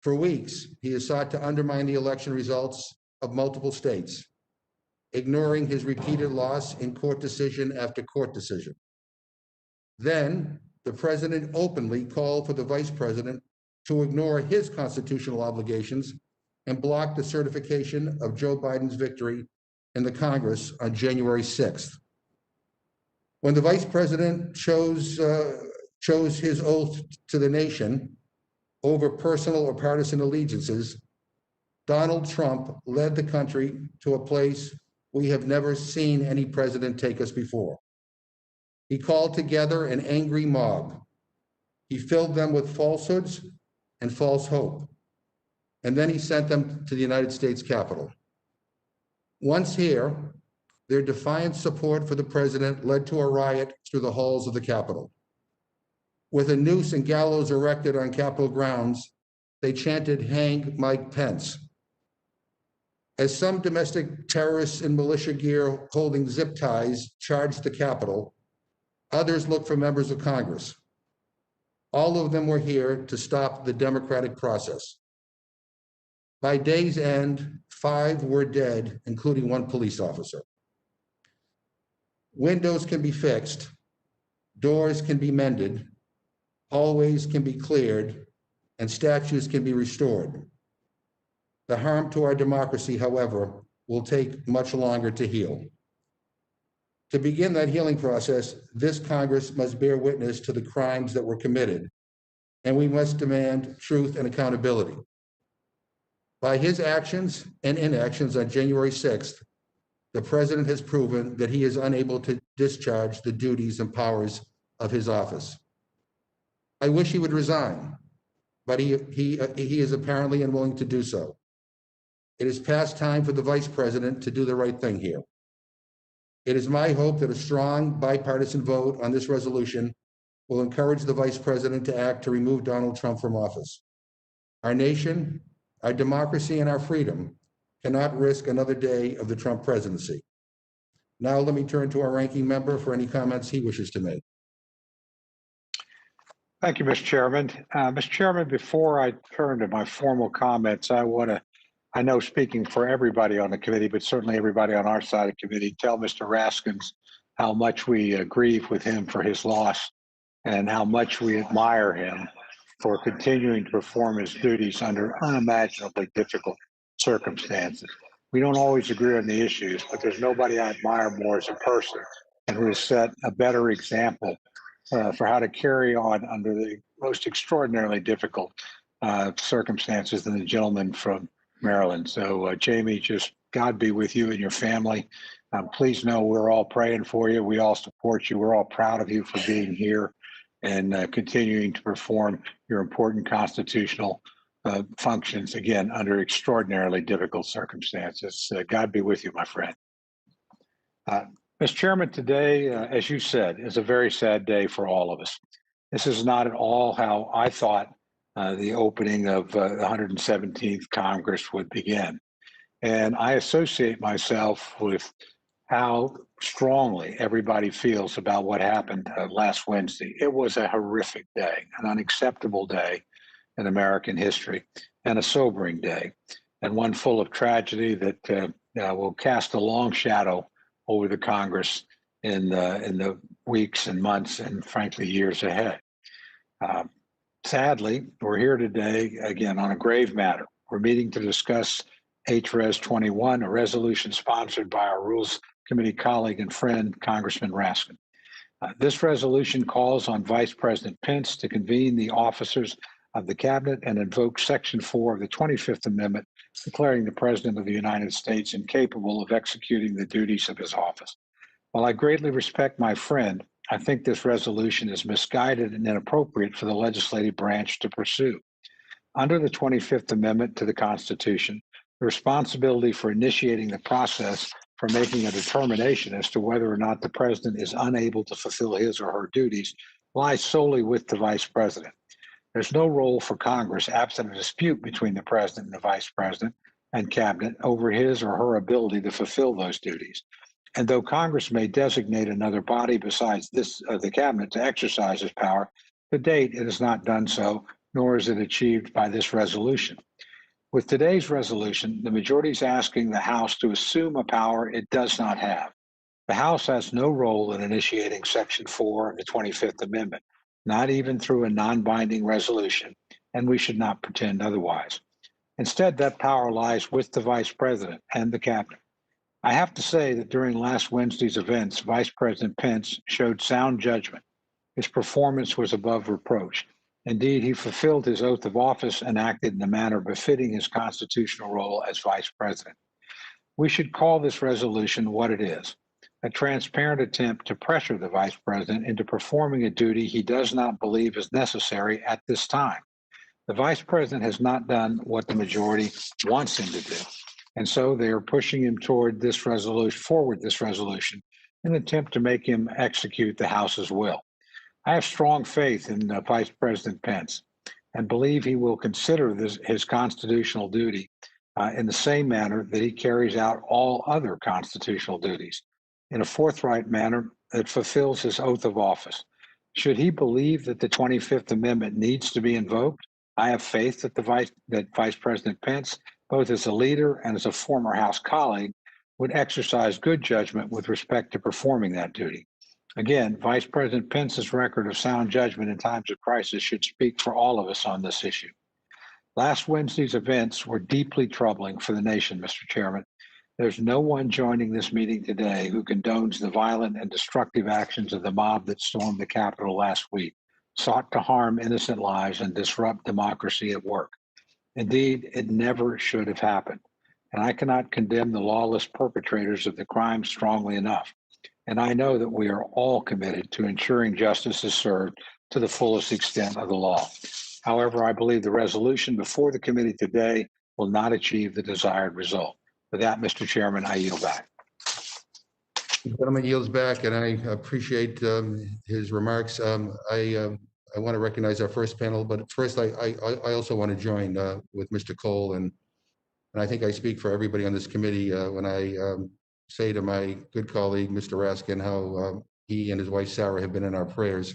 For weeks, he has sought to undermine the election results of multiple states, ignoring his repeated loss in court decision after court decision. Then, the president openly called for the vice president to ignore his constitutional obligations and block the certification of Joe Biden's victory in the Congress on January 6th. When the vice president chose his oath to the nation over personal or partisan allegiances, Donald Trump led the country to a place we have never seen any president take us before. He called together an angry mob. He filled them with falsehoods and false hope. And then he sent them to the United States Capitol. Once here, their defiant support for the president led to a riot through the halls of the Capitol. With a noose and gallows erected on Capitol grounds, they chanted, "Hang Mike Pence." As some domestic terrorists in militia gear holding zip ties charged the Capitol, others looked for members of Congress. All of them were here to stop the democratic process. By day's end, 5 were dead, including 1 police officer. Windows can be fixed, doors can be mended, hallways can be cleared, and statues can be restored. The harm to our democracy, however, will take much longer to heal. To begin that healing process, this Congress must bear witness to the crimes that were committed, and we must demand truth and accountability. By his actions and inactions on January 6th, the president has proven that he is unable to discharge the duties and powers of his office. I wish he would resign, but he is apparently unwilling to do so. It is past time for the vice president to do the right thing here. It is my hope that a strong bipartisan vote on this resolution will encourage the vice president to act to remove Donald Trump from office. Our nation, our democracy, and our freedom cannot risk another day of the Trump presidency. Now let me turn to our ranking member for any comments he wishes to make. Thank you, Mr. Chairman. Mr. Chairman, before I turn to my formal comments, I know speaking for everybody on the committee, but certainly everybody on our side of the committee, tell Mr. Raskin how much we grieve with him for his loss and how much we admire him for continuing to perform his duties under unimaginably difficult circumstances. We don't always agree on the issues, but there's nobody I admire more as a person and who has set a better example for how to carry on under the most extraordinarily difficult circumstances than the gentleman from Maryland. So Jamie, just God be with you and your family. Please know we're all praying for you. We all support you. We're all proud of you for being here and continuing to perform your important constitutional functions, again, under extraordinarily difficult circumstances. God be with you, my friend. Mr. Chairman, today, as you said, is a very sad day for all of us. This is not at all how I thought the opening of the 117th Congress would begin. And I associate myself with how strongly everybody feels about what happened last Wednesday. It was a horrific day, an unacceptable day in American history, and a sobering day, and one full of tragedy that will cast a long shadow over the Congress in the weeks and months and frankly years ahead. Sadly, we're here today again on a grave matter. We're meeting to discuss HRES 21, a resolution sponsored by our Rules Committee colleague and friend, Congressman Raskin. This resolution calls on Vice President Pence to convene the officers of the cabinet and invoke Section 4 of the 25th Amendment, declaring the President of the United States incapable of executing the duties of his office. While I greatly respect my friend, I think this resolution is misguided and inappropriate for the legislative branch to pursue. Under the 25th Amendment to the Constitution, the responsibility for initiating the process for making a determination as to whether or not the president is unable to fulfill his or her duties lies solely with the vice president. There's no role for Congress, absent a dispute between the president and the vice president and cabinet over his or her ability to fulfill those duties. And though Congress may designate another body besides this, the cabinet, to exercise its power, to date it has not done so, nor is it achieved by this resolution. With today's resolution, the majority is asking the House to assume a power it does not have. The House has no role in initiating Section 4 of the 25th Amendment, not even through a non-binding resolution, and we should not pretend otherwise. Instead, that power lies with the Vice President and the Cabinet. I have to say that during last Wednesday's events, Vice President Pence showed sound judgment. His performance was above reproach. Indeed, he fulfilled his oath of office and acted in a manner befitting his constitutional role as Vice President. We should call this resolution what it is, a transparent attempt to pressure the Vice President into performing a duty he does not believe is necessary at this time. The Vice President has not done what the majority wants him to do, and so they are pushing him forward this resolution in an attempt to make him execute the House's will. I have strong faith in Vice President Pence and believe he will consider his constitutional duty in the same manner that he carries out all other constitutional duties, in a forthright manner that fulfills his oath of office. Should he believe that the 25th Amendment needs to be invoked, I have faith that Vice President Pence, both as a leader and as a former House colleague, would exercise good judgment with respect to performing that duty. Again, Vice President Pence's record of sound judgment in times of crisis should speak for all of us on this issue. Last Wednesday's events were deeply troubling for the nation, Mr. Chairman. There's no one joining this meeting today who condones the violent and destructive actions of the mob that stormed the Capitol last week, sought to harm innocent lives and disrupt democracy at work. Indeed, it never should have happened. And I cannot condemn the lawless perpetrators of the crime strongly enough. And I know that we are all committed to ensuring justice is served to the fullest extent of the law. However, I believe the resolution before the committee today will not achieve the desired result. With that, Mr. Chairman, I yield back. The gentleman yields back, and I appreciate his remarks. I want to recognize our first panel, but first I also want to join with Mr. Cole, and I think I speak for everybody on this committee when I say to my good colleague, Mr. Raskin, how he and his wife, Sarah, have been in our prayers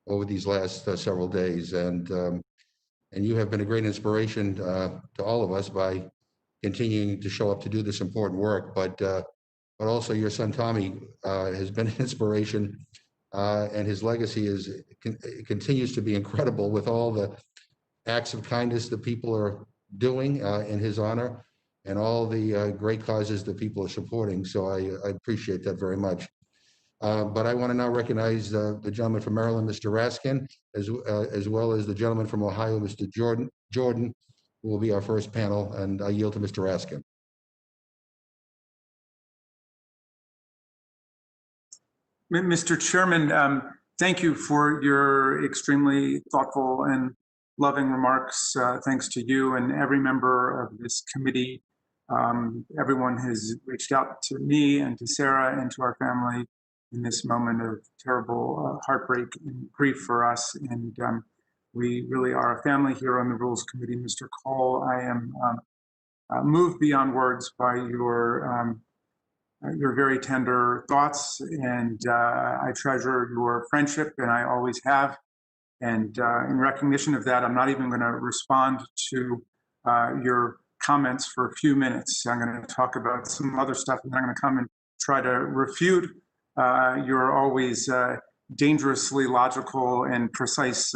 over these last several days. And you have been a great inspiration to all of us by continuing to show up to do this important work. But also your son, Tommy, has been an inspiration, and his legacy continues to be incredible with all the acts of kindness that people are doing in his honor, and all the great causes that people are supporting. So I appreciate that very much. But I want to now recognize the gentleman from Maryland, Mr. Raskin, as well as the gentleman from Ohio, Mr. Jordan, who will be our first panel. And I yield to Mr. Raskin. Mr. Chairman, thank you for your extremely thoughtful and loving remarks. Thanks to you and every member of this committee. Everyone has reached out to me and to Sarah and to our family in this moment of terrible heartbreak and grief for us. And we really are a family here on the Rules Committee. Mr. Cole, I am moved beyond words by your very tender thoughts, and I treasure your friendship, and I always have. And in recognition of that, I'm not even going to respond to your comments for a few minutes. I'm going to talk about some other stuff, and then I'm going to come and try to refute your always dangerously logical and precise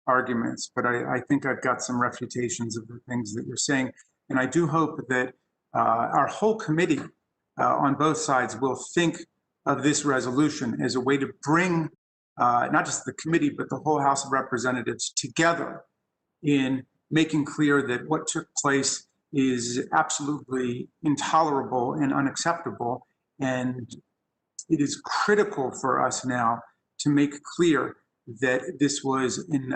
arguments. But I think I've got some refutations of the things that you're saying. And I do hope that our whole committee on both sides will think of this resolution as a way to bring not just the committee, but the whole House of Representatives together in making clear that what took place is absolutely intolerable and unacceptable. And it is critical for us now to make clear that this was an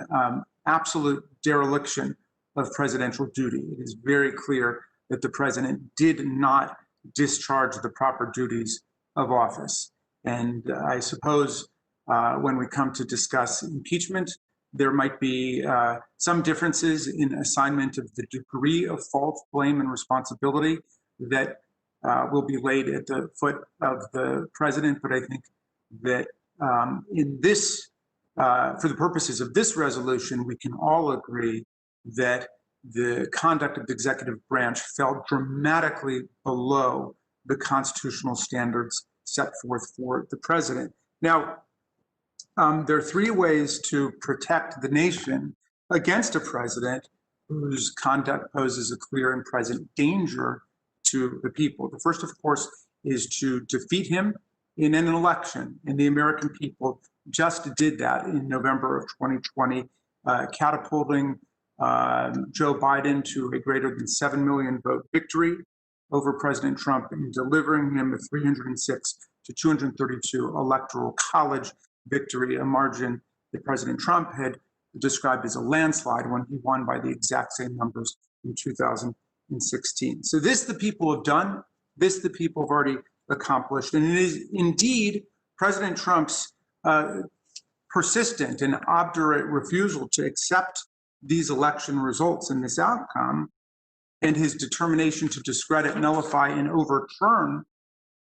absolute dereliction of presidential duty. It is very clear that the president did not discharge the proper duties of office. And I suppose when we come to discuss impeachment, there might be some differences in assignment of the degree of fault, blame, and responsibility that will be laid at the foot of the president. But I think that in this for the purposes of this resolution, we can all agree that the conduct of the executive branch fell dramatically below the constitutional standards set forth for the president. Now, there are three ways to protect the nation against a president whose conduct poses a clear and present danger to the people. The first, of course, is to defeat him in an election, and the American people just did that in November of 2020, catapulting Joe Biden to a greater than 7 million vote victory over President Trump and delivering him a 306 to 232 electoral college victory, a margin that President Trump had described as a landslide when he won by the exact same numbers in 2016. So this the people have done, this the people have already accomplished, and it is indeed President Trump's persistent and obdurate refusal to accept these election results and this outcome, and his determination to discredit, nullify, and overturn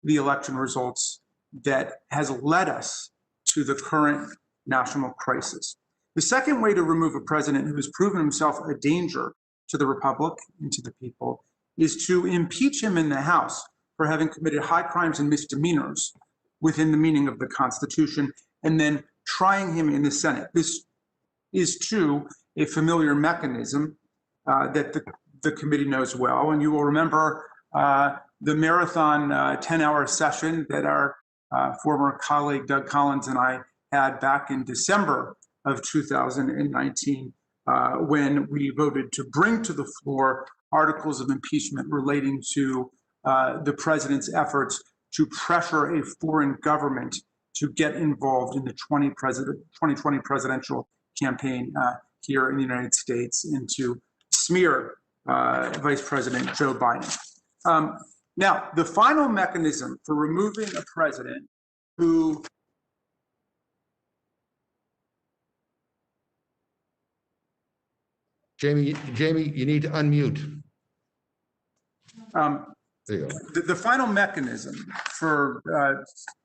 the election results that has led us to the current national crisis. The second way to remove a president who has proven himself a danger to the republic and to the people is to impeach him in the House for having committed high crimes and misdemeanors within the meaning of the Constitution, and then trying him in the Senate. This is, too, a familiar mechanism that the committee knows well. And you will remember the marathon 10-hour session that our former colleague Doug Collins and I had back in December of 2019 when we voted to bring to the floor articles of impeachment relating to the president's efforts to pressure a foreign government to get involved in the 2020 presidential campaign here in the United States and to smear Vice President Joe Biden. Now, the final mechanism for removing a president who Jamie, you need to unmute. There you go. The final mechanism for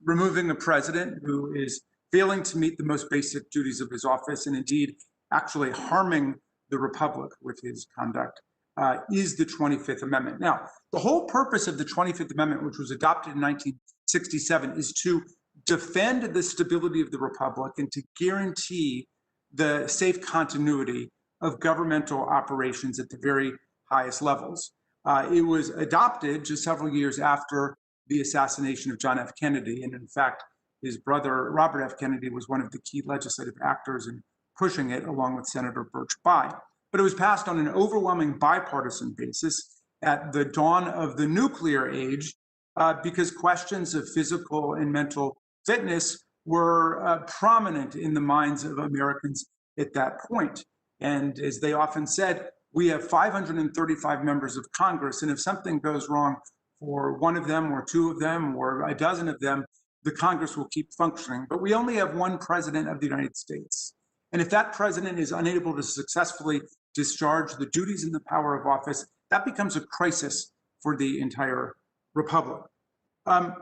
removing a president who is failing to meet the most basic duties of his office and indeed actually harming the republic with his conduct is the 25th Amendment. Now, the whole purpose of the 25th Amendment, which was adopted in 1967, is to defend the stability of the republic and to guarantee the safe continuity of governmental operations at the very highest levels. It was adopted just several years after the assassination of John F. Kennedy. And in fact, his brother, Robert F. Kennedy, was one of the key legislative actors in pushing it, along with Senator Birch Bayh. But it was passed on an overwhelming bipartisan basis at the dawn of the nuclear age because questions of physical and mental fitness were prominent in the minds of Americans at that point. And as they often said, we have 535 members of Congress, and if something goes wrong for one of them or two of them or a dozen of them, the Congress will keep functioning. But we only have one president of the United States. And if that president is unable to successfully discharge the duties and the power of office, that becomes a crisis for the entire republic. Contrary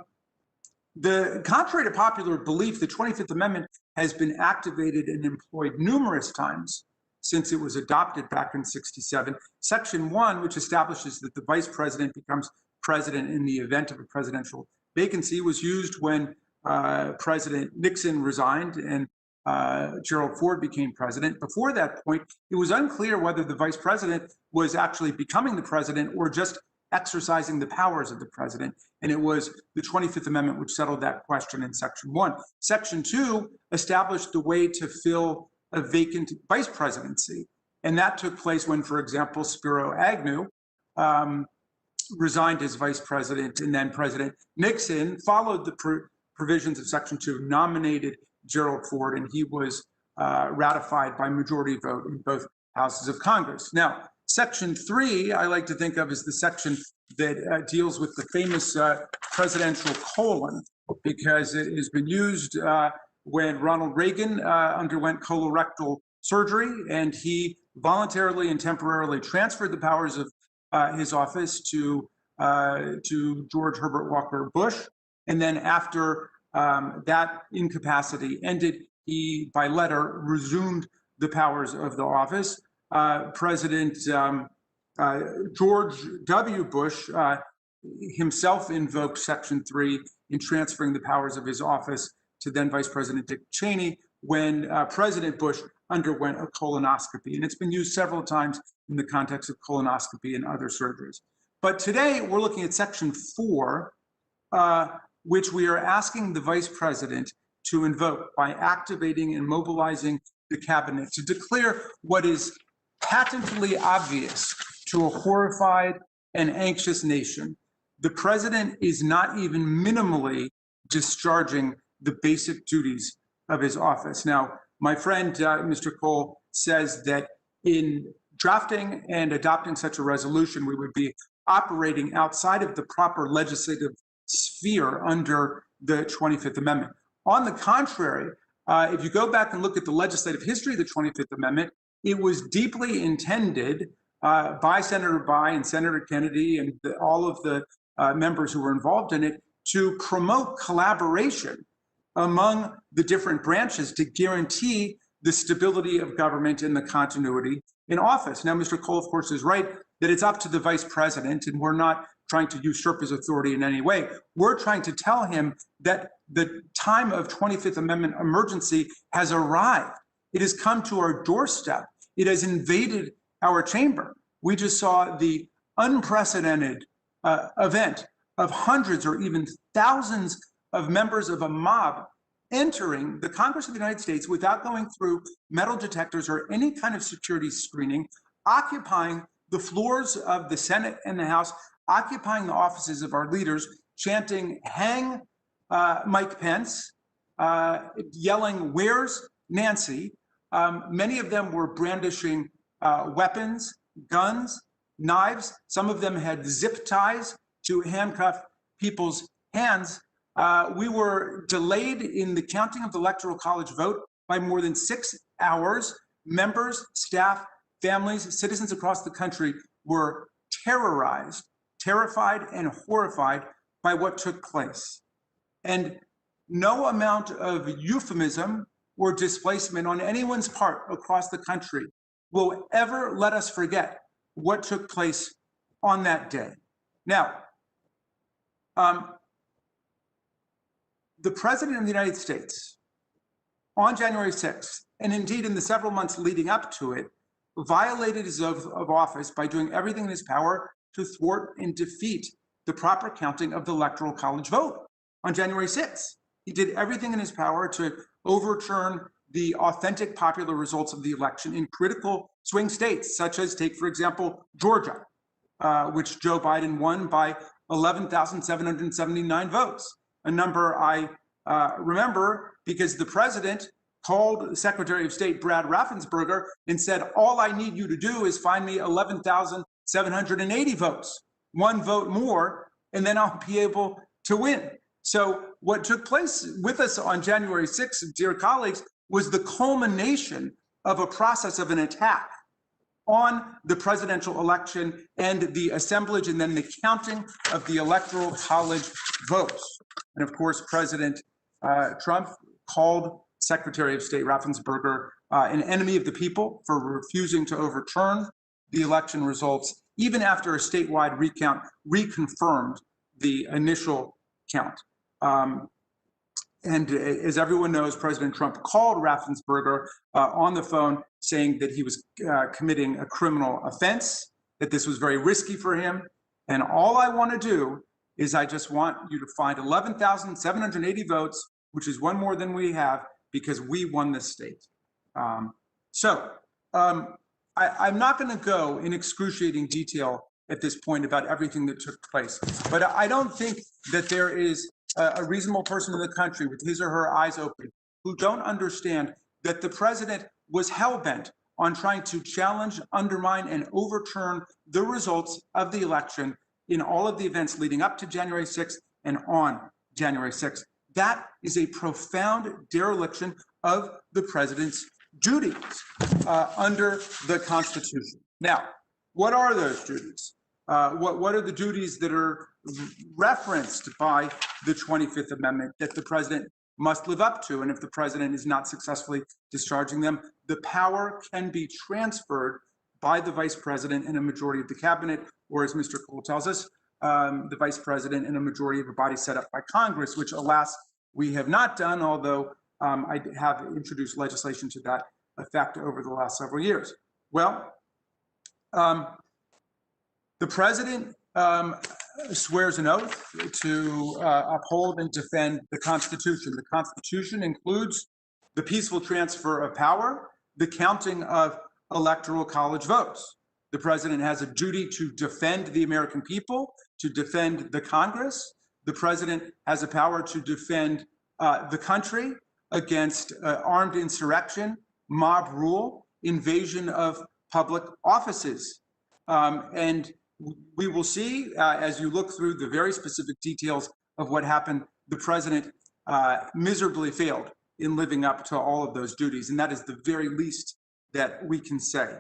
to popular belief, the 25th Amendment has been activated and employed numerous times since it was adopted back in '67. Section 1, which establishes that the vice president becomes president in the event of a presidential vacancy, was used when President Nixon resigned and Gerald Ford became president. Before that point, it was unclear whether the vice president was actually becoming the president or just exercising the powers of the president. And it was the 25th Amendment which settled that question in Section 1. Section 2 established the way to fill a vacant vice presidency. And that took place when, for example, Spiro Agnew resigned as vice president, and then President Nixon followed the provisions of Section 2, nominated Gerald Ford, and he was ratified by majority vote in both houses of Congress. Now, Section 3, I like to think of as the section that deals with the famous presidential colon, because it has been used when Ronald Reagan underwent colorectal surgery, and he voluntarily and temporarily transferred the powers of his office to George Herbert Walker Bush. And then after that incapacity ended, he, by letter, resumed the powers of the office. President George W. Bush himself invoked Section 3 in transferring the powers of his office to then Vice President Dick Cheney when President Bush underwent a colonoscopy. And it's been used several times in the context of colonoscopy and other surgeries. But today we're looking at Section 4, which we are asking the Vice President to invoke by activating and mobilizing the cabinet to declare what is patently obvious to a horrified and anxious nation. The president is not even minimally discharging the basic duties of his office. Now, my friend, Mr. Cole, says that in drafting and adopting such a resolution, we would be operating outside of the proper legislative sphere under the 25th Amendment. On the contrary, if you go back and look at the legislative history of the 25th Amendment, it was deeply intended by Senator Bayh and Senator Kennedy and all of the members who were involved in it to promote collaboration among the different branches to guarantee the stability of government and the continuity in office. Now, Mr. Cole, of course, is right that it's up to the vice president, and we're not trying to usurp his authority in any way. We're trying to tell him that the time of 25th Amendment emergency has arrived. It has come to our doorstep. It has invaded our chamber. We just saw the unprecedented event of hundreds or even thousands of members of a mob entering the Congress of the United States without going through metal detectors or any kind of security screening, occupying the floors of the Senate and the House, occupying the offices of our leaders, chanting, "Hang Mike Pence," yelling, "Where's Nancy?" Many of them were brandishing weapons, guns, knives. Some of them had zip ties to handcuff people's hands. We were delayed in the counting of the Electoral College vote by more than 6 hours. Members, staff, families, citizens across the country were terrorized, terrified, and horrified by what took place. And no amount of euphemism or displacement on anyone's part across the country will ever let us forget what took place on that day. Now, the President of the United States on January 6th, and indeed in the several months leading up to it, violated his oath of office by doing everything in his power to thwart and defeat the proper counting of the Electoral College vote on January 6th. He did everything in his power to overturn the authentic popular results of the election in critical swing states, such as, take, for example, Georgia, which Joe Biden won by 11,779 votes, a number I remember because the president called Secretary of State Brad Raffensperger and said, "All I need you to do is find me 11,780 votes, one vote more, and then I'll be able to win." So what took place with us on January 6th, dear colleagues, was the culmination of a process of an attack on the presidential election and the assemblage and then the counting of the Electoral College votes. And of course, President Trump called Secretary of State Raffensperger an enemy of the people for refusing to overturn the election results, even after a statewide recount reconfirmed the initial count. And as everyone knows, President Trump called Raffensperger on the phone saying that he was committing a criminal offense, that this was very risky for him. And all I want to do is I just want you to find 11,780 votes, which is one more than we have, because we won this state. I'm not going to go in excruciating detail at this point about everything that took place, but I don't think that there is a reasonable person in the country with his or her eyes open who don't understand that the president was hell-bent on trying to challenge, undermine, and overturn the results of the election in all of the events leading up to January 6th and on January 6th. That is a profound dereliction of the president's duties under the Constitution. Now, what are those duties? What are the duties that are referenced by the 25th Amendment that the president must live up to. And if the president is not successfully discharging them, the power can be transferred by the vice president and a majority of the cabinet, or as Mr. Cole tells us, the vice president and a majority of a body set up by Congress, which alas, we have not done, although I have introduced legislation to that effect over the last several years. Well, the president swears an oath to uphold and defend the Constitution. The Constitution includes the peaceful transfer of power, the counting of electoral college votes. The president has a duty to defend the American people, to defend the Congress. The president has a power to defend the country against armed insurrection, mob rule, invasion of public offices. And we will see, as you look through the very specific details of what happened, the president miserably failed in living up to all of those duties. And that is the very least that we can say.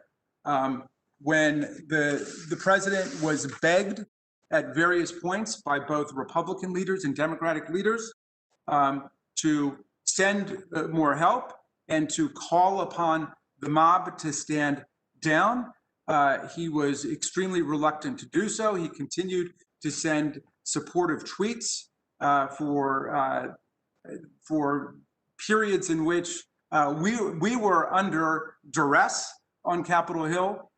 When the president was begged at various points by both Republican leaders and Democratic leaders to send more help and to call upon the mob to stand down, he was extremely reluctant to do so. He continued to send supportive tweets for periods in which we were under duress on Capitol Hill.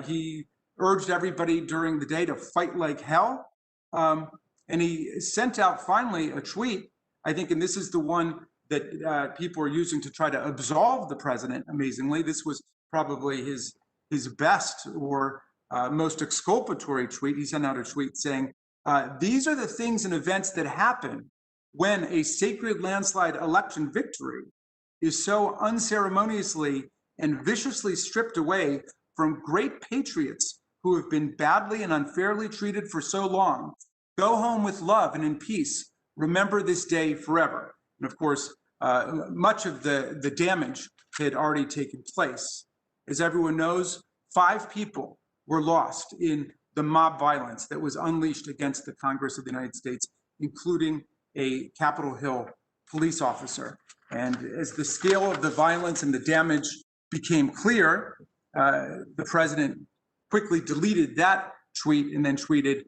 He urged everybody during the day to fight like hell. And he sent out finally a tweet, I think, and this is the one that people are using to try to absolve the president, amazingly. This was probably his best or most exculpatory tweet. He sent out a tweet saying, these are the things and events that happen when a sacred landslide election victory is so unceremoniously and viciously stripped away from great patriots who have been badly and unfairly treated for so long. Go home with love and in peace. Remember this day forever. And of course, much of the damage had already taken place. As everyone knows, 5 people were lost in the mob violence that was unleashed against the Congress of the United States, including a Capitol Hill police officer. And as the scale of the violence and the damage became clear, the president quickly deleted that tweet and then tweeted,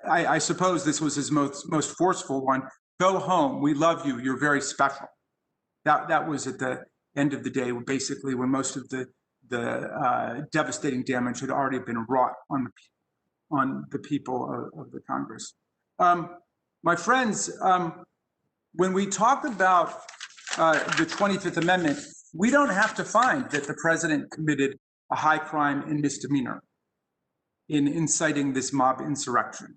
I suppose this was his most forceful one, go home, we love you, you're very special. That was at the end of the day, basically when most of the devastating damage had already been wrought on the people of the Congress. My friends, when we talk about the 25th Amendment, we don't have to find that the president committed a high crime and misdemeanor in inciting this mob insurrection.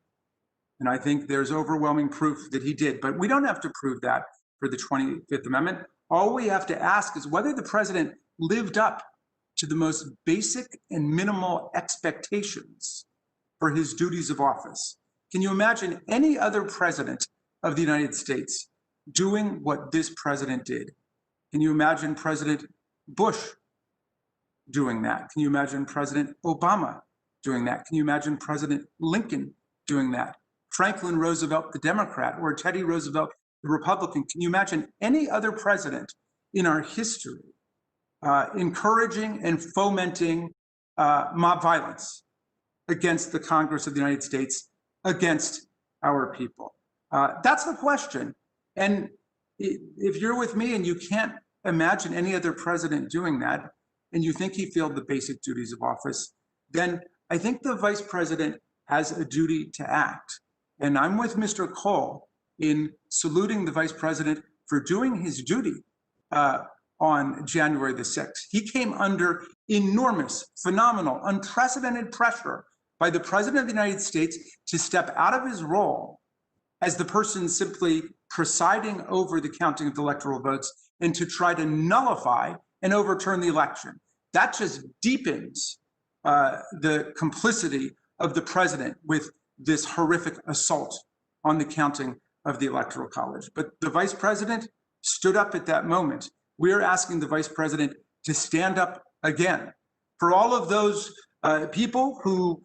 And I think there's overwhelming proof that he did, but we don't have to prove that for the 25th Amendment. All we have to ask is whether the president lived up to the most basic and minimal expectations for his duties of office. Can you imagine any other president of the United States doing what this president did? Can you imagine President Bush doing that? Can you imagine President Obama doing that? Can you imagine President Lincoln doing that? Franklin Roosevelt, the Democrat, or Teddy Roosevelt, the Republican? Can you imagine any other president in our history encouraging and fomenting mob violence against the Congress of the United States, against our people? That's the question. And if you're with me and you can't imagine any other president doing that, and you think he failed the basic duties of office, then I think the vice president has a duty to act. And I'm with Mr. Cole in saluting the vice president for doing his duty on January the 6th. He came under enormous, phenomenal, unprecedented pressure by the president of the United States to step out of his role as the person simply presiding over the counting of the electoral votes and to try to nullify and overturn the election. That just deepens the complicity of the president with this horrific assault on the counting of the Electoral College. But the vice president stood up at that moment. We're asking the vice president to stand up again. For all of those people who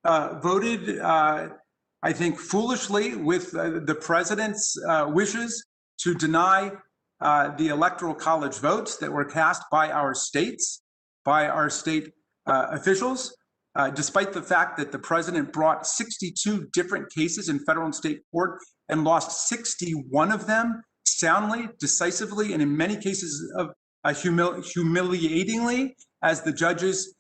voted, I think, foolishly with the president's wishes to deny the electoral college votes that were cast by our states, by our state officials, despite the fact that the president brought 62 different cases in federal and state court and lost 61 of them soundly, decisively, and in many cases of humiliatingly, as the judges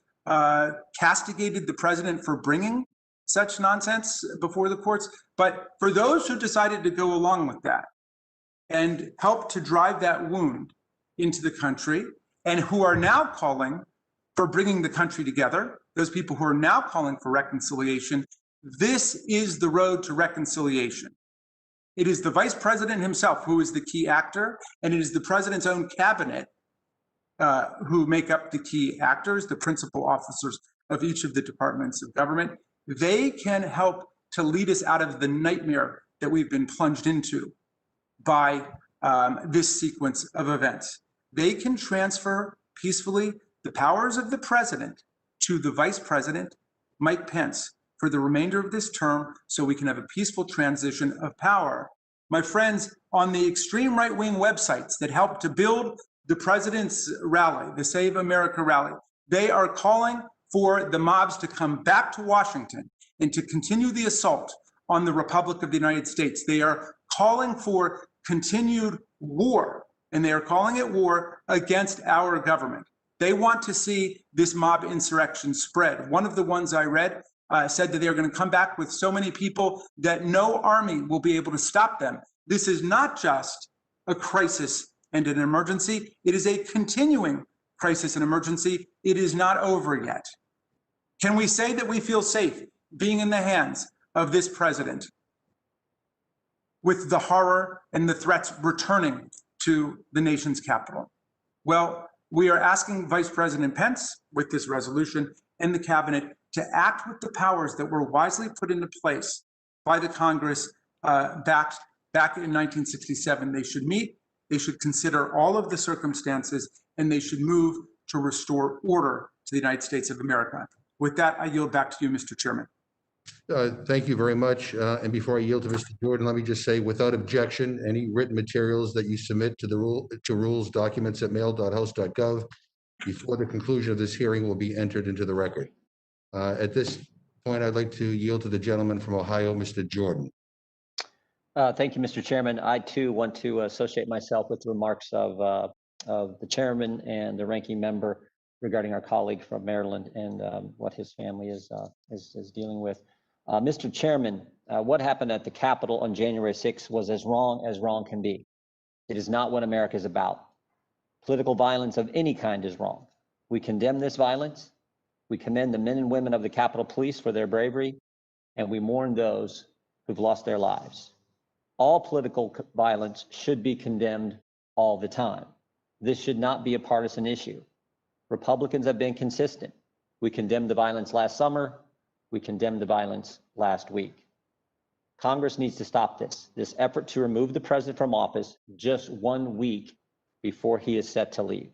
castigated the president for bringing such nonsense before the courts. But for those who decided to go along with that and help to drive that wound into the country, and who are now calling for bringing the country together, those people who are now calling for reconciliation, this is the road to reconciliation. It is the vice president himself who is the key actor, and it is the president's own cabinet who make up the key actors, the principal officers of each of the departments of government. They can help to lead us out of the nightmare that we've been plunged into by this sequence of events. They can transfer peacefully the powers of the president to the vice president, Mike Pence, for the remainder of this term, so we can have a peaceful transition of power. My friends, on the extreme right-wing websites that help to build the president's rally, the Save America rally, they are calling for the mobs to come back to Washington and to continue the assault on the Republic of the United States. They are calling for continued war, and they are calling it war against our government. They want to see this mob insurrection spread. One of the ones I read said that they're going to come back with so many people that no army will be able to stop them. This is not just a crisis and an emergency. It is a continuing crisis and emergency. It is not over yet. Can we say that we feel safe being in the hands of this president with the horror and the threats returning to the nation's capital? Well, we are asking Vice President Pence with this resolution and the cabinet to act with the powers that were wisely put into place by the Congress back in 1967. They should meet, they should consider all of the circumstances, and they should move to restore order to the United States of America. With that, I yield back to you, Mr. Chairman. Thank you very much. And before I yield to Mr. Jordan, let me just say, without objection, any written materials that you submit to the rules documents at mail.house.gov before the conclusion of this hearing will be entered into the record. At this point, I'd like to yield to the gentleman from Ohio, Mr. Jordan. Thank you, Mr. Chairman. I too want to associate myself with the remarks of the chairman and the ranking member regarding our colleague from Maryland and what his family is dealing with. Mr. Chairman, what happened at the Capitol on January 6th was as wrong can be. It is not what America is about. Political violence of any kind is wrong. We condemn this violence. We commend the men and women of the Capitol Police for their bravery, and we mourn those who've lost their lives. All political violence should be condemned all the time. This should not be a partisan issue. Republicans have been consistent. We condemned the violence last summer. We condemned the violence last week. Congress needs to stop this effort to remove the president from office just 1 week before he is set to leave.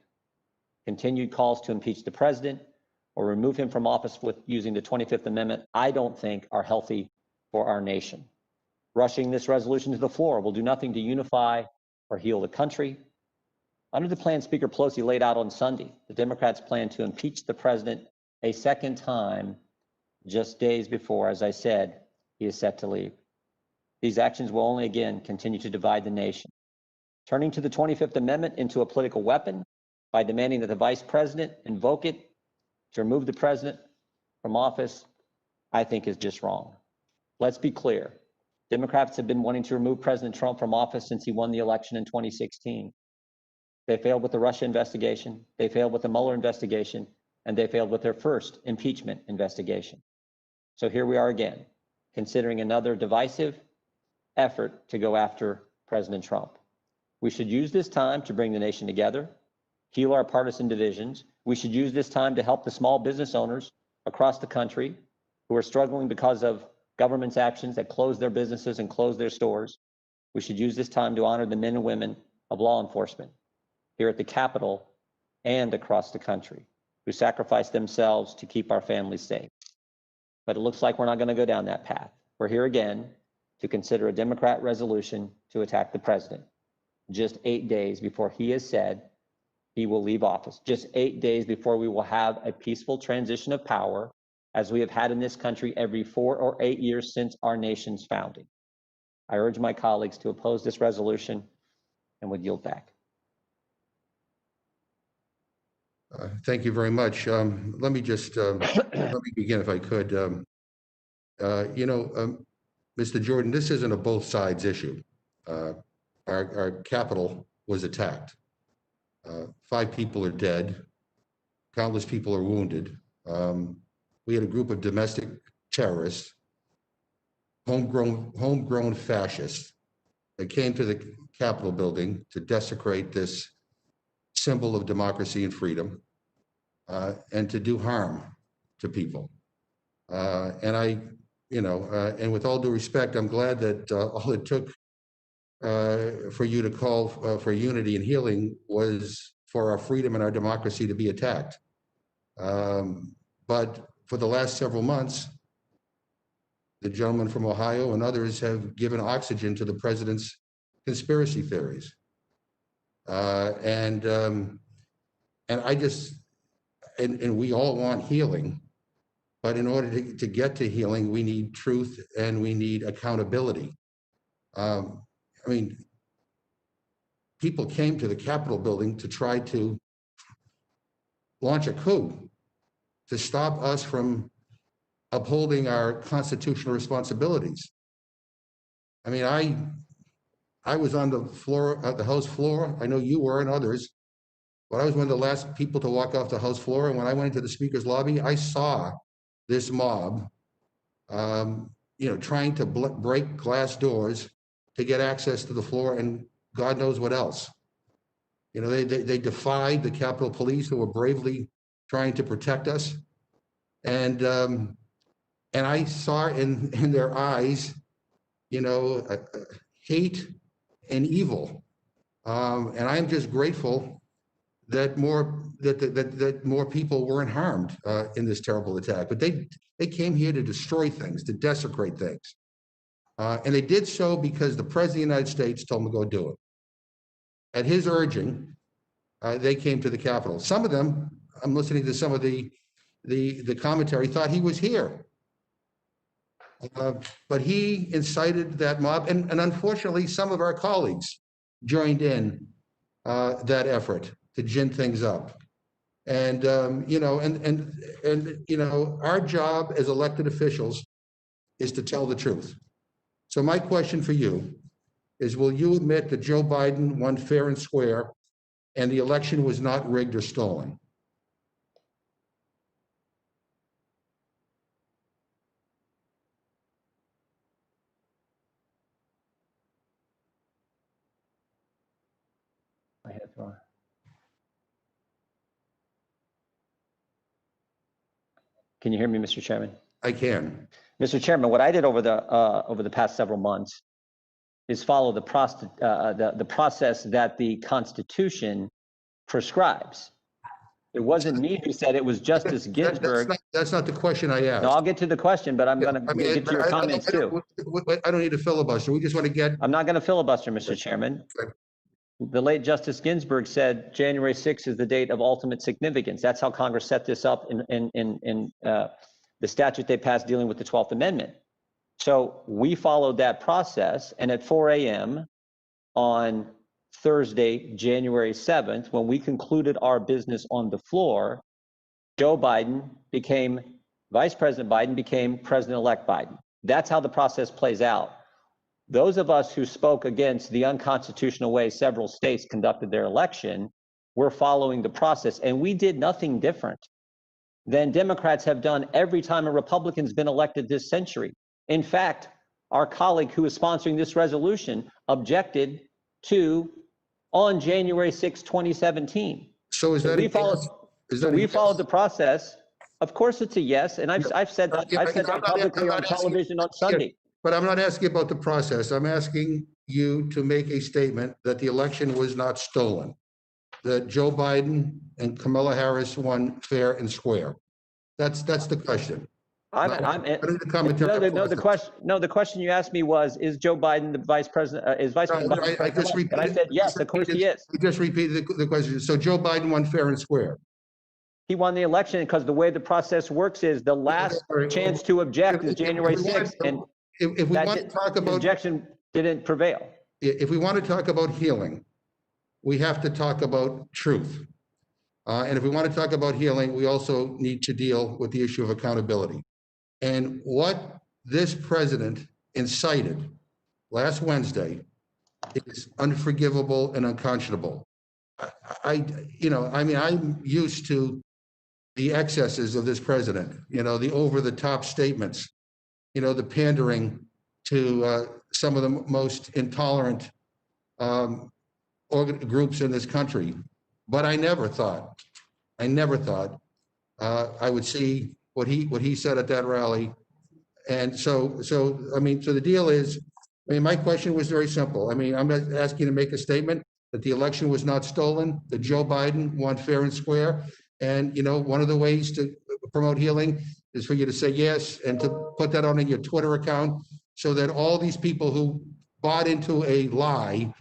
Continued calls to impeach the president or remove him from office with using the 25th Amendment, I don't think are healthy for our nation. Rushing this resolution to the floor will do nothing to unify or heal the country. Under the plan Speaker Pelosi laid out on Sunday, the Democrats plan to impeach the president a second time just days before, as I said, he is set to leave. These actions will only again continue to divide the nation. Turning to the 25th Amendment into a political weapon by demanding that the vice president invoke it to remove the president from office, I think is just wrong. Let's be clear. Democrats have been wanting to remove President Trump from office since he won the election in 2016. They failed with the Russia investigation, they failed with the Mueller investigation, and they failed with their first impeachment investigation. So here we are again, considering another divisive effort to go after President Trump. We should use this time to bring the nation together, heal our partisan divisions. We should use this time to help the small business owners across the country who are struggling because of government's actions that close their businesses and close their stores. We should use this time to honor the men and women of law enforcement here at the Capitol and across the country who sacrifice themselves to keep our families safe. But it looks like we're not going to go down that path. We're here again to consider a Democrat resolution to attack the president. just 8 days before he has said he will leave office, just 8 days before we will have a peaceful transition of power, as we have had in this country every 4 or 8 years since our nation's founding. I urge my colleagues to oppose this resolution and would yield back. Thank you very much. Let me just let me begin if I could. Mr. Jordan, this isn't a both sides issue. Our Capitol was attacked. 5 people are dead. Countless people are wounded. We had a group of domestic terrorists, homegrown fascists that came to the Capitol building to desecrate this symbol of democracy and freedom, and to do harm to people. And with all due respect, I'm glad that all it took for you to call for unity and healing was for our freedom and our democracy to be attacked. But for the last several months, the gentleman from Ohio and others have given oxygen to the president's conspiracy theories. And we all want healing, but in order to get to healing, we need truth and we need accountability. I mean, people came to the Capitol building to try to launch a coup to stop us from upholding our constitutional responsibilities. I mean, I was on the floor, the House floor. I know you were and others, but I was one of the last people to walk off the House floor. And when I went into the Speaker's lobby, I saw this mob, trying to break glass doors to get access to the floor and God knows what else. They defied the Capitol Police, who were bravely trying to protect us. And I saw in their eyes, hate and evil. And I'm just grateful that more people weren't harmed in this terrible attack. But they came here to destroy things, to desecrate things. And they did so because the President of the United States told them to go do it. At his urging, they came to the Capitol. Some of them, I'm listening to some of the commentary, thought he was here. But he incited that mob, and unfortunately, some of our colleagues joined in that effort to gin things up. And our job as elected officials is to tell the truth. So my question for you is, will you admit that Joe Biden won fair and square and the election was not rigged or stolen? I have Can you hear me, Mr. Chairman? I can. Mr. Chairman, what I did over the past several months is follow the process that the Constitution prescribes. It wasn't me who said it, was Justice Ginsburg. That's not the question I asked. No, I'll get to the question, but I'm going to get to your comments too. I don't need a filibuster. We just want to get. I'm not going to filibuster, Mr. Chairman. The late Justice Ginsburg said January 6th is the date of ultimate significance. That's how Congress set this up in the statute they passed dealing with the 12th Amendment. So we followed that process, and at 4 a.m. on Thursday, January 7th, when we concluded our business on the floor, Vice President Biden became President-elect Biden. That's how the process plays out. Those of us who spoke against the unconstitutional way several states conducted their election, we're following the process, and we did nothing different than Democrats have done every time a Republican's been elected this century. In fact, our colleague who is sponsoring this resolution objected to on January 6, 2017. So is that we followed the process. Of course, it's a yes, and I've said that publicly on television on Sunday. But I'm not asking about the process. I'm asking you to make a statement that the election was not stolen, that Joe Biden and Kamala Harris won fair and square. That's the question. The question you asked me was, is Joe Biden the vice president, is Vice President Biden I just repeated. And I said, yes, of course he is. I just repeated the question. So Joe Biden won fair and square. He won the election because the way the process works is the last chance to object is January 6th. And if we want to talk about objection didn't prevail. If we want to talk about healing, we have to talk about truth. And if we want to talk about healing, we also need to deal with the issue of accountability. And what this president incited last Wednesday is unforgivable and unconscionable. I'm used to the excesses of this president, the over-the-top statements, the pandering to some of the most intolerant groups in this country. But I never thought I would see what he said at that rally. And so the deal is, my question was very simple. I'm asking you to make a statement that the election was not stolen, that Joe Biden won fair and square. And, one of the ways to promote healing is for you to say yes and to put that on your Twitter account so that all these people who bought into a lie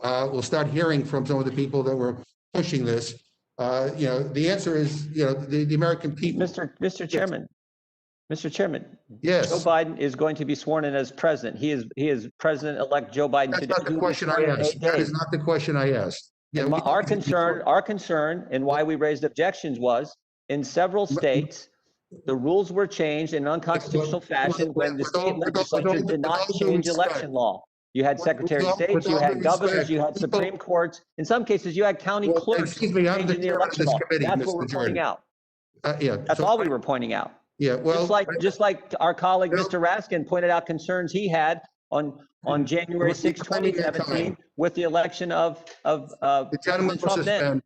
will start hearing from some of the people that were pushing this. The answer is, the American people. Mr. Chairman. Mr. Chairman. Yes. Joe Biden is going to be sworn in as president. He is President-elect Joe Biden. That's not the question I asked. That is not the question I asked. Yeah, our concern and why we raised objections was in several states, the rules were changed in unconstitutional fashion when the state legislatures did not change election law. You had Secretary of States, you had governors, you had Supreme Courts. In some cases, you had county clerks changing the election law. That's what we're pointing out. That's all we were pointing out. Yeah, well, just like our colleague, Mr. Raskin, pointed out concerns he had on January 6, 2017, with the election of the gentleman Trump then.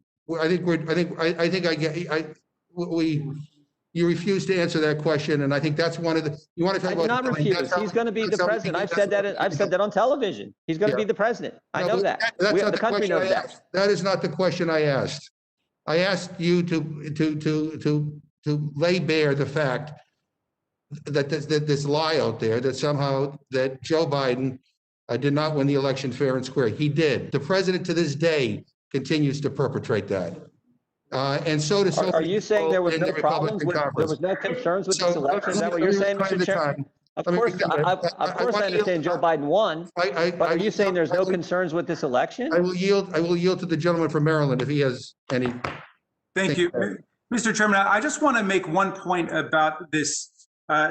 You refuse to answer that question, and I think that's one of the. You want to talk about? I do not refuse. He's going to be the president. I've said that on television. He's going to be the president. I know that. The country knows that. That is not the question I asked. I asked you to lay bare the fact that this lie out there that somehow that Joe Biden did not win the election fair and square. He did. The president to this day continues to perpetrate that. And so does. Are you saying there was no problems there was no concerns with this election? Is that what you're saying, Mr. Chairman? Of course, I understand Joe Biden won. But are you saying there's no concerns with this election? I will yield to the gentleman from Maryland if he has any. Thank you, Mr. Chairman. I just want to make one point about this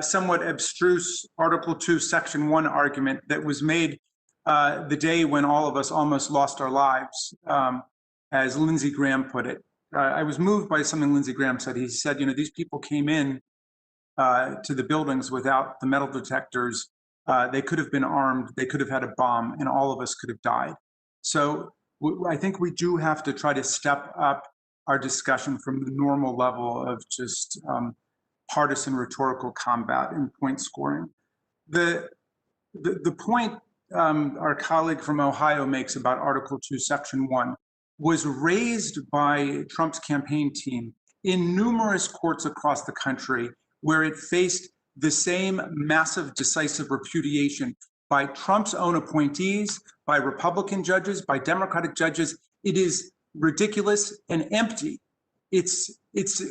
somewhat abstruse Article 2, Section 1 argument that was made the day when all of us almost lost our lives, as Lindsey Graham put it. I was moved by something Lindsey Graham said. He said, these people came in to the buildings without the metal detectors. They could have been armed. They could have had a bomb, and all of us could have died. So I think we do have to try to step up our discussion from the normal level of just partisan rhetorical combat and point scoring. The point our colleague from Ohio makes about Article 2, Section 1 was raised by Trump's campaign team in numerous courts across the country, where it faced the same massive, decisive repudiation by Trump's own appointees, by Republican judges, by Democratic judges. It is ridiculous and empty. It's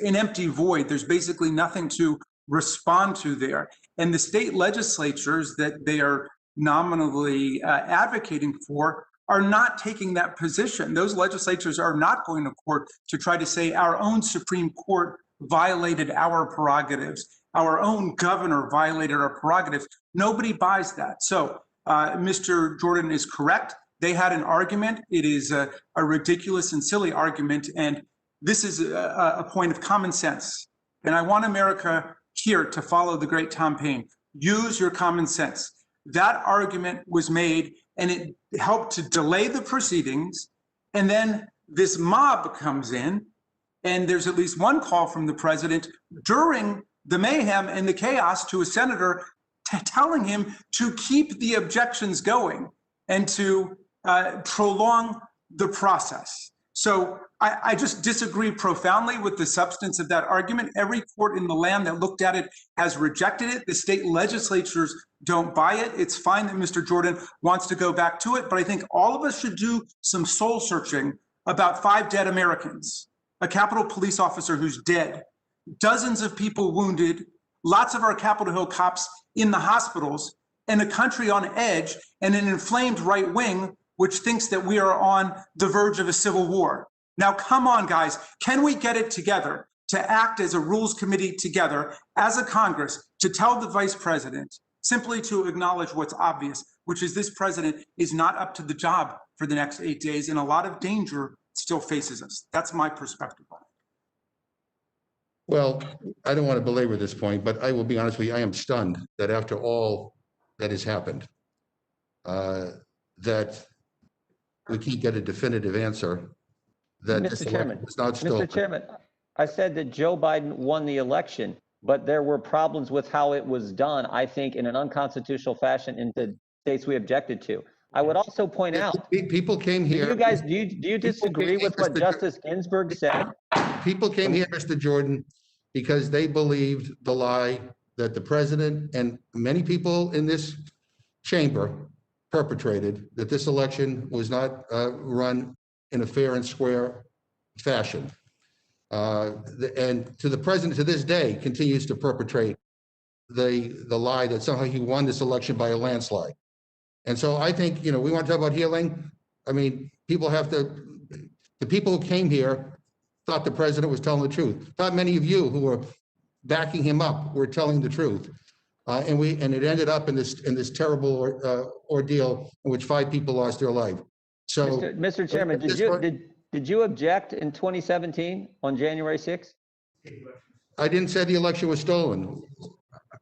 an empty void. There's basically nothing to respond to there. And the state legislatures that they are nominally advocating for are not taking that position. Those legislatures are not going to court to try to say our own Supreme Court violated our prerogatives. Our own governor violated our prerogatives. Nobody buys that. So Mr. Jordan is correct. They had an argument. It is a ridiculous and silly argument. And this is a point of common sense. And I want America here to follow the great Tom Paine. Use your common sense. That argument was made, and it helped to delay the proceedings. And then this mob comes in, and there's at least one call from the president during the mayhem and the chaos to a senator telling him to keep the objections going and to prolong the process. So I just disagree profoundly with the substance of that argument. Every court in the land that looked at it has rejected it. The state legislatures don't buy it. It's fine that Mr. Jordan wants to go back to it, but I think all of us should do some soul searching about 5 dead Americans, a Capitol police officer who's dead, dozens of people wounded, lots of our Capitol Hill cops in the hospitals, and a country on edge, and an inflamed right wing which thinks that we are on the verge of a civil war. Now, come on, guys. Can we get it together to act as a rules committee together as a Congress to tell the vice president simply to acknowledge what's obvious, which is this president is not up to the job for the next 8 days, and a lot of danger still faces us. That's my perspective on it. Well, I don't want to belabor this point, but I will be honest with you, I am stunned that after all that has happened, that we can't get a definitive answer that this Mr. Chairman, election was not stolen. Mr. Chairman, I said that Joe Biden won the election, but there were problems with how it was done, I think, in an unconstitutional fashion in the states we objected to. I would also point out, People came here. you guys, do you disagree with what Justice Ginsburg said? People came here, Mr. Jordan, because they believed the lie that the president and many people in this chamber perpetrated, that this election was not run in a fair and square fashion. And to the president, to this day, continues to perpetrate the lie that somehow he won this election by a landslide. And so I think, we want to talk about healing. I mean, the people who came here thought the president was telling the truth. Not many of you who were backing him up were telling the truth. And it ended up in this terrible ordeal in which 5 people lost their life. So, Mr. Chairman, did you object in 2017 on January 6th? I didn't say the election was stolen.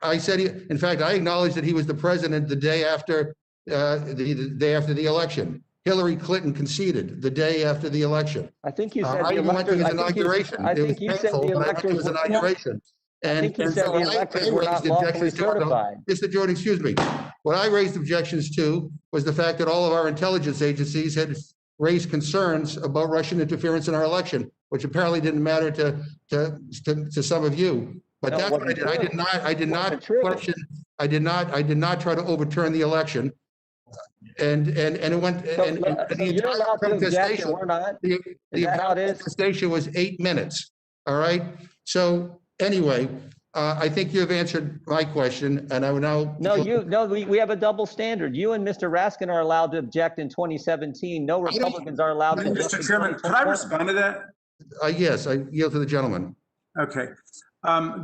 I said, in fact, I acknowledged that he was the president the day after the election. Hillary Clinton conceded the day after the election. I think you said I even went to his inauguration. I think you said the electors was inauguration. And so the electors were not lawfully certified. Mr. Jordan, excuse me. What I raised objections to was the fact that all of our intelligence agencies had raised concerns about Russian interference in our election, which apparently didn't matter to some of you. But that's what I did. I did not question. I did not try to overturn the election. And it went. And the entire protestation. We're not. The entire protestation was 8 minutes. All right. So anyway, I think you have answered my question, and I will now. We have a double standard. You and Mr. Raskin are allowed to object in 2017. No Republicans are allowed to. Mr. Chairman, could I respond to that? Yes, I yield to the gentleman. Okay.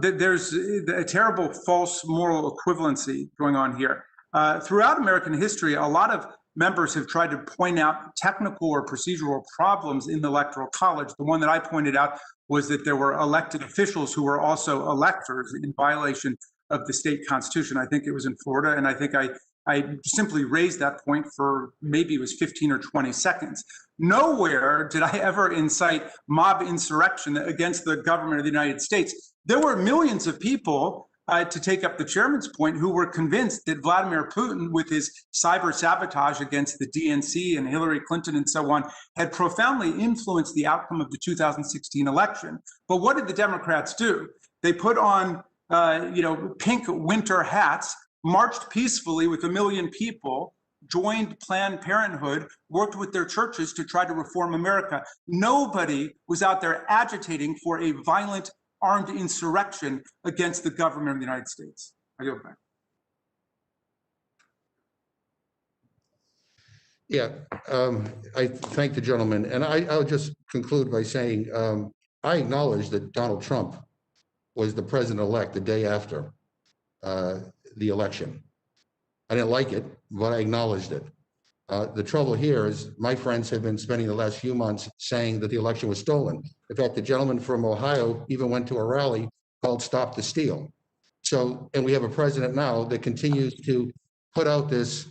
There's a terrible false moral equivalency going on here. Throughout American history, a lot of members have tried to point out technical or procedural problems in the Electoral College. The one that I pointed out was that there were elected officials who were also electors in violation of the state constitution. I think it was in Florida, and I think I simply raised that point for maybe it was 15 or 20 seconds. Nowhere did I ever incite mob insurrection against the government of the United States. There were millions of people, to take up the chairman's point, who were convinced that Vladimir Putin, with his cyber sabotage against the DNC and Hillary Clinton and so on, had profoundly influenced the outcome of the 2016 election. But what did the Democrats do? They put on, pink winter hats, marched peacefully with 1 million people, joined Planned Parenthood, worked with their churches to try to reform America. Nobody was out there agitating for a violent armed insurrection against the government of the United States. I yield back. Yeah, I thank the gentleman, and I'll just conclude by saying I acknowledge that Donald Trump was the president-elect the day after the election. I didn't like it, but I acknowledged it. The trouble here is my friends have been spending the last few months saying that the election was stolen. In fact, the gentleman from Ohio even went to a rally called Stop the Steal. So, and we have a president now that continues to put out this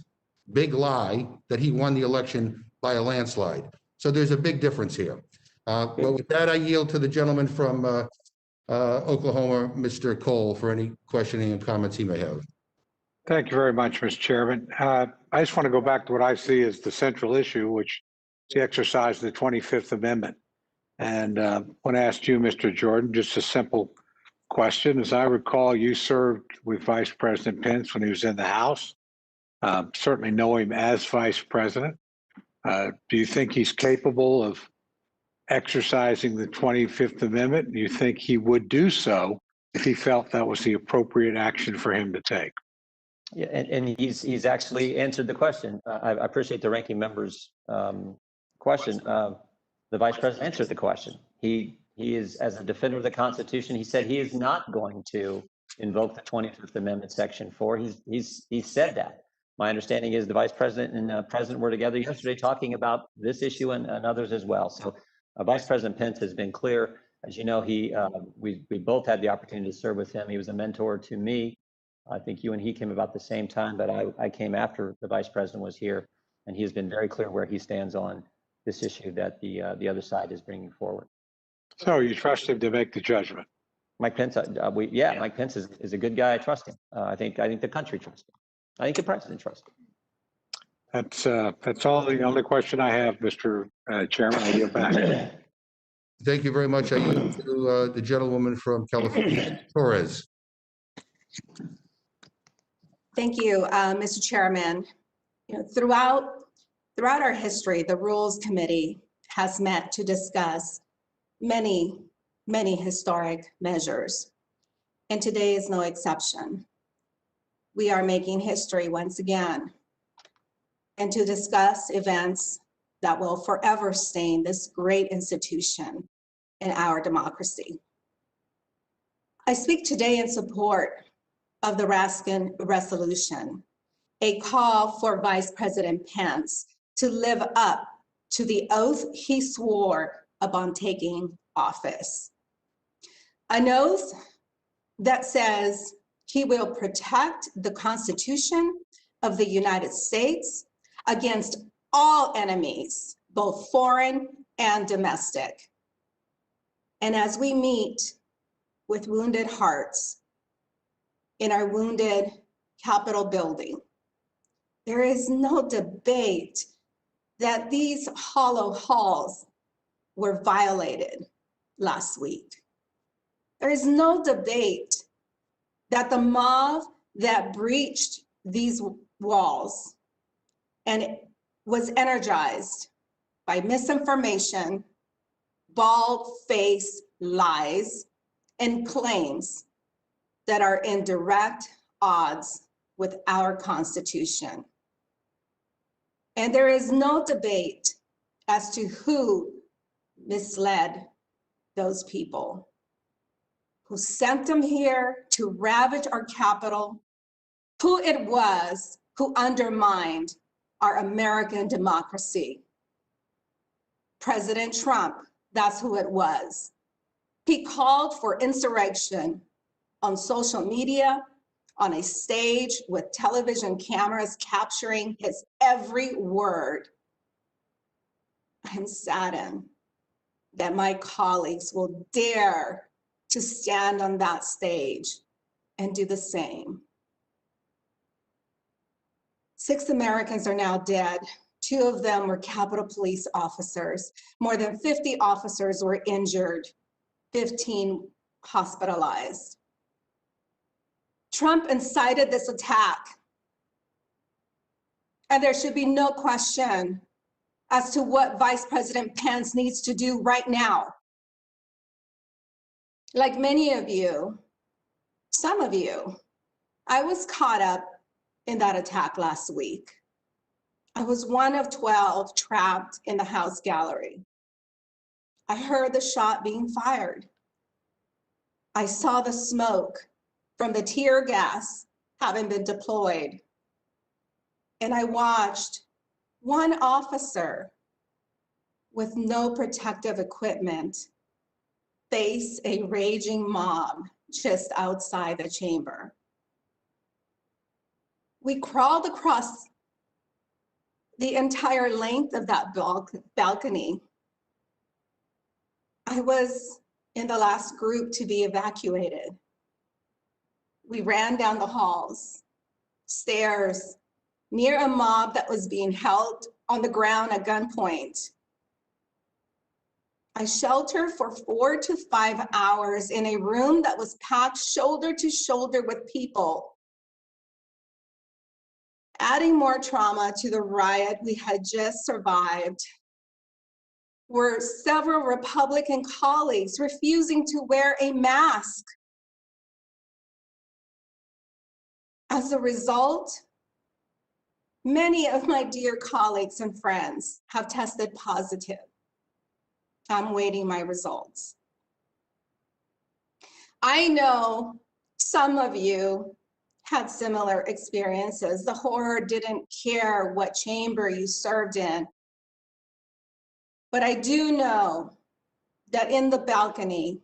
big lie that he won the election by a landslide. So there's a big difference here. But with that, I yield to the gentleman from Oklahoma, Mr. Cole, for any questioning and comments he may have. Thank you very much, Mr. Chairman. I just want to go back to what I see as the central issue, which the exercise of the 25th Amendment. And I want to ask you, Mr. Jordan, just a simple question. As I recall, you served with Vice President Pence when he was in the House. Certainly know him as Vice President. Do you think he's capable of exercising the 25th Amendment? Do you think he would do so if he felt that was the appropriate action for him to take? Yeah, and he's actually answered the question. I appreciate the ranking member's question. The vice president answered the question. He is, as a defender of the Constitution, he said he is not going to invoke the 25th Amendment, Section 4. He said that. My understanding is the vice president and president were together yesterday talking about this issue and others as well. So Vice President Pence has been clear. As you know, we both had the opportunity to serve with him. He was a mentor to me. I think you and he came about the same time, but I came after the vice president was here, and he has been very clear where he stands on this issue that the other side is bringing forward. So you trust him to make the judgment? Mike Pence, Mike Pence is a good guy. I trust him. I think the country trusts him. I think the president trusts him. That's all the only question I have, Mr. Chairman. I yield back. Thank you very much. I yield to the gentlewoman from California, Torres. Thank you, Mr. Chairman. Throughout our history, the Rules Committee has met to discuss many historic measures, and today is no exception. We are making history once again, and to discuss events that will forever stain this great institution in our democracy. I speak today in support of the Raskin resolution, a call for Vice President Pence to live up to the oath he swore upon taking office. An oath that says he will protect the Constitution of the United States against all enemies, both foreign and domestic. And as we meet with wounded hearts in our wounded Capitol building, there is no debate that these hollow halls were violated last week. There is no debate that the mob that breached these walls and was energized by misinformation, bald-faced lies, and claims that are in direct odds with our Constitution. And there is no debate as to who misled those people, who sent them here to ravage our Capitol, who it was who undermined our American democracy. President Trump, that's who it was. He called for insurrection on social media, on a stage with television cameras capturing his every word. I'm saddened that my colleagues will dare to stand on that stage and do the same. 6 Americans are now dead. 2 of them were Capitol Police officers. More than 50 officers were injured, 15 hospitalized. Trump incited this attack, and there should be no question as to what Vice President Pence needs to do right now. Like many of you, some of you, I was caught up in that attack last week. I was one of 12 trapped in the House gallery. I heard the shot being fired. I saw the smoke from the tear gas having been deployed. And I watched one officer with no protective equipment face a raging mob just outside the chamber. We crawled across the entire length of that balcony. I was in the last group to be evacuated. We ran down the halls, stairs, near a mob that was being held on the ground at gunpoint I sheltered for 4 to 5 hours in a room that was packed shoulder to shoulder with people. Adding more trauma to the riot we had just survived were several Republican colleagues refusing to wear a mask. As a result, many of my dear colleagues and friends have tested positive. I'm waiting my results. I know some of you had similar experiences. The horror didn't care what chamber you served in. But I do know that in the balcony,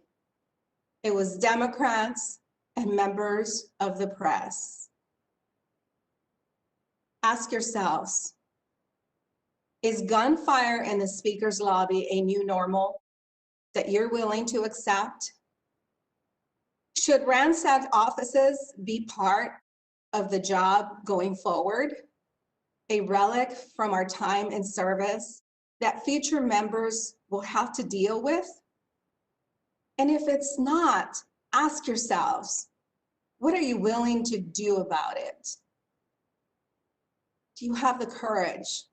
it was Democrats and members of the press. Ask yourselves, is gunfire in the speaker's lobby a new normal that you're willing to accept? Should ransacked offices be part of the job going forward? A relic from our time in service that future members will have to deal with? And if it's not, ask yourselves, what are you willing to do about it? Do you have the courage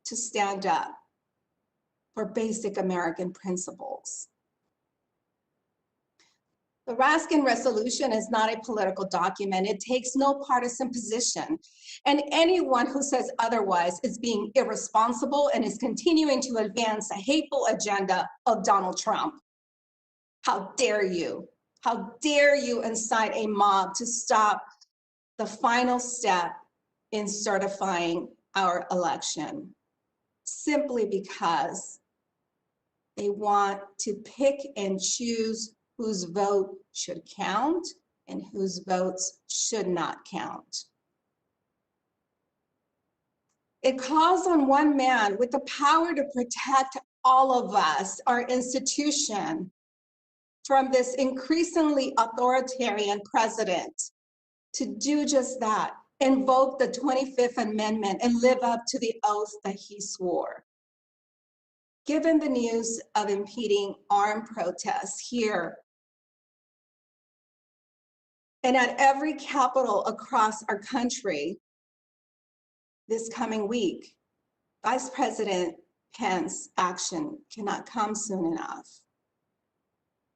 to stand up for basic American principles? The Raskin resolution is not a political document. It takes no partisan position. And anyone who says otherwise is being irresponsible and is continuing to advance the hateful agenda of Donald Trump. How dare you? How dare you incite a mob to stop the final step in certifying our election, simply because they want to pick and choose whose vote should count and whose votes should not count. It calls on one man with the power to protect all of us, our institution, from this increasingly authoritarian president, to do just that, invoke the 25th Amendment and live up to the oath that he swore. Given the news of impeding armed protests here and at every capital across our country this coming week, Vice President Pence's action cannot come soon enough.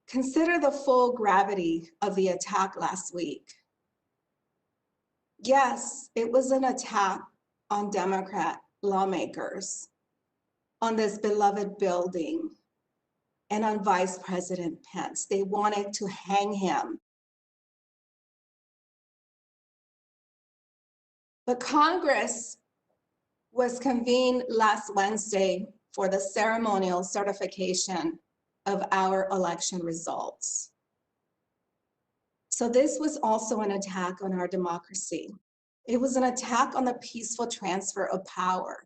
Consider the full gravity of the attack last week. Yes, it was an attack on Democrat lawmakers, on this beloved building, and on Vice President Pence. They wanted to hang him. But Congress was convened last Wednesday for the ceremonial certification of our election results. So this was also an attack on our democracy. It was an attack on the peaceful transfer of power,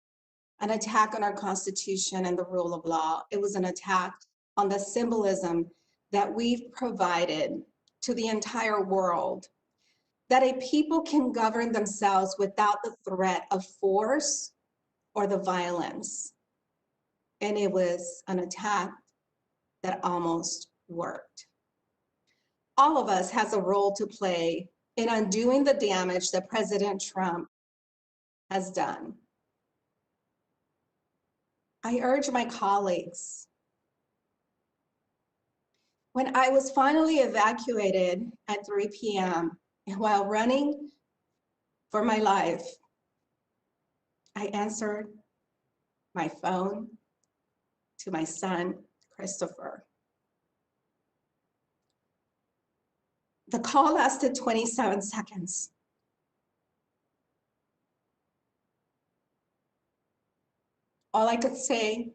an attack on our Constitution and the rule of law. It was an attack on the symbolism that we've provided to the entire world, that a people can govern themselves without the threat of force or the violence. And it was an attack that almost worked. All of us has a role to play in undoing the damage that President Trump has done. I urge my colleagues, when I was finally evacuated at 3 p.m. and while running for my life, I answered my phone to my son, Christopher. The call lasted 27 seconds. All I could say,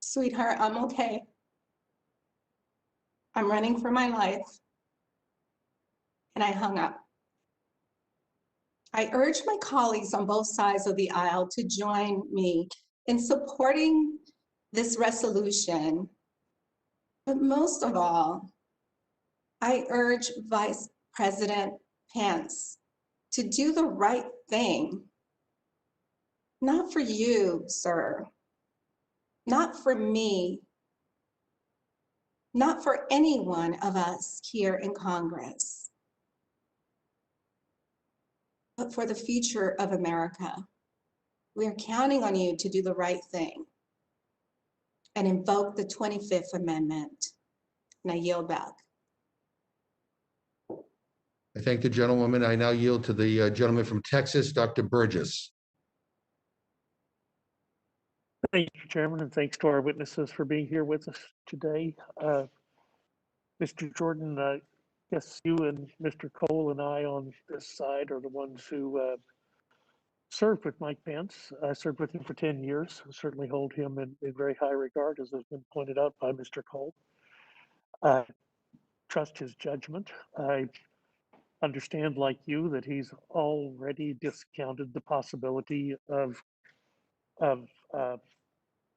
sweetheart, I'm okay. I'm running for my life. And I hung up. I urge my colleagues on both sides of the aisle to join me in supporting this resolution. But most of all, I urge Vice President Pence to do the right thing. Not for you, sir. Not for me, not for any one of us here in Congress, but for the future of America. We are counting on you to do the right thing and invoke the 25th Amendment. And I yield back. I thank the gentlewoman. I now yield to the gentleman from Texas, Dr. Burgess. Thank you, Chairman, and thanks to our witnesses for being here with us today. Mr. Jordan, I guess you and Mr. Cole and I on this side are the ones who served with Mike Pence. I served with him for 10 years. I certainly hold him in very high regard, as has been pointed out by Mr. Cole. I trust his judgment. I understand, like you, that he's already discounted the possibility of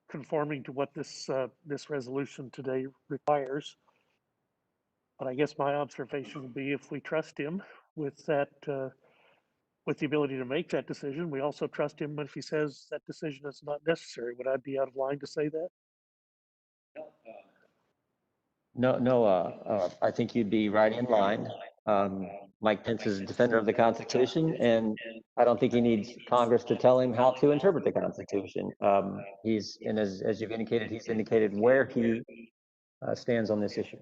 conforming to what this resolution today requires. But I guess my observation would be, if we trust him with that, with the ability to make that decision, we also trust him if he says that decision is not necessary. Would I be out of line to say that? No, I think you'd be right in line. Mike Pence is a defender of the Constitution, and I don't think he needs Congress to tell him how to interpret the Constitution. And as you've indicated, he's indicated where he stands on this issue.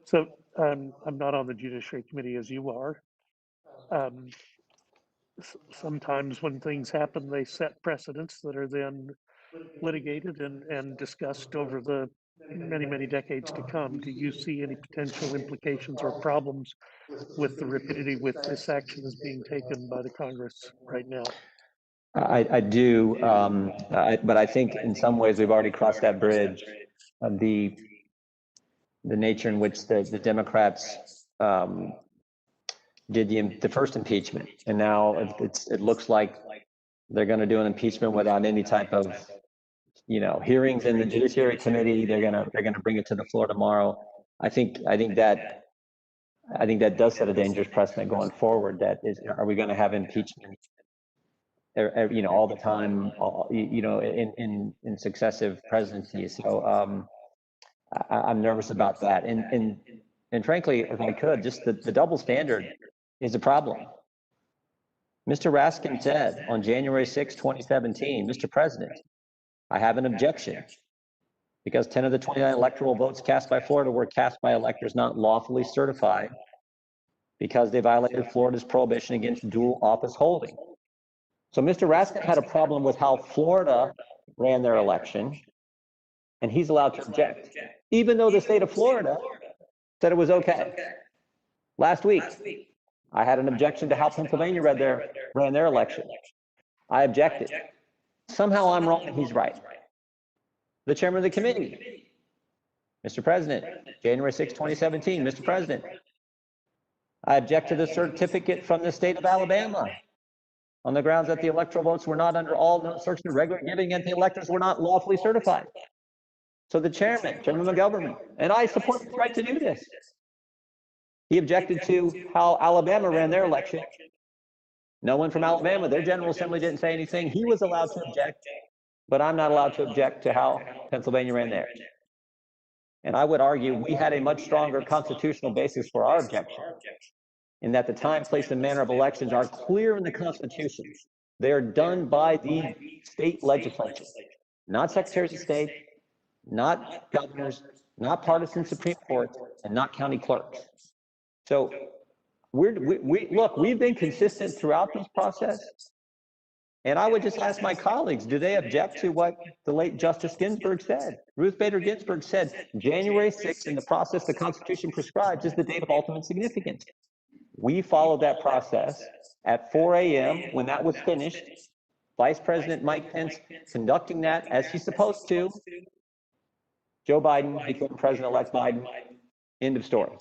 So I'm not on the Judiciary Committee as you are. Sometimes when things happen, they set precedents that are then litigated and discussed over the many decades to come. Do you see any potential implications or problems with the rapidity with this action is being taken by the Congress right now? I do, but I think in some ways we've already crossed that bridge. The nature in which the Democrats did the first impeachment, and now it looks like they're going to do an impeachment without any type of hearings in the Judiciary Committee. They're gonna bring it to the floor tomorrow. I think that does set a dangerous precedent going forward. That is, are we going to have impeachment all the time, in successive presidencies? So I'm nervous about that, and frankly, if I could, just the double standard is a problem. Mr. Raskin said on January 6, 2017, Mr. President, I have an objection because 10 of the 29 electoral votes cast by Florida were cast by electors not lawfully certified because they violated Florida's prohibition against dual office holding. So Mr. Raskin had a problem with how Florida ran their election, and he's allowed to object, even though the state of Florida said it was okay. Last week, I had an objection to how Pennsylvania ran their election. I objected. Somehow I'm wrong and he's right. The chairman of the committee, Mr. President, January 6, 2017, Mr. President, I object to the certificate from the state of Alabama on the grounds that the electoral votes were not under all known circumstances of regular giving and the electors were not lawfully certified. So the chairman McGovern, and I support his right to do this. He objected to how Alabama ran their election. No one from Alabama, their General Assembly didn't say anything. He was allowed to object, but I'm not allowed to object to how Pennsylvania ran theirs. And I would argue we had a much stronger constitutional basis for our objection, in that the time, place, and manner of elections are clear in the Constitution. They are done by the state legislature, not secretaries of state, not governors, not partisan Supreme Court, and not county clerks. So we've been consistent throughout this process. And I would just ask my colleagues, do they object to what the late Justice Ginsburg said? Ruth Bader Ginsburg said, January 6th in the process the Constitution prescribes is the date of ultimate significance. We followed that process at 4 a.m. when that was finished. Vice President Mike Pence conducting that as he's supposed to. Joe Biden became President-elect Biden. End of story.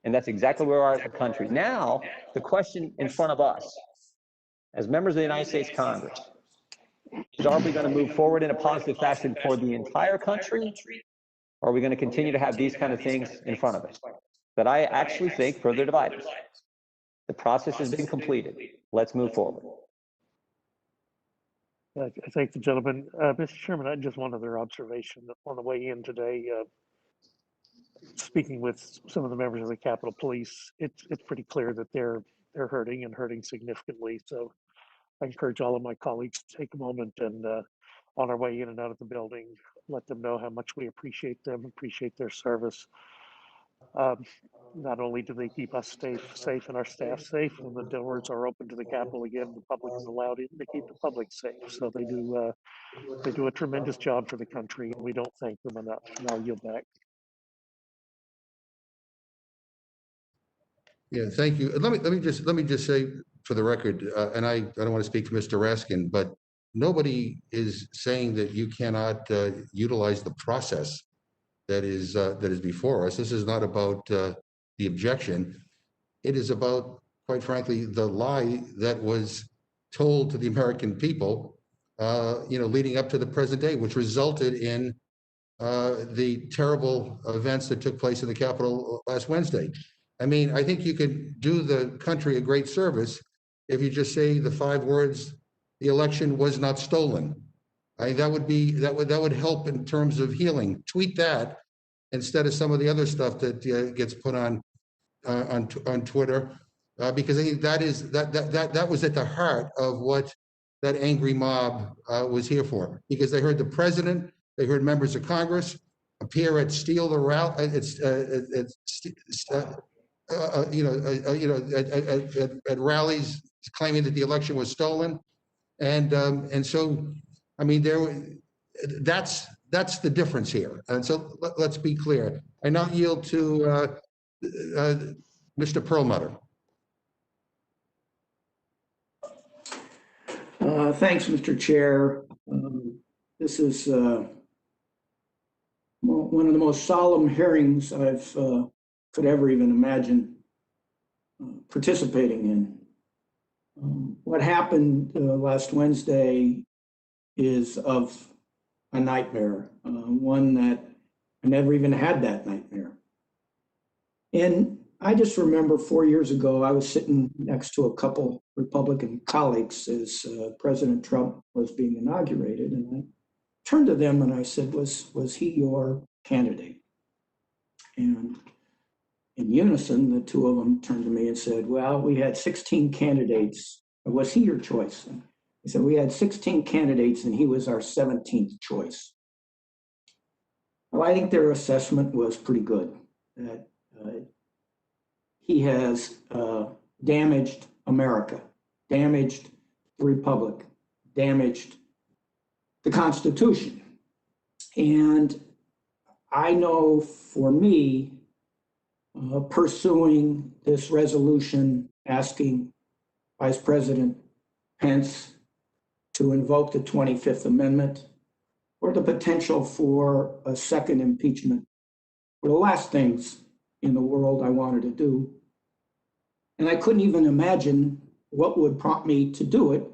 And that's exactly where we are as a country. Now, the question in front of us, as members of the United States Congress, is, are we going to move forward in a positive fashion for the entire country? Or are we going to continue to have these kind of things in front of us that I actually think further divide us? The process has been completed. Let's move forward. I thank the gentleman. Mr. Chairman, I just one other observation on the way in today. speaking with some of the members of the Capitol Police, it's pretty clear that they're hurting and hurting significantly. So I encourage all of my colleagues to take a moment and on our way in and out of the building, let them know how much we appreciate them, appreciate their service. Not only do they keep us safe and our staff safe, when the doors are open to the Capitol again, the public is allowed in, they keep the public safe. So they do a tremendous job for the country, and we don't thank them enough. And I'll yield back. Yeah, thank you. Let me just say for the record, and I don't want to speak for Mr. Raskin, but nobody is saying that you cannot utilize the process that is before us. This is not about the objection. It is about, quite frankly, the lie that was told to the American people, leading up to the present day, which resulted in the terrible events that took place in the Capitol last Wednesday. I mean, I think you could do the country a great service if you just say the 5 words, "The election was not stolen." That would help in terms of healing. Tweet that instead of some of the other stuff that gets put on Twitter, because I think that was at the heart of what that angry mob was here for. Because they heard the president, they heard members of Congress appear at at rallies claiming that the election was stolen, and so, I mean, that's the difference here. And so let's be clear. I now yield to Mr. Perlmutter. Thanks, Mr. Chair. This is one of the most solemn hearings I've could ever even imagine participating in. What happened last Wednesday is of a nightmare, one that I never even had that nightmare. And I just remember 4 years ago, I was sitting next to a couple Republican colleagues as President Trump was being inaugurated. And I turned to them and I said, was he your candidate? And in unison, the two of them turned to me and said, well, we had 16 candidates. Was he your choice? And he said, we had 16 candidates and he was our 17th choice. Well, I think their assessment was pretty good, that he has damaged America, damaged the Republic, damaged the Constitution. And I know for me, pursuing this resolution asking Vice President Pence to invoke the 25th Amendment or the potential for a second impeachment were the last things in the world I wanted to do. And I couldn't even imagine what would prompt me to do it,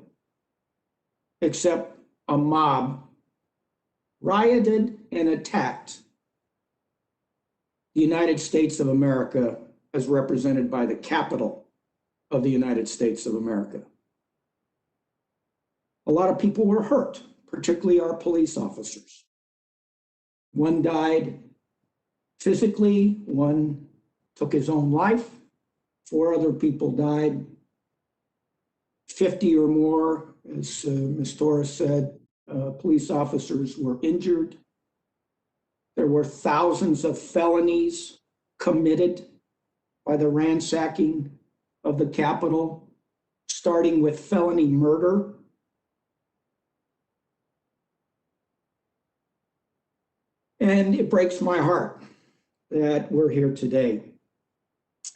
except a mob rioted and attacked the United States of America as represented by the Capitol of the United States of America. A lot of people were hurt, particularly our police officers. One died physically, one took his own life, 4 other people died, 50 or more, as Ms. Torres said, police officers were injured. There were thousands of felonies committed by the ransacking of the Capitol, starting with felony murder. And it breaks my heart that we're here today.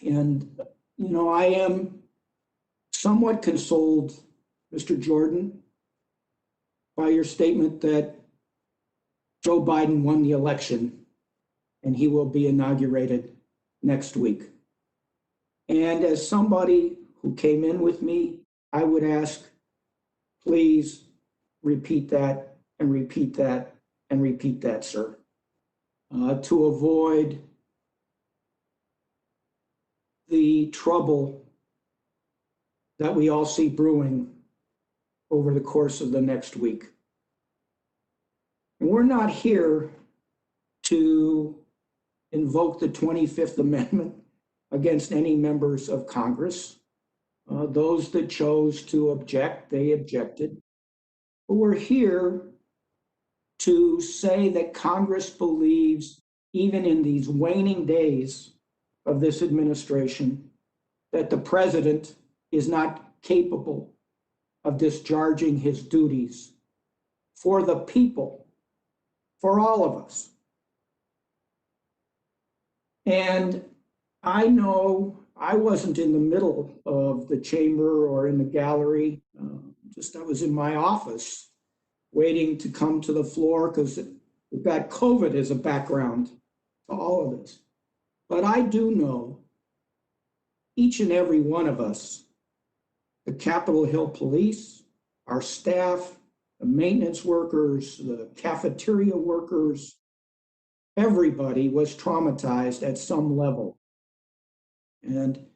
And, you know, I am somewhat consoled, Mr. Jordan, by your statement that Joe Biden won the election and he will be inaugurated next week. And as somebody who came in with me, I would ask, please repeat that and repeat that and repeat that, sir, to avoid the trouble that we all see brewing over the course of the next week. And we're not here to invoke the 25th Amendment against any members of Congress. Those that chose to object, they objected. But we're here to say that Congress believes, even in these waning days of this administration, that the president is not capable of discharging his duties for the people, for all of us. And I know I wasn't in the middle of the chamber or in the gallery. I was in my office waiting to come to the floor because we've got COVID as a background to all of this. But I do know each and every one of us, the Capitol Hill Police, our staff, the maintenance workers, the cafeteria workers, everybody was traumatized at some level. And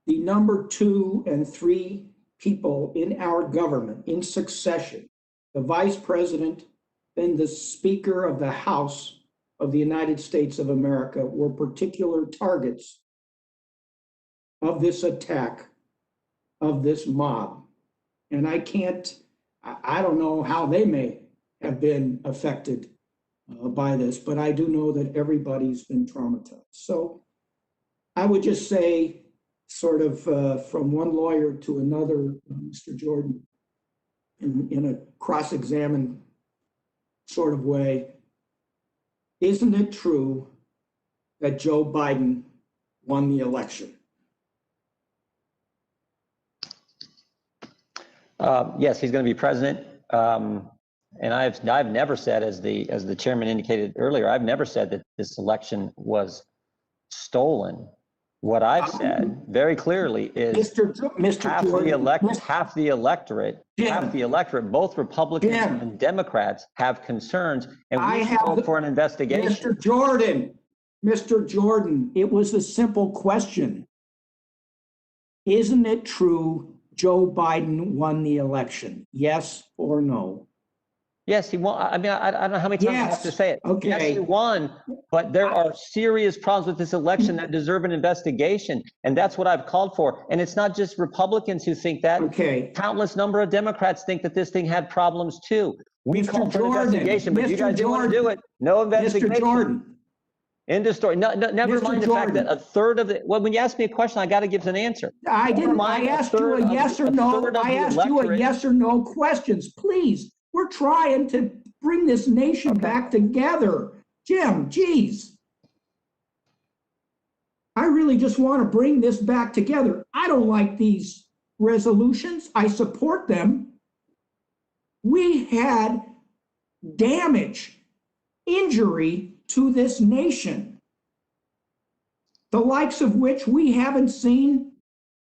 the number 2 and 3 people in our government in succession, the vice president, then the Speaker of the House of the United States of America, were particular targets of this attack, of this mob. And I don't know how they may have been affected by this, but I do know that everybody's been traumatized. So I would just say, sort of from one lawyer to another, Mr. Jordan, in a cross-examined sort of way, isn't it true that Joe Biden won the election? Yes, he's going to be president. And I've never said, as the chairman indicated earlier, I've never said that this election was stolen. What I've said very clearly is half the electorate, both Republicans and Democrats, have concerns, and we should hope for an investigation. Mr. Jordan, it was a simple question. Isn't it true Joe Biden won the election? Yes or no? Yes, he won. I mean, I don't know how many times I have to say it. Okay. Yes, he won, but there are serious problems with this election that deserve an investigation, and that's what I've called for. And it's not just Republicans who think that. Okay. Countless number of Democrats think that this thing had problems too. We called for an investigation, but you guys didn't want to do it. No investigation. Mr. Jordan. End of story. No, never mind the fact that a third of the, well, when you ask me a question, I got to give an answer. I asked you a yes or no. I asked you a yes or no questions. Please, we're trying to bring this nation back together. Jim, geez. I really just want to bring this back together. I don't like these resolutions. I support them. We had damage, injury to this nation, the likes of which we haven't seen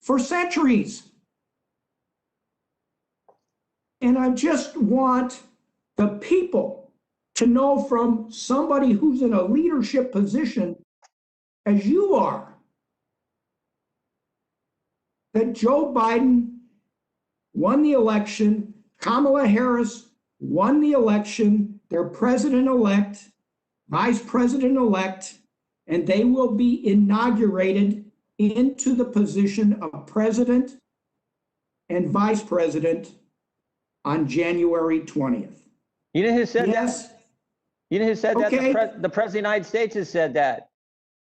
for centuries. And I just want the people to know from somebody who's in a leadership position, as you are, that Joe Biden won the election, Kamala Harris won the election, they're president-elect, vice president-elect, and they will be inaugurated into the position of president and vice president on January 20th. You know who said that? You know who said that? The President of the United States has said that.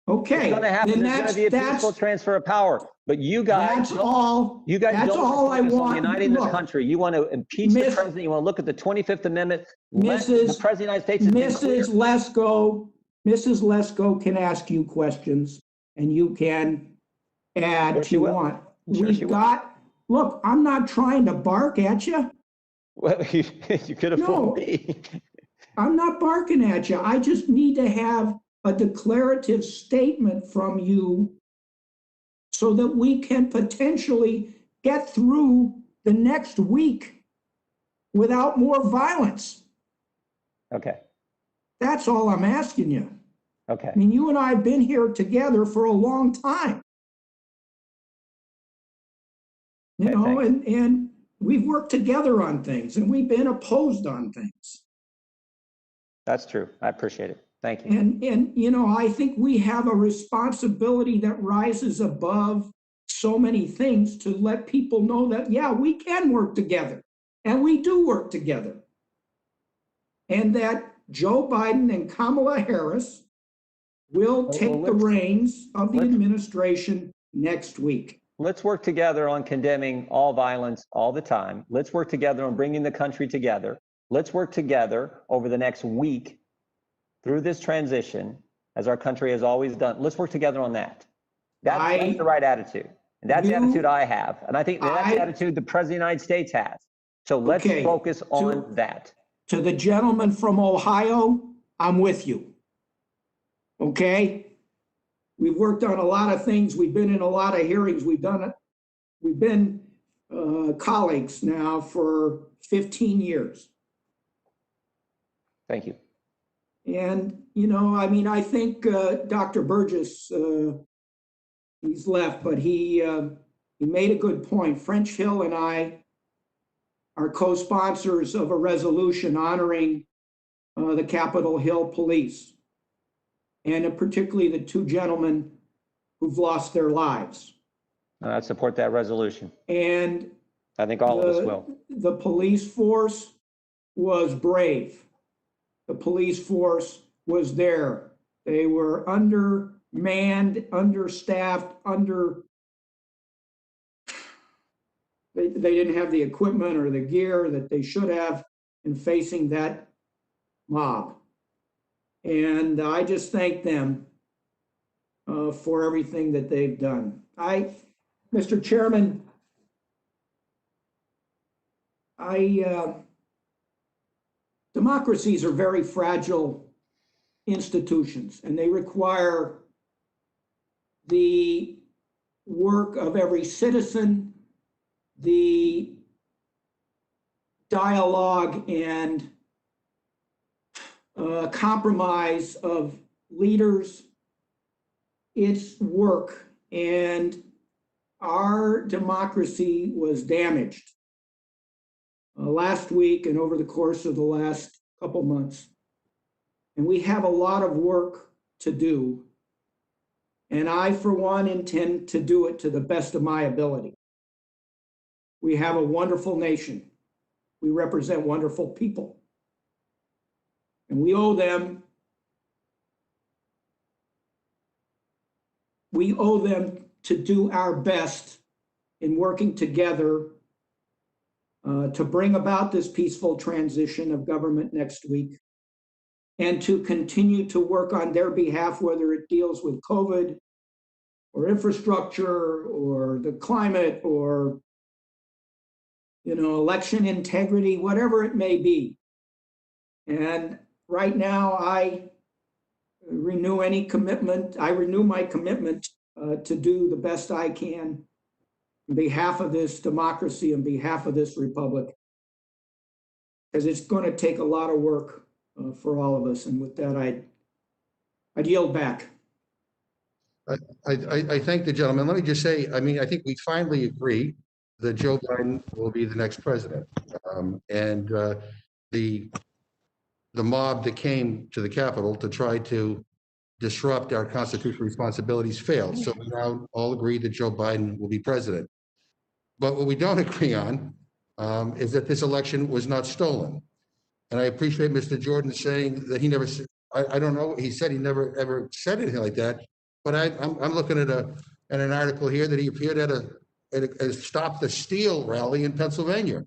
Okay. It's going to happen. There's going to be a peaceful transfer of power. But you guys, that's all I want. Uniting this country. You want to impeach the president. You want to look at the 25th Amendment. The President of the United States has been clear. Mrs. Lesko can ask you questions, and you can add if you want. Look, I'm not trying to bark at you. Well, you could have fooled me. I'm not barking at you. I just need to have a declarative statement from you so that we can potentially get through the next week without more violence. Okay. That's all I'm asking you. Okay. I mean, you and I have been here together for a long time. You know, and we've worked together on things, and we've been opposed on things. That's true. I appreciate it. Thank you. And, you know, I think we have a responsibility that rises above so many things to let people know that, yeah, we can work together, and we do work together. And that Joe Biden and Kamala Harris will take the reins of the administration next week. Let's work together on condemning all violence all the time. Let's work together on bringing the country together. Let's work together over the next week through this transition, as our country has always done. Let's work together on that. That's the right attitude. And that's the attitude I have. And I think that's the attitude the President of the United States has. So let's focus on that. To the gentleman from Ohio, I'm with you. Okay? We've worked on a lot of things. We've been in a lot of hearings. We've done it. We've been colleagues now for 15 years. Thank you. And, you know, I mean, I think Dr. Burgess, he's left, but he made a good point. French Hill and I are co-sponsors of a resolution honoring the Capitol Hill Police, and particularly the two gentlemen who've lost their lives. I support that resolution. And I think all of us will. The police force was brave. The police force was there. They were undermanned, understaffed, they didn't have the equipment or the gear that they should have in facing that mob. And I just thank them for everything that they've done. Mr. Chairman, democracies are very fragile institutions, and they require the work of every citizen, the dialogue and compromise of leaders. It's work, and our democracy was damaged last week and over the course of the last couple months. And we have a lot of work to do. And I, for one, intend to do it to the best of my ability. We have a wonderful nation. We represent wonderful people. And we owe them to do our best in working together to bring about this peaceful transition of government next week, and to continue to work on their behalf, whether it deals with COVID or infrastructure or the climate or, you know, election integrity, whatever it may be. And right now, I renew my commitment to do the best I can on behalf of this democracy, on behalf of this republic, because it's going to take a lot of work for all of us. And with that, I'd yield back. I thank the gentleman. Let me just say, I mean, I think we finally agree that Joe Biden will be the next president. And the mob that came to the Capitol to try to disrupt our constitutional responsibilities failed. So we now all agree that Joe Biden will be president. But what we don't agree on is that this election was not stolen. And I appreciate Mr. Jordan saying that he never, I don't know, he said he never ever said anything like that. But I'm looking at an article here that he appeared at a Stop the Steal rally in Pennsylvania.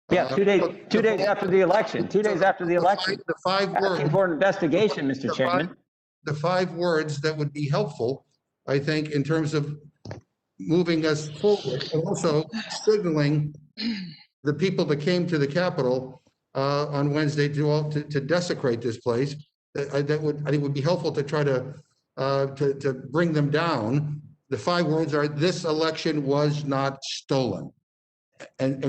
Yeah, 2 days after the election. 2 days after the election. The five words. Asking for an investigation, Mr. Chairman. The 5 words that would be helpful, I think, in terms of moving us forward, and also signaling the people that came to the Capitol on Wednesday to desecrate this place. That would, I think, would be helpful to try to bring them down. The 5 words are: "This election was not stolen." And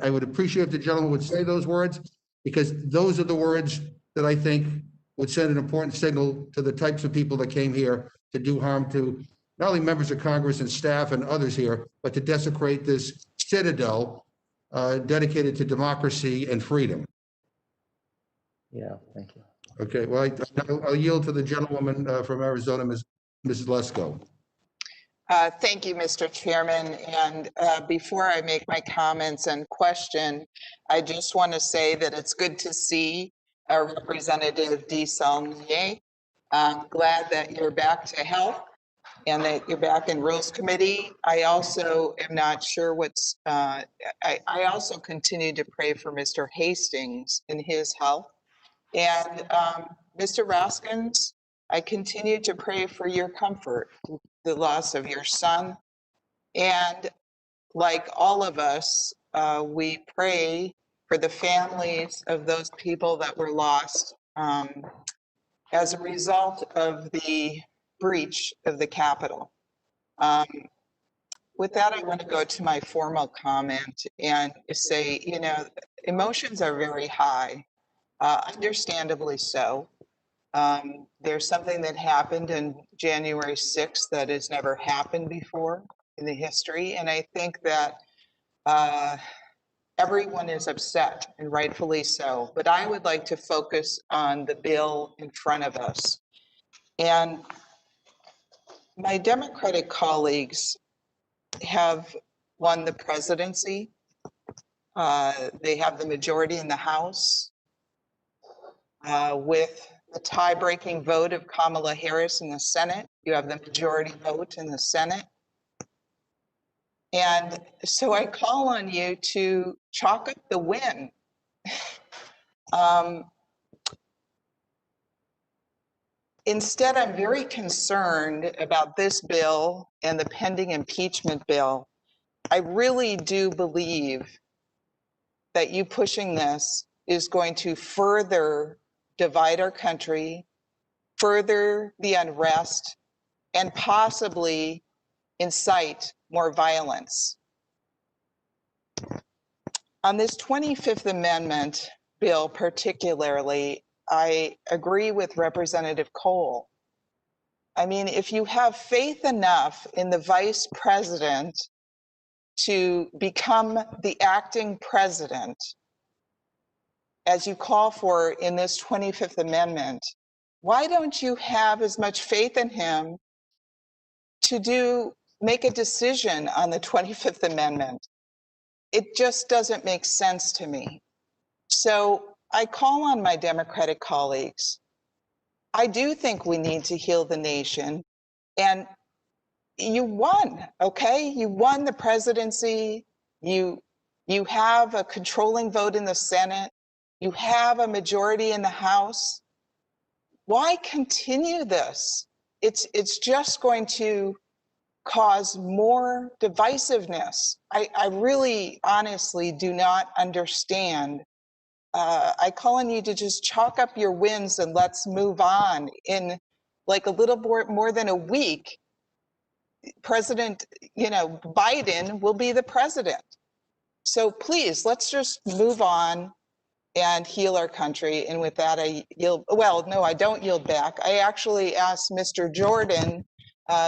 I would appreciate if the gentleman would say those words, because those are the words that I think would send an important signal to the types of people that came here to do harm to not only members of Congress and staff and others here, but to desecrate this citadel dedicated to democracy and freedom. Yeah, thank you. Okay, well, I'll yield to the gentlewoman from Arizona, Mrs. Lesko. Thank you, Mr. Chairman. And before I make my comments and question, I just want to say that it's good to see Representative DeSaulnier. I'm glad that you're back to health and that you're back in Rules Committee. I also am not sure what's, I also continue to pray for Mr. Hastings in his health. And Mr. Raskins, I continue to pray for your comfort, the loss of your son. And like all of us, we pray for the families of those people that were lost as a result of the breach of the Capitol. With that, I want to go to my formal comment and say, you know, emotions are very high, understandably so. There's something that happened in January 6th that has never happened before in the history. And I think that everyone is upset, and rightfully so. But I would like to focus on the bill in front of us. And my Democratic colleagues have won the presidency. They have the majority in the House. With the tie-breaking vote of Kamala Harris in the Senate, you have the majority vote in the Senate. And so I call on you to chalk up the win. Instead, I'm very concerned about this bill and the pending impeachment bill. I really do believe that you pushing this is going to further divide our country, further the unrest, and possibly incite more violence. On this 25th Amendment bill particularly, I agree with Representative Cole. I mean, if you have faith enough in the vice president to become the acting president, as you call for in this 25th Amendment, why don't you have as much faith in him to make a decision on the 25th Amendment? It just doesn't make sense to me. So I call on my Democratic colleagues. I do think we need to heal the nation. And you won, okay? You won the presidency. You have a controlling vote in the Senate. You have a majority in the House. Why continue this? It's just going to cause more divisiveness. I really honestly do not understand. I call on you to just chalk up your wins and let's move on. In like a little more than a week, President, Biden will be the president. So please, let's just move on and heal our country. And with that, I yield. Well, no, I don't yield back. I actually asked Mr. Jordan,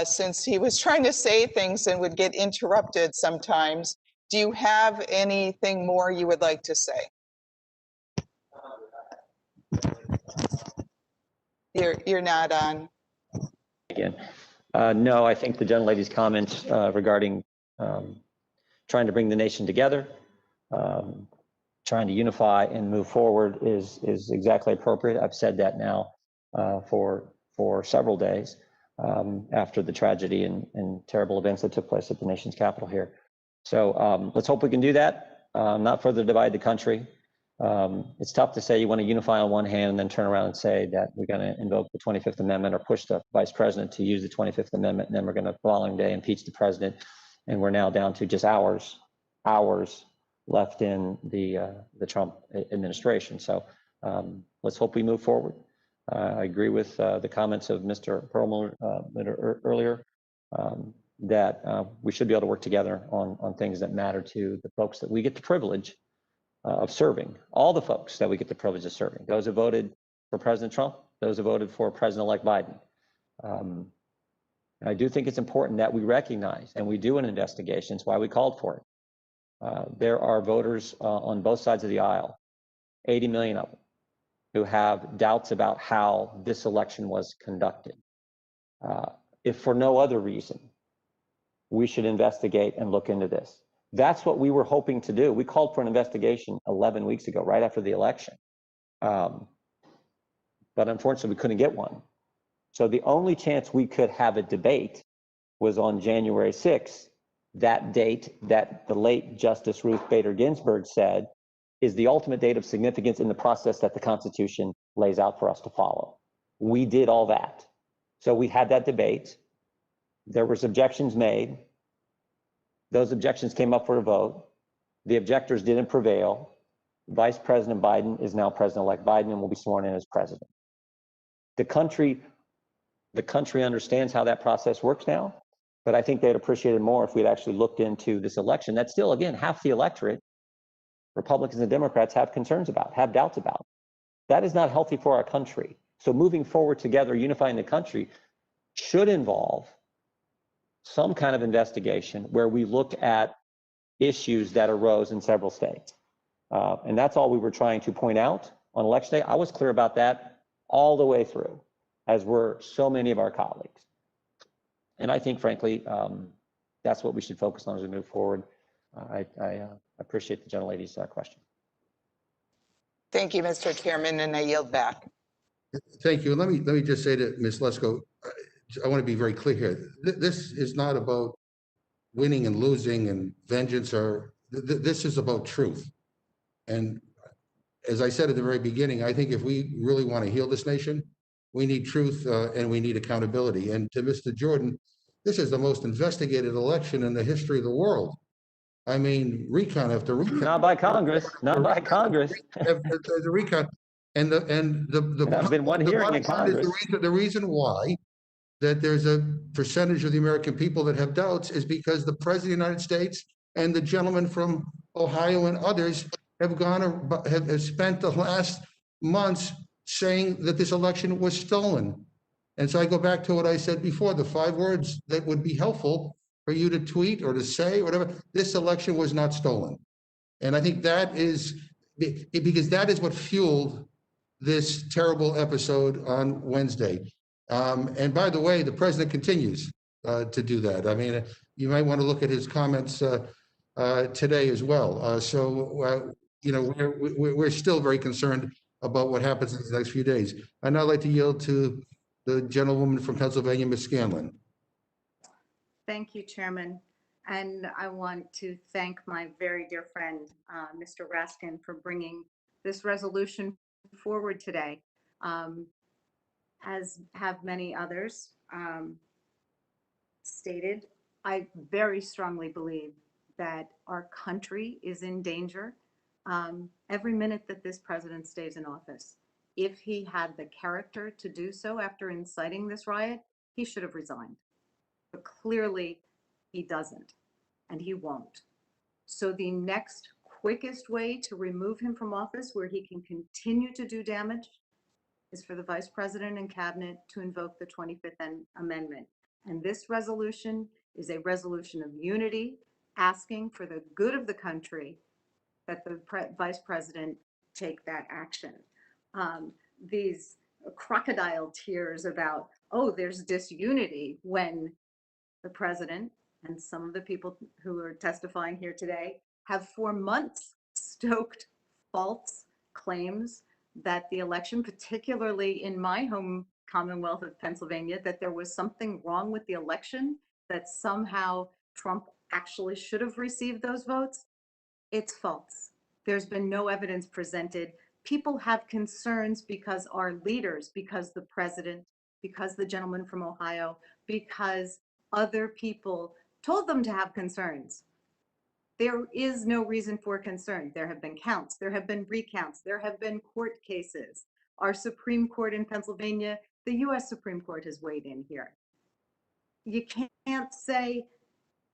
since he was trying to say things and would get interrupted sometimes, do you have anything more you would like to say? You're not on. Again, no, I think the gentlelady's comments regarding trying to bring the nation together, trying to unify and move forward is exactly appropriate. I've said that now for several days after the tragedy and terrible events that took place at the nation's capital here. So let's hope we can do that, not further divide the country. It's tough to say you want to unify on one hand and then turn around and say that we're going to invoke the 25th Amendment or push the vice president to use the 25th Amendment, and then we're going to the following day impeach the president, and we're now down to just hours left in the Trump administration. So let's hope we move forward. I agree with the comments of Mr. Perlmutter earlier that we should be able to work together on things that matter to the folks that we get the privilege of serving, all the folks that we get the privilege of serving, those who voted for President Trump, those who voted for President-elect Biden. I do think it's important that we recognize, and we do an investigation, it's why we called for it. There are voters on both sides of the aisle, 80 million of them, who have doubts about how this election was conducted. If for no other reason, we should investigate and look into this. That's what we were hoping to do. We called for an investigation 11 weeks ago, right after the election. But unfortunately, we couldn't get one. So the only chance we could have a debate was on January 6th, that date that the late Justice Ruth Bader Ginsburg said is the ultimate date of significance in the process that the Constitution lays out for us to follow. We did all that. So we had that debate. There was objections made. Those objections came up for a vote. The objectors didn't prevail. Vice President Biden is now President-elect Biden and will be sworn in as president. The country understands how that process works now, but I think they'd appreciate it more if we'd actually looked into this election. That's still, again, half the electorate, Republicans and Democrats, have concerns about, have doubts about. That is not healthy for our country. So moving forward together, unifying the country, should involve some kind of investigation where we look at issues that arose in several states. And that's all we were trying to point out on election day. I was clear about that all the way through, as were so many of our colleagues. And I think, frankly, that's what we should focus on as we move forward. I appreciate the gentlelady's question. Thank you, Mr. Chairman, and I yield back. Thank you. Let me just say to Ms. Lesko, I want to be very clear here. This is not about winning and losing and vengeance, or this is about truth. And as I said at the very beginning, I think if we really want to heal this nation, we need truth and we need accountability. And to Mr. Jordan, this is the most investigated election in the history of the world. I mean, recount after recount. Not by Congress, not by Congress. The recount. And There's been one hearing in Congress. The reason why that there's a percentage of the American people that have doubts is because the President of the United States and the gentleman from Ohio and others have spent the last months saying that this election was stolen. And so I go back to what I said before, the 5 words that would be helpful for you to tweet or to say or whatever. This election was not stolen. And I think that is, because that is what fueled this terrible episode on Wednesday. And by the way, the president continues to do that. I mean, you might want to look at his comments today as well. You know, we're still very concerned about what happens in the next few days. I'd now like to yield to the gentlewoman from Pennsylvania, Ms. Scanlon. Thank you, Chairman. And I want to thank my very dear friend, Mr. Raskin, for bringing this resolution forward today. As have many others stated, I very strongly believe that our country is in danger every minute that this president stays in office. If he had the character to do so after inciting this riot, he should have resigned. But clearly he doesn't, and he won't. So the next quickest way to remove him from office where he can continue to do damage is for the Vice President and Cabinet to invoke the 25th Amendment. And this resolution is a resolution of unity, asking for the good of the country that the Vice President take that action. These crocodile tears about, oh, there's disunity, when the President and some of the people who are testifying here today have for months stoked false claims that the election, particularly in my home Commonwealth of Pennsylvania, that there was something wrong with the election, that somehow Trump actually should have received those votes. It's false. There's been no evidence presented. People have concerns because our leaders, because the president, because the gentleman from Ohio, because other people told them to have concerns. There is no reason for concern. There have been counts, there have been recounts, there have been court cases. Our Supreme Court in Pennsylvania, the US Supreme Court has weighed in here. You can't say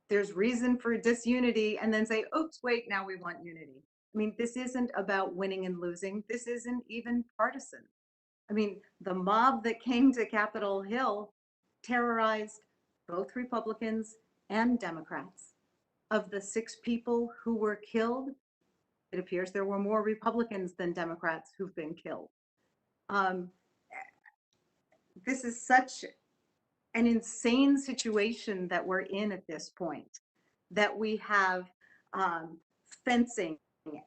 there's reason for disunity and then say, oops, wait, now we want unity. I mean, this isn't about winning and losing. This isn't even partisan. I mean, the mob that came to Capitol Hill terrorized both Republicans and Democrats. Of the 6 people who were killed, it appears there were more Republicans than Democrats who've been killed. This is such an insane situation that we're in at this point, that we have fencing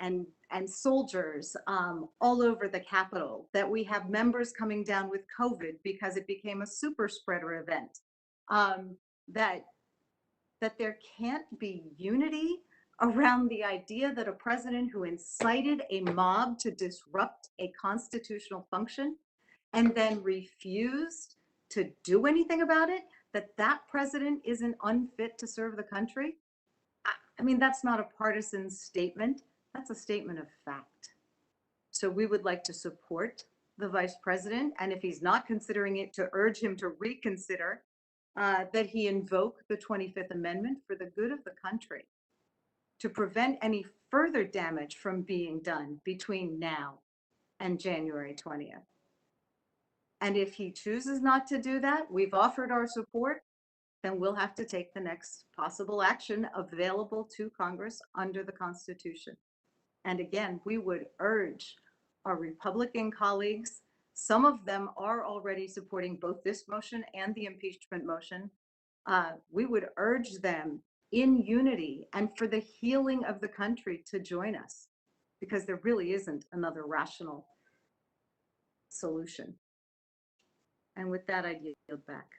and soldiers all over the Capitol, that we have members coming down with COVID because it became a super spreader event, that there can't be unity around the idea that a president who incited a mob to disrupt a constitutional function and then refused to do anything about it, that president isn't unfit to serve the country. I mean, that's not a partisan statement. That's a statement of fact. So we would like to support the vice president, and if he's not considering it, to urge him to reconsider that he invoke the 25th Amendment for the good of the country, to prevent any further damage from being done between now and January 20th. And if he chooses not to do that, we've offered our support, then we'll have to take the next possible action available to Congress under the Constitution. And again, we would urge our Republican colleagues, some of them are already supporting both this motion and the impeachment motion. We would urge them in unity and for the healing of the country to join us, because there really isn't another rational solution. And with that, I yield back.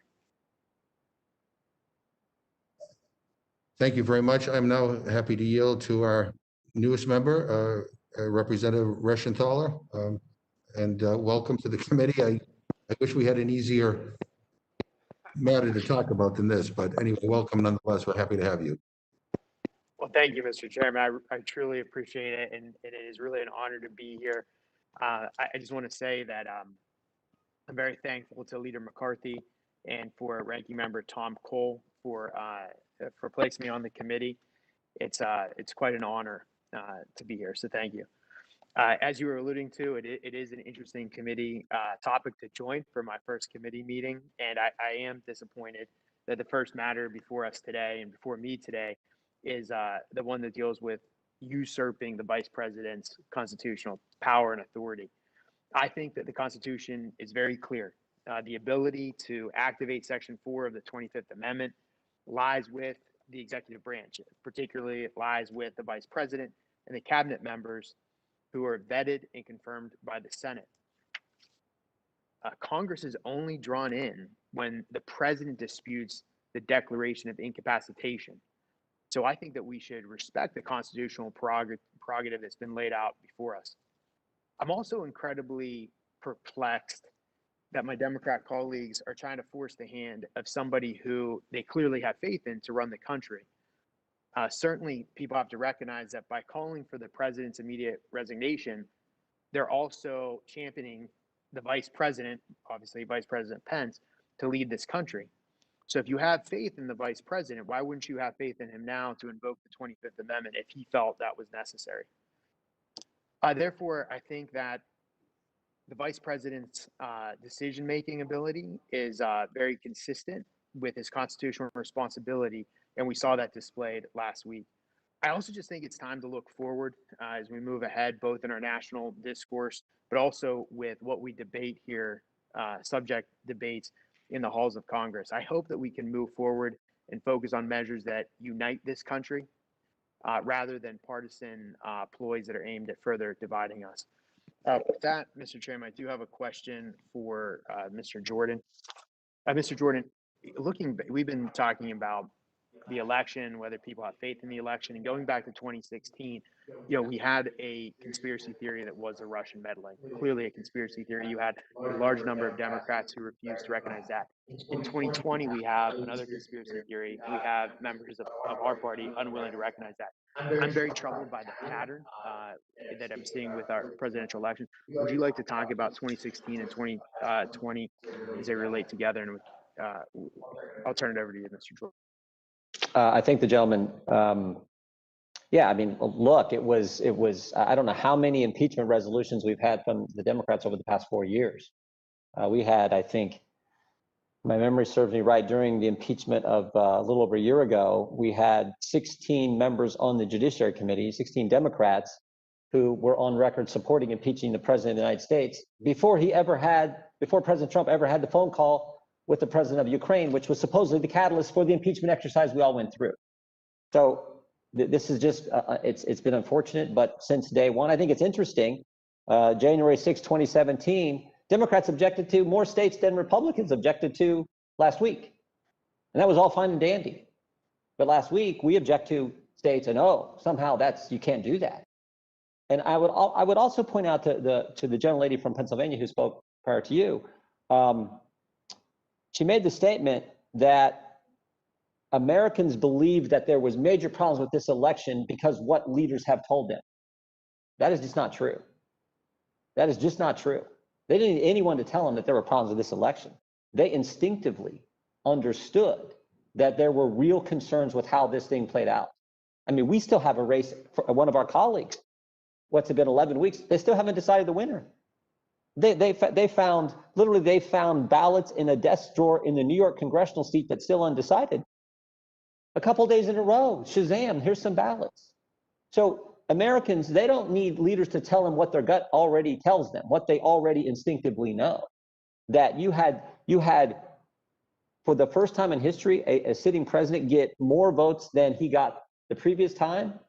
Thank you very much. I'm now happy to yield to our newest member, Representative Reschenthaler. And welcome to the committee. I wish we had an easier matter to talk about than this, but anyway, welcome nonetheless. We're happy to have you. Well, thank you, Mr. Chairman. I truly appreciate it, and it is really an honor to be here. I just want to say that I'm very thankful to Leader McCarthy and for Ranking Member Tom Cole for placing me on the committee. It's quite an honor to be here, so thank you. As you were alluding to, it is an interesting committee topic to join for my first committee meeting, and I am disappointed that the first matter before us today and before me today is the one that deals with usurping the vice president's constitutional power and authority. I think that the Constitution is very clear. The ability to activate Section 4 of the 25th Amendment lies with the executive branch. Particularly, it lies with the vice president and the cabinet members who are vetted and confirmed by the Senate. Congress is only drawn in when the president disputes the declaration of incapacitation. So I think that we should respect the constitutional prerogative that's been laid out before us. I'm also incredibly perplexed that my Democrat colleagues are trying to force the hand of somebody who they clearly have faith in to run the country. Certainly, people have to recognize that by calling for the president's immediate resignation, they're also championing the vice president, obviously Vice President Pence, to lead this country. So if you have faith in the vice president, why wouldn't you have faith in him now to invoke the 25th Amendment if he felt that was necessary? Therefore, I think that the vice president's decision-making ability is very consistent with his constitutional responsibility, and we saw that displayed last week. I also just think it's time to look forward as we move ahead, both in our national discourse, but also with what we debate here, subject debates in the halls of Congress. I hope that we can move forward and focus on measures that unite this country rather than partisan ploys that are aimed at further dividing us. With that, Mr. Chairman, I do have a question for Mr. Jordan. Mr. Jordan, we've been talking about the election, whether people have faith in the election, and going back to 2016, we had a conspiracy theory that was a Russian meddling. Clearly a conspiracy theory. You had a large number of Democrats who refused to recognize that. In 2020, we have another conspiracy theory. We have members of our party unwilling to recognize that. I'm very troubled by the pattern that I'm seeing with our presidential election. Would you like to talk about 2016 and 2020 as they relate together? And I'll turn it over to you, Mr. Jordan. I think the gentleman, yeah, I mean, look, it was, I don't know how many impeachment resolutions we've had from the Democrats over the past 4 years. We had, I think, my memory serves me right, during the impeachment of a little over a year ago, we had 16 members on the Judiciary Committee, 16 Democrats, who were on record supporting impeaching the president of the United States before President Trump ever had the phone call with the president of Ukraine, which was supposedly the catalyst for the impeachment exercise we all went through. So this is just, it's been unfortunate, but since day one, I think it's interesting. January 6, 2017, Democrats objected to more states than Republicans objected to last week. And that was all fine and dandy. But last week, we object to states and, oh, somehow you can't do that. And I would also point out to the gentlelady from Pennsylvania who spoke prior to you, she made the statement that Americans believed that there was major problems with this election because what leaders have told them. That is just not true. That is just not true. They didn't need anyone to tell them that there were problems with this election. They instinctively understood that there were real concerns with how this thing played out. I mean, we still have a race for one of our colleagues. What's it been, 11 weeks? They still haven't decided the winner. They found ballots in a desk drawer in the New York congressional seat that's still undecided. A couple days in a row, Shazam, here's some ballots. So Americans, they don't need leaders to tell them what their gut already tells them, what they already instinctively know. That you had, for the first time in history, a sitting president get more votes than he got the previous time,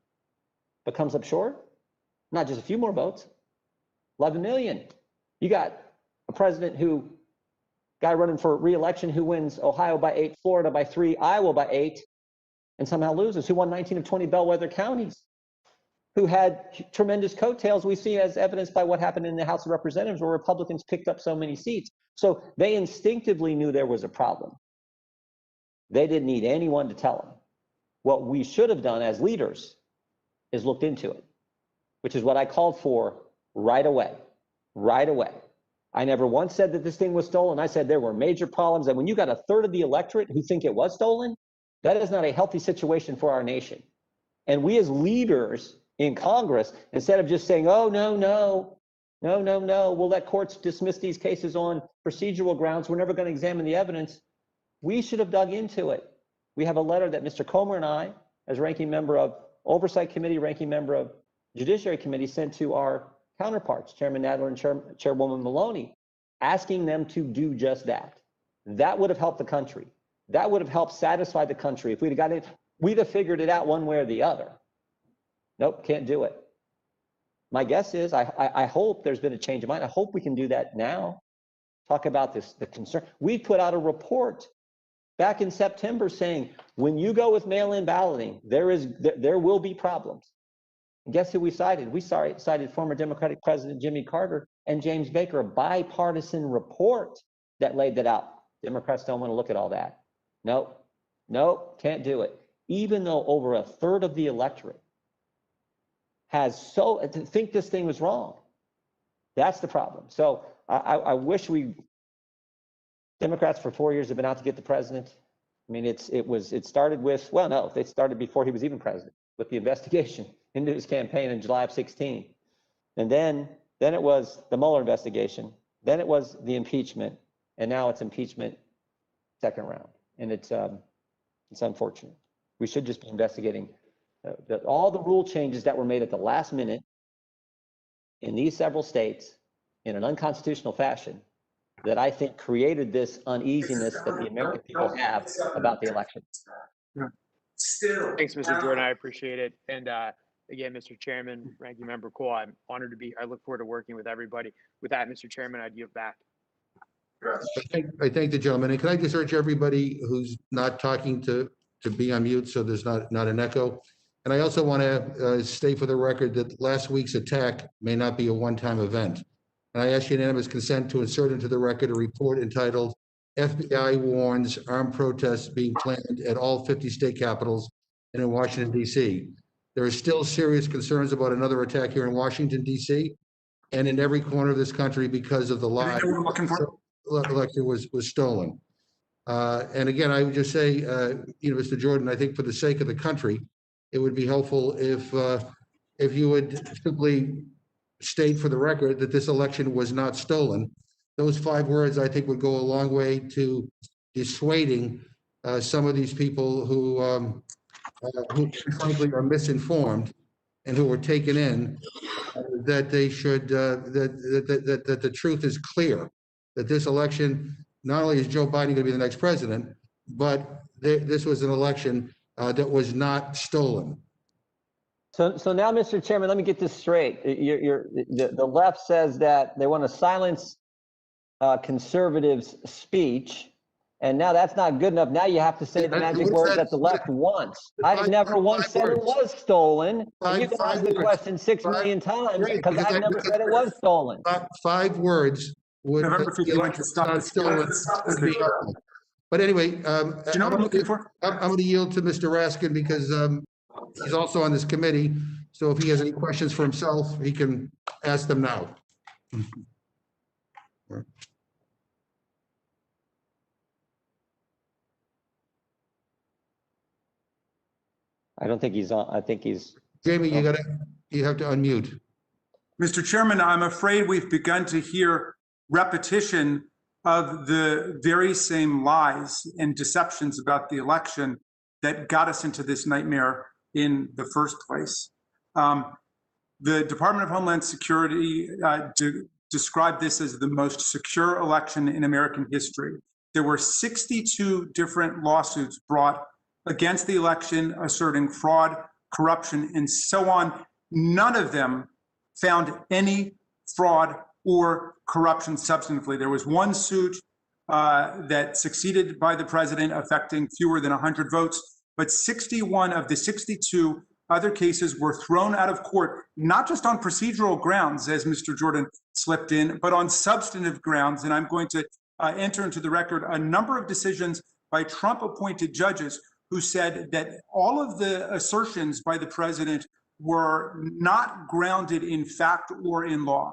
but comes up short. Not just a few more votes, 11 million. You got a president guy running for re-election who wins Ohio by 8, Florida by 3, Iowa by 8, and somehow loses, who won 19 of 20 bellwether counties, who had tremendous coattails we see as evidenced by what happened in the House of Representatives where Republicans picked up so many seats. So they instinctively knew there was a problem. They didn't need anyone to tell them. What we should have done as leaders is looked into it, which is what I called for right away. Right away. I never once said that this thing was stolen. I said there were major problems. And when you got a third of the electorate who think it was stolen, that is not a healthy situation for our nation. And we as leaders in Congress, instead of just saying, oh, no, we'll let courts dismiss these cases on procedural grounds, we're never going to examine the evidence, we should have dug into it. We have a letter that Mr. Comer and I, as ranking member of Oversight Committee, ranking member of Judiciary Committee, sent to our counterparts, Chairman Nadler and Chairwoman Maloney, asking them to do just that. That would have helped the country. That would have helped satisfy the country. If we'd have gotten it, we'd have figured it out one way or the other. Nope, can't do it. My guess is, I hope there's been a change of mind. I hope we can do that now. Talk about this, the concern. We put out a report back in September saying, when you go with mail-in balloting, there will be problems. And guess who we cited? We cited former Democratic President Jimmy Carter and James Baker, a bipartisan report that laid that out. Democrats don't want to look at all that. Nope, can't do it. Even though over a third of the electorate think this thing was wrong. That's the problem. So I wish Democrats for 4 years have been out to get the president. I mean, it started with, well, no, they started before he was even president with the investigation into his campaign in July of 16. And then it was the Mueller investigation. Then it was the impeachment. And now it's impeachment second round. And it's unfortunate. We should just be investigating all the rule changes that were made at the last minute in these several states in an unconstitutional fashion that I think created this uneasiness that the American people have about the election. Thanks, Mr. Jordan. I appreciate it. And again, Mr. Chairman, Ranking Member Cole, I'm honored to be here. I look forward to working with everybody. With that, Mr. Chairman, I'd yield back. I thank the gentleman. And can I just urge everybody who's not talking to be on mute so there's not an echo? And I also want to state for the record that last week's attack may not be a one-time event. And I ask unanimous consent to insert into the record a report entitled FBI Warns Armed Protests Being Planned at All 50 State Capitals and in Washington, D.C. There are still serious concerns about another attack here in Washington, D.C. and in every corner of this country because of the lie election was stolen. And again, I would just say, Mr. Jordan, I think for the sake of the country, it would be helpful if you would simply state for the record that this election was not stolen. Those 5 words, I think, would go a long way to dissuading some of these people who frankly are misinformed and who were taken in that they should, that the truth is clear, that this election, not only is Joe Biden going to be the next president, but this was an election that was not stolen. So now, Mr. Chairman, let me get this straight. The left says that they want to silence conservatives' speech, and now that's not good enough. Now you have to say the magic words that the left wants. I've never once said it was stolen. And you can ask the question 6 million times because I've never said it was stolen. 5 words would. November 15th to stop this. But anyway, Do you know what I'm looking for? I'm going to yield to Mr. Raskin because he's also on this committee. So if he has any questions for himself, he can ask them now. I don't think he's on. I think he's. Jamie, you have to unmute. Mr. Chairman, I'm afraid we've begun to hear repetition of the very same lies and deceptions about the election that got us into this nightmare in the first place. The Department of Homeland Security described this as the most secure election in American history. There were 62 different lawsuits brought against the election, asserting fraud, corruption, and so on. None of them found any fraud or corruption substantively. There was one suit that succeeded by the president, affecting fewer than 100 votes, but 61 of the 62 other cases were thrown out of court, not just on procedural grounds, as Mr. Jordan slipped in, but on substantive grounds. And I'm going to enter into the record a number of decisions by Trump-appointed judges who said that all of the assertions by the president were not grounded in fact or in law.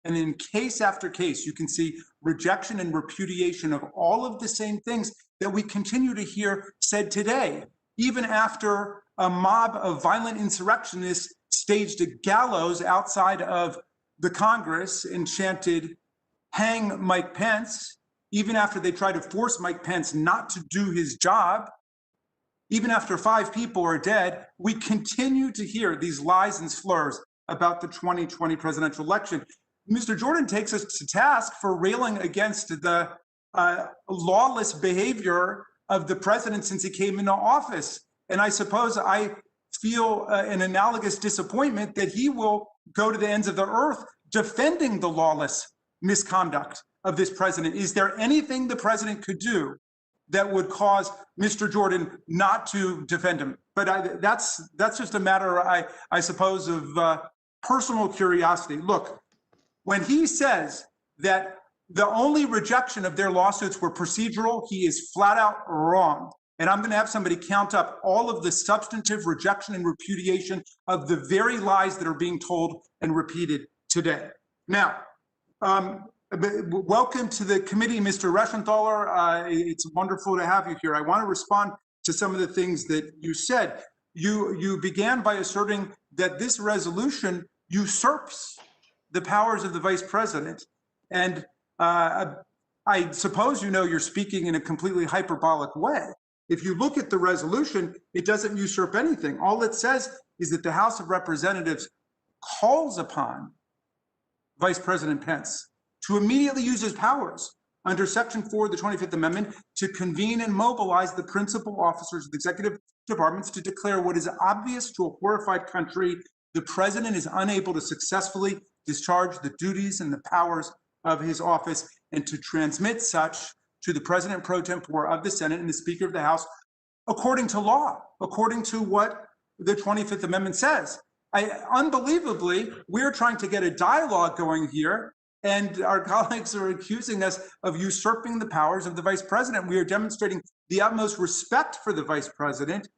And in case after case, you can see rejection and repudiation of all of the same things that we continue to hear said today, even after a mob of violent insurrectionists staged a gallows outside of the Congress and chanted, "Hang Mike Pence," even after they tried to force Mike Pence not to do his job. Even after 5 people are dead, we continue to hear these lies and slurs about the 2020 presidential election. Mr. Jordan takes us to task for railing against the lawless behavior of the president since he came into office. And I suppose I feel an analogous disappointment that he will go to the ends of the earth defending the lawless misconduct of this president. Is there anything the president could do that would cause Mr. Jordan not to defend him? But that's just a matter, I suppose, of personal curiosity. Look, when he says that the only rejection of their lawsuits were procedural, he is flat out wrong. And I'm going to have somebody count up all of the substantive rejection and repudiation of the very lies that are being told and repeated today. Now, welcome to the committee, Mr. Reschenthaler. It's wonderful to have you here. I want to respond to some of the things that you said. You began by asserting that this resolution usurps the powers of the vice president. And I suppose you know you're speaking in a completely hyperbolic way. If you look at the resolution, it doesn't usurp anything. All it says is that the House of Representatives calls upon Vice President Pence to immediately use his powers under Section 4 of the 25th Amendment to convene and mobilize the principal officers of the executive departments to declare what is obvious to a horrified country: the president is unable to successfully discharge the duties and the powers of his office, and to transmit such to the president pro tempore of the Senate and the Speaker of the House according to law, according to what the 25th Amendment says. Unbelievably, we're trying to get a dialogue going here, and our colleagues are accusing us of usurping the powers of the vice president. We are demonstrating the utmost respect for the vice president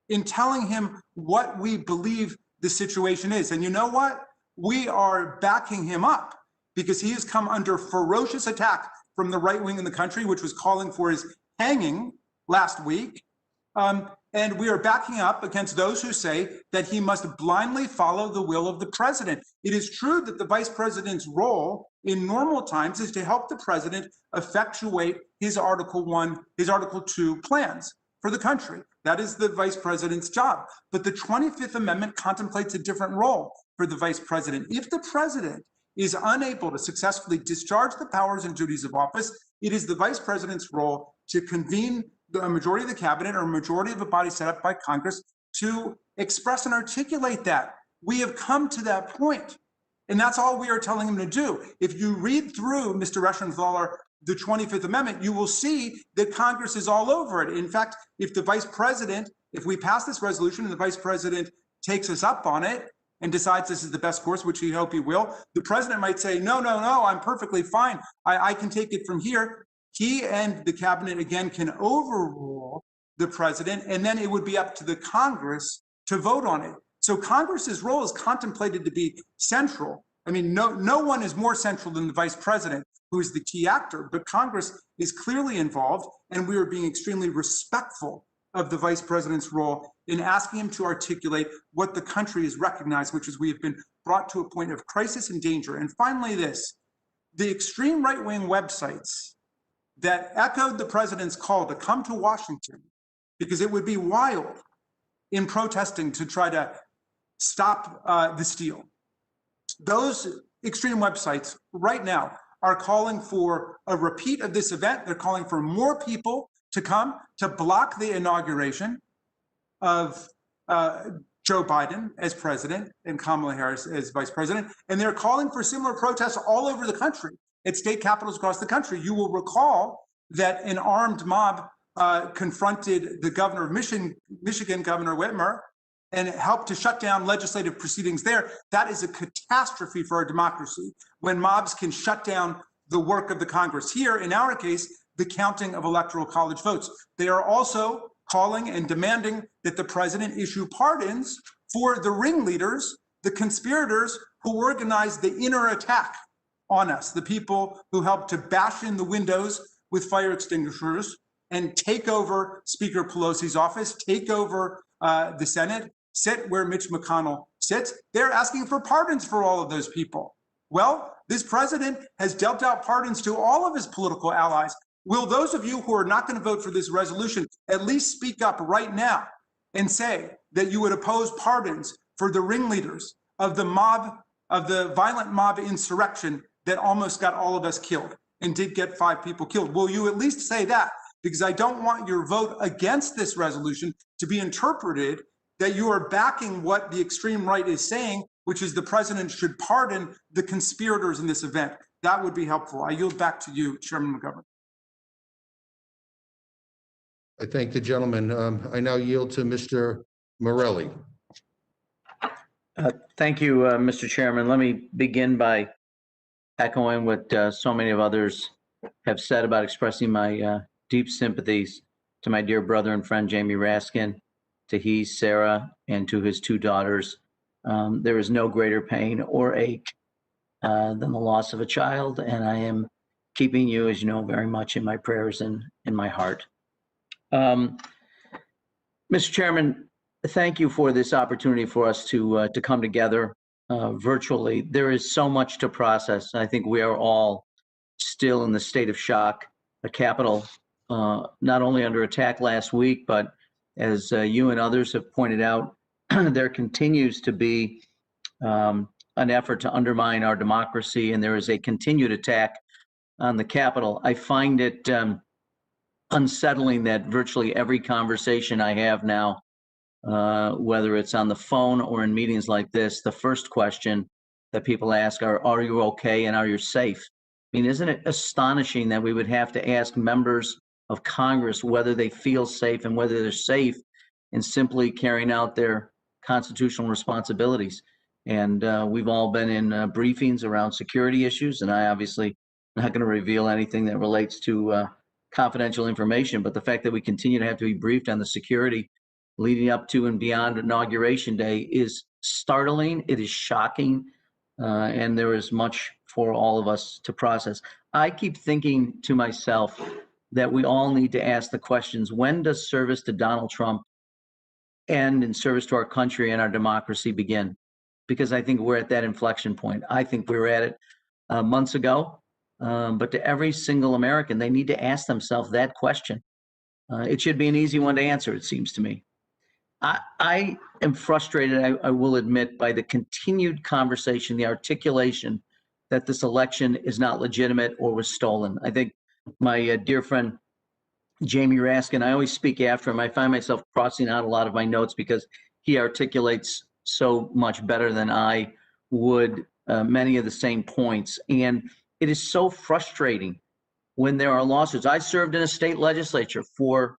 in telling him what we believe the situation is. And you know what? We are backing him up because he has come under ferocious attack from the right wing in the country, which was calling for his hanging last week. And we are backing up against those who say that he must blindly follow the will of the president. It is true that the vice president's role in normal times is to help the president effectuate his Article 2 plans for the country. That is the vice president's job. But the 25th Amendment contemplates a different role. for the vice president. If the president is unable to successfully discharge the powers and duties of office, it is the vice president's role to convene the majority of the cabinet or majority of a body set up by Congress to express and articulate that. We have come to that point, and that's all we are telling him to do. If you read through Mr. Reschenthaler, the 25th Amendment, you will see that Congress is all over it. In fact, if the vice president, if we pass this resolution and the vice president takes us up on it and decides this is the best course, which we hope he will, the president might say, no, I'm perfectly fine. I can take it from here. He and the cabinet, again, can overrule the president, and then it would be up to the Congress to vote on it. So Congress's role is contemplated to be central. I mean, no one is more central than the vice president, who is the key actor, but Congress is clearly involved, and we are being extremely respectful of the vice president's role in asking him to articulate what the country has recognized, which is we have been brought to a point of crisis and danger. And finally, the extreme right-wing websites that echoed the president's call to come to Washington, because it would be wild in protesting to try to stop the steal. Those extreme websites right now are calling for a repeat of this event. They're calling for more people to come to block the inauguration of Joe Biden as president and Kamala Harris as vice president. And they're calling for similar protests all over the country, at state capitals across the country. You will recall that an armed mob confronted the governor of Michigan, Governor Whitmer, and helped to shut down legislative proceedings there. That is a catastrophe for our democracy, when mobs can shut down the work of the Congress. Here, in our case, the counting of electoral college votes. They are also calling and demanding that the president issue pardons for the ringleaders, the conspirators who organized the inner attack on us, the people who helped to bash in the windows with fire extinguishers and take over Speaker Pelosi's office, take over the Senate, sit where Mitch McConnell sits. They're asking for pardons for all of those people. Well, this president has dealt out pardons to all of his political allies. Will those of you who are not going to vote for this resolution at least speak up right now and say that you would oppose pardons for the ringleaders of the mob, of the violent mob insurrection that almost got all of us killed and did get 5 people killed? Will you at least say that? Because I don't want your vote against this resolution to be interpreted that you are backing what the extreme right is saying, which is the president should pardon the conspirators in this event. That would be helpful. I yield back to you, Chairman McGovern. I thank the gentleman. I now yield to Mr. Morelli. Thank you, Mr. Chairman. Let me begin by echoing what so many of others have said about expressing my deep sympathies to my dear brother and friend, Jamie Raskin, to he, Sarah, and to his 2 daughters. There is no greater pain or ache than the loss of a child, and I am keeping you, as you know, very much in my prayers and in my heart. Mr. Chairman, thank you for this opportunity for us to come together virtually. There is so much to process. I think we are all still in the state of shock. The Capitol, not only under attack last week, but as you and others have pointed out, there continues to be an effort to undermine our democracy, and there is a continued attack on the Capitol. I find it unsettling that virtually every conversation I have now, whether it's on the phone or in meetings like this, the first question that people ask are you okay and are you safe? I mean, isn't it astonishing that we would have to ask members of Congress whether they feel safe and whether they're safe in simply carrying out their constitutional responsibilities? And we've all been in briefings around security issues, and I obviously am not going to reveal anything that relates to confidential information, but the fact that we continue to have to be briefed on the security leading up to and beyond Inauguration Day is startling. It is shocking, and there is much for all of us to process. I keep thinking to myself that we all need to ask the questions: when does service to Donald Trump end and service to our country and our democracy begin? Because I think we're at that inflection point. I think we were at it months ago, but to every single American, they need to ask themselves that question. It should be an easy one to answer, it seems to me. I am frustrated, I will admit, by the continued conversation, the articulation that this election is not legitimate or was stolen. I think my dear friend Jamie Raskin, I always speak after him. I find myself crossing out a lot of my notes because he articulates so much better than I would many of the same points. And it is so frustrating when there are lawsuits. I served in a state legislature for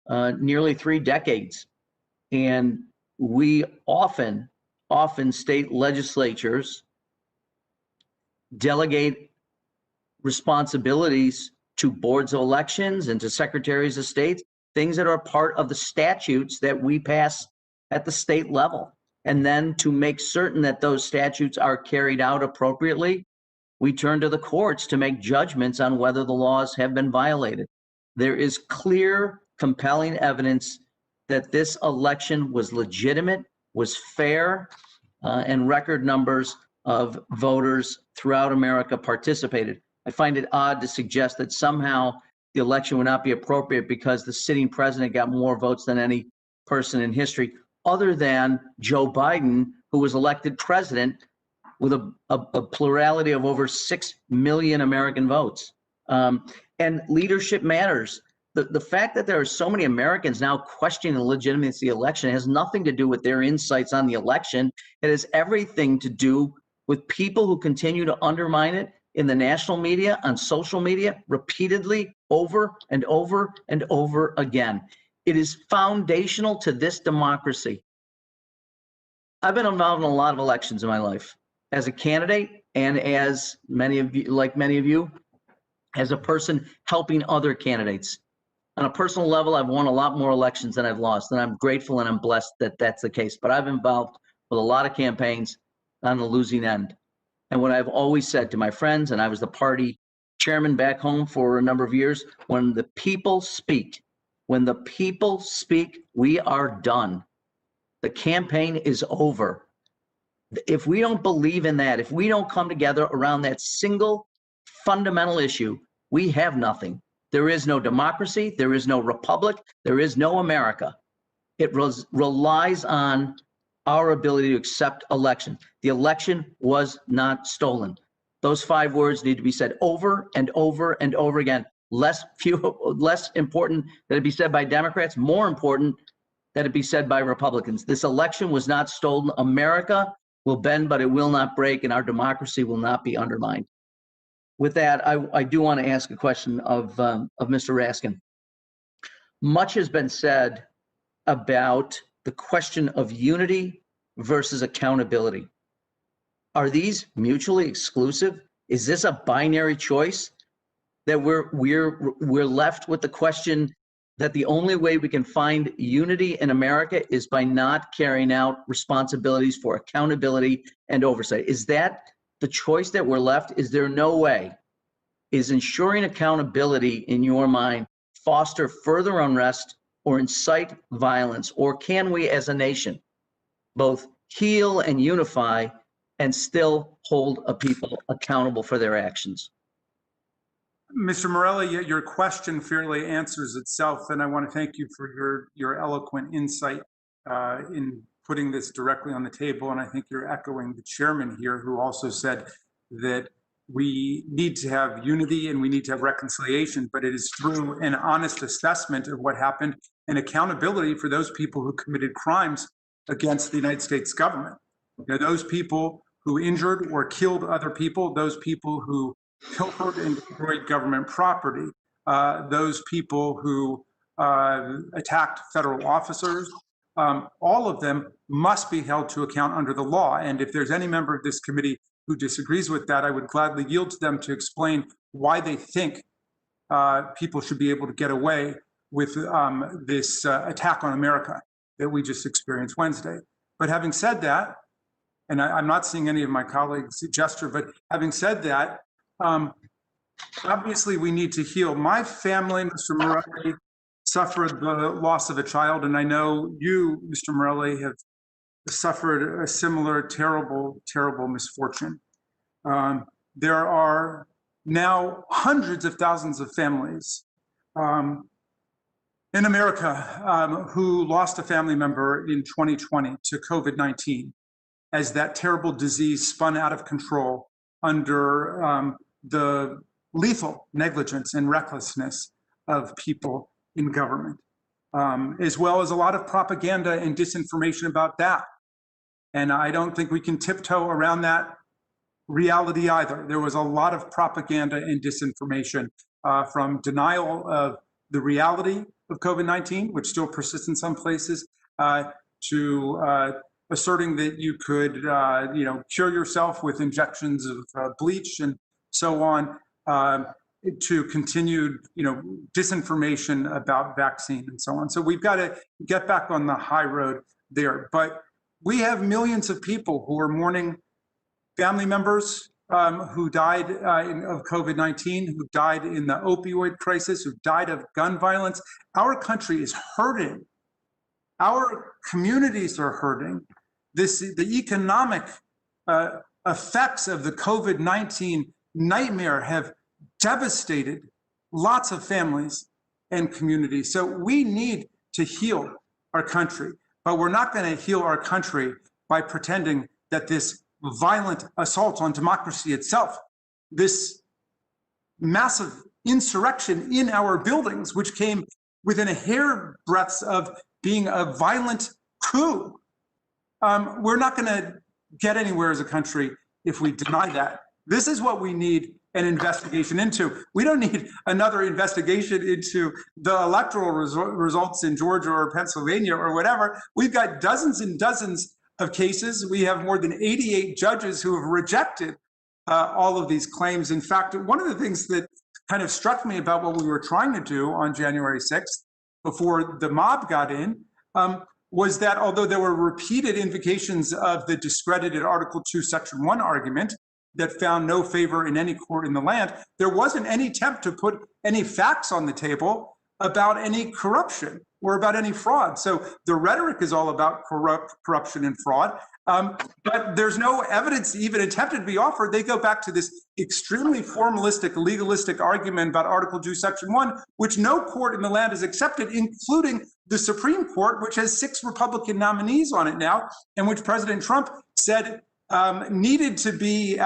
nearly 3 decades. And we often state legislatures delegate responsibilities to boards of elections and to secretaries of state, things that are part of the statutes that we pass at the state level. And then to make certain that those statutes are carried out appropriately, we turn to the courts to make judgments on whether the laws have been violated. There is clear, compelling evidence that this election was legitimate, was fair, and record numbers of voters throughout America participated. I find it odd to suggest that somehow the election would not be appropriate because the sitting president got more votes than any person in history, other than Joe Biden, who was elected president with a plurality of over 6 million American votes. And leadership matters. The fact that there are so many Americans now questioning the legitimacy of the election has nothing to do with their insights on the election. It has everything to do with people who continue to undermine it in the national media, on social media, repeatedly, over and over and over again. It is foundational to this democracy. I've been involved in a lot of elections in my life as a candidate and as many of you, as a person helping other candidates. On a personal level, I've won a lot more elections than I've lost, and I'm grateful and I'm blessed that that's the case. But I've been involved with a lot of campaigns on the losing end. And what I've always said to my friends, and I was the party chairman back home for a number of years, when the people speak, we are done. The campaign is over. If we don't believe in that, if we don't come together around that single fundamental issue, we have nothing. There is no democracy, there is no republic, there is no America. It relies on our ability to accept election. The election was not stolen. Those 5 words need to be said over and over and over again. Less important that it be said by Democrats, more important that it be said by Republicans. This election was not stolen. America will bend, but it will not break, and our democracy will not be undermined. With that, I do want to ask a question of Mr. Raskin. Much has been said about the question of unity versus accountability. Are these mutually exclusive? Is this a binary choice that we're left with the question that the only way we can find unity in America is by not carrying out responsibilities for accountability and oversight? Is that the choice that we're left? Is there no way? Is ensuring accountability in your mind foster further unrest or incite violence? Or can we as a nation both heal and unify and still hold a people accountable for their actions? Mr. Morelli, your question fairly answers itself, and I want to thank you for your eloquent insight in putting this directly on the table. And I think you're echoing the chairman here, who also said that we need to have unity and we need to have reconciliation, but it is through an honest assessment of what happened and accountability for those people who committed crimes against the United States government. You know, those people who injured or killed other people, those people who pilfered and destroyed government property, those people who attacked federal officers, all of them must be held to account under the law. And if there's any member of this committee who disagrees with that, I would gladly yield to them to explain why they think people should be able to get away with this attack on America that we just experienced Wednesday. But having said that, and I'm not seeing any of my colleagues gesture, but having said that, obviously we need to heal. My family, Mr. Morelli, suffered the loss of a child, and I know you, Mr. Morelli, have suffered a similar terrible, terrible misfortune. There are now hundreds of thousands of families in America who lost a family member in 2020 to COVID-19 as that terrible disease spun out of control under the lethal negligence and recklessness of people in government, as well as a lot of propaganda and disinformation about that. And I don't think we can tiptoe around that reality either. There was a lot of propaganda and disinformation from denial of the reality of COVID-19, which still persists in some places, to asserting that you could, cure yourself with injections of bleach and so on, to continued, disinformation about vaccine and so on. So we've got to get back on the high road there. But we have millions of people who are mourning family members who died of COVID-19, who died in the opioid crisis, who died of gun violence. Our country is hurting. Our communities are hurting. The economic effects of the COVID-19 nightmare have devastated lots of families and communities. So we need to heal our country, but we're not going to heal our country by pretending that this violent assault on democracy itself, this massive insurrection in our buildings, which came within a hairbreadth of being a violent coup. We're not going to get anywhere as a country if we deny that. This is what we need an investigation into. We don't need another investigation into the electoral results in Georgia or Pennsylvania or whatever. We've got dozens and dozens of cases. We have more than 88 judges who have rejected all of these claims. In fact, one of the things that kind of struck me about what we were trying to do on January 6th, before the mob got in, was that although there were repeated invocations of the discredited Article 2, Section 1 argument that found no favor in any court in the land, there wasn't any attempt to put any facts on the table about any corruption or about any fraud. So the rhetoric is all about corruption and fraud, but there's no evidence even attempted to be offered. They go back to this extremely formalistic, legalistic argument about Article 2, Section 1, which no court in the land has accepted, including the Supreme Court, which has 6 Republican nominees on it now, and which President Trump said needed to be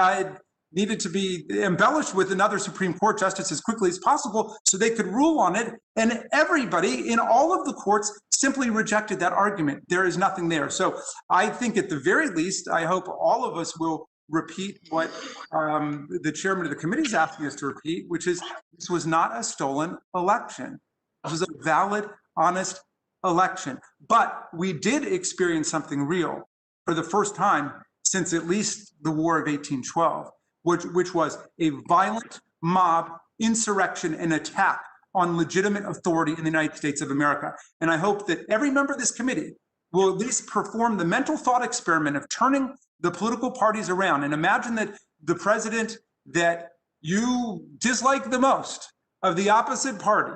embellished with another Supreme Court justice as quickly as possible so they could rule on it. And everybody in all of the courts simply rejected that argument. There is nothing there. So I think at the very least, I hope all of us will repeat what the chairman of the committee is asking us to repeat, which is this was not a stolen election. This was a valid, honest election. But we did experience something real for the first time since at least the War of 1812. Which was a violent mob insurrection and attack on legitimate authority in the United States of America. And I hope that every member of this committee will at least perform the mental thought experiment of turning the political parties around and imagine that the president that you dislike the most of the opposite party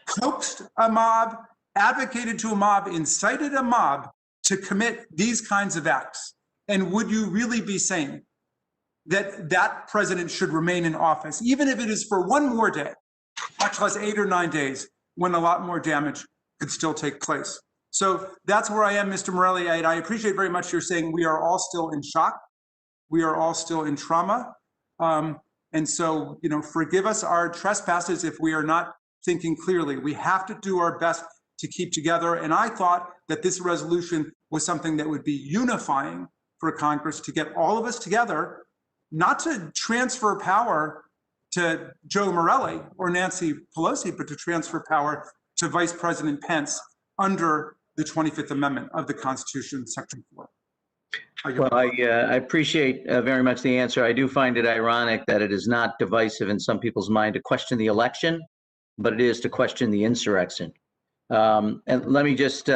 coaxed a mob, advocated to a mob, incited a mob to commit these kinds of acts. And would you really be saying that that president should remain in office, even if it is for one more day, much less 8 or 9 days, when a lot more damage could still take place? So that's where I am, Mr. Morelli. I appreciate very much you're saying we are all still in shock. We are all still in trauma. And so, forgive us our trespasses if we are not thinking clearly. We have to do our best to keep together. And I thought that this resolution was something that would be unifying for Congress to get all of us together, not to transfer power to Joe Morelli or Nancy Pelosi, but to transfer power to Vice President Pence under the 25th Amendment of the Constitution, Section 4. Well, I appreciate very much the answer. I do find it ironic that it is not divisive in some people's mind to question the election, but it is to question the insurrection. And let me just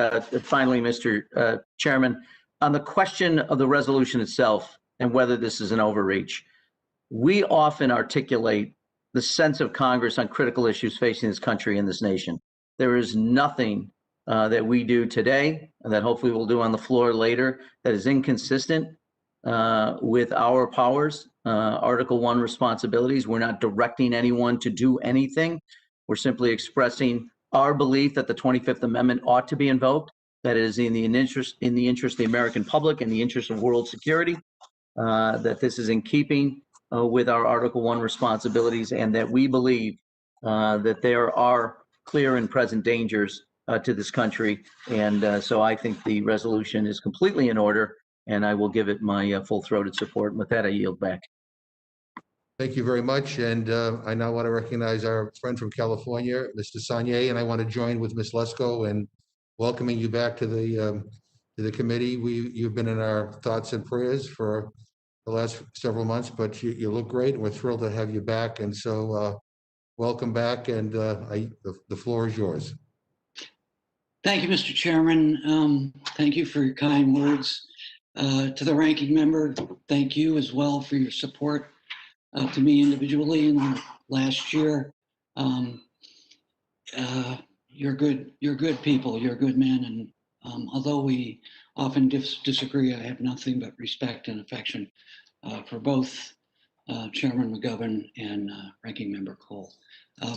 finally, Mr. Chairman, on the question of the resolution itself and whether this is an overreach, we often articulate the sense of Congress on critical issues facing this country and this nation. There is nothing that we do today, and that hopefully we'll do on the floor later, that is inconsistent with our powers, Article 1 responsibilities. We're not directing anyone to do anything. We're simply expressing our belief that the 25th Amendment ought to be invoked, that it is in the interest of the American public and the interest of world security, that this is in keeping with our Article 1 responsibilities, and that we believe that there are clear and present dangers to this country. And so I think the resolution is completely in order, and I will give it my full-throated support. And with that, I yield back. Thank you very much. And I now want to recognize our friend from California, Mr. Sanye, and I want to join with Ms. Lesko in welcoming you back to the committee. You've been in our thoughts and prayers for the last several months, but you look great, and we're thrilled to have you back. And so welcome back, and the floor is yours. Thank you, Mr. Chairman. Thank you for your kind words. To the ranking member, thank you as well for your support to me individually in the last year. You're good people, you're good men, and although we often disagree, I have nothing but respect and affection for both Chairman McGovern and Ranking Member Cole.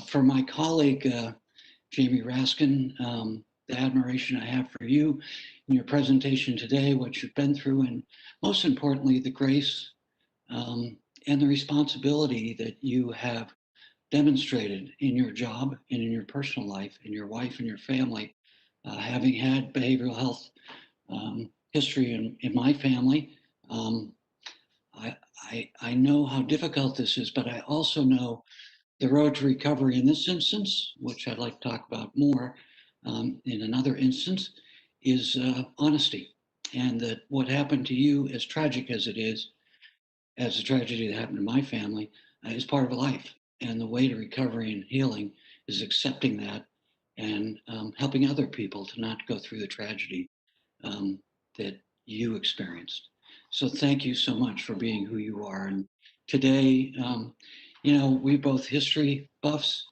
For my colleague, Jamie Raskin, the admiration I have for you in your presentation today, what you've been through, and most importantly, the grace and the responsibility that you have demonstrated in your job and in your personal life, in your wife and your family, having had behavioral health history in my family. I know how difficult this is, but I also know the road to recovery in this instance, which I'd like to talk about more in another instance, is honesty. And that what happened to you, as tragic as it is, as a tragedy that happened to my family, is part of life. And the way to recovery and healing is accepting that and helping other people to not go through the tragedy that you experienced. So thank you so much for being who you are. And today, you know, we both history buffs.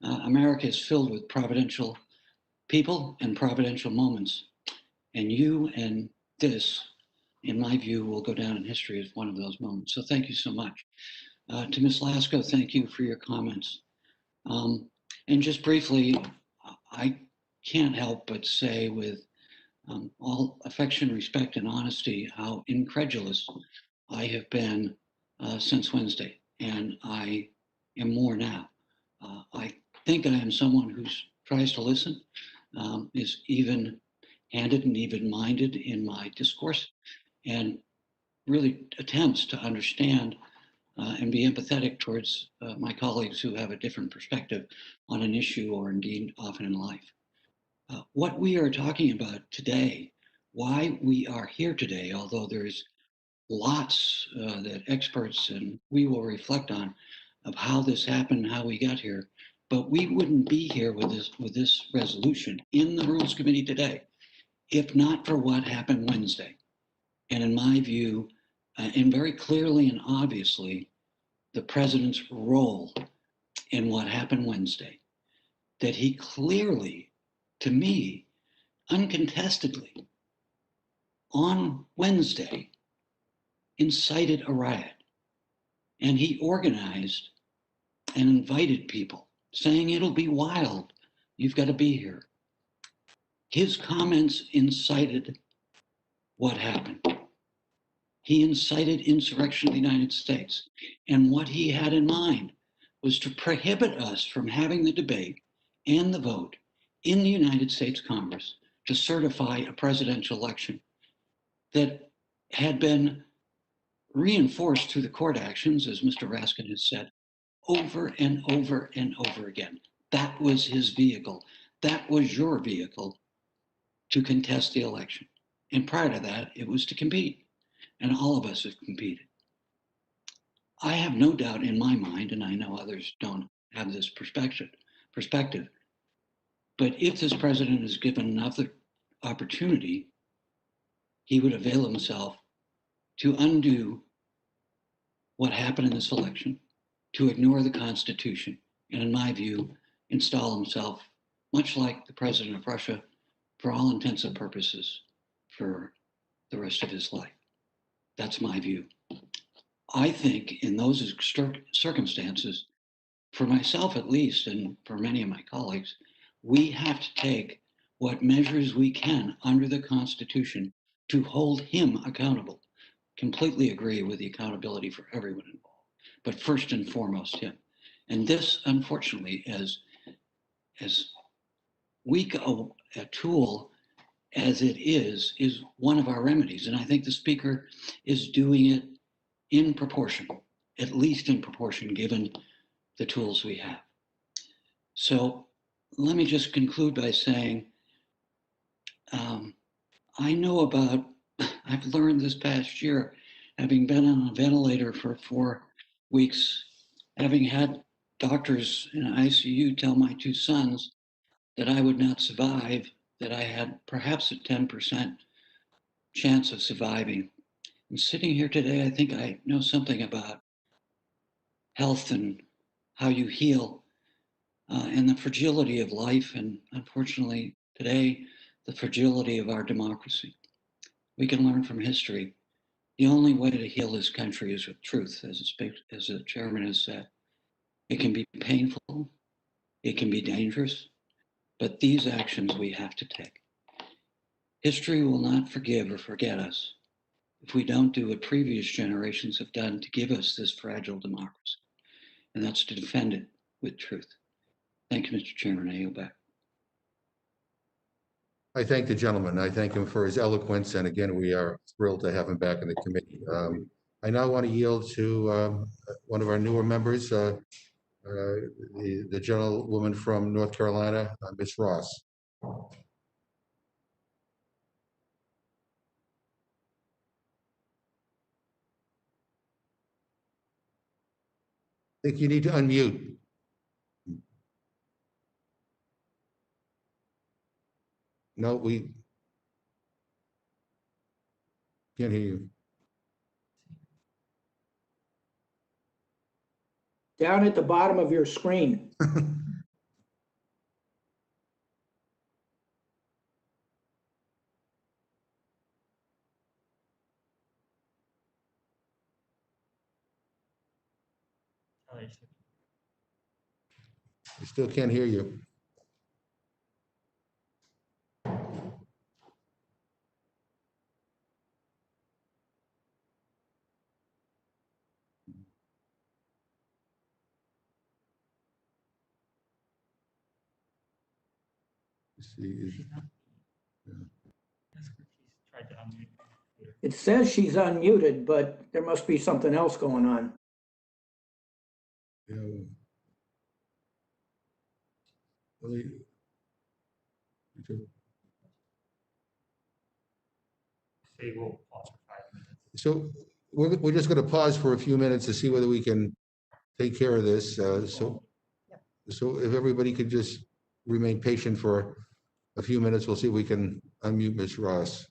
America is filled with providential people and providential moments. And you and this, in my view, will go down in history as one of those moments. So thank you so much. To Ms. Lasko, thank you for your comments. And just briefly, I can't help but say with all affection, respect, and honesty, how incredulous I have been since Wednesday. And I am more now. I think I am someone who tries to listen, is even-handed and even-minded in my discourse, and really attempts to understand and be empathetic towards my colleagues who have a different perspective on an issue, or indeed often in life. What we are talking about today, why we are here today, although there's lots that experts and we will reflect on of how this happened, how we got here, but we wouldn't be here with this resolution in the Rules Committee today if not for what happened Wednesday. And in my view, and very clearly and obviously, the president's role in what happened Wednesday, that he clearly, to me, uncontestedly, on Wednesday, incited a riot. And he organized and invited people, saying it'll be wild, you've got to be here. His comments incited what happened. He incited insurrection of the United States. And what he had in mind was to prohibit us from having the debate and the vote in the United States Congress to certify a presidential election that had been reinforced through the court actions, as Mr. Raskin has said, over and over and over again. That was his vehicle. That was your vehicle to contest the election. And prior to that, it was to compete. And all of us have competed. I have no doubt in my mind, and I know others don't have this perspective, but if this president is given another opportunity, he would avail himself to undo what happened in this election, to ignore the Constitution, and in my view, install himself, much like the president of Russia, for all intents and purposes, for the rest of his life. That's my view. I think in those circumstances, for myself at least, and for many of my colleagues, We have to take what measures we can under the Constitution to hold him accountable. Completely agree with the accountability for everyone involved, but first and foremost him. And this, unfortunately, as weak a tool as it is one of our remedies. And I think the Speaker is doing it in proportion, at least in proportion, given the tools we have. So let me just conclude by saying, I know about, I've learned this past year, having been on a ventilator for 4 weeks, having had doctors in ICU tell my 2 sons that I would not survive, that I had perhaps a 10% chance of surviving. And sitting here today, I think I know something about health and how you heal and the fragility of life. And unfortunately, today, the fragility of our democracy. We can learn from history. The only way to heal this country is with truth, as the chairman has said. It can be painful, it can be dangerous, but these actions we have to take. History will not forgive or forget us if we don't do what previous generations have done to give us this fragile democracy, and that's to defend it with truth. Thank you, Mr. Chairman. I yield back. I thank the gentleman. I thank him for his eloquence, and again, we are thrilled to have him back in the committee. I now want to yield to one of our newer members, the gentlewoman from North Carolina, Ms. Ross. I think you need to unmute. No, we can't hear you. Down at the bottom of your screen. I still can't hear you. Let's see. It says she's unmuted, but there must be something else going on. Yeah. Really? So we're just going to pause for a few minutes to see whether we can take care of this. So if everybody could just remain patient for a few minutes, we'll see if we can unmute Ms. Ross.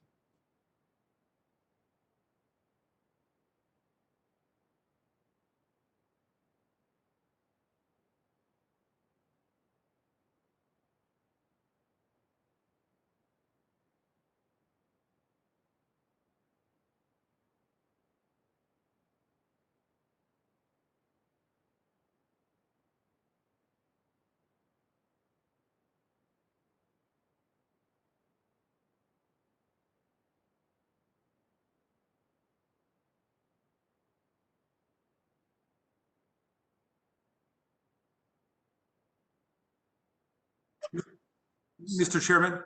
Mr. Chairman,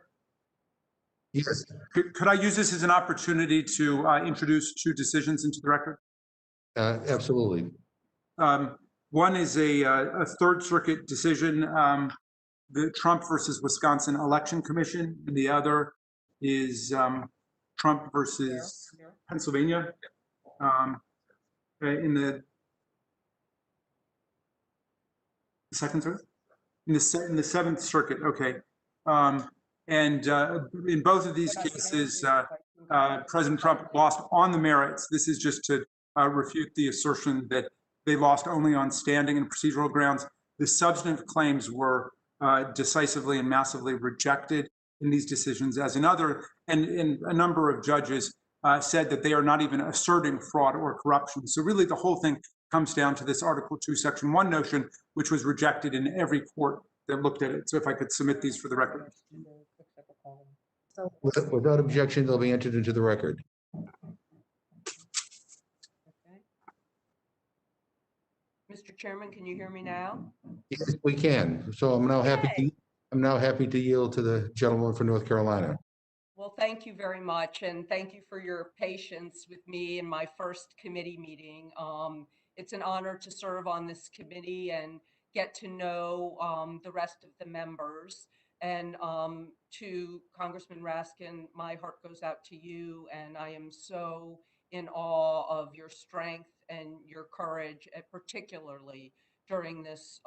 Yes. could I use this as an opportunity to introduce 2 decisions into the record? Absolutely. One is a Third Circuit decision, the Trump versus Wisconsin Election Commission, and the other is Trump versus Pennsylvania. In the second circuit, in the Seventh Circuit. Okay, and in both of these cases, President Trump lost on the merits. This is just to refute the assertion that they lost only on standing and procedural grounds. The substantive claims were decisively and massively rejected in these decisions, as in other, and a number of judges said that they are not even asserting fraud or corruption. So really the whole thing comes down to this Article 2, Section 1 notion, which was rejected in every court that looked at it. So if I could submit these for the record. Without objection, they'll be entered into the record. Mr. Chairman, can you hear me now? Yes, we can. So I'm now happy to yield to the gentleman from North Carolina. Well, thank you very much, and thank you for your patience with me in my first committee meeting. It's an honor to serve on this committee and get to know the rest of the members. And to Congressman Raskin, my heart goes out to you, and I am so in awe of your strength and your courage, particularly during this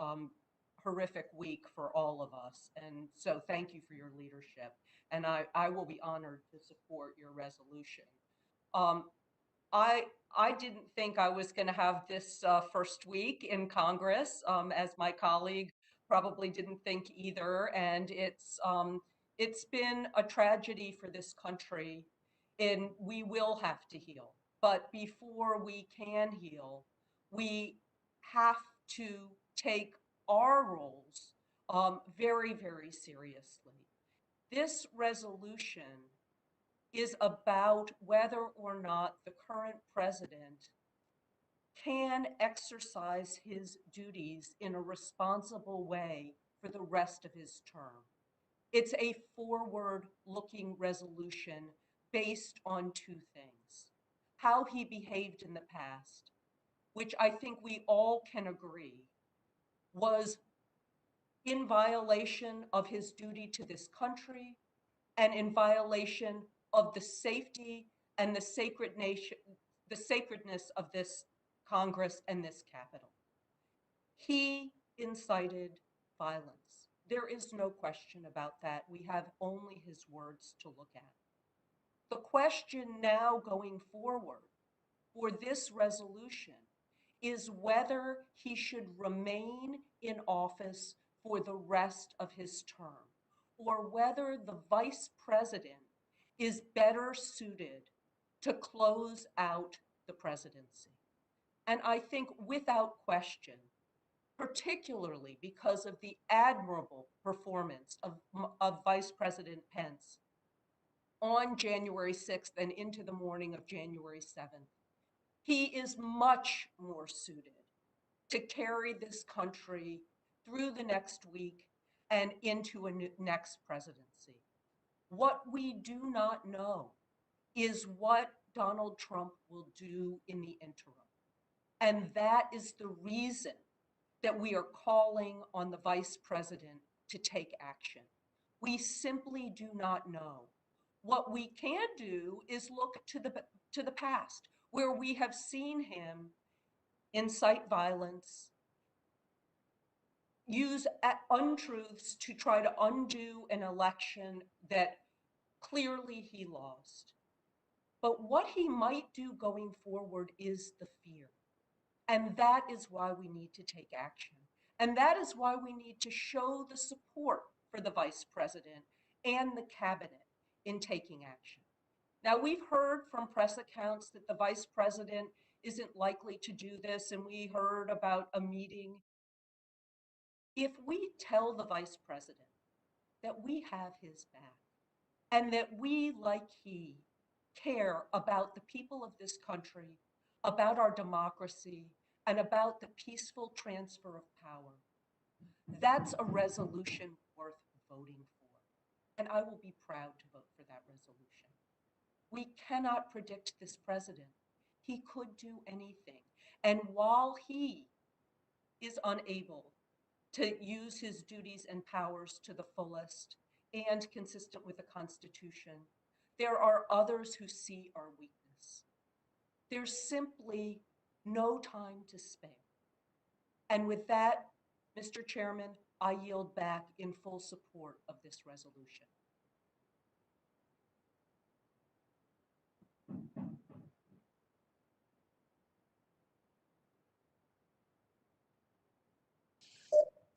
horrific week for all of us. And so thank you for your leadership. And I will be honored to support your resolution. I didn't think I was going to have this first week in Congress, as my colleague probably didn't think either. And it's been a tragedy for this country, and we will have to heal. But before we can heal, we have to take our roles very, very seriously. This resolution is about whether or not the current president can exercise his duties in a responsible way for the rest of his term. It's a forward-looking resolution based on two things: how he behaved in the past, which I think we all can agree was in violation of his duty to this country and in violation of the safety and the sacredness of this Congress and this Capitol. He incited violence. There is no question about that. We have only his words to look at. The question now going forward for this resolution is whether he should remain in office for the rest of his term, or whether the vice president is better suited to close out the presidency. And I think without question, particularly because of the admirable performance of Vice President Pence on January 6th and into the morning of January 7th, he is much more suited to carry this country through the next week and into a next presidency. What we do not know is what Donald Trump will do in the interim. And that is the reason that we are calling on the vice president to take action. We simply do not know. What we can do is look to the past, where we have seen him incite violence, use untruths to try to undo an election that clearly he lost. But what he might do going forward is the fear. And that is why we need to take action. And that is why we need to show the support for the vice president and the cabinet in taking action. Now, we've heard from press accounts that the vice president isn't likely to do this, and we heard about a meeting. If we tell the vice president that we have his back and that we, like he, care about the people of this country, about our democracy, and about the peaceful transfer of power, that's a resolution worth voting for. And I will be proud to vote for that resolution. We cannot predict this president. He could do anything. And while he is unable to use his duties and powers to the fullest and consistent with the Constitution, there are others who see our weakness. There's simply no time to spare. And with that, Mr. Chairman, I yield back in full support of this resolution.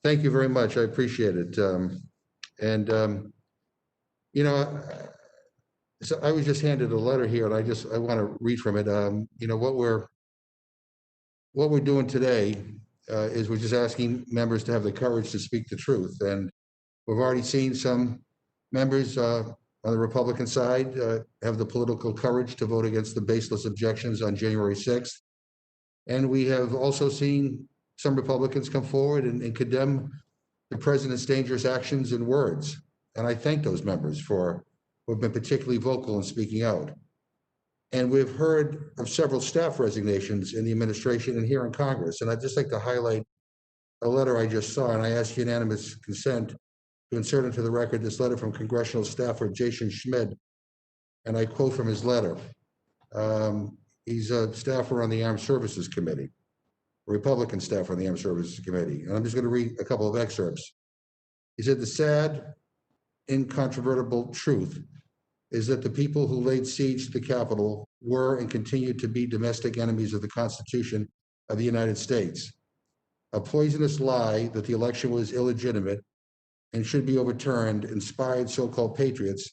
Thank you very much. I appreciate it. You know, so I was just handed a letter here, and I want to read from it. You know, what we're doing today is we're just asking members to have the courage to speak the truth. And we've already seen some members on the Republican side have the political courage to vote against the baseless objections on January 6th. And we have also seen some Republicans come forward and condemn the president's dangerous actions and words. And I thank those members who have been particularly vocal in speaking out. And we've heard of several staff resignations in the administration and here in Congress. And I'd just like to highlight a letter I just saw, and I asked unanimous consent to insert into the record this letter from congressional staffer Jason Schmid. And I quote from his letter. He's a staffer on the Armed Services Committee, a Republican staffer on the Armed Services Committee. And I'm just going to read a couple of excerpts. He said, "The sad, incontrovertible truth is that the people who laid siege to the Capitol were and continue to be domestic enemies of the Constitution of the United States. A poisonous lie that the election was illegitimate and should be overturned inspired so-called patriots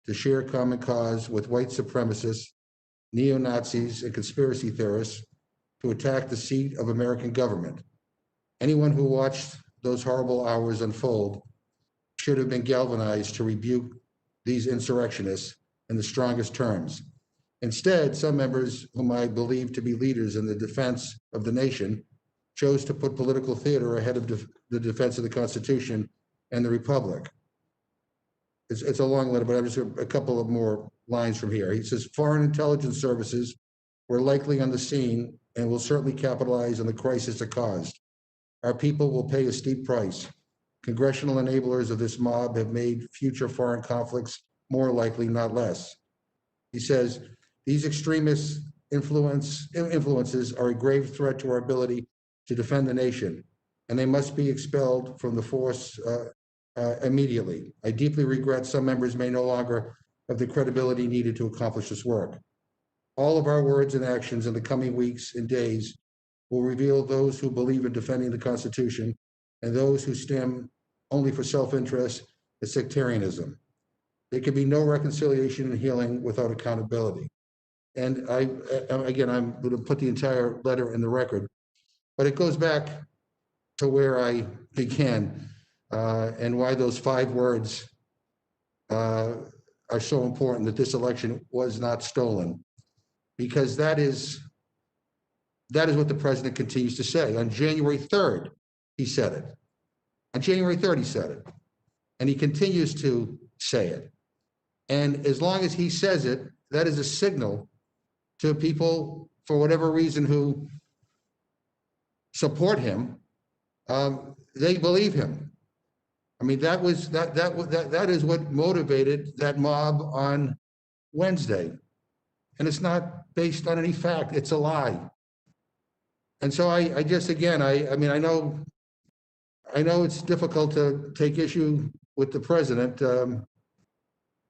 to share a common cause with white supremacists, neo-Nazis, and conspiracy theorists to attack the seat of American government. Anyone who watched those horrible hours unfold should have been galvanized to rebuke these insurrectionists in the strongest terms. Instead, some members whom I believe to be leaders in the defense of the nation chose to put political theater ahead of the defense of the Constitution and the Republic." It's a long letter, but I'm just a couple of more lines from here. He says, "Foreign intelligence services were likely on the scene and will certainly capitalize on the crisis it caused. Our people will pay a steep price. Congressional enablers of this mob have made future foreign conflicts more likely, not less." He says, "These extremist influences are a grave threat to our ability to defend the nation, and they must be expelled from the force immediately. I deeply regret some members may no longer have the credibility needed to accomplish this work. All of our words and actions in the coming weeks and days will reveal those who believe in defending the Constitution and those who stand only for self-interest and sectarianism. There can be no reconciliation and healing without accountability." And again, I'm going to put the entire letter in the record, but it goes back to where I began and why those 5 words are so important, that this election was not stolen, because that is what the president continues to say. On January 3rd, he said it. On January 3rd, he said it. And he continues to say it. And as long as he says it, that is a signal to people, for whatever reason, who support him. They believe him. I mean, that is what motivated that mob on Wednesday. And it's not based on any fact. It's a lie. And so I just, again, I mean, I know it's difficult to take issue with the president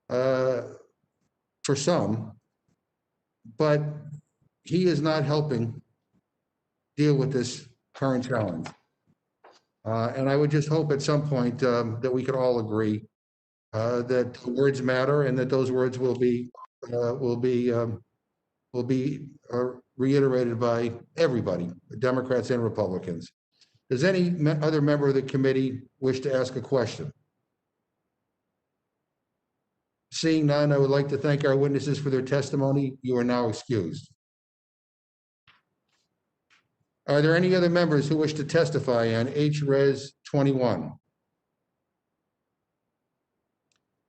for some, but he is not helping deal with this current challenge. And I would just hope at some point that we could all agree that words matter and that those words will be reiterated by everybody, Democrats and Republicans. Does any other member of the committee wish to ask a question? Seeing none, I would like to thank our witnesses for their testimony. You are now excused. Are there any other members who wish to testify on HRes 21?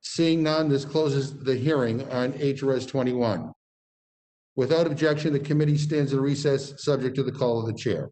Seeing none, this closes the hearing on HRes 21. Without objection, the committee stands in recess, subject to the call of the chair.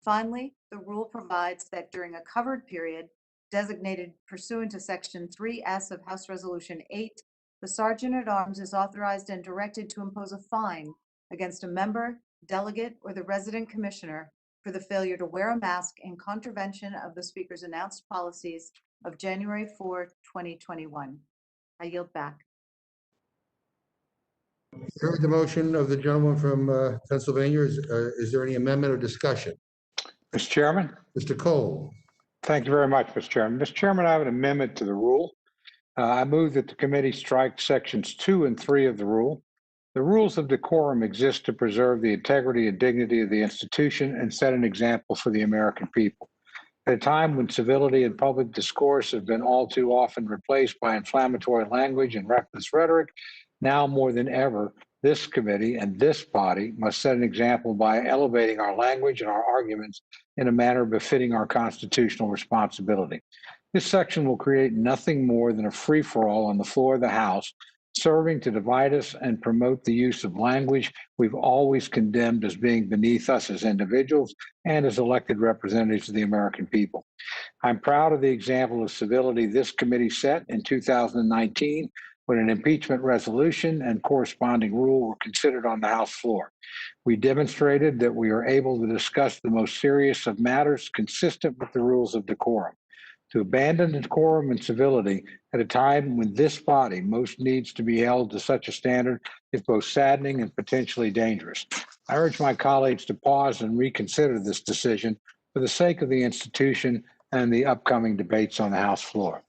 Finally, the rule provides that during a covered period designated pursuant to Section 3S of House Resolution 8, the Sergeant at Arms is authorized and directed to impose a fine against a member, delegate, or the resident commissioner for the failure to wear a mask in contravention of the Speaker's announced policies of January 4, 2021. I yield back. Heard the motion of the gentleman from Pennsylvania. Is there any amendment or discussion? Mr. Chairman? Mr. Cole, Thank you very much, Mr. Chairman. Mr. Chairman, I have an amendment to the rule. I move that the committee strike sections 2 and 3 of the rule. The rules of decorum exist to preserve the integrity and dignity of the institution and set an example for the American people. At a time when civility and public discourse have been all too often replaced by inflammatory language and reckless rhetoric, now more than ever, this committee and this body must set an example by elevating our language and our arguments in a manner befitting our constitutional responsibility. This section will create nothing more than a free-for-all on the floor of the House, serving to divide us and promote the use of language we've always condemned as being beneath us as individuals and as elected representatives of the American people. I'm proud of the example of civility this committee set in 2019 when an impeachment resolution and corresponding rule were considered on the House floor. We demonstrated that we are able to discuss the most serious of matters consistent with the rules of decorum. To abandon decorum and civility at a time when this body most needs to be held to such a standard is both saddening and potentially dangerous. I urge my colleagues to pause and reconsider this decision for the sake of the institution and the upcoming debates on the House floor.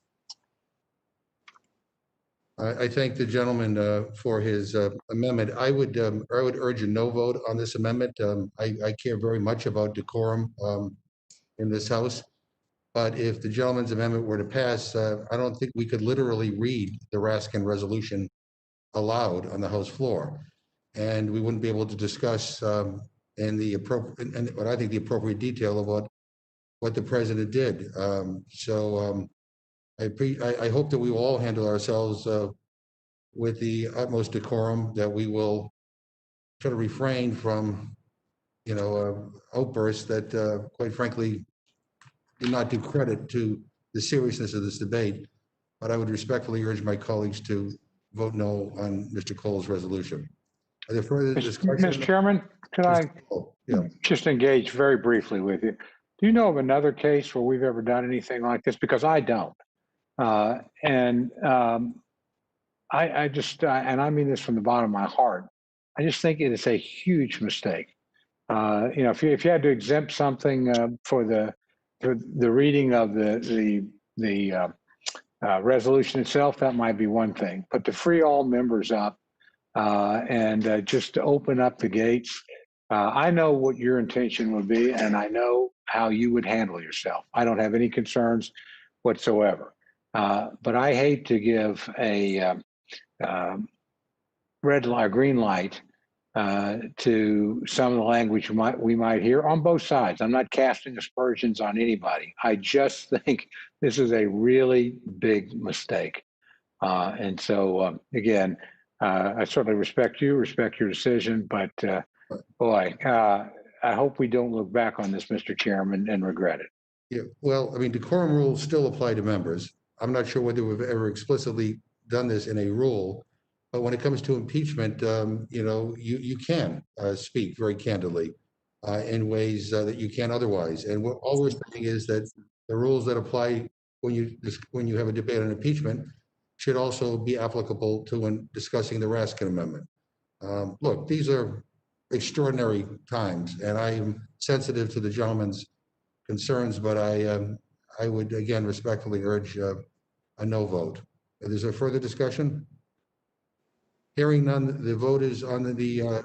I thank the gentleman for his amendment. I would urge a no vote on this amendment. I care very much about decorum in this House. But if the gentleman's amendment were to pass, I don't think we could literally read the Raskin resolution aloud on the House floor. And we wouldn't be able to discuss in the appropriate, and what I think the appropriate detail about what the president did. I hope that we will all handle ourselves with the utmost decorum, that we will try to refrain from, outbursts that, quite frankly, do not do credit to the seriousness of this debate. But I would respectfully urge my colleagues to vote no on Mr. Cole's resolution. Are there further discussion? Mr. Chairman, could I just engage very briefly with you? Do you know of another case where we've ever done anything like this? Because I don't. I I mean this from the bottom of my heart, I just think it is a huge mistake. If you had to exempt something for the reading of the resolution itself, that might be one thing. But to free all members up and just to open up the gates, I know what your intention would be, and I know how you would handle yourself. I don't have any concerns whatsoever. But I hate to give a red light, green light to some of the language we might hear on both sides. I'm not casting aspersions on anybody. I just think this is a really big mistake. And so, again, I certainly respect your decision, but boy, I hope we don't look back on this, Mr. Chairman, and regret it. Yeah, well, I mean, decorum rules still apply to members. I'm not sure whether we've ever explicitly done this in a rule, but when it comes to impeachment, you can speak very candidly in ways that you can't otherwise. And all we're saying is that the rules that apply when you have a debate on impeachment should also be applicable to when discussing the Raskin Amendment. Look, these are extraordinary times, and I am sensitive to the gentleman's concerns, but I would again respectfully urge a no vote. Is there further discussion? Hearing none, the vote is on the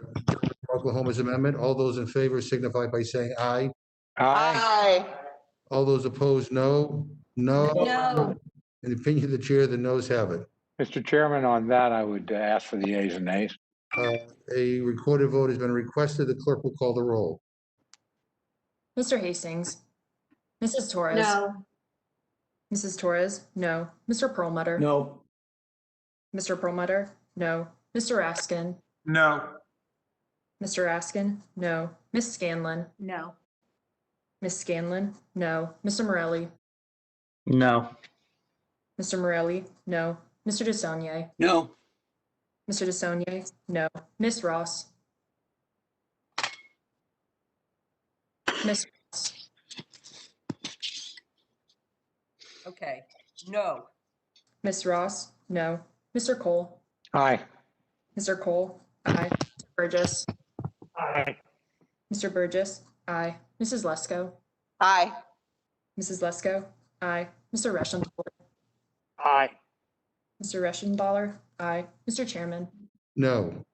Oklahoma's amendment. All those in favor signify by saying aye. Aye. All those opposed, no. No. No. In the opinion of the chair, the noes have it. Mr. Chairman, on that, I would ask for the yeas and nays. A recorded vote has been requested. The clerk will call the roll. Mr. Hastings, Mrs. Torres. No. Mrs. Torres, no. Mr. Perlmutter. No. Mr. Perlmutter, no. Mr. Raskin. No. Mr. Raskin, no. Ms. Scanlon. No. Ms. Scanlon, no. Mr. Morelli, No. Mr. Morelli, no. Mr. DeSaulnier, No. Mr. DeSaulnier, no. Ms. Ross, Ms. Ross, Okay, no. Ms. Ross, no. Mr. Cole, Aye. Mr. Cole, aye. Mr. Burgess, Aye. Mr. Burgess, aye. Mrs. Lesko, Aye. Mrs. Lesko, aye. Mr. Reschenthaler, Aye. Mr. Reschenthaler, aye. Mr. Chairman, No.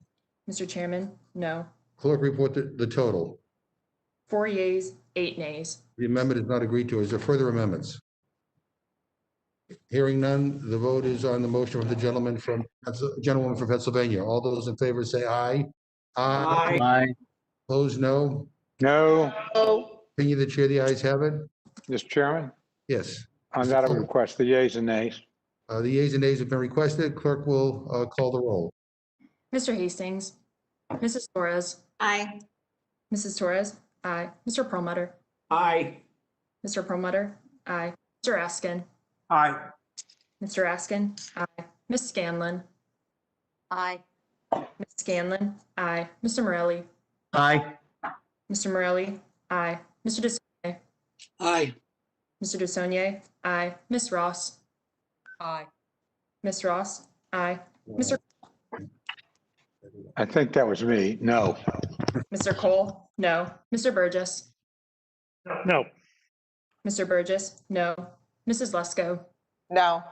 Mr. Chairman, no. Clerk, report the total. 4 yeas, 8 nays. The amendment is not agreed to. Is there further amendments? Hearing none, the vote is on the motion of the gentleman from, gentlewoman from Pennsylvania. All those in favor say aye. Aye. Aye. Opposed, no. No. Opinion of the chair, the ayes have it. Mr. Chairman, Yes. on that I would request the yeas and nays. The yeas and nays have been requested. Clerk will call the roll. Mr. Hastings, Mrs. Torres, Aye. Mrs. Torres, aye. Mr. Perlmutter, Aye. Mr. Perlmutter, aye. Mr. Raskin, Aye. Mr. Raskin, aye. Ms. Scanlon, Aye. Ms. Scanlon, aye. Mr. Morelli, Aye. Mr. Morelli, aye. Mr. DeSaulnier, Aye. Mr. DeSaulnier, aye. Ms. Ross, Aye. Ms. Ross, aye. Mr. I think that was me. No. Mr. Cole, no. Mr. Burgess, No. Mr. Burgess, no. Mrs. Lesko, No.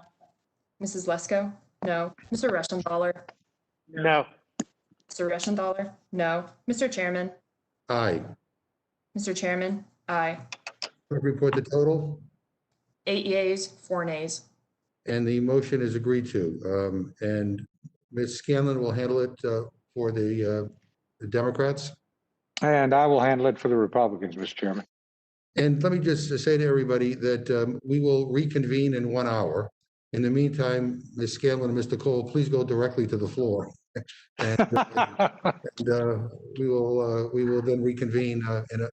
Mrs. Lesko, no. Mr. Reschenthaler, No. Mr. Reschenthaler, no. Mr. Chairman, Aye. Mr. Chairman, aye. Clerk, report the total. 8 yeas, 4 nays. And the motion is agreed to. And Ms. Scanlon will handle it for the Democrats. And I will handle it for the Republicans, Mr. Chairman. And let me just say to everybody that we will reconvene in 1 hour. In the meantime, Ms. Scanlon and Mr. Cole, please go directly to the floor. And we will then reconvene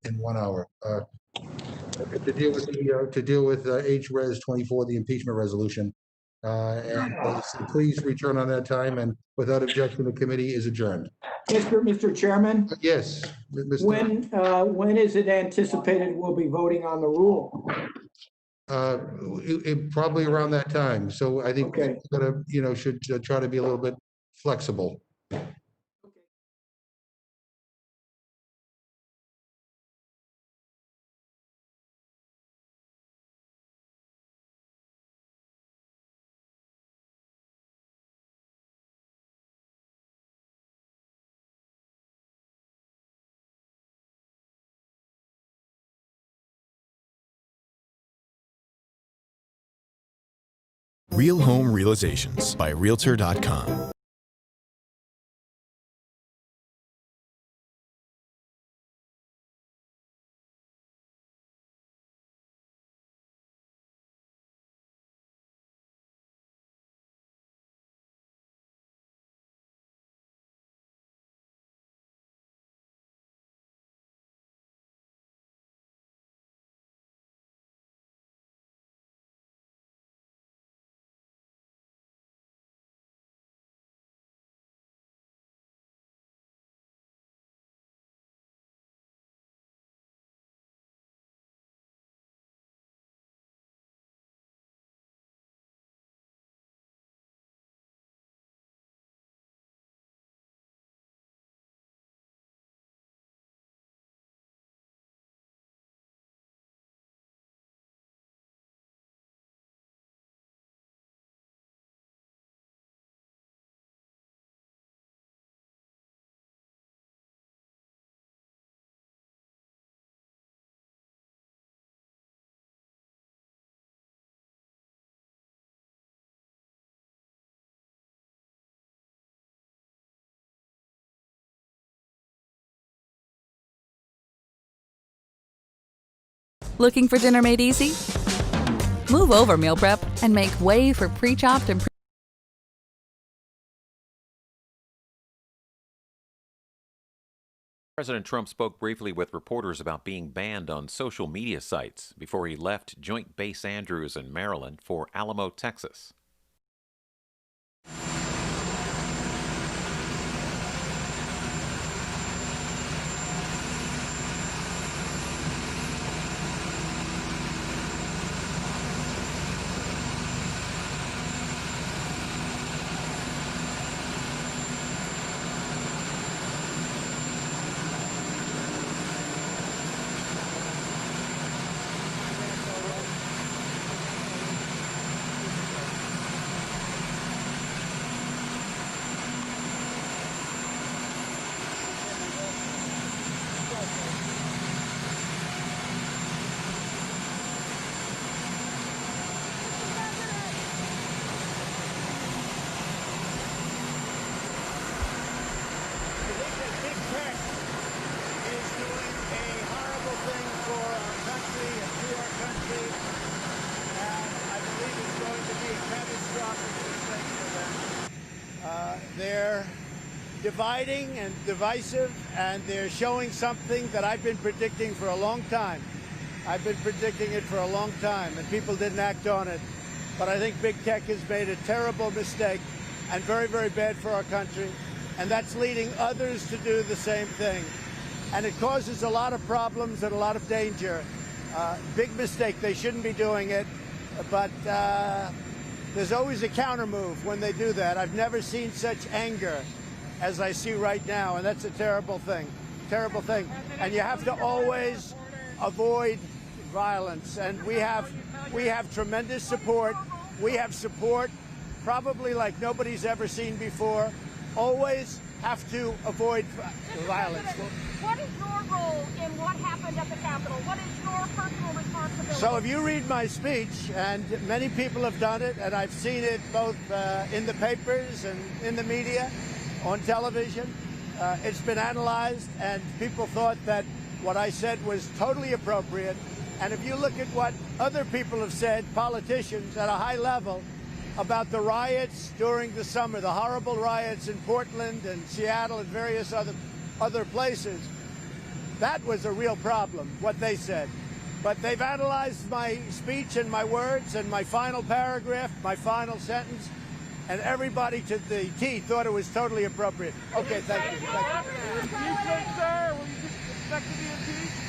in 1 hour to deal with HRes 24, the impeachment resolution. So please return on that time, and without objection, the committee is adjourned. Mr. Chairman, Yes. Mr. when is it anticipated we'll be voting on the rule? Probably around that time. So I think Okay. we're gonna, should try to be a little bit flexible. Real Home Realizations by Realtor.com. Looking for dinner made easy? Move over meal prep and make way for pre-chopped and President Trump spoke briefly with reporters about being banned on social media sites before he left Joint Base Andrews in Maryland for Alamo, Texas. They're dividing and divisive, and they're showing something that I've been predicting for a long time. I've been predicting it for a long time, and people didn't act on it. But I think big tech has made a terrible mistake and very, very bad for our country, and that's leading others to do the same thing. And it causes a lot of problems and a lot of danger. Big mistake. They shouldn't be doing it, but there's always a counter move when they do that. I've never seen such anger as I see right now, and that's a terrible thing. Terrible thing. And you have to always avoid violence. And we have tremendous support. We have support probably like nobody's ever seen before. Always have to avoid violence. What is your role in what happened at the Capitol? What is your personal responsibility? So if you read my speech, and many people have done it, and I've seen it both in the papers and in the media, on television, it's been analyzed, and people thought that what I said was totally appropriate. And if you look at what other people have said, politicians at a high level, about the riots during the summer, the horrible riots in Portland and Seattle and various other places, that was a real problem, what they said. But they've analyzed my speech and my words and my final paragraph, my final sentence, and everybody to the T thought it was totally appropriate. Okay, thank you. Thank you. Impeachment, sir. Will you expect to be impeached?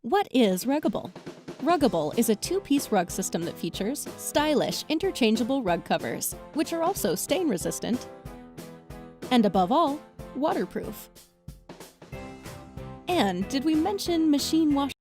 What is Ruggable? Ruggable is a two-piece rug system that features stylish, interchangeable rug covers, which are also stain-resistant, and above all, waterproof. And did we mention machine wash?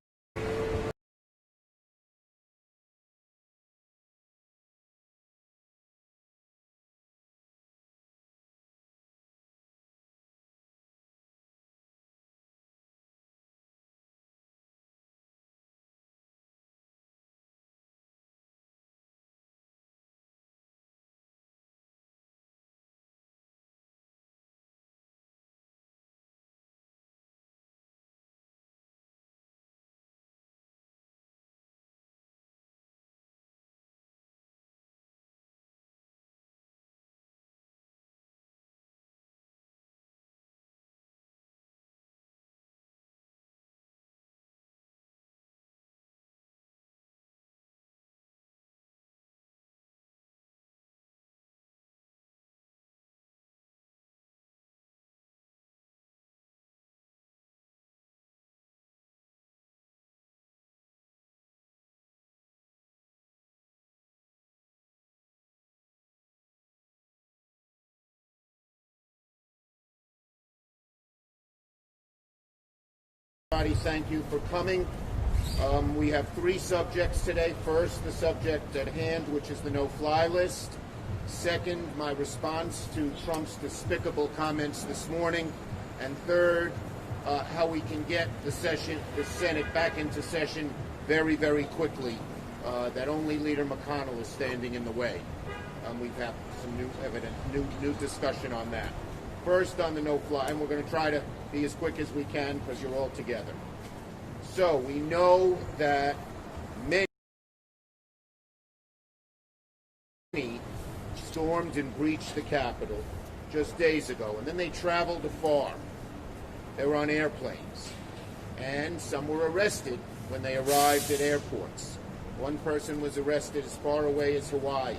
Thank you for coming. We have three subjects today. First, the subject at hand, which is the no-fly list. Second, my response to Trump's despicable comments this morning. And third, how we can get the Senate back into session very, very quickly. That only Leader McConnell is standing in the way. We've had some new discussion on that. First, on the no-fly, and we're going to try to be as quick as we can because you're all together. So we know that many stormed and breached the Capitol just days ago, and then they traveled afar. They were on airplanes, and some were arrested when they arrived at airports. One person was arrested as far away as Hawaii.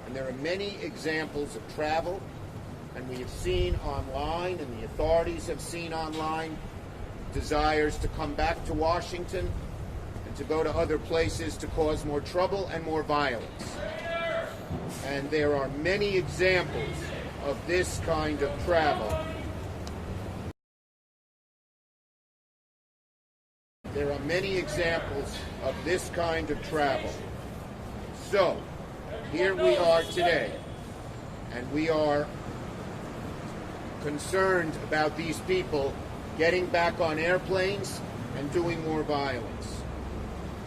And there are many examples of travel, and we have seen online, and the authorities have seen online, desires to come back to Washington and to go to other places to cause more trouble and more violence. And there are many examples of this kind of travel. There are many examples of this kind of travel. So, here we are today, and we are concerned about these people getting back on airplanes and doing more violence.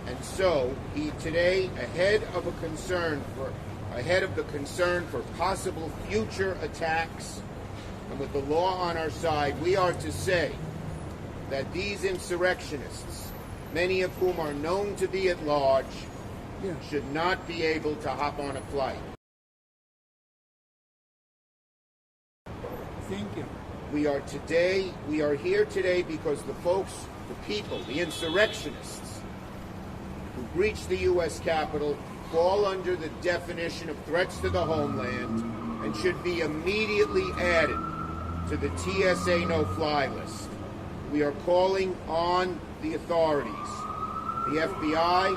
And so, today, ahead of the concern for possible future attacks, and with the law on our side, we are to say that these insurrectionists, many of whom are known to be at large, should not be able to hop on a flight. Thank you. We are here today because the people, the insurrectionists who breached the U.S. Capitol fall under the definition of threats to the homeland and should be immediately added to the TSA no-fly list. We are calling on the authorities, the FBI,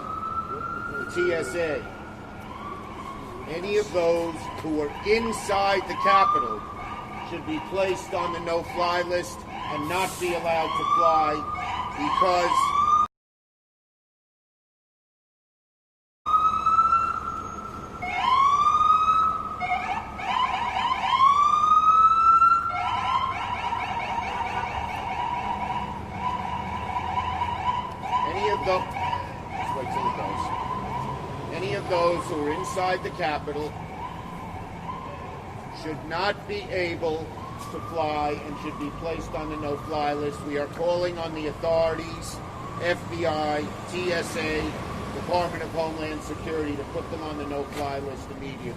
the TSA, any of those who are inside the Capitol should be placed on the no-fly list and not be allowed to fly because any of those who are inside the Capitol should not be able to fly and should be placed on the no-fly list. We are calling on the authorities, FBI, TSA, Department of Homeland Security to put them on the no-fly list immediately.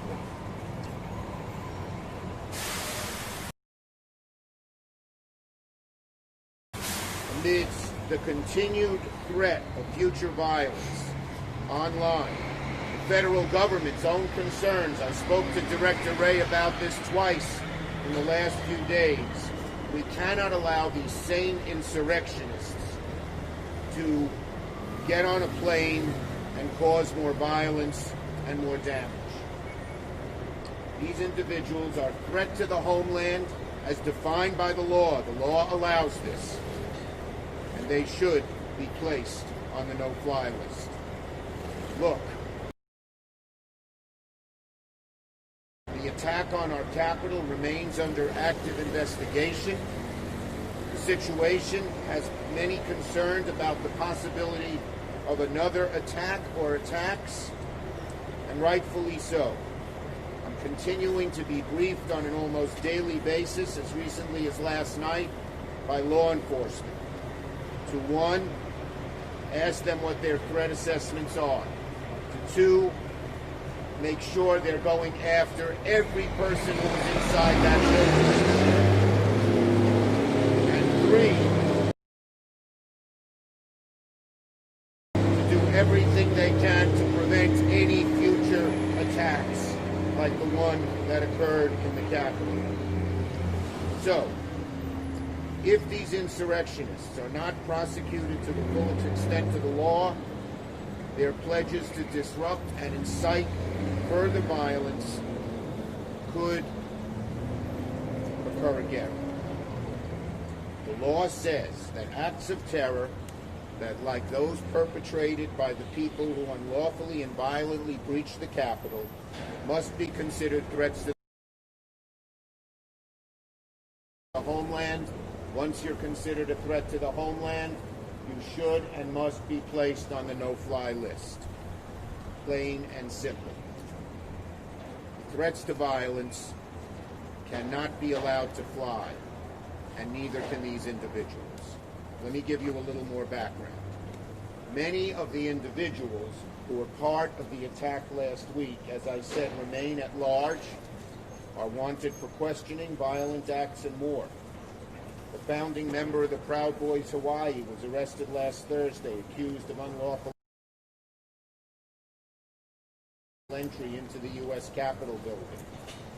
Amidst the continued threat of future violence online, the federal government's own concerns, I spoke to Director Wray about this twice in the last few days. We cannot allow these same insurrectionists to get on a plane and cause more violence and more damage. These individuals are a threat to the homeland as defined by the law. The law allows this. And they should be placed on the no-fly list. Look, the attack on our Capitol remains under active investigation. The situation has many concerned about the possibility of another attack or attacks, and rightfully so. I'm continuing to be briefed on an almost daily basis, as recently as last night, by law enforcement. To one, ask them what their threat assessments are. To two, make sure they're going after every person who was inside that building. And three, to do everything they can to prevent any future attacks like the one that occurred in the Capitol. So, if these insurrectionists are not prosecuted to the fullest extent of the law, their pledges to disrupt and incite further violence could occur again. The law says that acts of terror that, like those perpetrated by the people who unlawfully and violently breached the Capitol, must be considered threats to the homeland. Once you're considered a threat to the homeland, you should and must be placed on the no-fly list. Plain and simple. Threats to violence cannot be allowed to fly, and neither can these individuals. Let me give you a little more background. Many of the individuals who were part of the attack last week, as I said, remain at large, are wanted for questioning, violent acts, and more. The founding member of the Proud Boys Hawaii was arrested last Thursday, accused of unlawful entry into the U.S. Capitol building,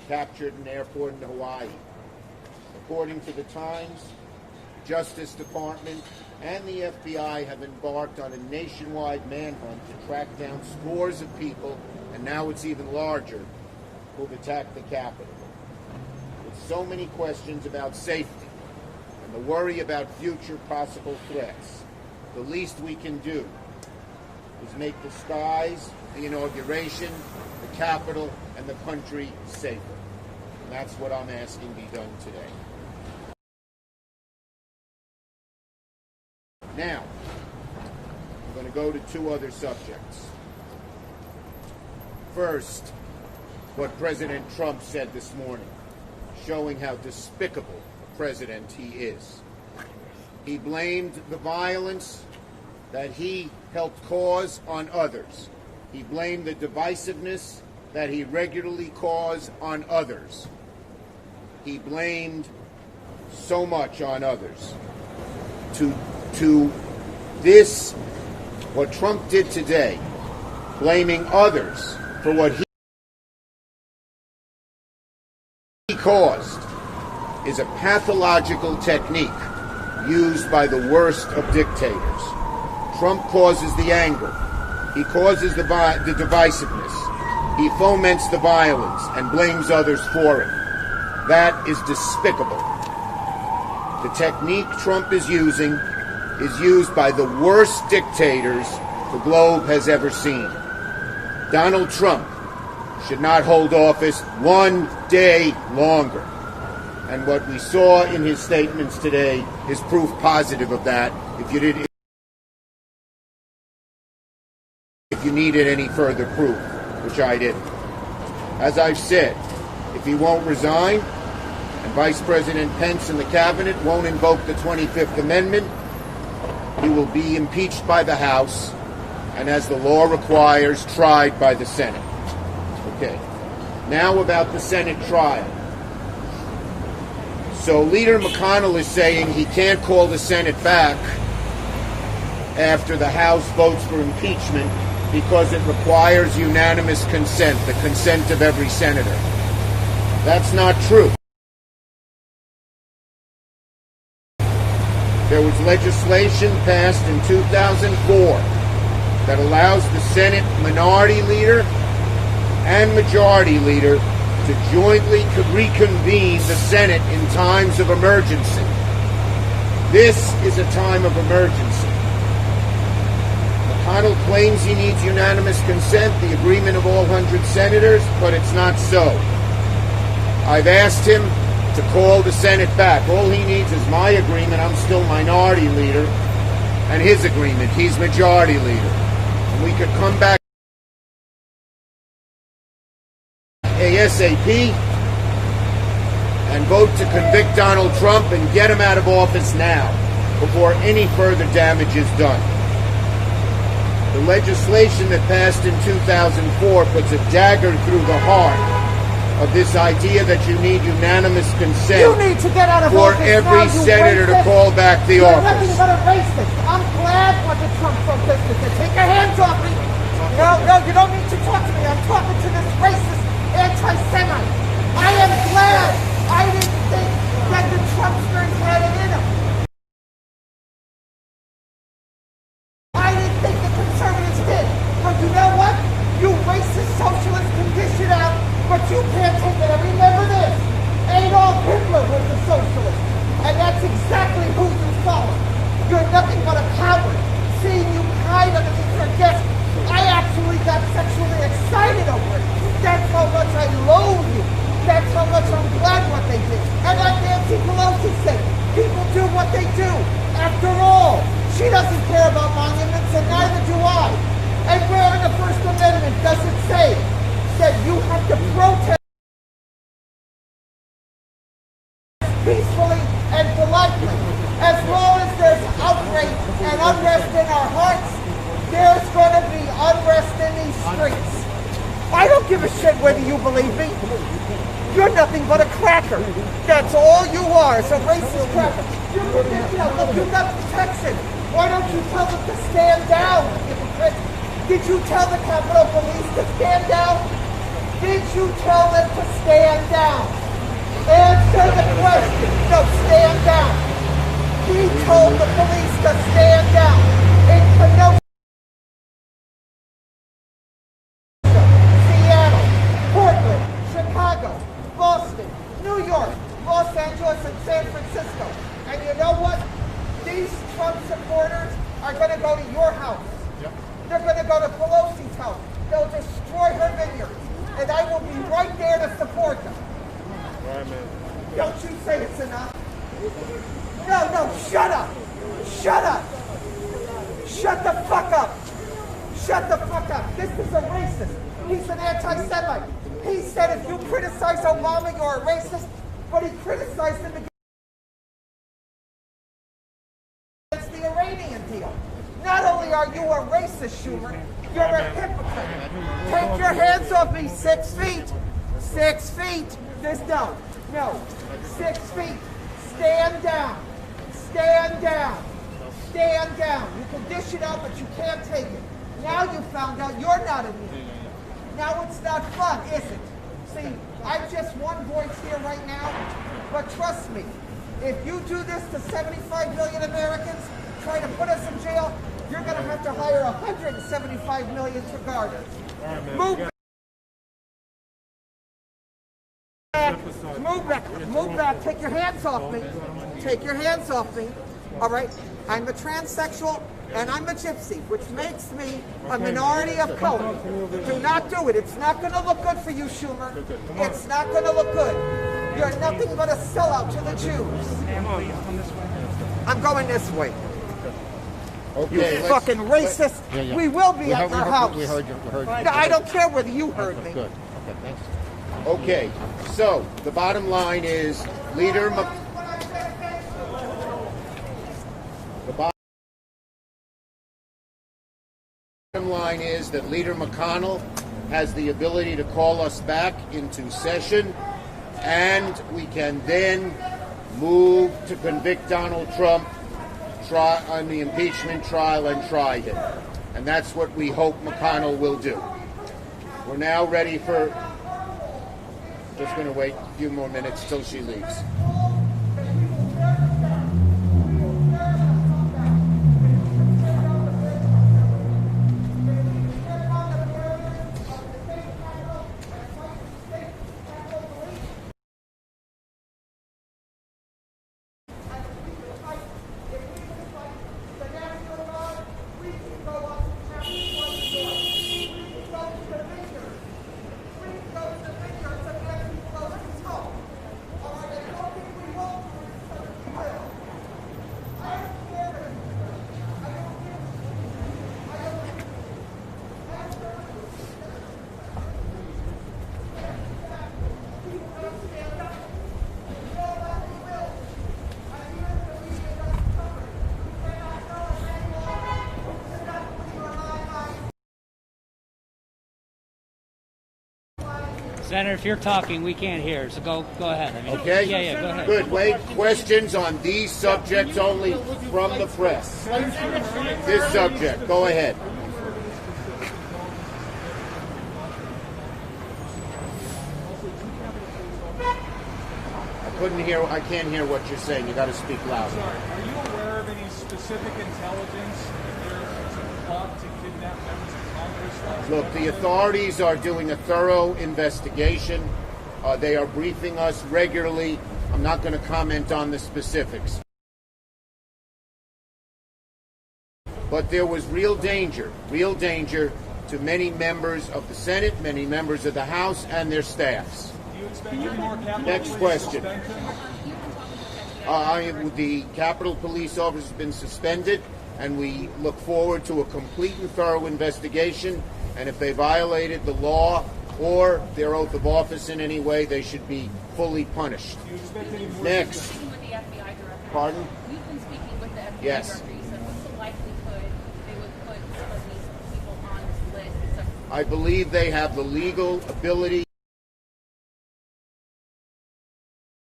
captured in an airport in Hawaii. According to the Times, Justice Department and the FBI have embarked on a nationwide manhunt to track down scores of people, and now it's even larger, who've attacked the Capitol. With so many questions about safety and the worry about future possible threats, the least we can do is make the skies, the inauguration, the Capitol, and the country safer. And that's what I'm asking be done today. Now, I'm going to go to two other subjects. First, what President Trump said this morning, showing how despicable a president he is. He blamed the violence that he helped cause on others. He blamed the divisiveness that he regularly caused on others. He blamed so much on others. To this, what Trump did today, blaming others for what he caused, is a pathological technique used by the worst of dictators. Trump causes the anger. He causes the divisiveness. He foments the violence and blames others for it. That is despicable. The technique Trump is using is used by the worst dictators the globe has ever seen. Donald Trump should not hold office one day longer. And what we saw in his statements today is proof positive of that. If you needed any further proof, which I didn't. As I've said, if he won't resign, and Vice President Pence and the cabinet won't invoke the 25th Amendment, he will be impeached by the House and, as the law requires, tried by the Senate. Okay. Now about the Senate trial. So Leader McConnell is saying he can't call the Senate back after the House votes for impeachment because it requires unanimous consent, the consent of every senator. That's not true. There was legislation passed in 2004 that allows the Senate minority leader and majority leader to jointly reconvene the Senate in times of emergency. This is a time of emergency. McConnell claims he needs unanimous consent, the agreement of all 100 senators, but it's not so. I've asked him to call the Senate back. All he needs is my agreement, I'm still minority leader, and his agreement, he's majority leader. And we could come back ASAP and vote to convict Donald Trump and get him out of office now before any further damage is done. The legislation that passed in 2004 puts a dagger through the heart of this idea that you need unanimous consent for every senator to call back the office. You're nothing but a racist. I'm glad what the Trump protesters said. Take your hands off me. No, you don't need to talk to me. I'm talking to this racist anti-Semite. I am glad. I didn't think that the Trumpsters had it in them. I didn't think the conservatives did. But you know what? You racist socialists can dish it out, but you can't take it. And remember this, Adolf Hitler was a socialist. And That's exactly who you follow. You're nothing but a coward. Seeing you hide underneath your desk, I actually got sexually excited over it. That's how much I loathe you. That's how much I'm glad what they did. And like Nancy Pelosi said, people do what they do. After all, she doesn't care about monuments, and neither do I. And where in the First Amendment does it say that you have to protest peacefully and politely? As long as there's outrage and unrest in our hearts, there's going to be unrest in these streets. I don't give a shit whether you believe me. You're nothing but a cracker. That's all you are, is a racist cracker. Look, you got protection. Why don't you tell them to stand down, hypocrite? Did you tell the Capitol Police to stand down? Did you tell them to stand down? Answer the question. No, stand down. He told the police to stand down. In Kenosha, Seattle, Portland, Chicago, Boston, New York, Los Angeles, and San Francisco. And you know what? These Trump supporters are going to go to your house. Yep. They're going to go to Pelosi's house. They'll destroy her vineyards. And I will be right there to support them. Right, man. Don't you say it's enough. No, shut up. Shut up. Shut the fuck up. Shut the fuck up. This is a racist. He's an anti-Semite. He said if you criticize Obama, you're a racist, but he criticized him against the Iranian deal. Not only are you a racist, Schumer, you're a hypocrite. Take your hands off me. 6 feet. 6 feet. No. 6 feet. Stand down. Stand down. Stand down. You can dish it out, but you can't take it. Now you found out you're not immune. Now it's not fun, is it? See, I'm just one voice here right now, but trust me, if you do this to 75 million Americans, try to put us in jail, you're going to have to hire 175 million to guard us. Move back. Take your hands off me. Take your hands off me. All right? I'm a transsexual and I'm a gypsy, which makes me a minority of color. Do not do it. It's not going to look good for you, Schumer. It's not going to look good. You're nothing but a sellout to the Jews. I'm going this way. Okay, you fucking racist. Yeah. We will be at your house. We heard you. No, I don't care whether you heard me. Good. Okay, thanks. Okay, so the bottom line is that Leader McConnell has the ability to call us back into session, and we can then move to convict Donald Trump on the impeachment trial and try him. And that's what we hope McConnell will do. We're now ready for... Just going to wait a few more minutes till she leaves. Senator, if you're talking, we can't hear, so go ahead. Okay? Yeah, go ahead. Good. Wait. Questions on these subjects only from the press. This subject. Go ahead. I can't hear what you're saying. You got to speak louder. Sorry. Are you aware of any specific intelligence that there's a plot to kidnap members of Congress? Look, the authorities are doing a thorough investigation. They are briefing us regularly. I'm not going to comment on the specifics. But there was real danger to many members of the Senate, many members of the House, and their staffs. Do you expect any more Capitol Next Police question. suspension? The Capitol Police officer has been suspended, and we look forward to a complete and thorough investigation. And if they violated the law or their oath of office in any way, they should be fully punished. Do you expect any more? Next. With the FBI director. Pardon? You've been speaking with the FBI Yes. director. You said, what's the likelihood they would put some of these people on this list? I believe they have the legal ability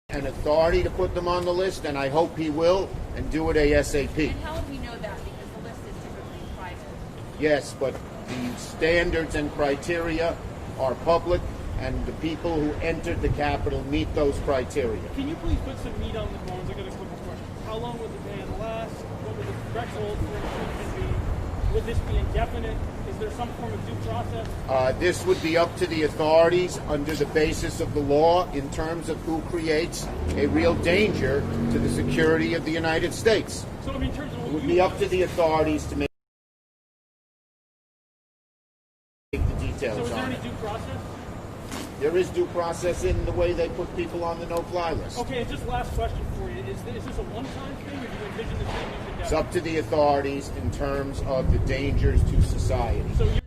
and authority to put them on the list, and I hope he will, and do it ASAP. And how would we know that? Because the list is typically private. Yes, but the standards and criteria are public, and the people who entered the Capitol meet those criteria. Can you please put some meat on the bones? I got a couple questions. How long would the ban last? What would the threshold for inclusion be? Would this be indefinite? Is there some form of due process? This would be up to the authorities under the basis of the law in terms of who creates a real danger to the security of the United States. So, I mean, in terms of It would be up to the authorities to make the details So is there on any it. due process? There is due process in the way they put people on the no-fly list. Okay, and just last question for you. Is this a one-time thing, or do you envision this being used It's up to the authorities in terms of the dangers to society. So you're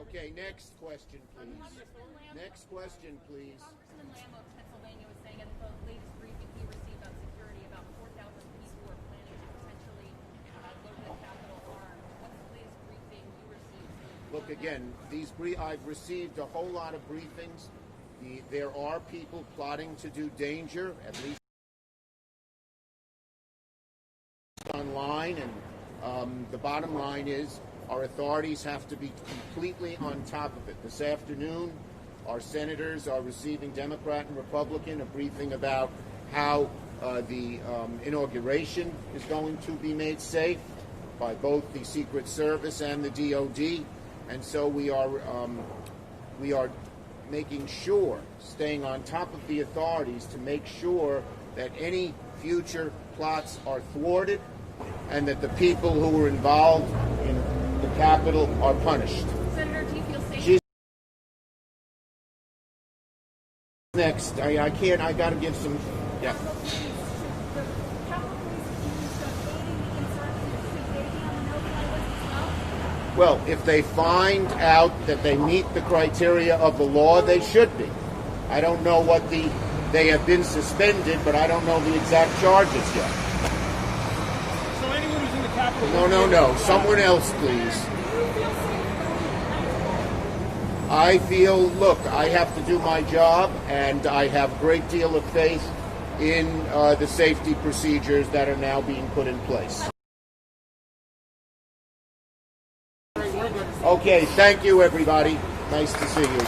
Okay, next question, please. Next question, please. Congressman Lamb of Pennsylvania was saying at the latest briefing he received on security, about 4,000 people are planning to potentially go to the Capitol armed. What's the latest briefing you received? Look, again, I've received a whole lot of briefings. There are people plotting to do danger, at least online, and the bottom line is our authorities have to be completely on top of it. This afternoon, our senators are receiving, Democrat and Republican, a briefing about how the inauguration is going to be made safe by both the Secret Service and the DOD. And so we are making sure, staying on top of the authorities to make sure that any future plots are thwarted and that the people who were involved in the Capitol are punished. Senator, do you feel safe? She's next. I can't, I got to give some, yeah. Well, if they find out that they meet the criteria of the law, they should be. I don't know what they have been suspended, but I don't know the exact charges yet. So anyone who's in the Capitol... No. Someone else, please. I feel, look, I have to do my job, and I have a great deal of faith in the safety procedures that are now being put in place. Okay, thank you, everybody. Nice to see you.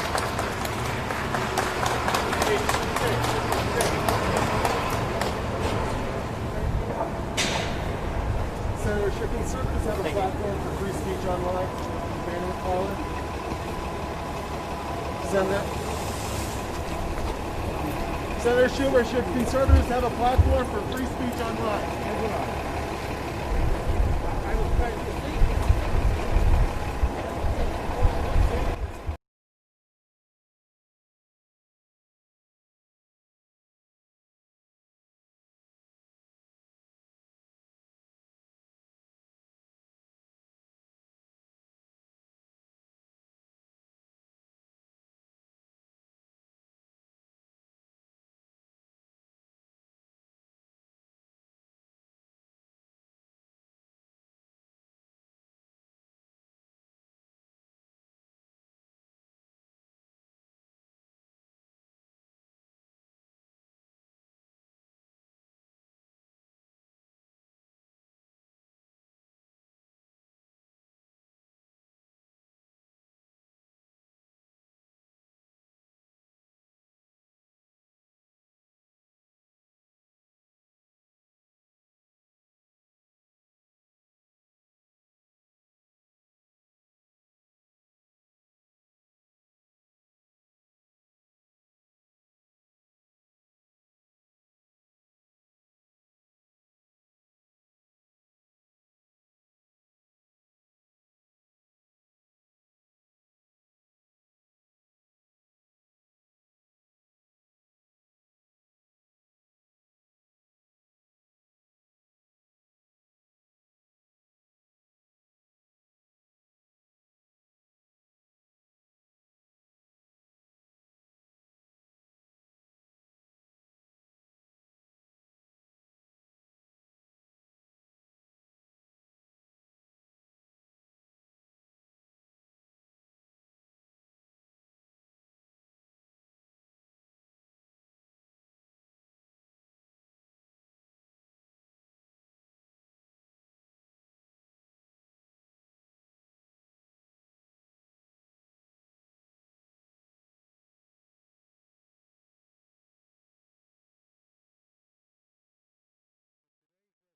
Senator, should conservatives have a platform for free speech online? Banning caller? Senator Schumer, should conservatives have a platform for free speech online?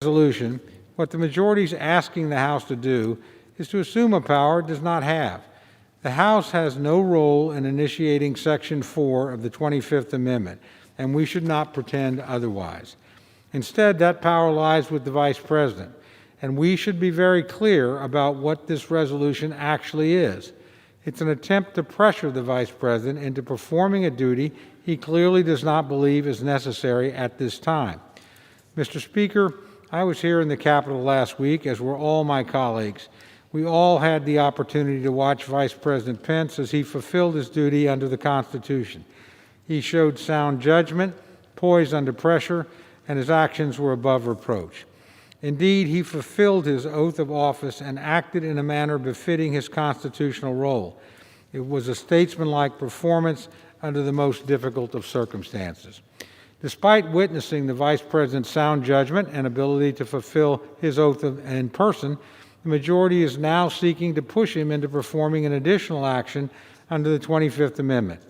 resolution, what the majority is asking the House to do is to assume a power it does not have. The House has no role in initiating Section 4 of the 25th Amendment, and we should not pretend otherwise. Instead, that power lies with the Vice President, and we should be very clear about what this resolution actually is. It's an attempt to pressure the Vice President into performing a duty he clearly does not believe is necessary at this time. Mr. Speaker, I was here in the Capitol last week, as were all my colleagues. We all had the opportunity to watch Vice President Pence as he fulfilled his duty under the Constitution. He showed sound judgment, poised under pressure, and his actions were above reproach. Indeed, he fulfilled his oath of office and acted in a manner befitting his constitutional role. It was a statesmanlike performance under the most difficult of circumstances. Despite witnessing the Vice President's sound judgment and ability to fulfill his oath in person, the majority is now seeking to push him into performing an additional action under the 25th Amendment.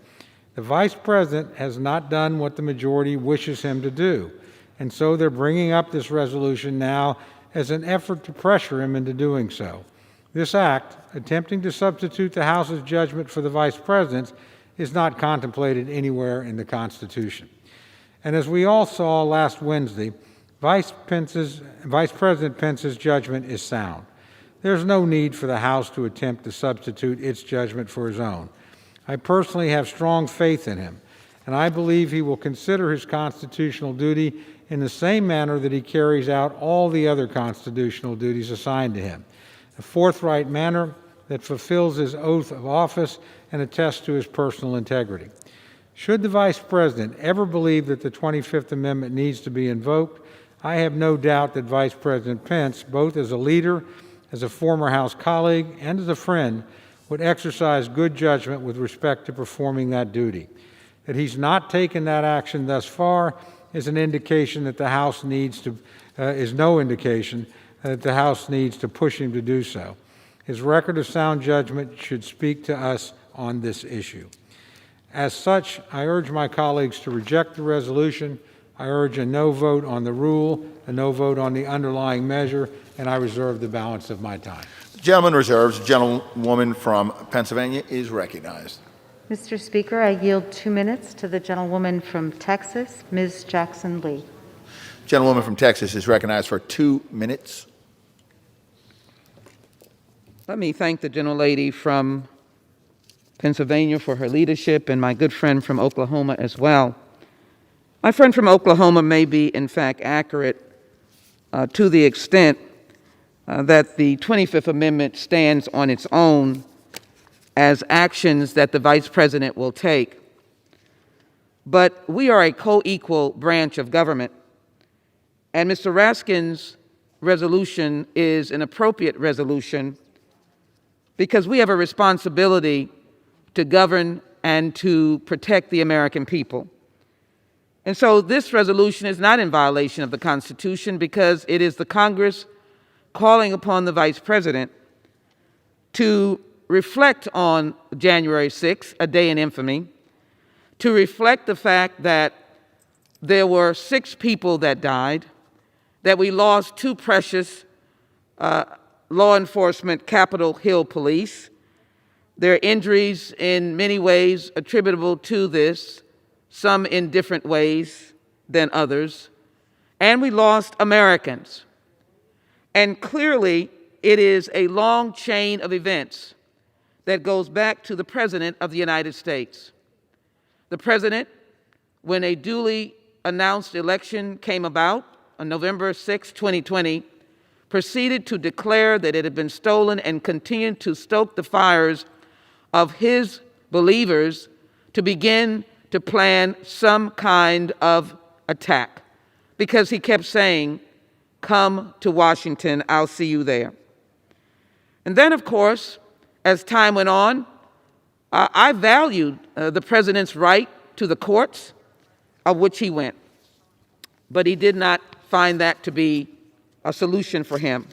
The Vice President has not done what the majority wishes him to do, and so they're bringing up this resolution now as an effort to pressure him into doing so. This act, attempting to substitute the House's judgment for the Vice President's, is not contemplated anywhere in the Constitution. And as we all saw last Wednesday, Vice President Pence's judgment is sound. There's no need for the House to attempt to substitute its judgment for his own. I personally have strong faith in him, and I believe he will consider his constitutional duty in the same manner that he carries out all the other constitutional duties assigned to him, a forthright manner that fulfills his oath of office and attests to his personal integrity. Should the Vice President ever believe that the 25th Amendment needs to be invoked, I have no doubt that Vice President Pence, both as a leader, as a former House colleague, and as a friend, would exercise good judgment with respect to performing that duty. That he's not taken that action thus far is an indication that the House needs to, is no indication that the House needs to push him to do so. His record of sound judgment should speak to us on this issue. As such, I urge my colleagues to reject the resolution. I urge a no vote on the rule, a no vote on the underlying measure, and I reserve the balance of my time. The gentleman reserves. The gentlewoman from Pennsylvania is recognized. Mr. Speaker, I yield 2 minutes to the gentlewoman from Texas, Ms. Jackson Lee. Gentlewoman from Texas is recognized for 2 minutes. Let me thank the gentlelady from Pennsylvania for her leadership and my good friend from Oklahoma as well. My friend from Oklahoma may be, in fact, accurate to the extent that the 25th Amendment stands on its own as actions that the Vice President will take. But we are a co-equal branch of government, and Mr. Raskin's resolution is an appropriate resolution because we have a responsibility to govern and to protect the American people. And so this resolution is not in violation of the Constitution because it is the Congress calling upon the Vice President to reflect on January 6th, a day in infamy, to reflect the fact that there were 6 people that died, that we lost 2 precious law enforcement Capitol Hill police. There are injuries in many ways attributable to this, some in different ways than others, and we lost Americans. And clearly, it is a long chain of events that goes back to the President of the United States. The President, when a duly announced election came about on November 6, 2020, proceeded to declare that it had been stolen and continued to stoke the fires of his believers to begin to plan some kind of attack, because he kept saying, "Come to Washington, I'll see you there." And then, of course, as time went on, I valued the President's right to the courts, of which he went. But he did not find that to be a solution for him.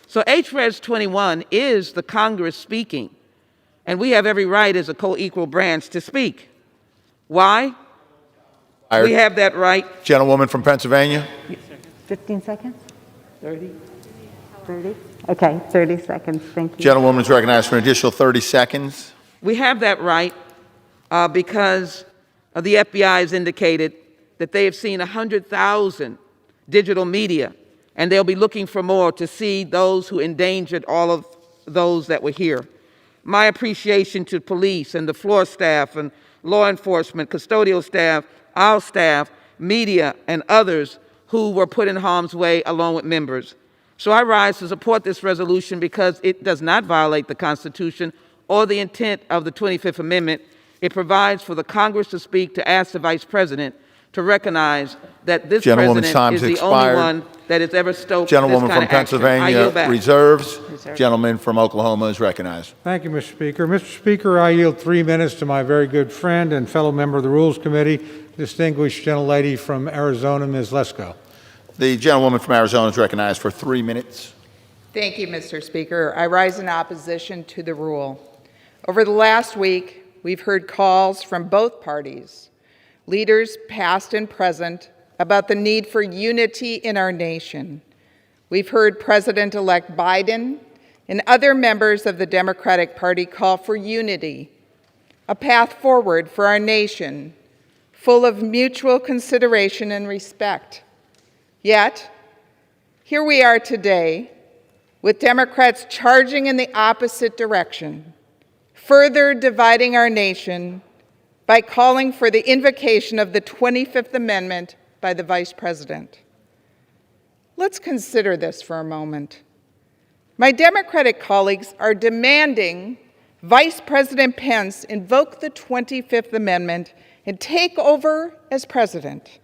So HRES 21 is the Congress speaking, and we have every right as a co-equal branch to speak. Why? We have that right. Gentlewoman from Pennsylvania. 15 seconds. 30? 30? Okay, 30 seconds, thank you. Gentlewoman is recognized for an additional 30 seconds. We have that right because the FBI has indicated that they have seen 100,000 digital media, and they'll be looking for more to see those who endangered all of those that were here. My appreciation to police and the floor staff and law enforcement, custodial staff, our staff, media, and others who were put in harm's way along with members. So I rise to support this resolution because it does not violate the Constitution or the intent of the 25th Amendment. It provides for the Congress to speak to ask the Vice President to recognize that this president is the only one that has ever stoked this kind of action. Gentlewoman from Pennsylvania reserves. Gentleman from Oklahoma is recognized. Thank you, Mr. Speaker. Mr. Speaker, I yield 3 minutes to my very good friend and fellow member of the Rules Committee, distinguished gentlelady from Arizona, Ms. Lesko. The gentlewoman from Arizona is recognized for 3 minutes. Thank you, Mr. Speaker. I rise in opposition to the rule. Over the last week, we've heard calls from both parties, leaders past and present, about the need for unity in our nation. We've heard President-elect Biden and other members of the Democratic Party call for unity, a path forward for our nation, full of mutual consideration and respect. Yet, here we are today, with Democrats charging in the opposite direction, further dividing our nation by calling for the invocation of the 25th Amendment by the Vice President. Let's consider this for a moment. My Democratic colleagues are demanding Vice President Pence invoke the 25th Amendment and take over as president.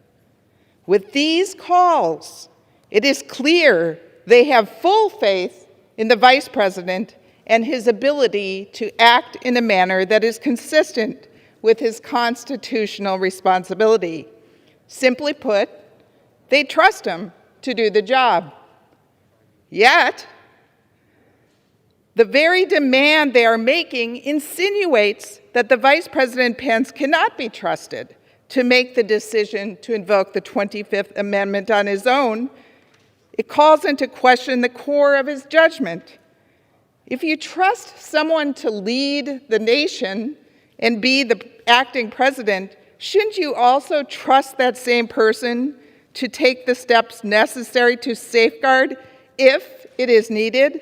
With these calls, it is clear they have full faith in the Vice President and his ability to act in a manner that is consistent with his constitutional responsibility. Simply put, they trust him to do the job. Yet, the very demand they are making insinuates that the Vice President Pence cannot be trusted to make the decision to invoke the 25th Amendment on his own. It calls into question the core of his judgment. If you trust someone to lead the nation and be the acting president, shouldn't you also trust that same person to take the steps necessary to safeguard if it is needed?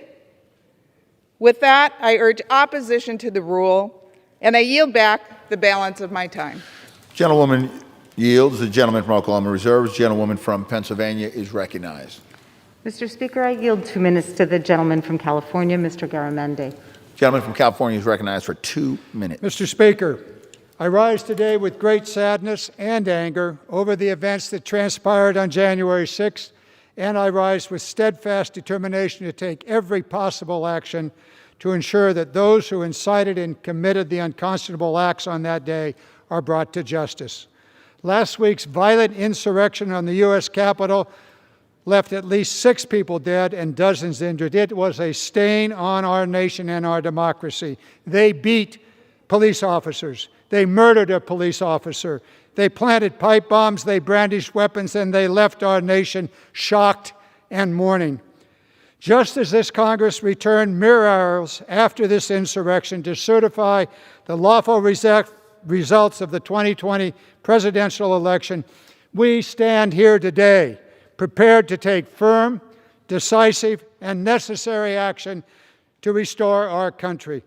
With that, I urge opposition to the rule, and I yield back the balance of my time. Gentlewoman yields. The gentleman from Oklahoma reserves. Gentlewoman from Pennsylvania is recognized. Mr. Speaker, I yield 2 minutes to the gentleman from California, Mr. Garamendi. Gentleman from California is recognized for 2 minutes. Mr. Speaker, I rise today with great sadness and anger over the events that transpired on January 6th, and I rise with steadfast determination to take every possible action to ensure that those who incited and committed the unconscionable acts on that day are brought to justice. Last week's violent insurrection on the U.S. Capitol left at least 6 people dead and dozens injured. It was a stain on our nation and our democracy. They beat police officers. They murdered a police officer. They planted pipe bombs, they brandished weapons, and they left our nation shocked and mourning. Just as this Congress returned mere hours after this insurrection to certify the lawful results of the 2020 presidential election, we stand here today prepared to take firm, decisive, and necessary action to restore our country.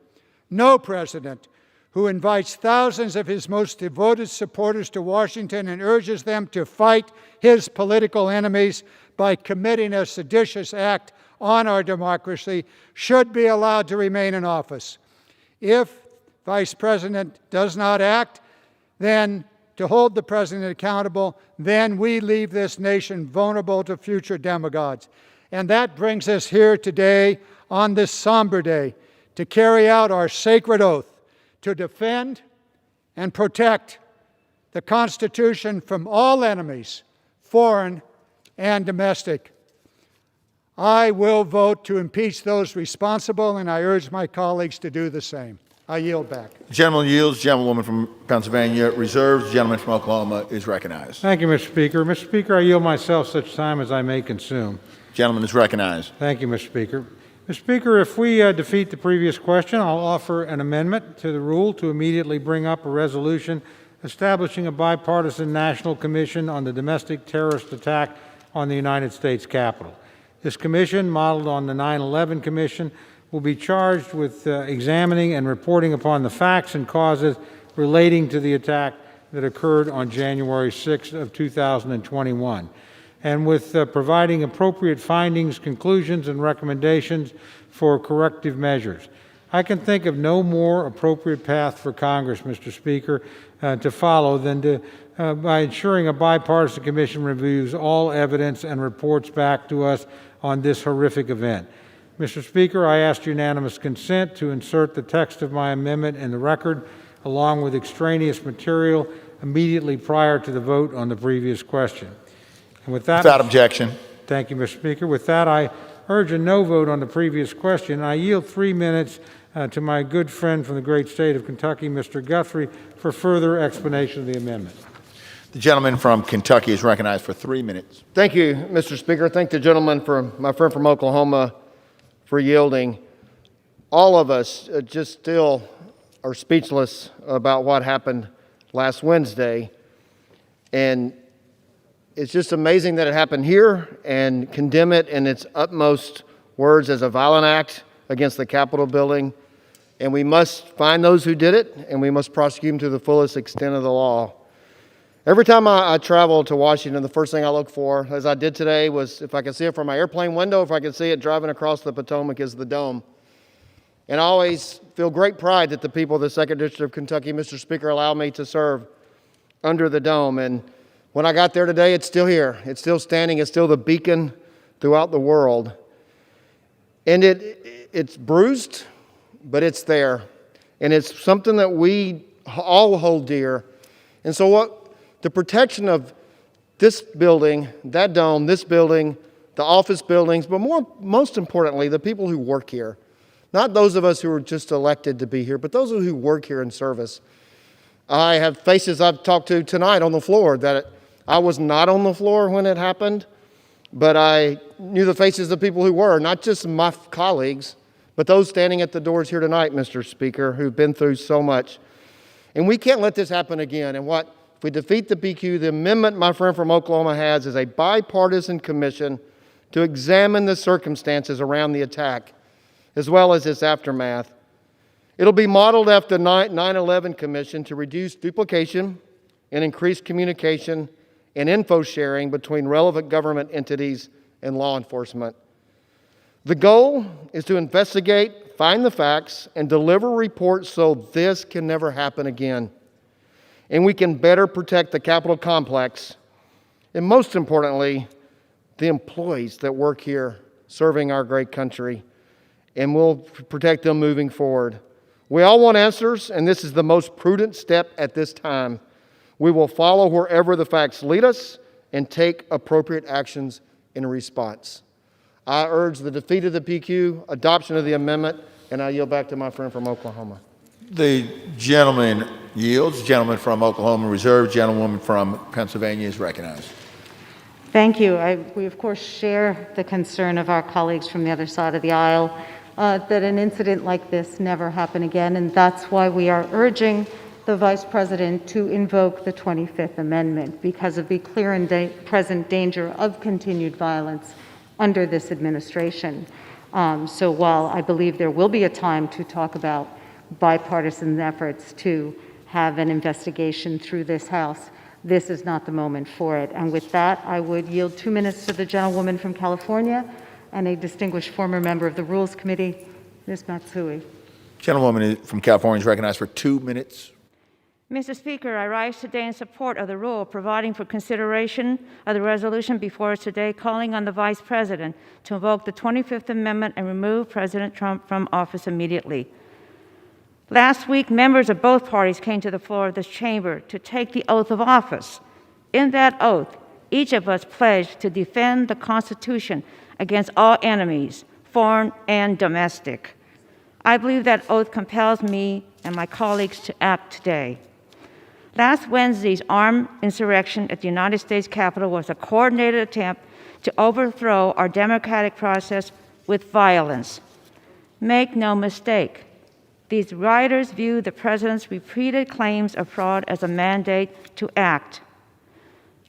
No president who invites thousands of his most devoted supporters to Washington and urges them to fight his political enemies by committing a seditious act on our democracy should be allowed to remain in office. If Vice President does not act, then to hold the President accountable, then we leave this nation vulnerable to future demagogues. And that brings us here today on this somber day to carry out our sacred oath to defend and protect the Constitution from all enemies, foreign and domestic. I will vote to impeach those responsible, and I urge my colleagues to do the same. I yield back. The gentleman yields. Gentlewoman from Pennsylvania reserves. The gentleman from Oklahoma is recognized. Thank you, Mr. Speaker. Mr. Speaker, I yield myself such time as I may consume. Gentleman is recognized. Thank you, Mr. Speaker. Mr. Speaker, if we defeat the previous question, I'll offer an amendment to the rule to immediately bring up a resolution establishing a bipartisan national commission on the domestic terrorist attack on the United States Capitol. This commission, modeled on the 9/11 Commission, will be charged with examining and reporting upon the facts and causes relating to the attack that occurred on January 6th of 2021, and with providing appropriate findings, conclusions, and recommendations for corrective measures. I can think of no more appropriate path for Congress, Mr. Speaker, to follow than by ensuring a bipartisan commission reviews all evidence and reports back to us on this horrific event. Mr. Speaker, I ask unanimous consent to insert the text of my amendment in the record, along with extraneous material, immediately prior to the vote on the previous question. And with that, without objection. Thank you, Mr. Speaker. With that, I urge a no vote on the previous question. I yield 3 minutes to my good friend from the great state of Kentucky, Mr. Guthrie, for further explanation of the amendment. The gentleman from Kentucky is recognized for 3 minutes. Thank you, Mr. Speaker. Thank the gentleman my friend from Oklahoma, for yielding. All of us just still are speechless about what happened last Wednesday. And it's just amazing that it happened here, and condemn it in its utmost words as a violent act against the Capitol building. And we must find those who did it, and we must prosecute them to the fullest extent of the law. Every time I travel to Washington, the first thing I look for, as I did today, was if I could see it from my airplane window, if I could see it driving across the Potomac, is the dome. And I always feel great pride that the people of the 2nd District of Kentucky, Mr. Speaker, allow me to serve under the dome. And when I got there today, it's still here. It's still standing. It's still the beacon throughout the world. And it's bruised, but it's there. And it's something that we all hold dear. And so the protection of this building, that dome, this building, the office buildings, but most importantly, the people who work here. Not those of us who are just elected to be here, but those who work here in service. I have faces I've talked to tonight on the floor that I was not on the floor when it happened, but I knew the faces of people who were, not just my colleagues, but those standing at the doors here tonight, Mr. Speaker, who've been through so much. And we can't let this happen again. And if we defeat the PQ, the amendment my friend from Oklahoma has is a bipartisan commission to examine the circumstances around the attack, as well as its aftermath. It'll be modeled after the 9/11 Commission to reduce duplication and increase communication and info sharing between relevant government entities and law enforcement. The goal is to investigate, find the facts, and deliver reports so this can never happen again. And we can better protect the Capitol complex, and most importantly, the employees that work here serving our great country, and we'll protect them moving forward. We all want answers, and this is the most prudent step at this time. We will follow wherever the facts lead us and take appropriate actions in response. I urge the defeat of the PQ, adoption of the amendment, and I yield back to my friend from Oklahoma. The gentleman yields. Gentleman from Oklahoma reserved. Gentlewoman from Pennsylvania is recognized. Thank you. We, of course, share the concern of our colleagues from the other side of the aisle that an incident like this never happen again, and that's why we are urging the Vice President to invoke the 25th Amendment, because of the clear and present danger of continued violence under this administration. So while I believe there will be a time to talk about bipartisan efforts to have an investigation through this House, this is not the moment for it. And with that, I would yield 2 minutes to the gentlewoman from California and a distinguished former member of the Rules Committee, Ms. Matsui. Gentlewoman from California is recognized for 2 minutes. Mr. Speaker, I rise today in support of the rule providing for consideration of the resolution before us today, calling on the Vice President to invoke the 25th Amendment and remove President Trump from office immediately. Last week, members of both parties came to the floor of this chamber to take the oath of office. In that oath, each of us pledged to defend the Constitution against all enemies, foreign and domestic. I believe that oath compels me and my colleagues to act today. Last Wednesday's armed insurrection at the United States Capitol was a coordinated attempt to overthrow our democratic process with violence. Make no mistake, these rioters view the president's repeated claims of fraud as a mandate to act.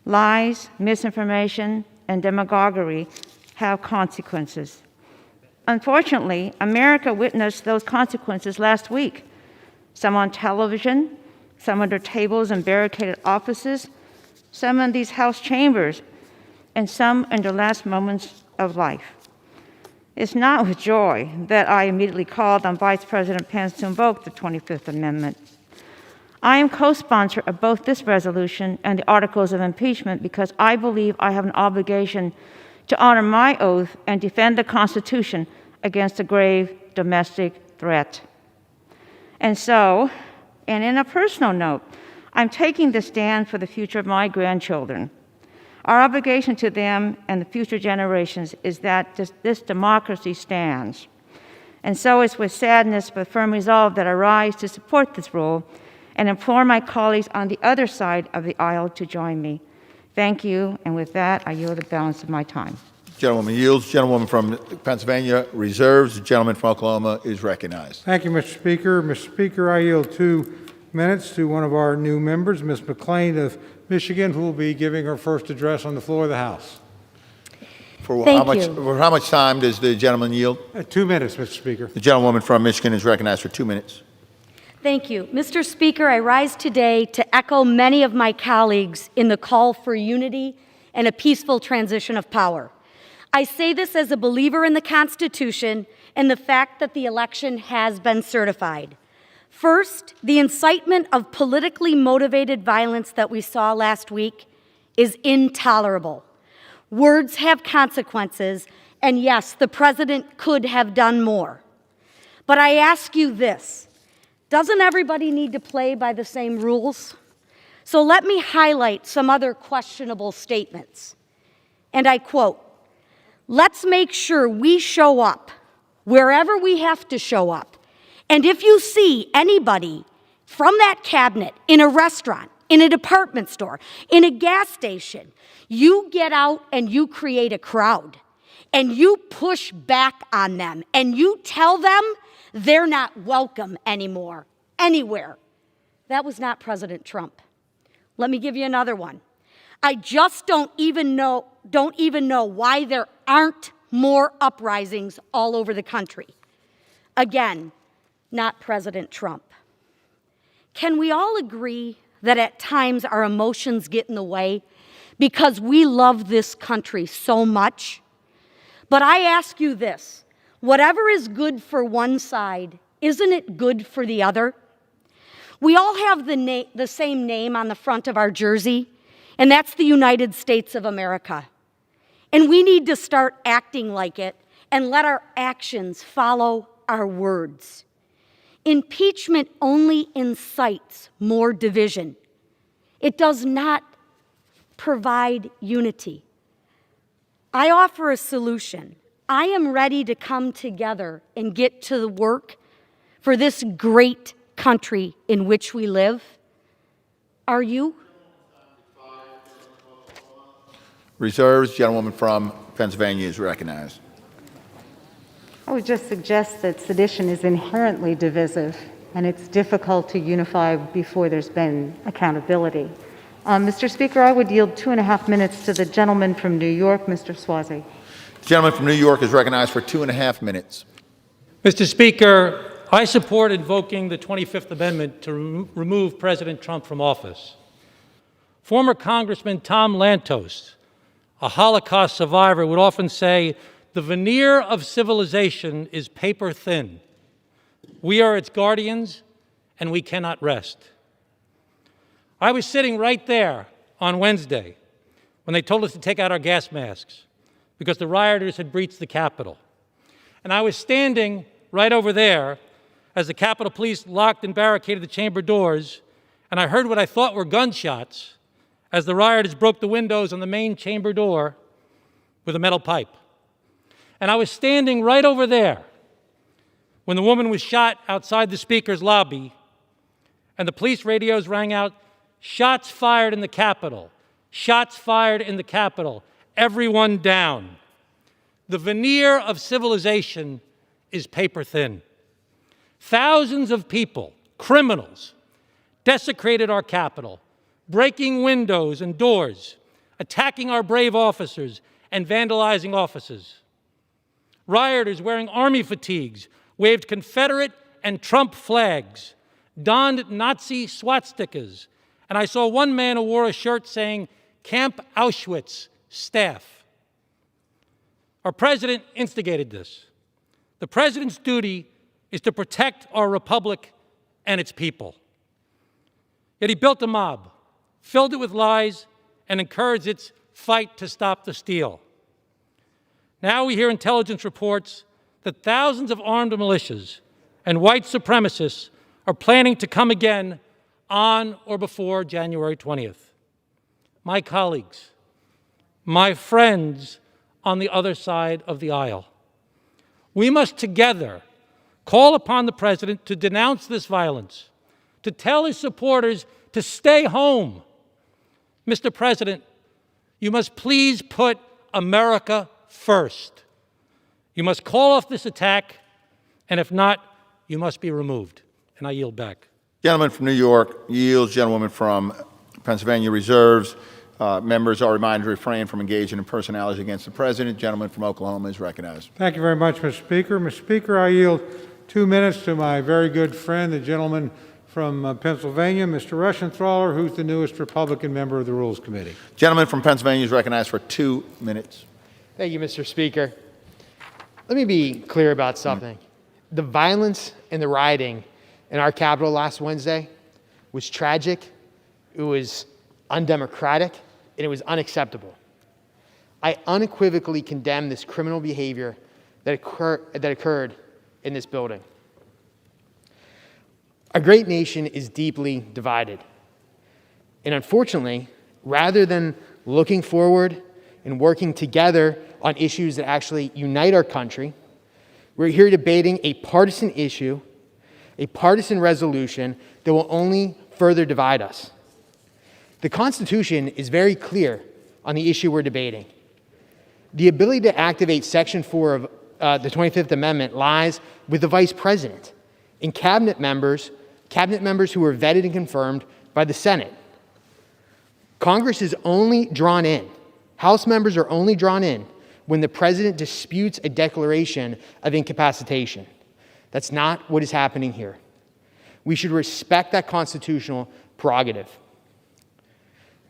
Lies, misinformation, and demagoguery have consequences. Unfortunately, America witnessed those consequences last week. Some on television, some under tables and barricaded offices, some in these House chambers, and some in their last moments of life. It's not with joy that I immediately called on Vice President Pence to invoke the 25th Amendment. I am co-sponsor of both this resolution and the articles of impeachment because I believe I have an obligation to honor my oath and defend the Constitution against a grave domestic threat. And so, and in a personal note, I'm taking this stand for the future of my grandchildren. Our obligation to them and the future generations is that this democracy stands. And so it's with sadness but firm resolve that I rise to support this rule and implore my colleagues on the other side of the aisle to join me. Thank you, and with that, I yield the balance of my time. Gentlewoman yields. Gentlewoman from Pennsylvania reserves. The gentleman from Oklahoma is recognized. Thank you, Mr. Speaker. Mr. Speaker, I yield 2 minutes to one of our new members, Ms. McLean of Michigan, who will be giving her first address on the floor of the House. For how much time does the gentleman yield? 2 minutes, Mr. Speaker. The gentlewoman from Michigan is recognized for 2 minutes. Thank you. Mr. Speaker, I rise today to echo many of my colleagues in the call for unity and a peaceful transition of power. I say this as a believer in the Constitution and the fact that the election has been certified. First, the incitement of politically motivated violence that we saw last week is intolerable. Words have consequences, and yes, the president could have done more. But I ask you this. Doesn't everybody need to play by the same rules? So let me highlight some other questionable statements. And I quote, "Let's make sure we show up wherever we have to show up. And if you see anybody from that cabinet in a restaurant, in a department store, in a gas station, you get out and you create a crowd. And you push back on them. And you tell them they're not welcome anymore, anywhere." That was not President Trump. Let me give you another one. I just don't even know why there aren't more uprisings all over the country. Again, not President Trump. Can we all agree that at times our emotions get in the way because we love this country so much? But I ask you this, whatever is good for one side, isn't it good for the other? We all have the same name on the front of our jersey, and that's the United States of America. And we need to start acting like it and let our actions follow our words. Impeachment only incites more division. It does not provide unity. I offer a solution. I am ready to come together and get to the work for this great country in which we live. Are you? Reserves. Gentlewoman from Pennsylvania is recognized. I would just suggest that sedition is inherently divisive, and it's difficult to unify before there's been accountability. Mr. Speaker, I would yield 2.5 minutes to the gentleman from New York, Mr. Suozzi. The gentleman from New York is recognized for 2.5 minutes. Mr. Speaker, I support invoking the 25th Amendment to remove President Trump from office. Former Congressman Tom Lantos, a Holocaust survivor, would often say, "The veneer of civilization is paper thin. We are its guardians, and we cannot rest." I was sitting right there on Wednesday when they told us to take out our gas masks because the rioters had breached the Capitol. And I was standing right over there as the Capitol Police locked and barricaded the chamber doors, and I heard what I thought were gunshots as the rioters broke the windows on the main chamber door with a metal pipe. And I was standing right over there when the woman was shot outside the Speaker's lobby, and the police radios rang out, "Shots fired in the Capitol, shots fired in the Capitol," everyone down. The veneer of civilization is paper thin. Thousands of people, criminals, desecrated our Capitol, breaking windows and doors, attacking our brave officers, and vandalizing offices. Rioters wearing army fatigues waved Confederate and Trump flags, donned Nazi swastikas, and I saw one man who wore a shirt saying, "Camp Auschwitz, staff." Our president instigated this. The president's duty is to protect our republic and its people. Yet he built a mob, filled it with lies, and encouraged its fight to stop the steal. Now we hear intelligence reports that thousands of armed militias and white supremacists are planning to come again on or before January 20th. My colleagues, my friends on the other side of the aisle, we must together call upon the president to denounce this violence, to tell his supporters to stay home. Mr. President, you must please put America first. You must call off this attack, and if not, you must be removed. And I yield back. Gentleman from New York yields. Gentlewoman from Pennsylvania reserves. Members are reminded to refrain from engaging in personalities against the president. Gentleman from Oklahoma is recognized. Thank you very much, Mr. Speaker. Mr. Speaker, I yield 2 minutes to my very good friend, the gentleman from Pennsylvania, Mr. Rushenthaler, who's the newest Republican member of the Rules Committee. Gentleman from Pennsylvania is recognized for 2 minutes. Thank you, Mr. Speaker. Let me be clear about something. The violence and the rioting in our Capitol last Wednesday was tragic, it was undemocratic, and it was unacceptable. I unequivocally condemn this criminal behavior that occurred in this building. Our great nation is deeply divided. And unfortunately, rather than looking forward and working together on issues that actually unite our country, we're here debating a partisan issue, a partisan resolution that will only further divide us. The Constitution is very clear on the issue we're debating. The ability to activate Section 4 of the 25th Amendment lies with the Vice President and cabinet members who are vetted and confirmed by the Senate. Congress is only drawn in, House members are only drawn in when the President disputes a declaration of incapacitation. That's not what is happening here. We should respect that constitutional prerogative.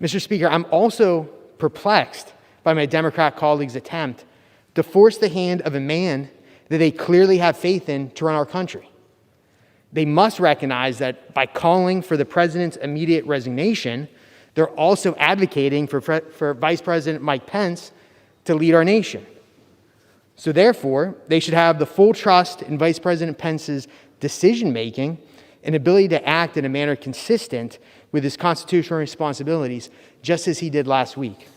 Mr. Speaker, I'm also perplexed by my Democrat colleagues' attempt to force the hand of a man that they clearly have faith in to run our country. They must recognize that by calling for the president's immediate resignation, they're also advocating for Vice President Mike Pence to lead our nation. So therefore, they should have the full trust in Vice President Pence's decision-making and ability to act in a manner consistent with his constitutional responsibilities, just as he did last week.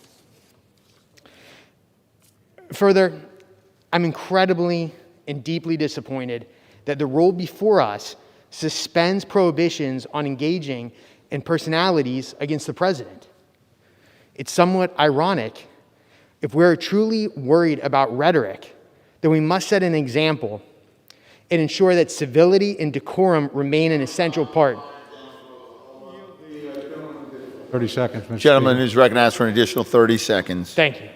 Further, I'm incredibly and deeply disappointed that the rule before us suspends prohibitions on engaging in personalities against the president. It's somewhat ironic. If we're truly worried about rhetoric, then we must set an example and ensure that civility and decorum remain an essential part. 30 seconds, Mr. Gentleman Speaker. is recognized for an additional 30 seconds. Thank you.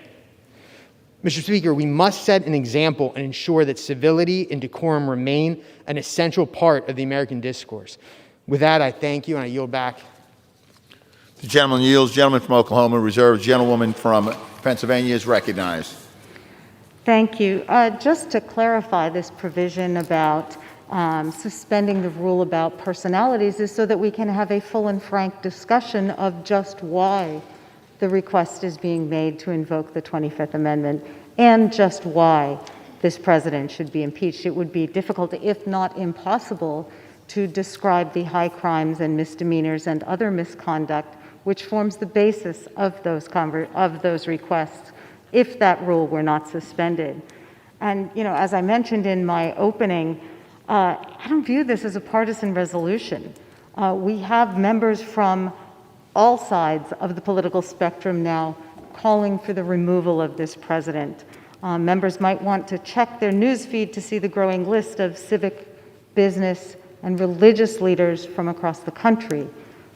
Mr. Speaker, we must set an example and ensure that civility and decorum remain an essential part of the American discourse. With that, I thank you and I yield back. The gentleman yields. Gentleman from Oklahoma reserves. Gentlewoman from Pennsylvania is recognized. Thank you. Just to clarify, this provision about suspending the rule about personalities is so that we can have a full and frank discussion of just why the request is being made to invoke the 25th Amendment and just why this president should be impeached. It would be difficult, if not impossible, to describe the high crimes and misdemeanors and other misconduct which forms the basis of those requests if that rule were not suspended. And, you know, as I mentioned in my opening, I don't view this as a partisan resolution. We have members from all sides of the political spectrum now calling for the removal of this president. Members might want to check their news feed to see the growing list of civic, business, and religious leaders from across the country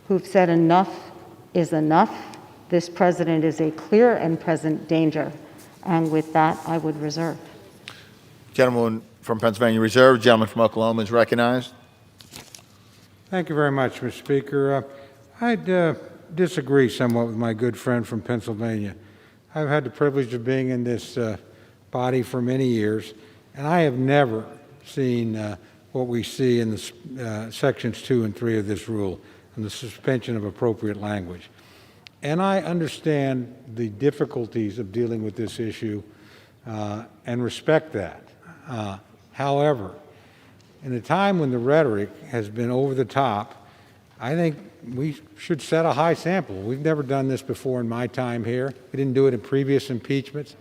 who've said enough is enough. This president is a clear and present danger. And with that, I would reserve. Gentleman from Pennsylvania reserved. Gentleman from Oklahoma is recognized. Thank you very much, Mr. Speaker. I'd disagree somewhat with my good friend from Pennsylvania. I've had the privilege of being in this body for many years, and I have never seen what we see in the sections 2 and 3 of this rule, and the suspension of appropriate language. And I understand the difficulties of dealing with this issue and respect that. However, in a time when the rhetoric has been over the top, I think we should set a high sample. We've never done this before in my time here. We didn't do it in previous impeachments.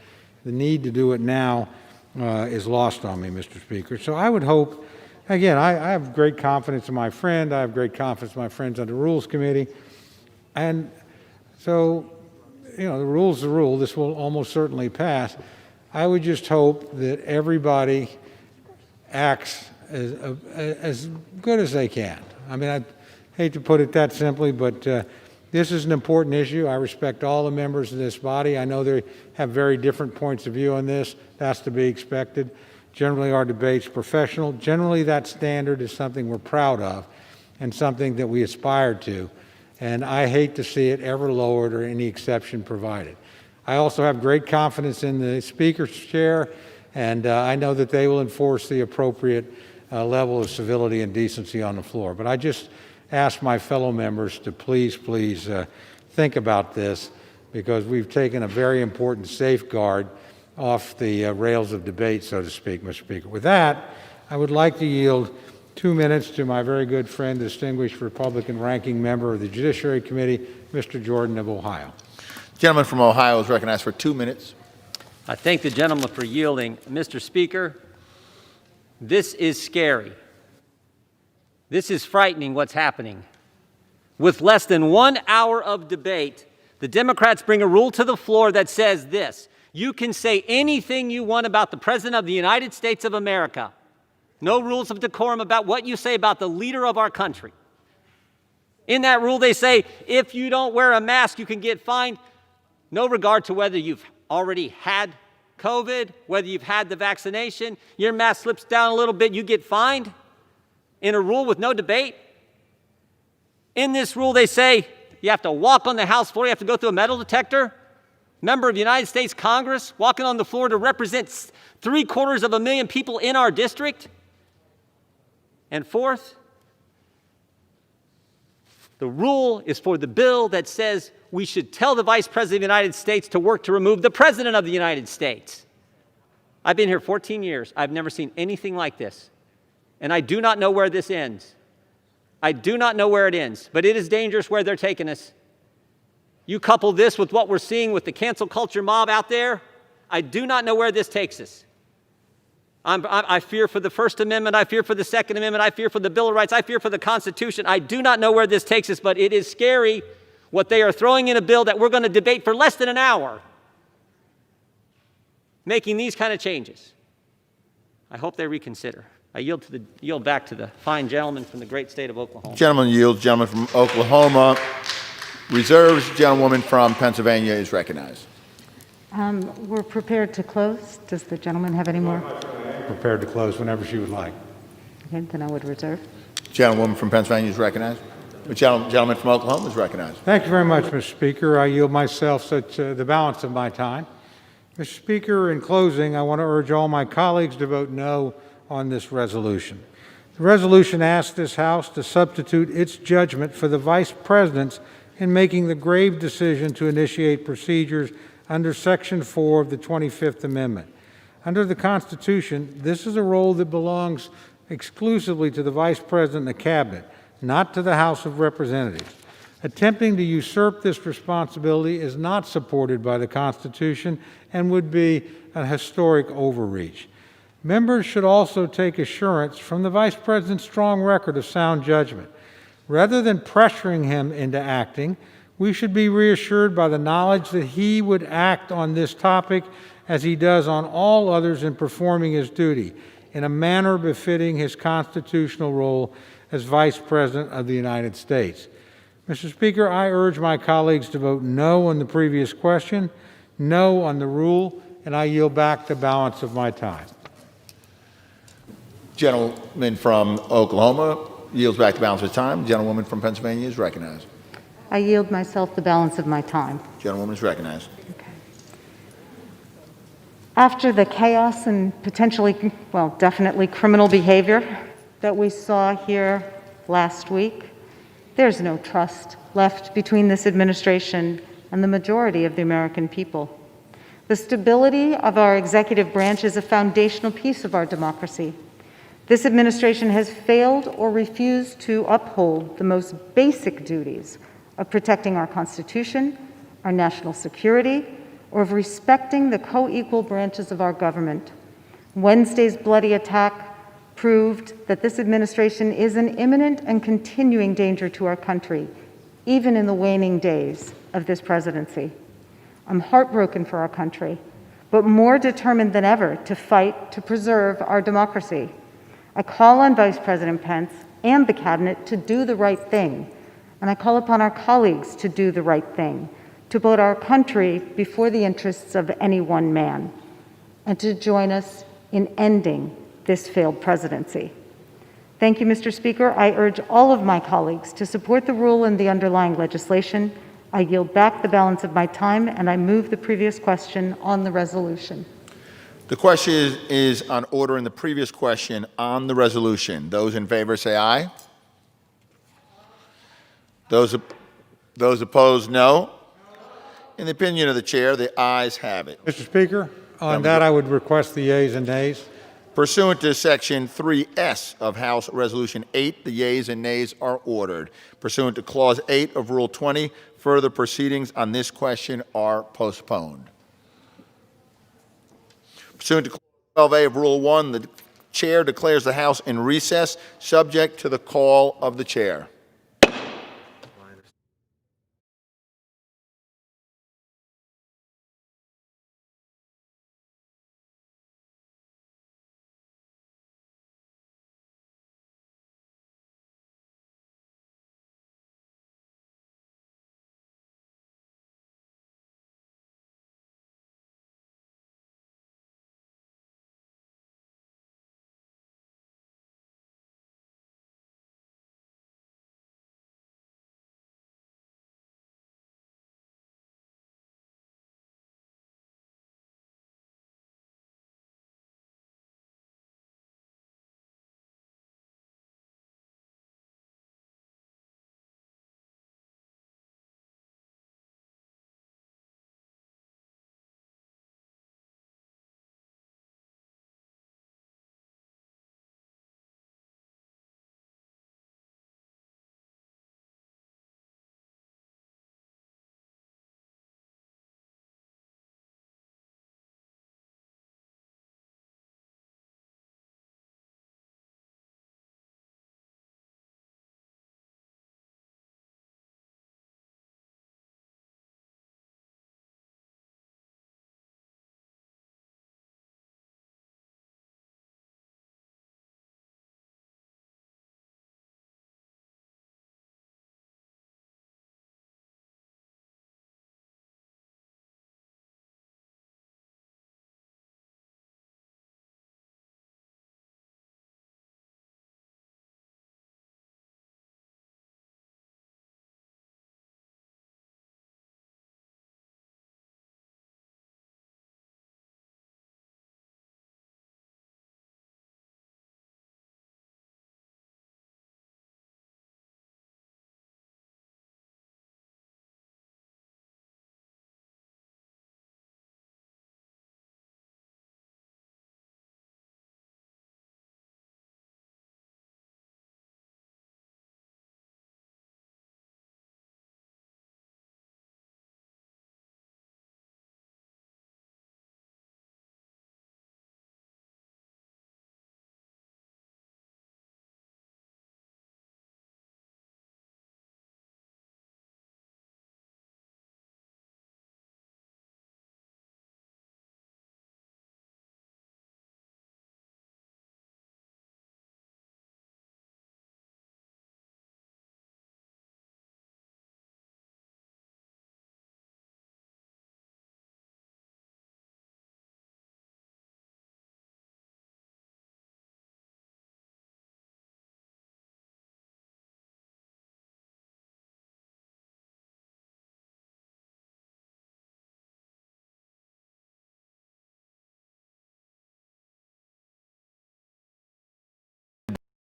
The need to do it now is lost on me, Mr. Speaker. So I would hope, again, I have great confidence in my friend. I have great confidence in my friends on the Rules Committee. And so, you know, the rule's the rule. This will almost certainly pass. I would just hope that everybody acts as good as they can. I mean, I hate to put it that simply, but this is an important issue. I respect all the members of this body. I know they have very different points of view on this. That's to be expected. Generally, our debate's professional. Generally, that standard is something we're proud of and something that we aspire to. And I hate to see it ever lowered or any exception provided. I also have great confidence in the Speaker's chair, and I know that they will enforce the appropriate level of civility and decency on the floor. But I just ask my fellow members to please think about this, because we've taken a very important safeguard off the rails of debate, so to speak, Mr. Speaker. With that, I would like to yield 2 minutes to my very good friend, distinguished Republican ranking member of the Judiciary Committee, Mr. Jordan of Ohio. Gentleman from Ohio is recognized for 2 minutes. I thank the gentleman for yielding. Mr. Speaker, this is scary. This is frightening what's happening. With less than 1 hour of debate, the Democrats bring a rule to the floor that says this: you can say anything you want about the President of the United States of America. No rules of decorum about what you say about the leader of our country. In that rule, they say if you don't wear a mask, you can get fined. No regard to whether you've already had COVID, whether you've had the vaccination. Your mask slips down a little bit, you get fined. In a rule with no debate. In this rule, they say you have to walk on the House floor, you have to go through a metal detector. Member of the United States Congress walking on the floor to represent 750,000 people in our district. And fourth, the rule is for the bill that says we should tell the Vice President of the United States to work to remove the President of the United States. I've been here 14 years. I've never seen anything like this. And I do not know where this ends. I do not know where it ends, but it is dangerous where they're taking us. You couple this with what we're seeing with the cancel culture mob out there, I do not know where this takes us. I fear for the First Amendment. I fear for the Second Amendment. I fear for the Bill of Rights. I fear for the Constitution. I do not know where this takes us, but it is scary what they are throwing in a bill that we're going to debate for less than an hour, making these kind of changes. I hope they reconsider. I yield back to the fine gentleman from the great state of Oklahoma. Gentleman yields. Gentleman from Oklahoma reserves. Gentlewoman from Pennsylvania is recognized. We're prepared to close. Does the gentleman have any more? Prepared to close whenever she would like. Okay, then I would reserve. Gentlewoman from Pennsylvania is recognized. The gentleman from Oklahoma is recognized. Thank you very much, Mr. Speaker. I yield myself the balance of my time. Mr. Speaker, in closing, I want to urge all my colleagues to vote no on this resolution. The resolution asks this House to substitute its judgment for the Vice President's in making the grave decision to initiate procedures under Section 4 of the 25th Amendment. Under the Constitution, this is a role that belongs exclusively to the Vice President and the Cabinet, not to the House of Representatives. Attempting to usurp this responsibility is not supported by the Constitution and would be a historic overreach. Members should also take assurance from the Vice President's strong record of sound judgment. Rather than pressuring him into acting, We should be reassured by the knowledge that he would act on this topic as he does on all others in performing his duty, in a manner befitting his constitutional role as Vice President of the United States. Mr. Speaker, I urge my colleagues to vote no on the previous question, no on the rule, and I yield back the balance of my time. Gentleman from Oklahoma yields back the balance of his time. Gentlewoman from Pennsylvania is recognized. I yield myself the balance of my time. Gentlewoman is recognized. After the chaos and potentially, well, definitely criminal behavior that we saw here last week, there's no trust left between this administration and the majority of the American people. The stability of our executive branch is a foundational piece of our democracy. This administration has failed or refused to uphold the most basic duties of protecting our Constitution, our national security, or of respecting the co-equal branches of our government. Wednesday's bloody attack proved that this administration is an imminent and continuing danger to our country, even in the waning days of this presidency. I'm heartbroken for our country, but more determined than ever to fight to preserve our democracy. I call on Vice President Pence and the Cabinet to do the right thing, and I call upon our colleagues to do the right thing, to put our country before the interests of any one man, and to join us in ending this failed presidency. Thank you, Mr. Speaker. I urge all of my colleagues to support the rule and the underlying legislation. I yield back the balance of my time, and I move the previous question on the resolution. The question is on order in the previous question on the resolution. Those in favor say aye. Those opposed, no. In the opinion of the chair, the ayes have it. Mr. Speaker, on that I would request the yeas and nays. Pursuant to Section 3S of House Resolution 8, the yeas and nays are ordered. Pursuant to Clause 8 of Rule 20, further proceedings on this question are postponed. Pursuant to Clause 12A of Rule 1, the chair declares the House in recess, subject to the call of the chair.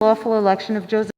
lawful election of Joseph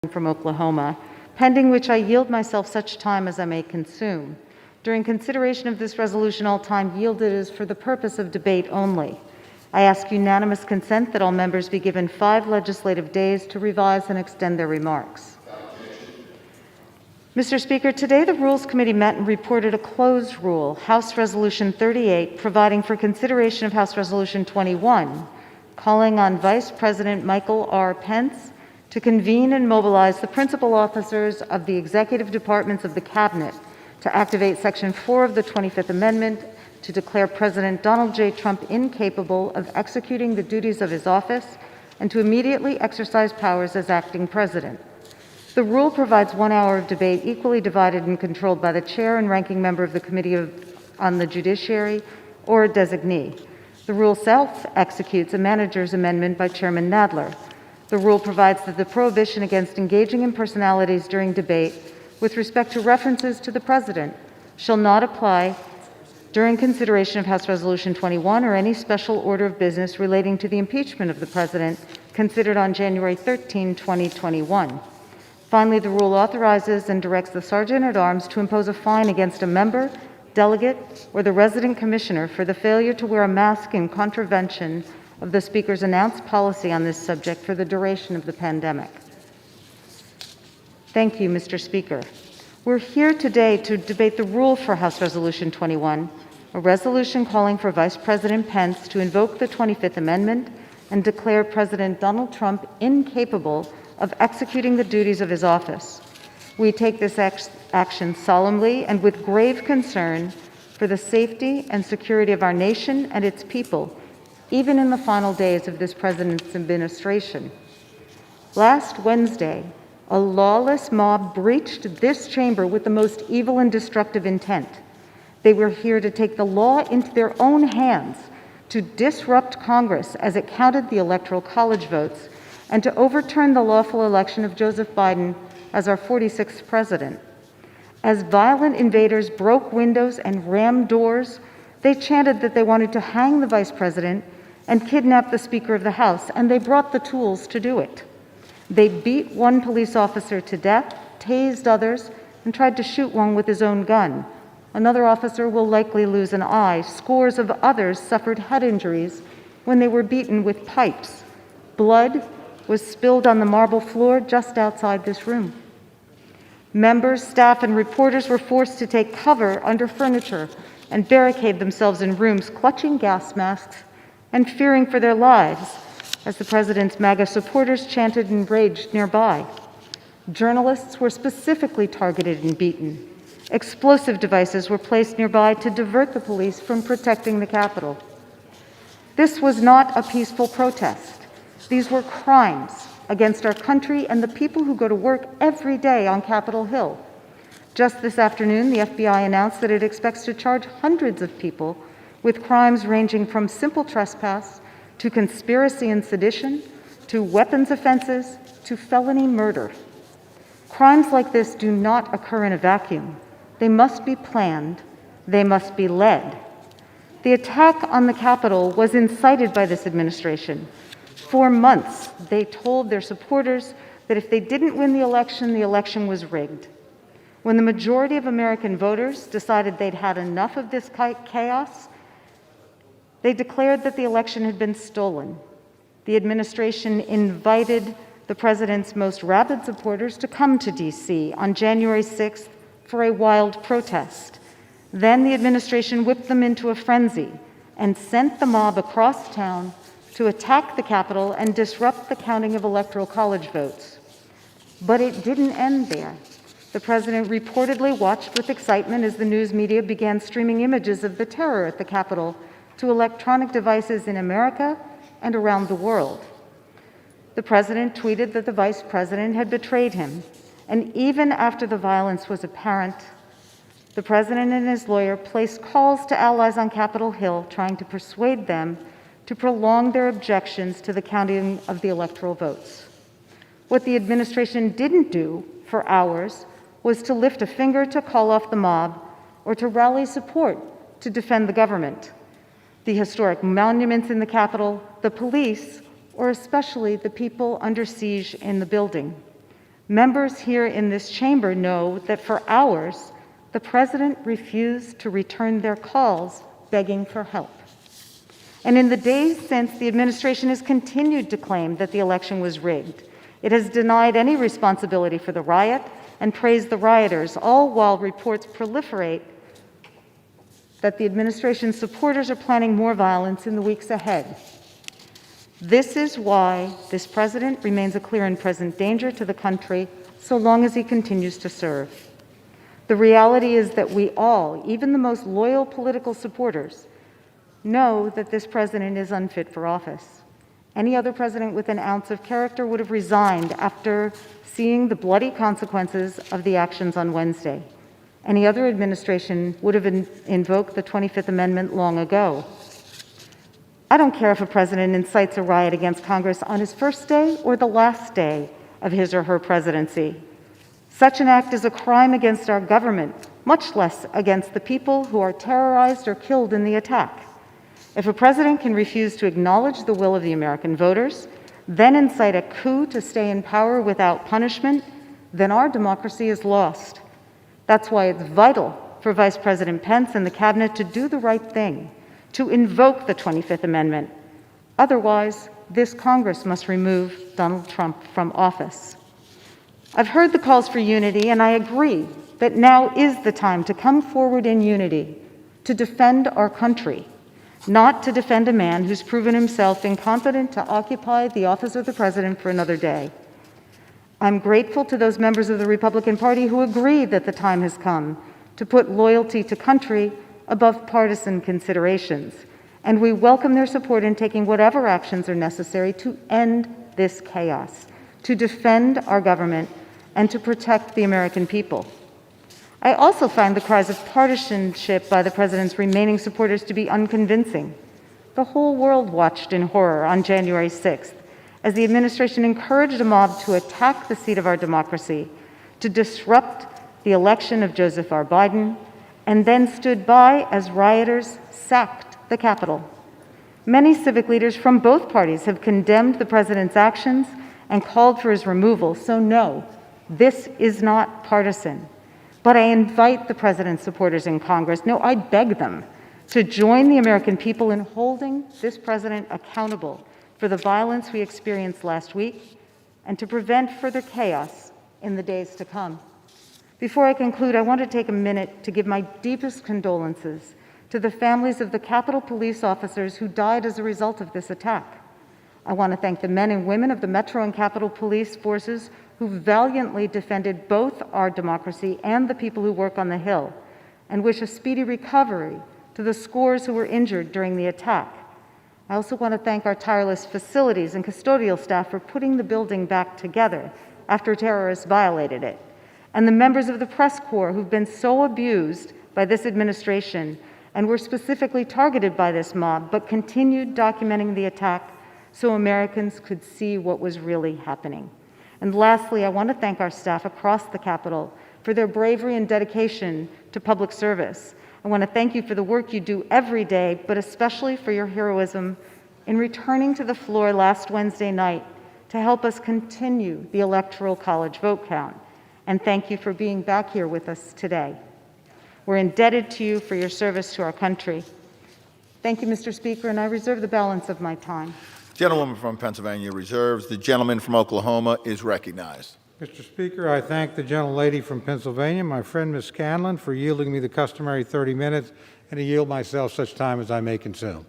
from Oklahoma, pending which I yield myself such time as I may consume. During consideration of this resolution, all time yielded is for the purpose of debate only. I ask unanimous consent that all members be given 5 legislative days to revise and extend their remarks. Mr. Speaker, today the Rules Committee met and reported a closed rule, House Resolution 38, providing for consideration of House Resolution 21, calling on Vice President Michael R. Pence to convene and mobilize the principal officers of the executive departments of the Cabinet to activate Section 4 of the 25th Amendment to declare President Donald J. Trump incapable of executing the duties of his office and to immediately exercise powers as acting president. The rule provides 1 hour of debate equally divided and controlled by the chair and ranking member of the Committee on the Judiciary or a designee. The rule self-executes a manager's amendment by Chairman Nadler. The rule provides that the prohibition against engaging in personalities during debate with respect to references to the President shall not apply during consideration of House Resolution 21 or any special order of business relating to the impeachment of the President considered on January 13, 2021. Finally, the rule authorizes and directs the Sergeant at Arms to impose a fine against a member, delegate, or the resident commissioner for the failure to wear a mask in contravention of the Speaker's announced policy on this subject for the duration of the pandemic. Thank you, Mr. Speaker. We're here today to debate the rule for House Resolution 21, a resolution calling for Vice President Pence to invoke the 25th Amendment and declare President Donald Trump incapable of executing the duties of his office. We take this action solemnly and with grave concern for the safety and security of our nation and its people, even in the final days of this president's administration. Last Wednesday, a lawless mob breached this chamber with the most evil and destructive intent. They were here to take the law into their own hands, to disrupt Congress as it counted the Electoral College votes, and to overturn the lawful election of Joseph Biden as our 46th president. As violent invaders broke windows and rammed doors, they chanted that they wanted to hang the vice president and kidnap the Speaker of the House, and they brought the tools to do it. They beat one police officer to death, tased others, and tried to shoot one with his own gun. Another officer will likely lose an eye. Scores of others suffered head injuries when they were beaten with pipes. Blood was spilled on the marble floor just outside this room. Members, staff, and reporters were forced to take cover under furniture and barricade themselves in rooms, clutching gas masks and fearing for their lives as the president's MAGA supporters chanted and raged nearby. Journalists were specifically targeted and beaten. Explosive devices were placed nearby to divert the police from protecting the Capitol. This was not a peaceful protest. These were crimes against our country and the people who go to work every day on Capitol Hill. Just this afternoon, the FBI announced that it expects to charge hundreds of people with crimes ranging from simple trespass to conspiracy and sedition, to weapons offenses, to felony murder. Crimes like this do not occur in a vacuum. They must be planned. They must be led. The attack on the Capitol was incited by this administration. For months, they told their supporters that if they didn't win the election was rigged. When the majority of American voters decided they'd had enough of this chaos, they declared that the election had been stolen. The administration invited the president's most rabid supporters to come to D.C. on January 6th for a wild protest. Then the administration whipped them into a frenzy and sent the mob across town to attack the Capitol and disrupt the counting of Electoral College votes. But it didn't end there. The president reportedly watched with excitement as the news media began streaming images of the terror at the Capitol to electronic devices in America and around the world. The president tweeted that the vice president had betrayed him, and even after the violence was apparent, the president and his lawyer placed calls to allies on Capitol Hill trying to persuade them to prolong their objections to the counting of the electoral votes. What the administration didn't do for hours was to lift a finger to call off the mob or to rally support to defend the government, the historic monuments in the Capitol, the police, or especially the people under siege in the building. Members here in this chamber know that for hours, the president refused to return their calls begging for help. And in the days since, the administration has continued to claim that the election was rigged. It has denied any responsibility for the riot and praised the rioters, all while reports proliferate that the administration's supporters are planning more violence in the weeks ahead. This is why this president remains a clear and present danger to the country so long as he continues to serve. The reality is that we all, even the most loyal political supporters, know that this president is unfit for office. Any other president with an ounce of character would have resigned after seeing the bloody consequences of the actions on Wednesday. Any other administration would have invoked the 25th Amendment long ago. I don't care if a president incites a riot against Congress on his first day or the last day of his or her presidency. Such an act is a crime against our government, much less against the people who are terrorized or killed in the attack. If a president can refuse to acknowledge the will of the American voters, then incite a coup to stay in power without punishment, then our democracy is lost. That's why it's vital for Vice President Pence and the cabinet to do the right thing, to invoke the 25th Amendment. Otherwise, this Congress must remove Donald Trump from office. I've heard the calls for unity, and I agree that now is the time to come forward in unity, to defend our country, not to defend a man who's proven himself incompetent to occupy the office of the president for another day. I'm grateful to those members of the Republican Party who agree that the time has come to put loyalty to country above partisan considerations, and we welcome their support in taking whatever actions are necessary to end this chaos, to defend our government, and to protect the American people. I also find the cries of partisanship by the president's remaining supporters to be unconvincing. The whole world watched in horror on January 6th as the administration encouraged a mob to attack the seat of our democracy, to disrupt the election of Joseph R. Biden, and then stood by as rioters sacked the Capitol. Many civic leaders from both parties have condemned the president's actions and called for his removal, so no, this is not partisan. But I invite the president's supporters in Congress, no, I beg them, to join the American people in holding this president accountable for the violence we experienced last week and to prevent further chaos in the days to come. Before I conclude, I want to take a minute to give my deepest condolences to the families of the Capitol Police officers who died as a result of this attack. I want to thank the men and women of the Metro and Capitol Police forces who valiantly defended both our democracy and the people who work on the Hill, and wish a speedy recovery to the scores who were injured during the attack. I also want to thank our tireless facilities and custodial staff for putting the building back together after terrorists violated it, and the members of the press corps who've been so abused by this administration and were specifically targeted by this mob, but continued documenting the attack so Americans could see what was really happening. And lastly, I want to thank our staff across the Capitol for their bravery and dedication to public service. I want to thank you for the work you do every day, but especially for your heroism in returning to the floor last Wednesday night to help us continue the Electoral College vote count. And thank you for being back here with us today. We're indebted to you for your service to our country. Thank you, Mr. Speaker, and I reserve the balance of my time. Gentlewoman from Pennsylvania reserves. The gentleman from Oklahoma is recognized. Mr. Speaker, I thank the gentlelady from Pennsylvania, my friend Ms. Scanlon, for yielding me the customary 30 minutes, and to yield myself such time as I may consume.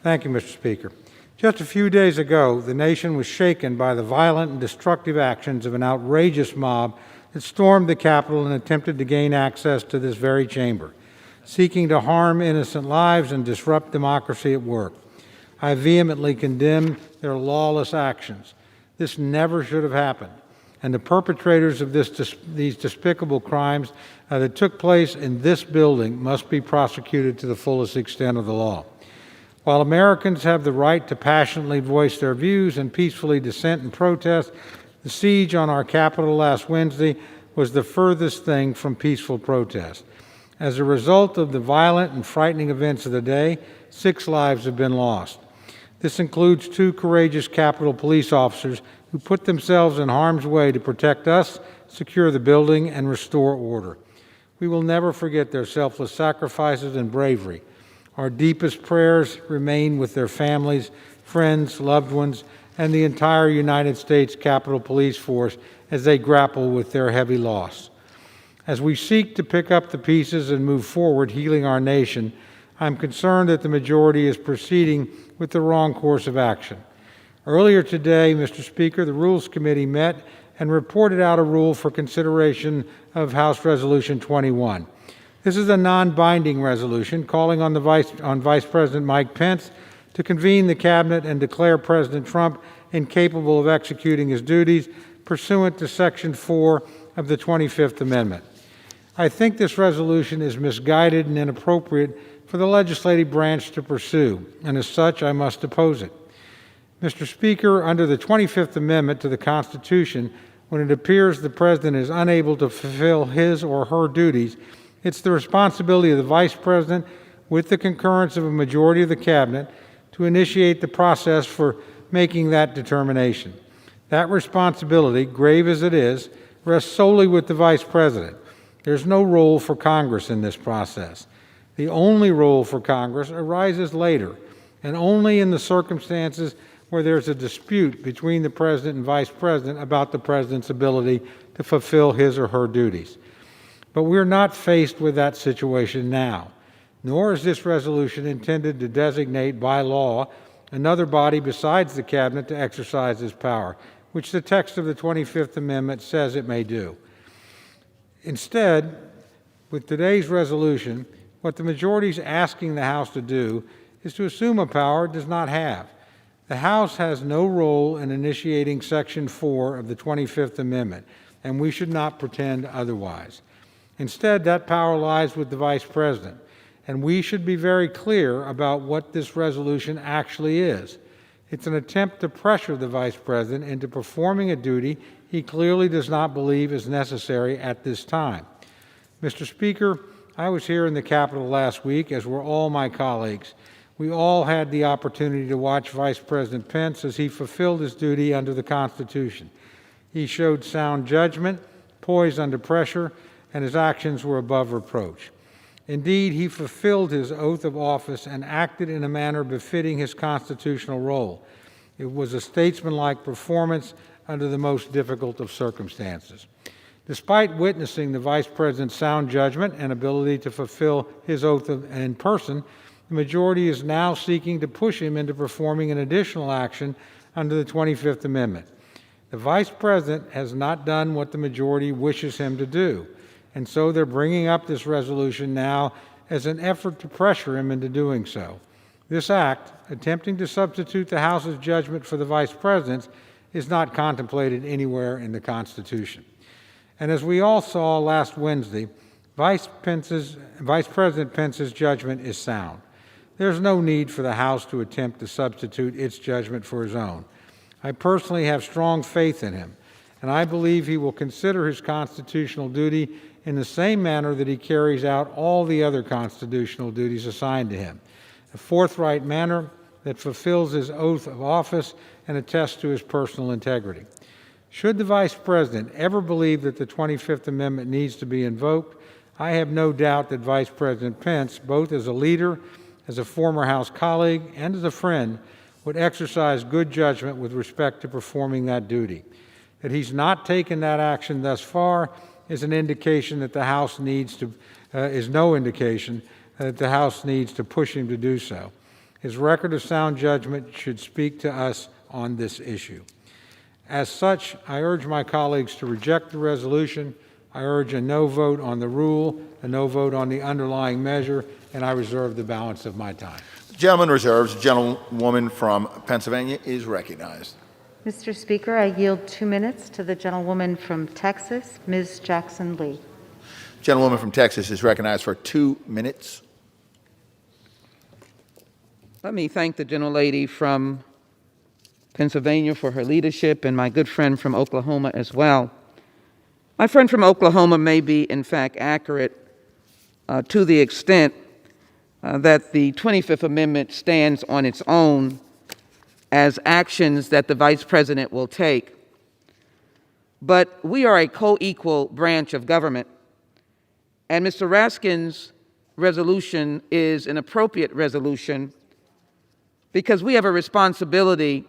Thank you, Mr. Speaker. Just a few days ago, the nation was shaken by the violent and destructive actions of an outrageous mob that stormed the Capitol and attempted to gain access to this very chamber. seeking to harm innocent lives and disrupt democracy at work. I vehemently condemn their lawless actions. This never should have happened, and the perpetrators of these despicable crimes that took place in this building must be prosecuted to the fullest extent of the law. While Americans have the right to passionately voice their views and peacefully dissent and protest, the siege on our Capitol last Wednesday was the furthest thing from peaceful protest. As a result of the violent and frightening events of the day, 6 lives have been lost. This includes 2 courageous Capitol police officers who put themselves in harm's way to protect us, secure the building, and restore order. We will never forget their selfless sacrifices and bravery. Our deepest prayers remain with their families, friends, loved ones, and the entire United States Capitol Police Force as they grapple with their heavy loss. As we seek to pick up the pieces and move forward, healing our nation, I'm concerned that the majority is proceeding with the wrong course of action. Earlier today, Mr. Speaker, the Rules Committee met and reported out a rule for consideration of House Resolution 21. This is a non-binding resolution calling on Vice President Mike Pence to convene the Cabinet and declare President Trump incapable of executing his duties pursuant to Section 4 of the 25th Amendment. I think this resolution is misguided and inappropriate for the legislative branch to pursue, and as such, I must oppose it. Mr. Speaker, under the 25th Amendment to the Constitution, when it appears the President is unable to fulfill his or her duties, it's the responsibility of the Vice President, with the concurrence of a majority of the Cabinet, to initiate the process for making that determination. That responsibility, grave as it is, rests solely with the Vice President. There's no role for Congress in this process. The only role for Congress arises later, and only in the circumstances where there's a dispute between the President and Vice President about the President's ability to fulfill his or her duties. But we're not faced with that situation now, nor is this resolution intended to designate by law another body besides the Cabinet to exercise this power, which the text of the 25th Amendment says it may do. Instead, with today's resolution, what the majority is asking the House to do is to assume a power it does not have. The House has no role in initiating Section 4 of the 25th Amendment, and we should not pretend otherwise. Instead, that power lies with the Vice President, and we should be very clear about what this resolution actually is. It's an attempt to pressure the Vice President into performing a duty he clearly does not believe is necessary at this time. Mr. Speaker, I was here in the Capitol last week, as were all my colleagues. We all had the opportunity to watch Vice President Pence as he fulfilled his duty under the Constitution. He showed sound judgment, poise under pressure, and his actions were above reproach. Indeed, he fulfilled his oath of office and acted in a manner befitting his constitutional role. It was a statesmanlike performance under the most difficult of circumstances. Despite witnessing the Vice President's sound judgment and ability to fulfill his oath in person, the majority is now seeking to push him into performing an additional action under the 25th Amendment. The Vice President has not done what the majority wishes him to do, and so they're bringing up this resolution now as an effort to pressure him into doing so. This act, attempting to substitute the House's judgment for the Vice President's, is not contemplated anywhere in the Constitution. And as we all saw last Wednesday, Vice President Pence's judgment is sound. There's no need for the House to attempt to substitute its judgment for his own. I personally have strong faith in him, and I believe he will consider his constitutional duty in the same manner that he carries out all the other constitutional duties assigned to him, a forthright manner that fulfills his oath of office and attests to his personal integrity. Should the Vice President ever believe that the 25th Amendment needs to be invoked, I have no doubt that Vice President Pence, both as a leader, as a former House colleague, and as a friend, would exercise good judgment with respect to performing that duty. That he's not taken that action thus far is an indication that the House needs to, is no indication that the House needs to push him to do so. His record of sound judgment should speak to us on this issue. As such, I urge my colleagues to reject the resolution, I urge a no vote on the rule, a no vote on the underlying measure, and I reserve the balance of my time. The gentleman reserves. The gentlewoman from Pennsylvania is recognized. Mr. Speaker, I yield 2 minutes to the gentlewoman from Texas, Ms. Jackson Lee. Gentlewoman from Texas is recognized for 2 minutes. Let me thank the gentlelady from Pennsylvania for her leadership and my good friend from Oklahoma as well. My friend from Oklahoma may be, in fact, accurate to the extent that the 25th Amendment stands on its own as actions that the Vice President will take. But we are a co-equal branch of government, and Mr. Raskin's resolution is an appropriate resolution because we have a responsibility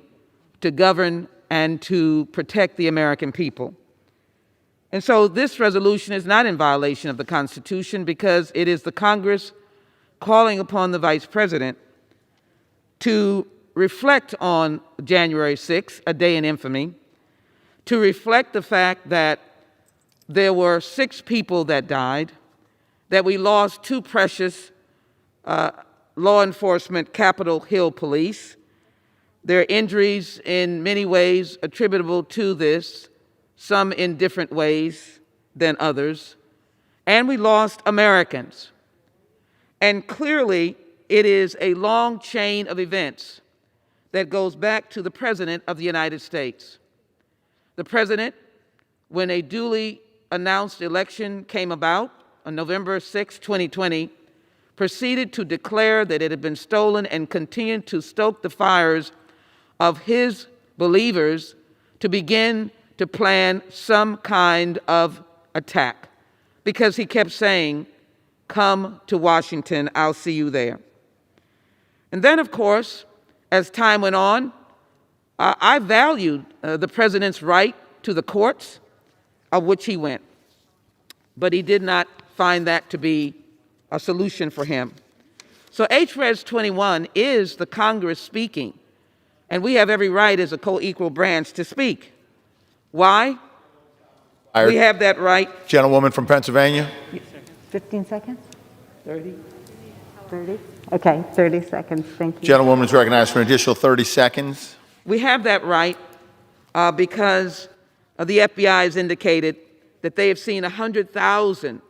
to govern and to protect the American people. And so this resolution is not in violation of the Constitution because it is the Congress calling upon the Vice President to reflect on January 6th, a day in infamy, to reflect the fact that there were 6 people that died, that we lost 2 precious law enforcement Capitol Hill police. There are injuries in many ways attributable to this, some in different ways than others, and we lost Americans. And clearly, it is a long chain of events that goes back to the President of the United States. The President, when a duly announced election came about on November 6, 2020, proceeded to declare that it had been stolen and continued to stoke the fires of his believers to begin to plan some kind of attack, because he kept saying, "Come to Washington, I'll see you there." And then, of course, as time went on, I valued the President's right to the courts, of which he went. But he did not find that to be a solution for him. So HRES 21 is the Congress speaking, and we have every right as a co-equal branch to speak. Why? We have that right. Gentlewoman from Pennsylvania. 15 seconds? 30? 30? Okay, 30 seconds. Thank you. Gentlewoman is recognized for an additional 30 seconds. We have that right because the FBI has indicated that they have seen 100,000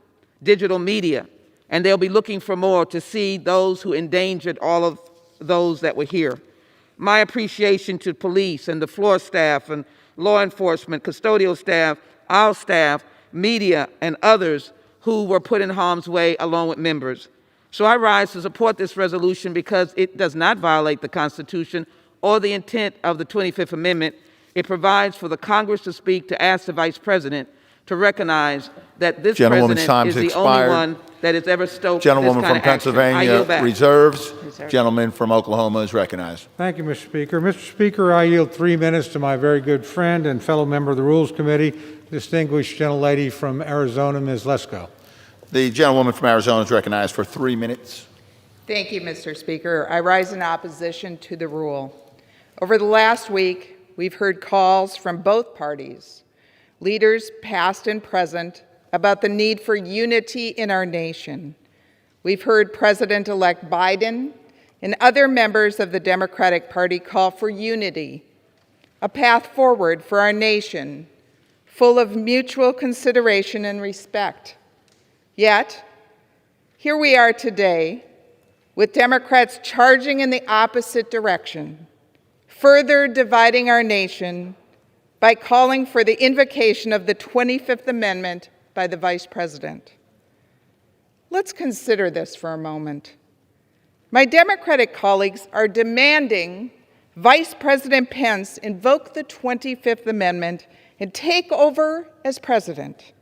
digital media, and they'll be looking for more to see those who endangered all of those that were here. My appreciation to police and the floor staff and law enforcement, custodial staff, our staff, media, and others who were put in harm's way along with members. So I rise to support this resolution because it does not violate the Constitution or the intent of the 25th Amendment. It provides for the Congress to speak to ask the Vice President to recognize that this President is the only one that has ever stoked this kind of action. Gentlewoman from Pennsylvania reserves. Gentleman from Oklahoma is recognized. Thank you, Mr. Speaker. Mr. Speaker, I yield 3 minutes to my very good friend and fellow member of the Rules Committee, distinguished gentlelady from Arizona, Ms. Lesko. The gentlewoman from Arizona is recognized for 3 minutes. Thank you, Mr. Speaker. I rise in opposition to the rule. Over the last week, we've heard calls from both parties, leaders past and present, about the need for unity in our nation. We've heard President-elect Biden and other members of the Democratic Party call for unity, a path forward for our nation, full of mutual consideration and respect. Yet, here we are today, with Democrats charging in the opposite direction, further dividing our nation by calling for the invocation of the 25th Amendment by the Vice President. Let's consider this for a moment. My Democratic colleagues are demanding Vice President Pence invoke the 25th Amendment and take over as president.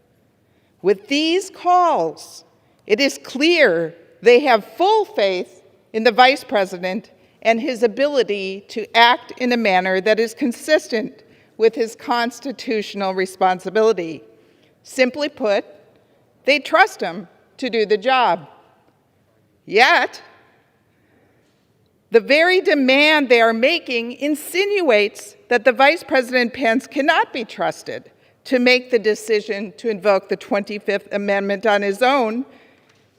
With these calls, it is clear they have full faith in the Vice President and his ability to act in a manner that is consistent with his constitutional responsibility. Simply put, they trust him to do the job. Yet, the very demand they are making insinuates that the Vice President Pence cannot be trusted to make the decision to invoke the 25th Amendment on his own,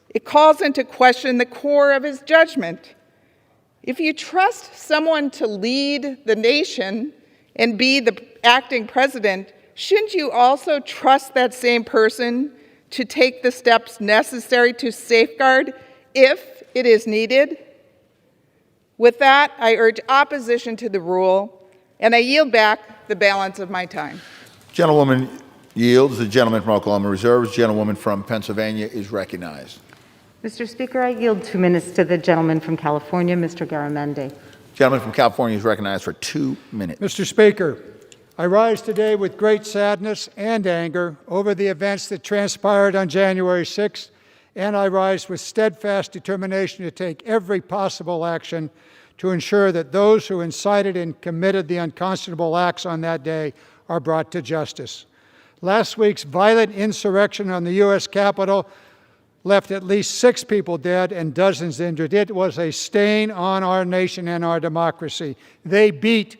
it calls into question the core of his judgment. If you trust someone to lead the nation and be the acting president, shouldn't you also trust that same person to take the steps necessary to safeguard if it is needed? With that, I urge opposition to the rule, and I yield back the balance of my time. Gentlewoman yields. The gentleman from Oklahoma reserves. Gentlewoman from Pennsylvania is recognized. Mr. Speaker, I yield 2 minutes to the gentleman from California, Mr. Garamendi. Gentleman from California is recognized for 2 minutes. Mr. Speaker, I rise today with great sadness and anger over the events that transpired on January 6th, and I rise with steadfast determination to take every possible action to ensure that those who incited and committed the unconscionable acts on that day are brought to justice. Last week's violent insurrection on the U.S. Capitol left at least 6 people dead and dozens injured. It was a stain on our nation and our democracy. They beat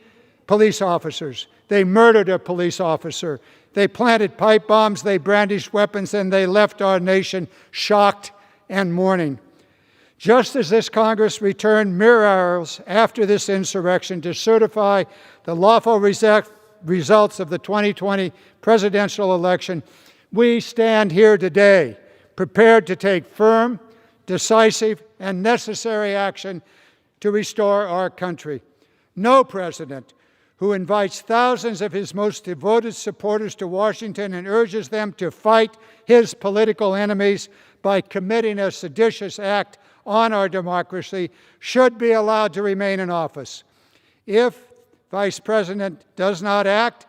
police officers. They murdered a police officer. They planted pipe bombs, they brandished weapons, and they left our nation shocked and mourning. Just as this Congress returned mere hours after this insurrection to certify the lawful results of the 2020 presidential election, we stand here today prepared to take firm, decisive, and necessary action to restore our country. No president who invites thousands of his most devoted supporters to Washington and urges them to fight his political enemies by committing a seditious act on our democracy should be allowed to remain in office. If Vice President does not act,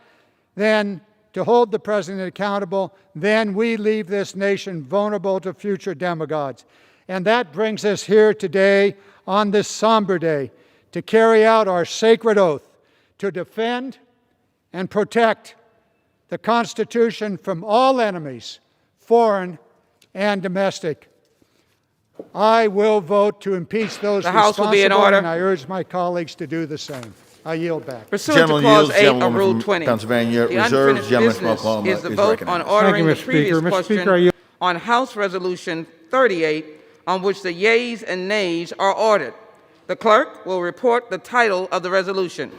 then to hold the President accountable, then we leave this nation vulnerable to future demagogues. And that brings us here today on this somber day to carry out our sacred oath to defend and protect the Constitution from all enemies, foreign and domestic. I will vote to impeach those The House will be in order. and I urge my colleagues to do the same. I yield back. Pursuant to Clause 8 of Gentlewoman Rule from 20, Pennsylvania the reserves. unfinished Gentleman from business Oklahoma is the is vote on recognized. ordering the Mr. previous Speaker. Mr. question Speaker, on House Resolution 38, on which the yeas and nays are ordered. The clerk will report the title of the resolution.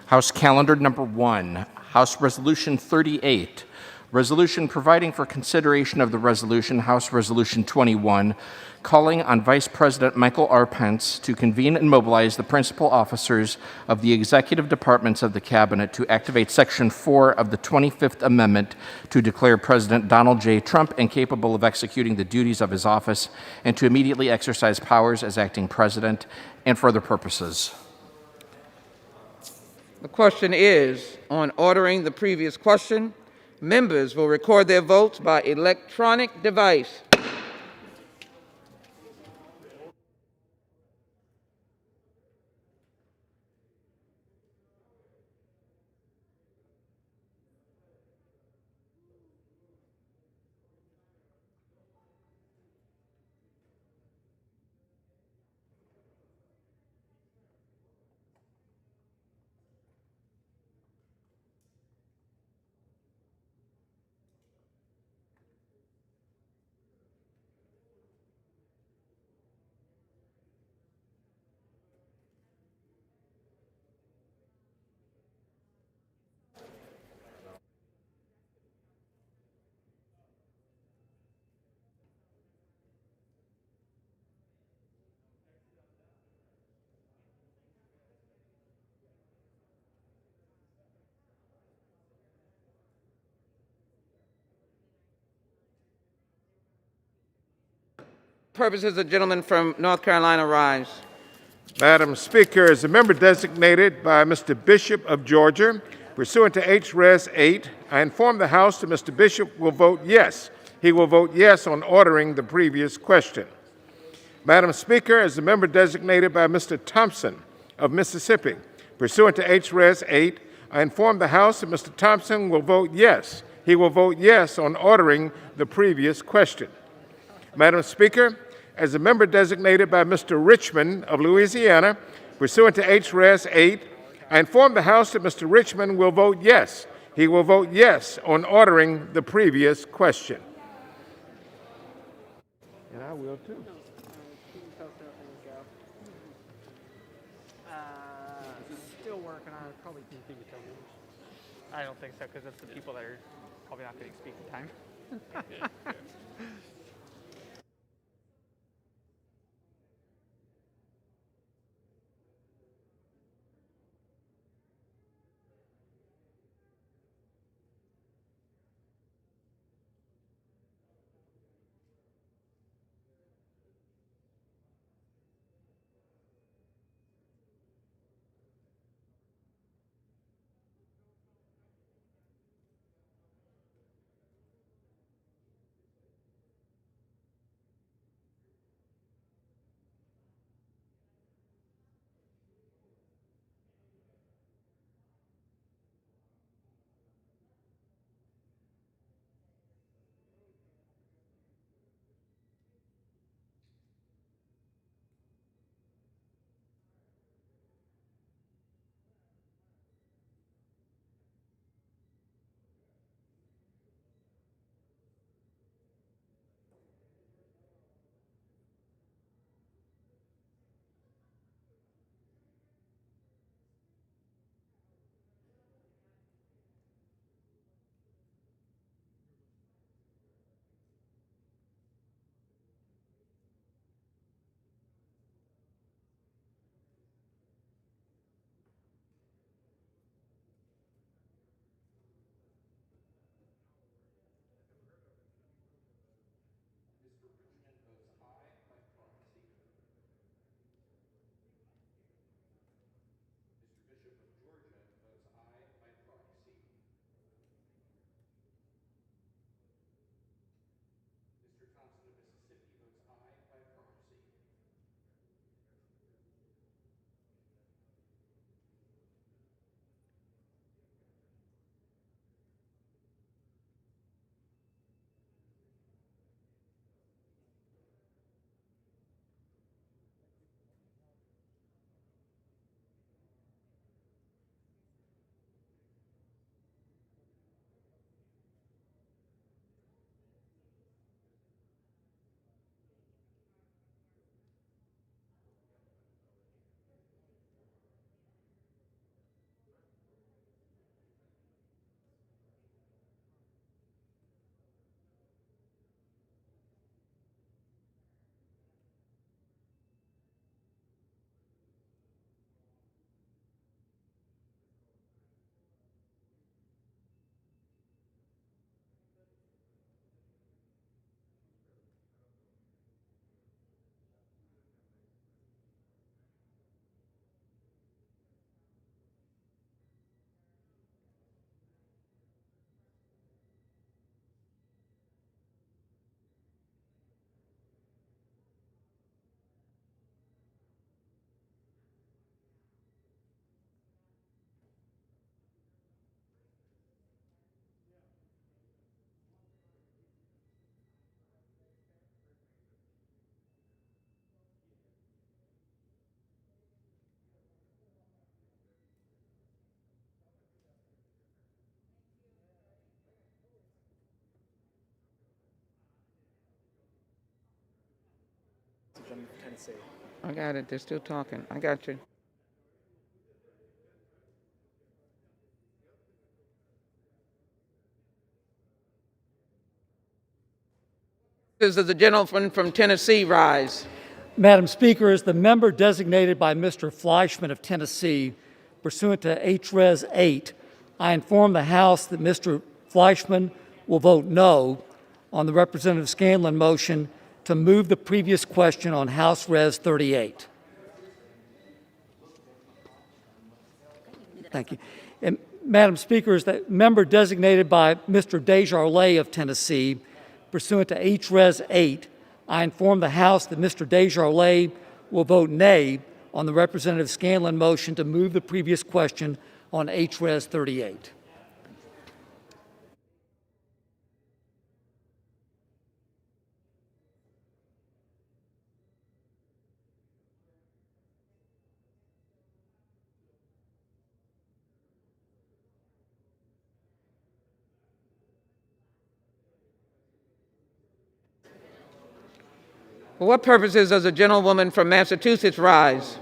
House Calendar Number 1, House Resolution 38, Resolution providing for consideration of the resolution, House Resolution 21, calling on Vice President Michael R. Pence to convene and mobilize the principal officers of the executive departments of the Cabinet to activate Section 4 of the 25th Amendment to declare President Donald J. Trump incapable of executing the duties of his office and to immediately exercise powers as acting president and for other purposes. The question is on ordering the previous question. Members will record their votes by electronic device. Purposes, the gentleman from North Carolina rise. Madam Speaker, as a member designated by Mr. Bishop of Georgia, pursuant to H-Res 8, I inform the House that Mr. Bishop will vote yes. He will vote yes on ordering the previous question. Madam Speaker, as a member designated by Mr. Thompson of Mississippi, pursuant to H-Res 8, I inform the House that Mr. Thompson will vote yes. He will vote yes on ordering the previous question. Madam Speaker, as a member designated by Mr. Richmond of Louisiana, pursuant to H-Res 8, I inform the House that Mr. Richmond will vote yes. He will vote yes on ordering the previous question. And I will too. Still working on it. Probably can give it 10 minutes. I don't think so, because it's the people that are probably not getting speaking time. I got it. They're still talking. I got you. Does the gentleman from Tennessee rise? Madam Speaker, as the member designated by Mr. Fleischman of Tennessee, pursuant to H-Res 8, I inform the House that Mr. Fleischman will vote no on the Representative Scanlon motion to move the previous question on House Res 38. Thank you. And Madam Speaker, as the member designated by Mr. Desjardins of Tennessee, pursuant to H-Res 8, I inform the House that Mr. Desjardins will vote nay on the Representative Scanlon motion to move the previous question on H-Res 38. For what purposes does the gentlewoman from Massachusetts rise?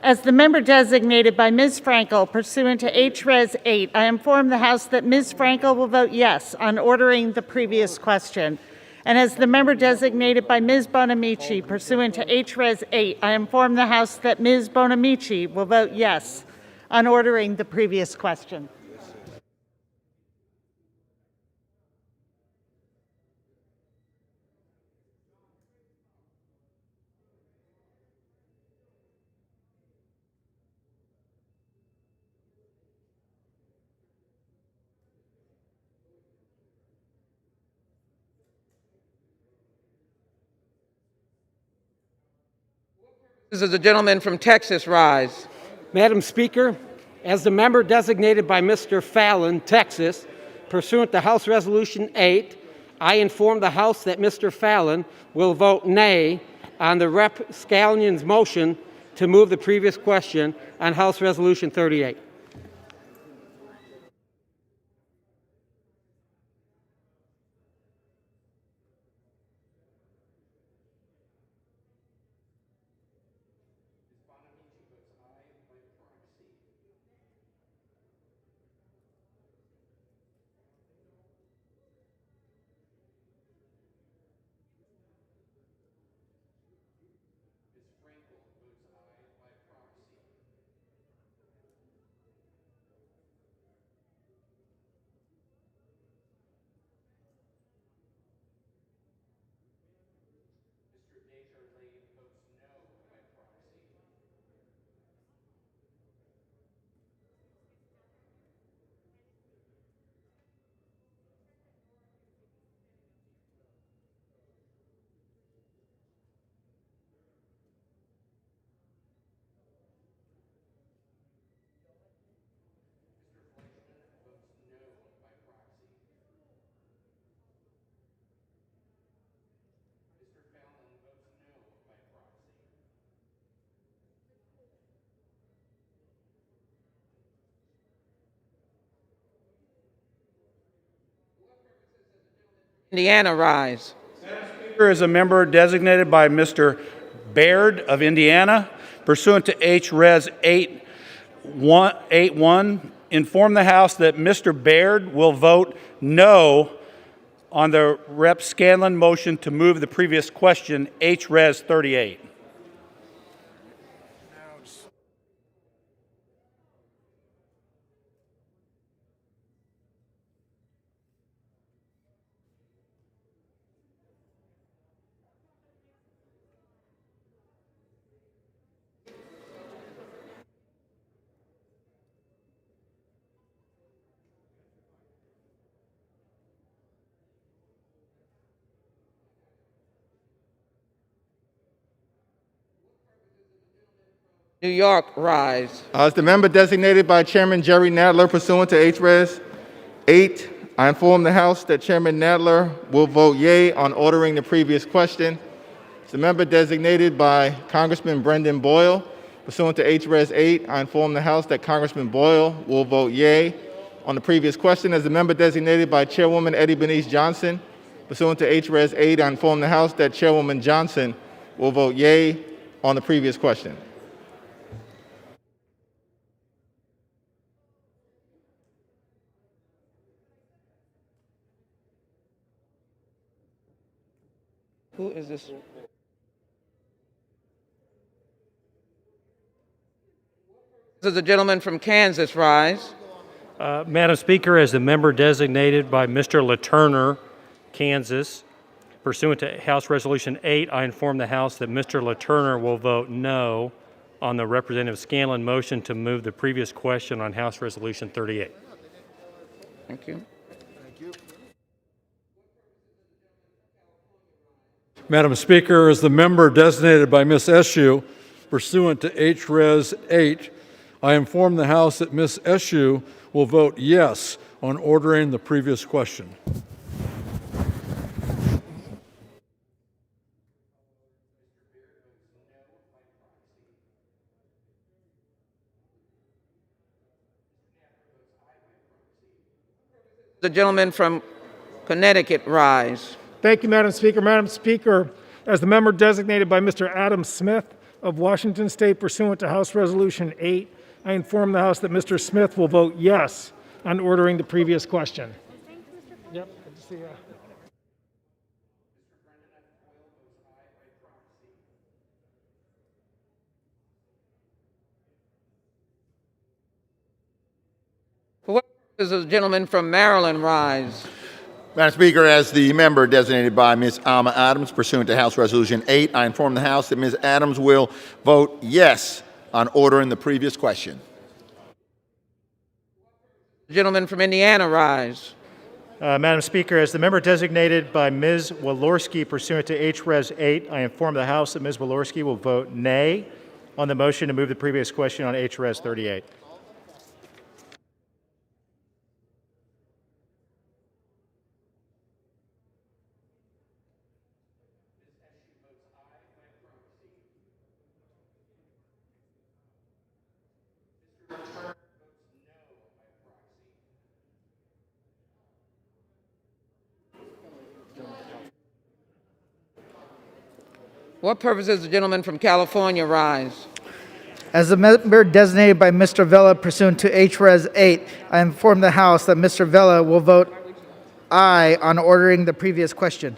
As the member designated by Ms. Frankel pursuant to H-Res 8, I inform the House that Ms. Frankel will vote yes on ordering the previous question. And as the member designated by Ms. Bonamici pursuant to H-Res 8, I inform the House that Ms. Bonamici will vote yes on ordering the previous question. Does the gentleman from Texas rise? Madam Speaker, as the member designated by Mr. Fallon, Texas, pursuant to House Resolution 8, I inform the House that Mr. Fallon will vote nay on the Rep. Scallion's motion to move the previous question on House Resolution 38. Indiana rise. As a member designated by Mr. Baird of Indiana, pursuant to H-Res 8.1, inform the House that Mr. Baird will vote no on the Rep. Scanlon motion to move the previous question, H-Res 38. New York rise. As the member designated by Chairman Jerry Nadler pursuant to H-Res 8, I inform the House that Chairman Nadler will vote yea on ordering the previous question. As the member designated by Congressman Brendan Boyle pursuant to H-Res 8, I inform the House that Congressman Boyle will vote yea on the previous question. As the member designated by Chairwoman Eddie Bernice Johnson pursuant to H-Res 8, I inform the House that Chairwoman Johnson will vote yea on the previous question. Who is this? Does the gentleman from Kansas rise? Madam Speaker, as the member designated by Mr. LaTurner, Kansas, pursuant to House Resolution 8, I inform the House that Mr. LaTurner will vote no on the Representative Scanlon motion to move the previous question on House Resolution 38. Thank you. Madam Speaker, as the member designated by Ms. Eshoo, pursuant to H-Res 8, I inform the House that Ms. Eshoo will vote yes on ordering the previous question. The gentleman from Connecticut rise. Thank you, Madam Speaker. Madam Speaker, As the member designated by Mr. Adam Smith of Washington State pursuant to House Resolution 8, I inform the House that Mr. Smith will vote yes on ordering the previous question. Yep, good to see you. For what purpose does the gentleman from Maryland rise? Madam Speaker, as the member designated by Ms. Alma Adams pursuant to House Resolution 8, I inform the House that Ms. Adams will vote yes on ordering the previous question. The gentleman from Indiana rise. Madam Speaker, as the member designated by Ms. Walorski pursuant to H-Res 8, I inform the House that Ms. Walorski will vote nay on the motion to move the previous question on H-Res 38. What purpose does the gentleman from California rise? As the member designated by Mr. Vella pursuant to H-Res 8, I inform the House that Mr. Vella will vote aye on ordering the previous question.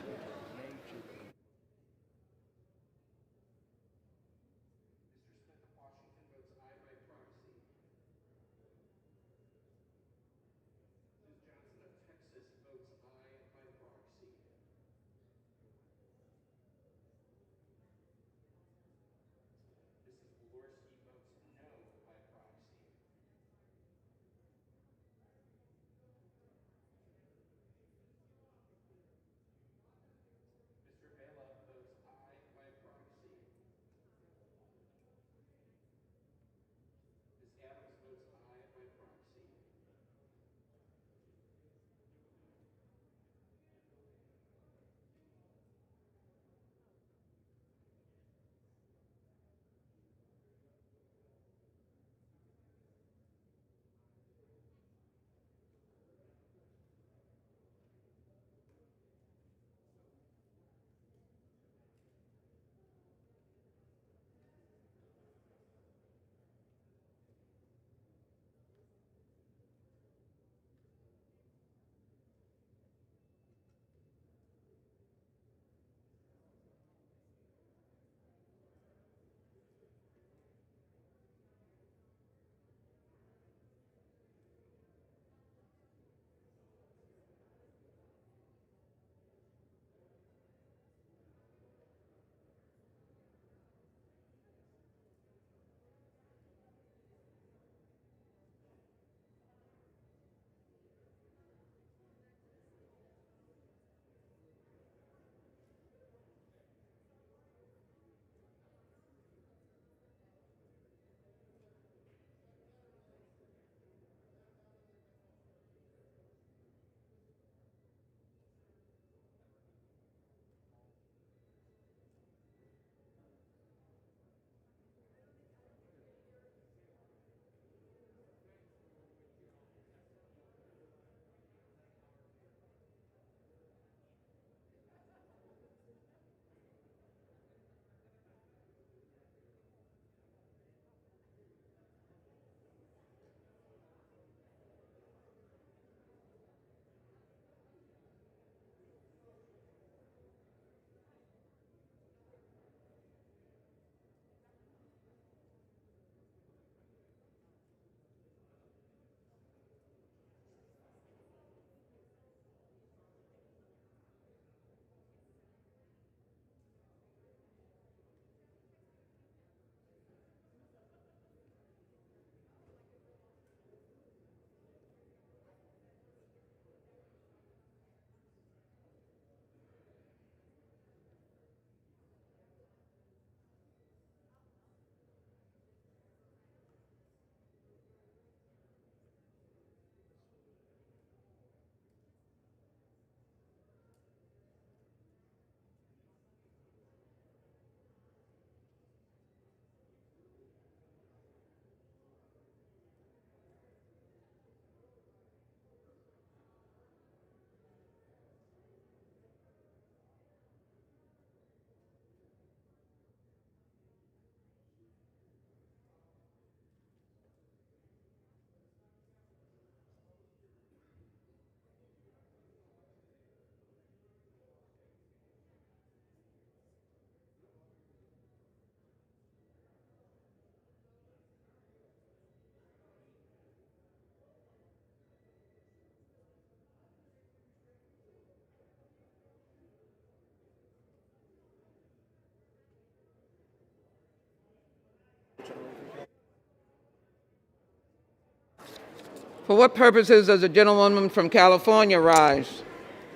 For what purposes does the gentlewoman from California rise?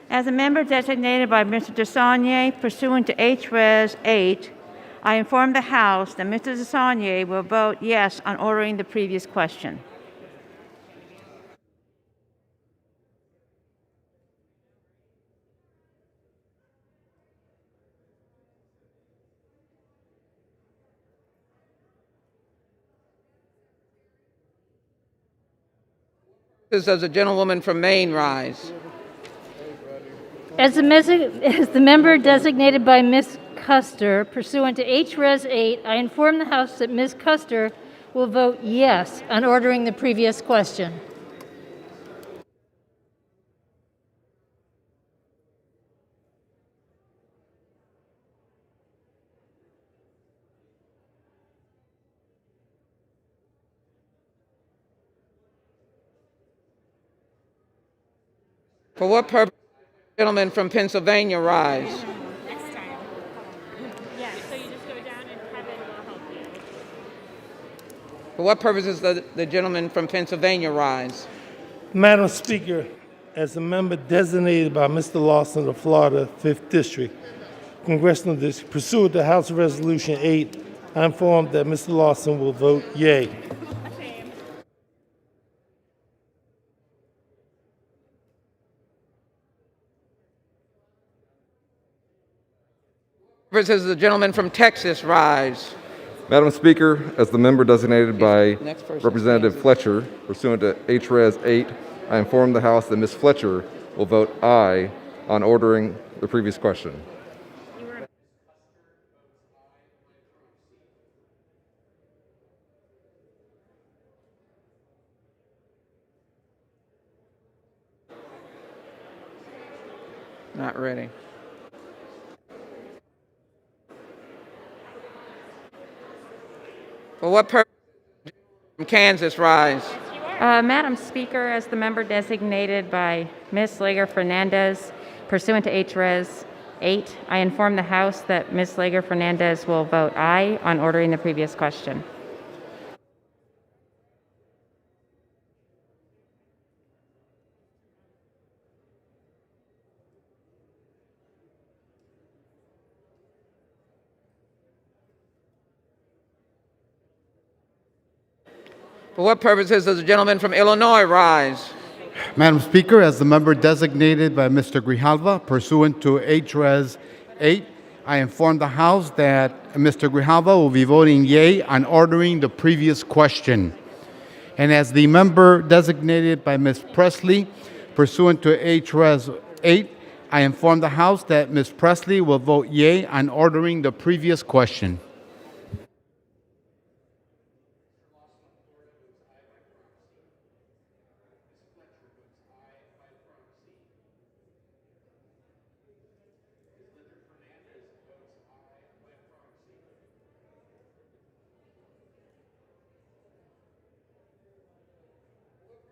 As a member designated by Mr. DeSaulnier pursuant to H-Res 8, I inform the House that Mr. DeSaulnier will vote yes on ordering the previous question. Does the gentlewoman from Maine rise? As the member designated by Ms. Custer pursuant to H-Res 8, I inform the House that Ms. Custer will vote yes on ordering the previous question. For what purpose does the gentleman from Pennsylvania rise? Next time. Yeah, so you just go down and Kevin will help you. For what purposes does the gentleman from Pennsylvania rise? Madam Speaker, as a member designated by Mr. Lawson of Florida, 5th District, Congressional District, pursuant to House Resolution 8, I inform that Mr. Lawson will vote yea. Does the gentleman from Texas rise? Madam Speaker, as the member designated by Representative Fletcher, pursuant to H-Res 8, I inform the House that Ms. Fletcher will vote aye on ordering the previous question. Not ready. For what purpose does the gentleman from Kansas rise? Madam Speaker, as the member designated by Ms. Lager Fernandez pursuant to H-Res 8, I inform the House that Ms. Lager Fernandez will vote aye on ordering the previous question. For what purposes does the gentleman from Illinois rise? Madam Speaker, as the member designated by Mr. Grijalva pursuant to H-Res 8, I inform the House that Mr. Grijalva will be voting yea on ordering the previous question. And as the member designated by Ms. Presley pursuant to H-Res 8, I inform the House that Ms. Presley will vote yea on ordering the previous question.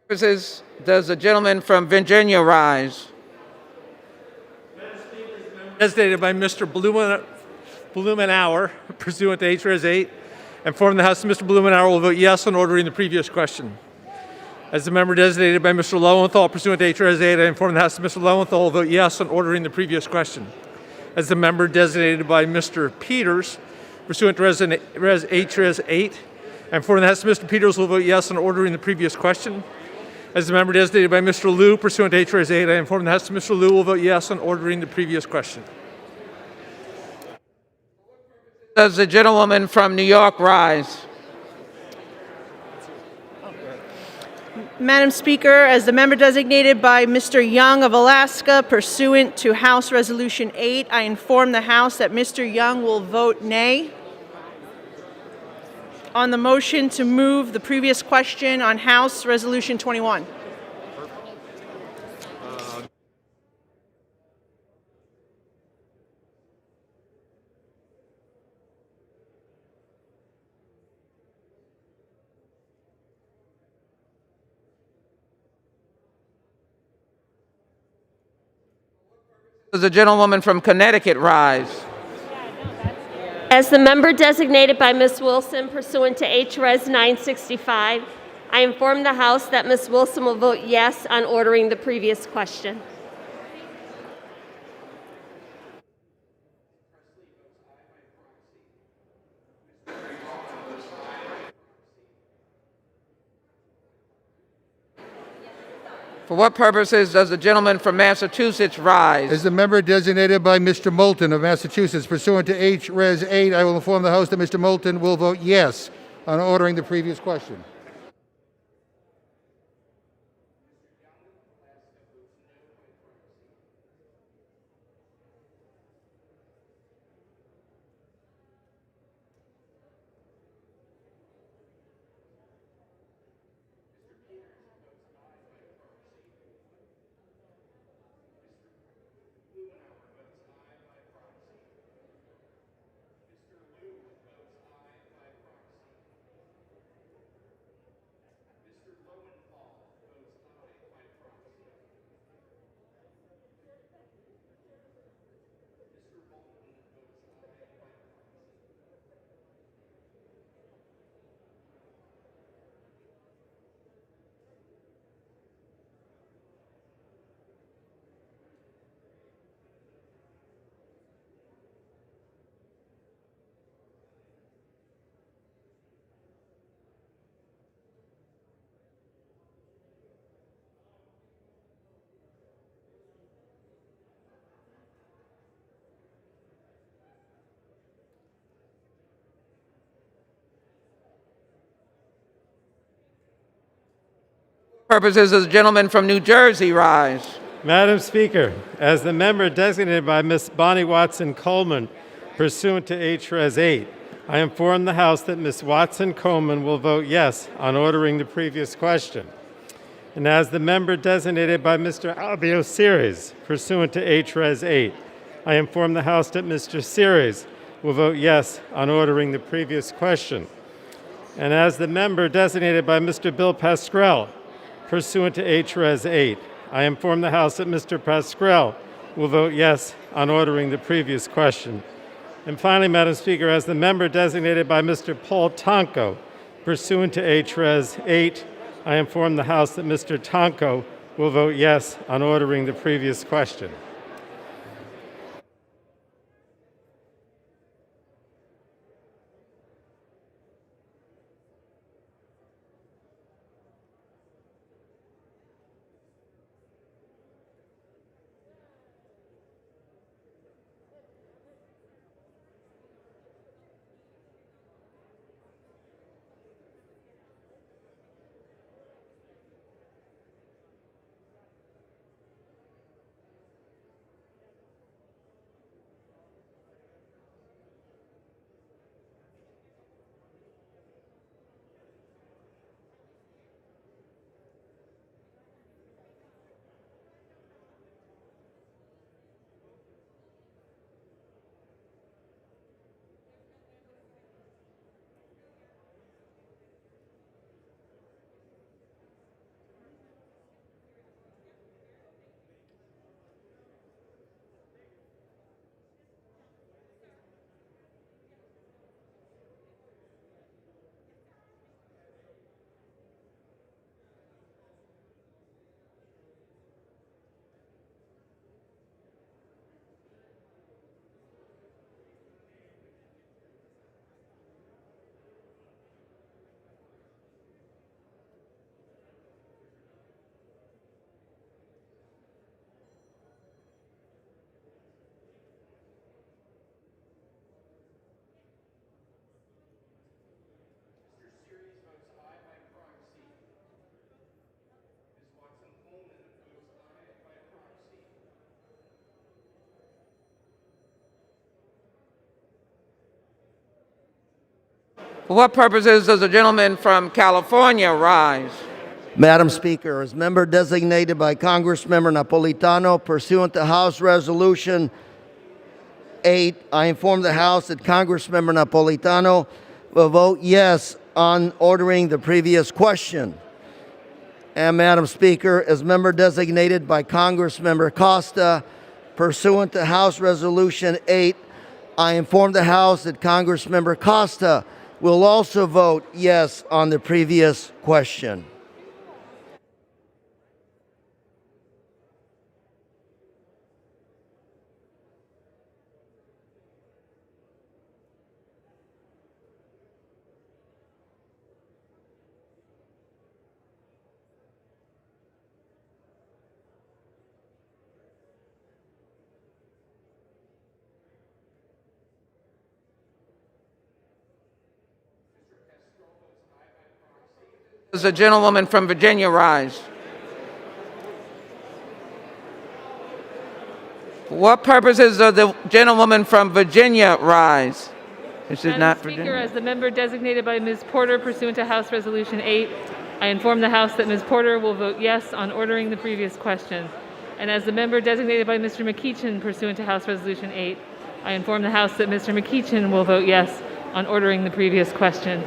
Purposes does the gentleman from Virginia rise? Designated by Mr. Blumenauer, pursuant to H-Res 8, inform the House that Mr. Blumenauer will vote yes on ordering the previous question. As the member designated by Mr. Lowenthal, pursuant to H-Res 8, I inform the House that Mr. Lowenthal will vote yes on ordering the previous question. As the member designated by Mr. Peters, pursuant to H-Res 8, I inform the House that Mr. Peters will vote yes on ordering the previous question. As the member designated by Mr. Liu, pursuant to H-Res 8, I inform the House that Mr. Liu will vote yes on ordering the previous question. Does the gentlewoman from New York rise? Madam Speaker, as the member designated by Mr. Young of Alaska pursuant to House Resolution 8, I inform the House that Mr. Young will vote nay on the motion to move the previous question on House Resolution 21. Does the gentlewoman from Connecticut rise? As the member designated by Ms. Wilson pursuant to H-Res 965, I inform the House that Ms. Wilson will vote yes on ordering the previous question. For what purposes does the gentleman from Massachusetts rise? As the member designated by Mr. Moulton of Massachusetts pursuant to H. Res. 8, I will inform the House that Mr. Moulton will vote yes on ordering the previous question. Purposes does the gentleman from New Jersey rise? Madam Speaker, as the member designated by Ms. Bonnie Watson Coleman pursuant to H. Res. 8, I inform the House that Ms. Watson Coleman will vote yes on ordering the previous question. And as the member designated by Mr. Albio Series pursuant to H. Res. 8, I inform the House that Mr. Series will vote yes on ordering the previous question. And as the member designated by Mr. Bill Pascrell pursuant to H. Res. 8, I inform the House that Mr. Pascrell will vote yes on ordering the previous question. And finally, Madam Speaker, as the member designated by Mr. Paul Tonko pursuant to H. Res. 8, I inform the House that Mr. Tonko will vote yes on ordering the previous question. For what purposes does the gentleman from California rise? Madam Speaker, as member designated by Congressmember Napolitano pursuant to House Resolution 8, I inform the House that Congressmember Napolitano will vote yes on ordering the previous question. And Madam Speaker, as member designated by Congressmember Costa pursuant to House Resolution 8, I inform the House that Congressmember Costa will also vote yes on the previous question. Does the gentlewoman from Virginia rise? For what purposes does the gentlewoman from Virginia rise? This is not Speaker, Virginia. as the member designated by Ms. Porter pursuant to House Resolution 8, I inform the House that Ms. Porter will vote yes on ordering the previous question. And as the member designated by Mr. McEachin pursuant to House Resolution 8, I inform the House that Mr. McEachin will vote yes on ordering the previous question.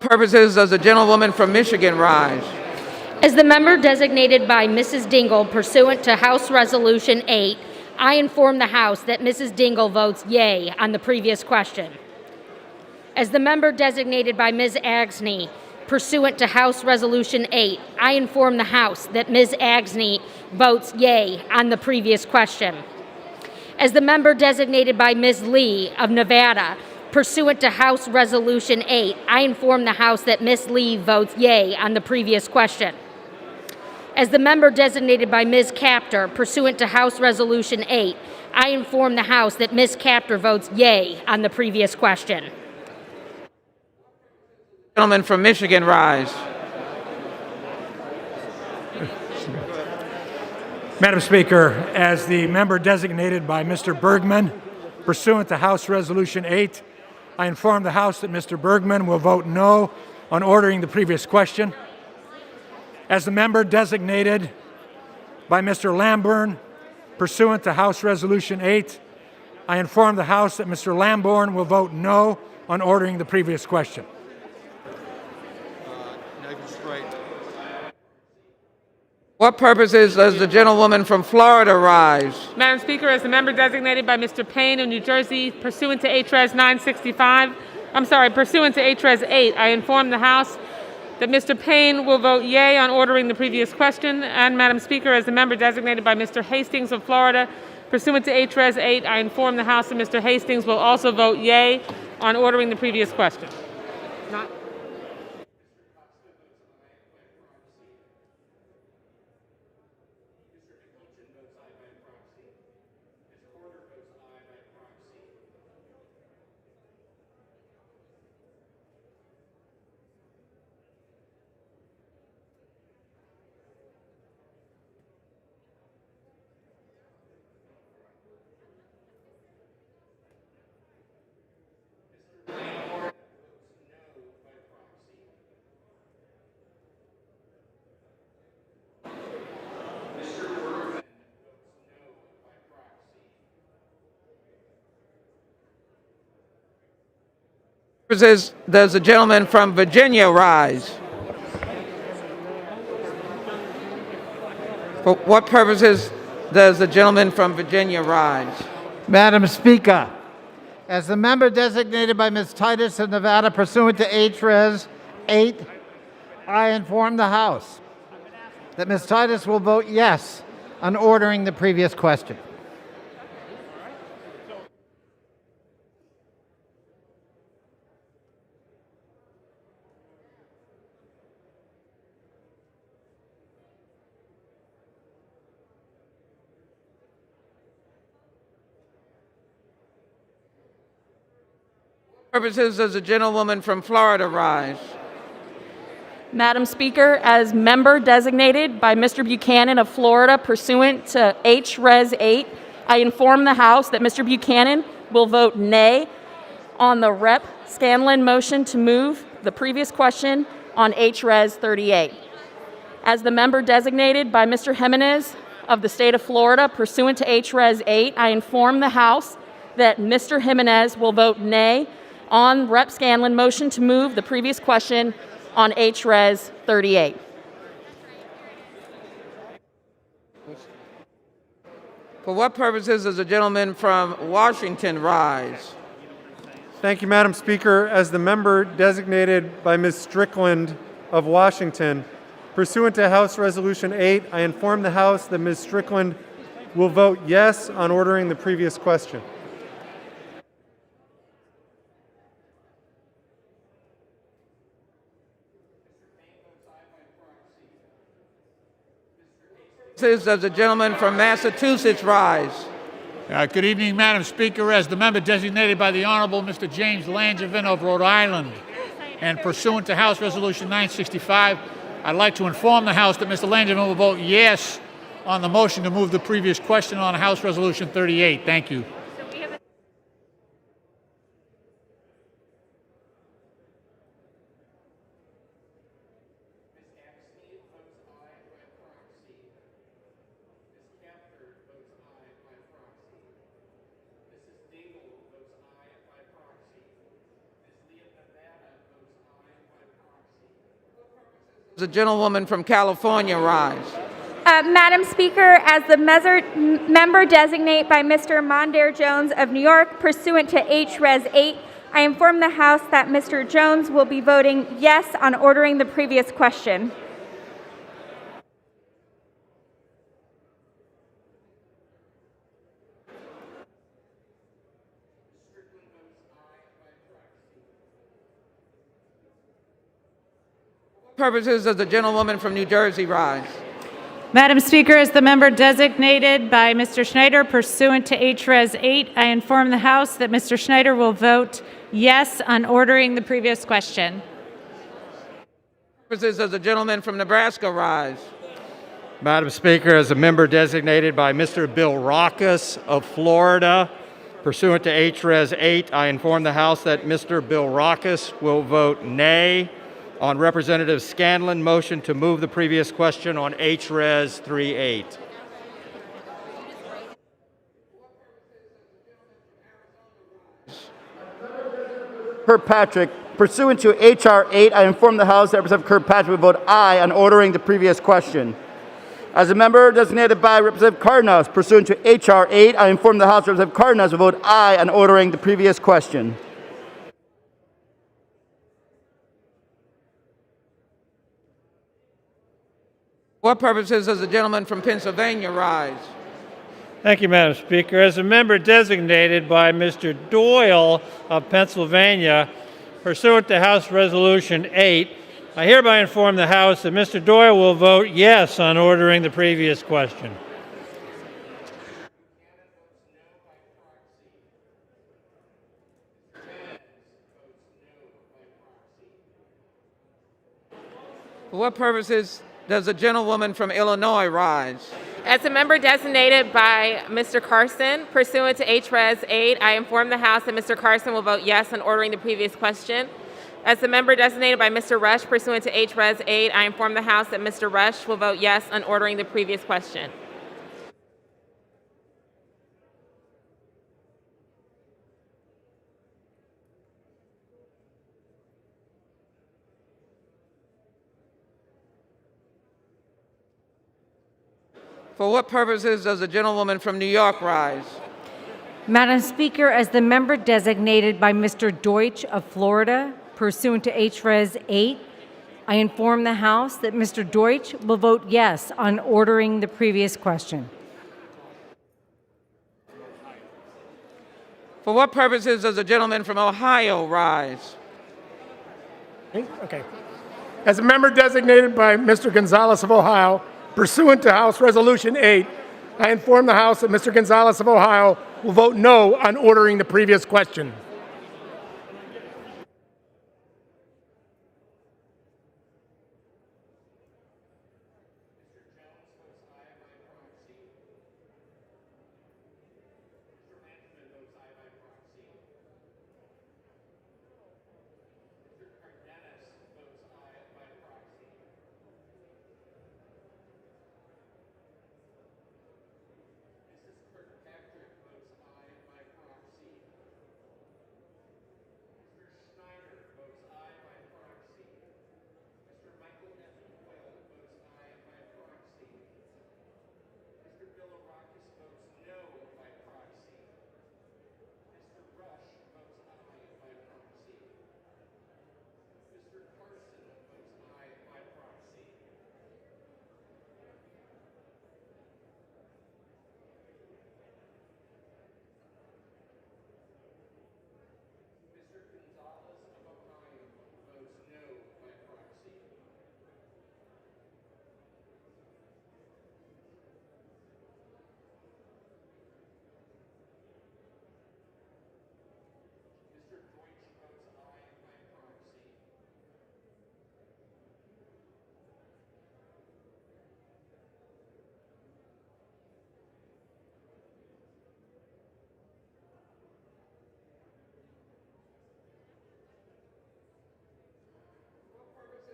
Purposes does the gentlewoman from Michigan rise? As the member designated by Mrs. Dingle pursuant to House Resolution 8, I inform the House that Mrs. Dingle votes yea on the previous question. As the member designated by Ms. Agsney pursuant to House Resolution 8, I inform the House that Ms. Agsney votes yea on the previous question. As the member designated by Ms. Lee of Nevada pursuant to House Resolution 8, I inform the House that Ms. Lee votes yea on the previous question. As the member designated by Ms. Capter pursuant to House Resolution 8, I inform the House that Ms. Capter votes yea on the previous question. Gentleman from Michigan rise? Madam Speaker, as the member designated by Mr. Bergman pursuant to House Resolution 8, I inform the House that Mr. Bergman will vote no on ordering the previous question. As the member designated by Mr. Lambourne pursuant to House Resolution 8, I inform the House that Mr. Lambourne will vote no on ordering the previous question. What purposes does the gentlewoman from Florida rise? Madam Speaker, as the member designated by Mr. Payne of New Jersey pursuant to HRES 8, I inform the House that Mr. Payne will vote yea on ordering the previous question. And Madam Speaker, as the member designated by Mr. Hastings of Florida pursuant to HRES 8, I inform the House that Mr. Hastings will also vote yea on ordering the previous question. Purposes does the gentleman from Virginia rise? For what purposes does the gentleman from Virginia rise? Madam Speaker, as the member designated by Ms. Titus of Nevada pursuant to HRES 8, I inform the House that Ms. Titus will vote yes on ordering the previous question. Purposes does the gentlewoman from Florida rise? Madam Speaker, as member designated by Mr. Buchanan of Florida pursuant to HRES 8, I inform the House that Mr. Buchanan will vote nay on the Rep. Scanlon motion to move the previous question on HRES 38. As the member designated by Mr. Jimenez of the state of Florida pursuant to HRES 8, I inform the House that Mr. Jimenez will vote nay on Rep. Scanlon's motion to move the previous question on HRES 38. For what purposes does the gentleman from Washington rise? Thank you, Madam Speaker. As the member designated by Ms. Strickland of Washington, pursuant to House Resolution 8, I inform the House that Ms. Strickland will vote yes on ordering the previous question. Does the gentleman from Massachusetts rise? Good evening, Madam Speaker. As the member designated by the Honorable Mr. James Langevin of Rhode Island, and pursuant to House Resolution 965, I'd like to inform the House that Mr. Langevin will vote yes on the motion to move the previous question on House Resolution 38. Thank you. The gentlewoman from California rise. Madam Speaker, as the member designate by Mr. Mondaire Jones of New York pursuant to HRES 8, I inform the House that Mr. Jones will be voting yes on ordering the previous question. Purposes does the gentlewoman from New Jersey rise? Madam Speaker, as the member designated by Mr. Schneider pursuant to HRES 8, I inform the House that Mr. Schneider will vote yes on ordering the previous question. Purposes does the gentleman from Nebraska rise? Madam Speaker, as a member designated by Mr. Bill Raucus of Florida, pursuant to HRES 8, I inform the House that Mr. Bill Raucus will vote nay on Representative Scanlon's motion to move the previous question on HRES 38. Kirkpatrick, pursuant to H.R. 8, I inform the House that Representative Kirkpatrick will vote aye on ordering the previous question. As a member designated by Representative Cardenas, pursuant to H.R. 8, I inform the House that Representative Cardenas will vote aye on ordering the previous question. What purposes does the gentleman from Pennsylvania rise? Thank you, Madam Speaker. As a member designated by Mr. Doyle of Pennsylvania, pursuant to House Resolution 8, I hereby inform the House that Mr. Doyle will vote yes on ordering the previous question. For what purposes does the gentlewoman from Illinois rise? As a member designated by Mr. Carson, pursuant to HRES 8, I inform the House that Mr. Carson will vote yes on ordering the previous question. As the member designated by Mr. Rush, pursuant to HRES 8, I inform the House that Mr. Rush will vote yes on ordering the previous question. For what purposes does the gentlewoman from New York rise? Madam Speaker, as the member designated by Mr. Deutsch of Florida pursuant to HRES 8, I inform the House that Mr. Deutsch will vote yes on ordering the previous question. For what purposes does the gentleman from Ohio rise? Okay. As a member designated by Mr. Gonzalez of Ohio, pursuant to House Resolution 8, I inform the House that Mr. Gonzalez of Ohio will vote no on ordering the previous question.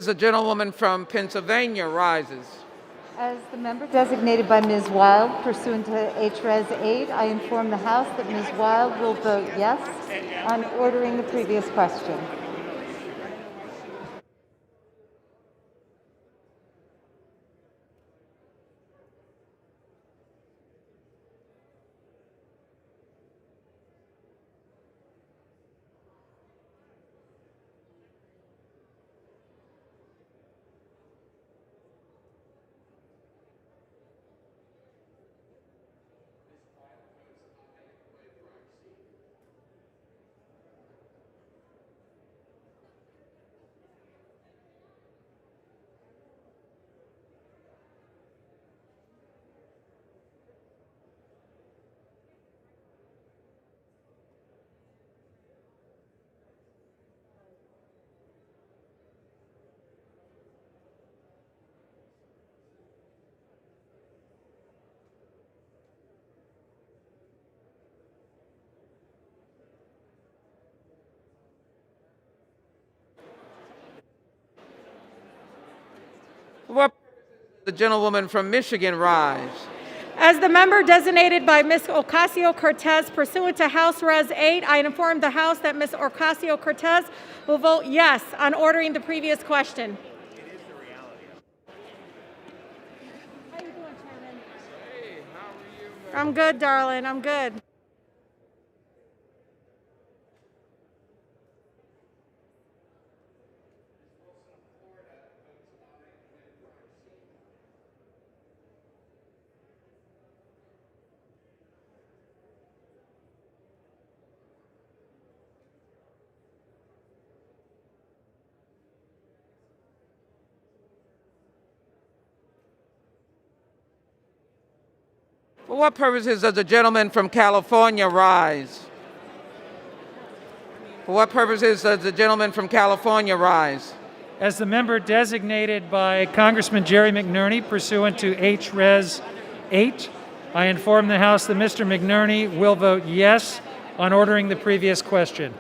The gentlewoman from Pennsylvania rises. As the member designated by Ms. Wild pursuant to HRES 8, I inform the House that Ms. Wild will vote yes on ordering the previous question. For what the gentlewoman from Michigan rise? As the member designated by Ms. Ocasio-Cortez pursuant to House Res 8, I inform the House that Ms. Ocasio-Cortez will vote yes on ordering the previous question. How you doing, Chairman? Hey, how are you? I'm good, darling. I'm good. For what purposes does the gentleman from California rise? For what purposes does the gentleman from California rise? As the member designated by Congressman Jerry McNerney pursuant to HRES 8, I inform the House that Mr. McNerney will vote yes on ordering the previous question.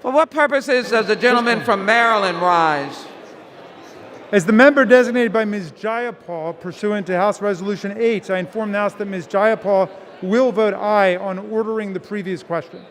For what purposes does the gentleman from Maryland rise? As the member designated by Ms. Jayapal pursuant to House Resolution 8, I inform the House that Ms. Jayapal will vote aye on ordering the previous question.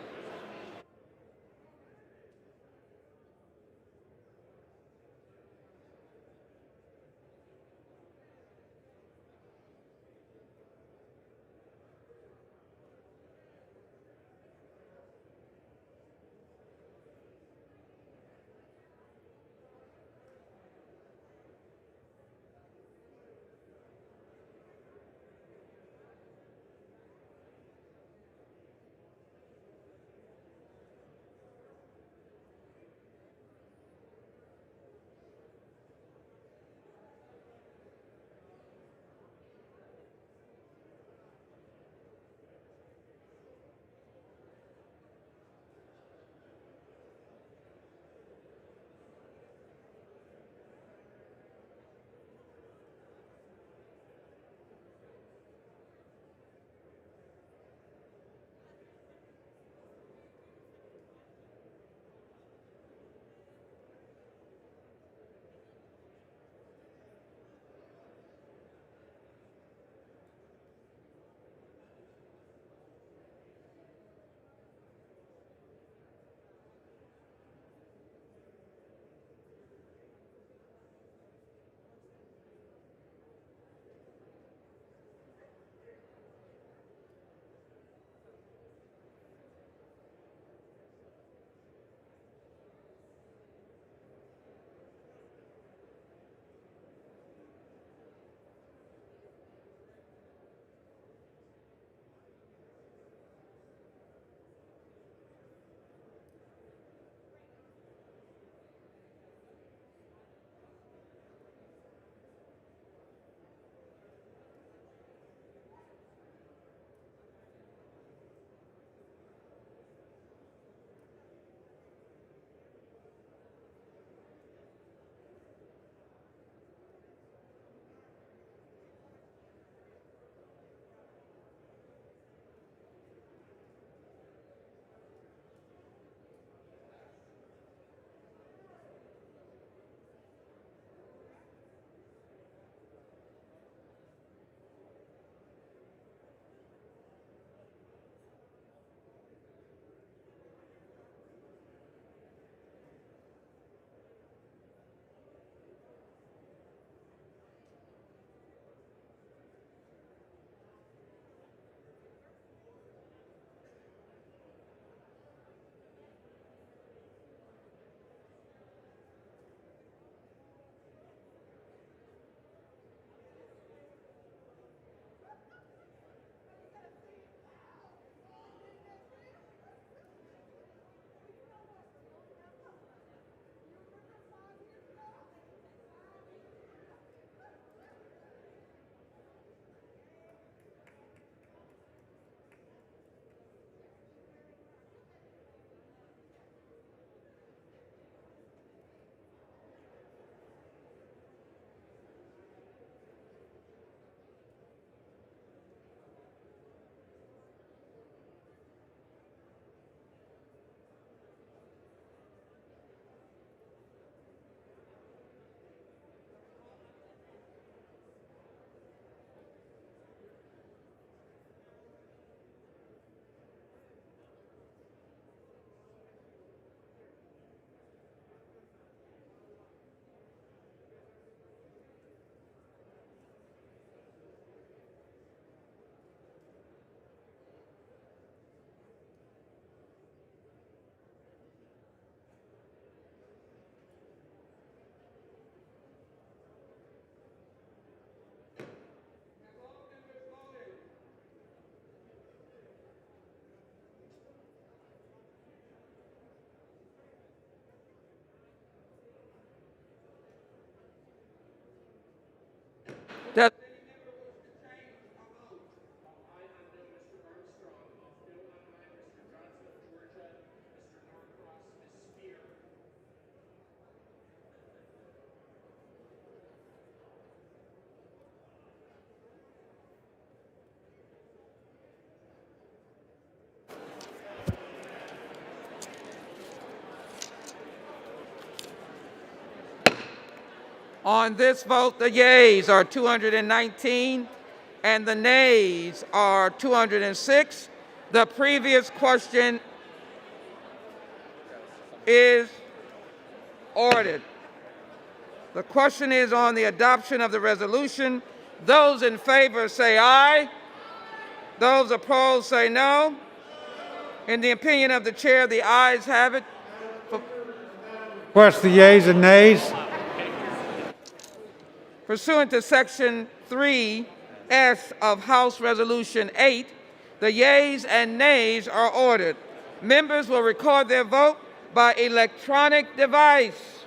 On this vote, the yeas are 219 and the nays are 206. The previous question is ordered. The question is on the adoption of the resolution. Those in favor say aye. Those opposed say no. In the opinion of the chair, the ayes have it. Request the yeas and nays. Pursuant to Section 3S of House Resolution 8, the yeas and nays are ordered. Members will record their vote by electronic device.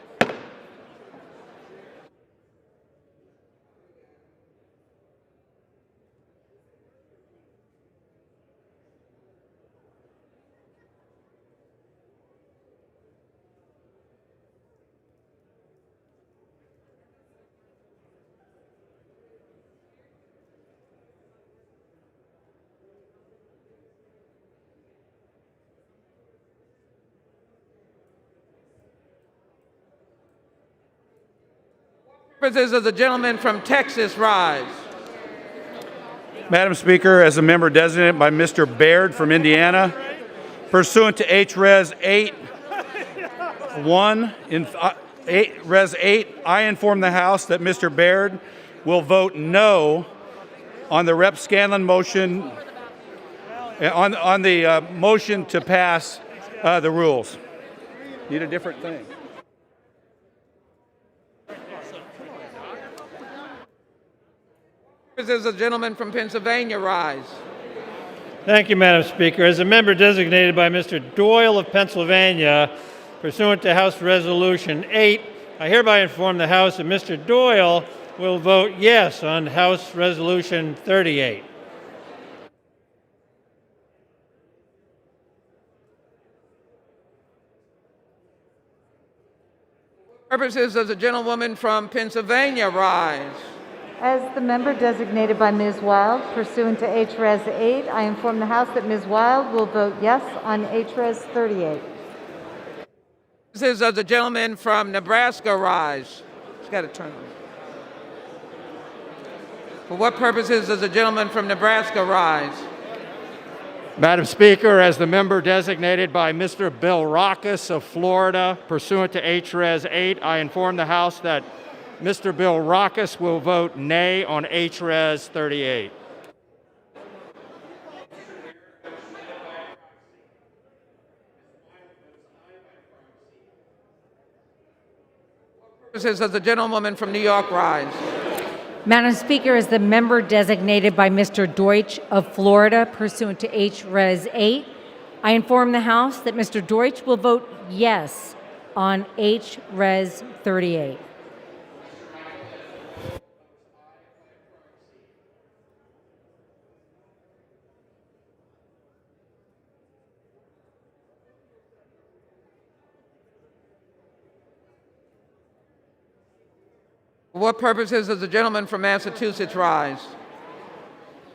Purposes of the gentleman from Texas rise. Madam Speaker, as a member designated by Mr. Baird from Indiana, pursuant to H-Res 8, I inform the House that Mr. Baird will vote no on the Rep. Scanlon motion, on the motion to pass the rules. Need a different thing. Purposes of the gentleman from Pennsylvania rise. Thank you, Madam Speaker. As a member designated by Mr. Doyle of Pennsylvania, pursuant to House Resolution 8, I hereby inform the House that Mr. Doyle will vote yes on House Resolution 38. Purposes of the gentlewoman from Pennsylvania rise. As the member designated by Ms. Wild pursuant to H-Res 8, I inform the House that Ms. Wild will vote yes on H-Res 38. Purposes of the gentleman from Nebraska rise. It's got to turn on. For what purposes does the gentleman from Nebraska rise? Madam Speaker, as the member designated by Mr. Bill Rockus of Florida, pursuant to H-Res 8, I inform the House that Mr. Bill Rockus will vote nay on H-Res 38. Purposes of the gentlewoman from New York rise. Madam Speaker, as the member designated by Mr. Deutsch of Florida pursuant to H-Res 8, I inform the House that Mr. Deutsch will vote yes on H-Res 38. For what purposes does the gentleman from Massachusetts rise?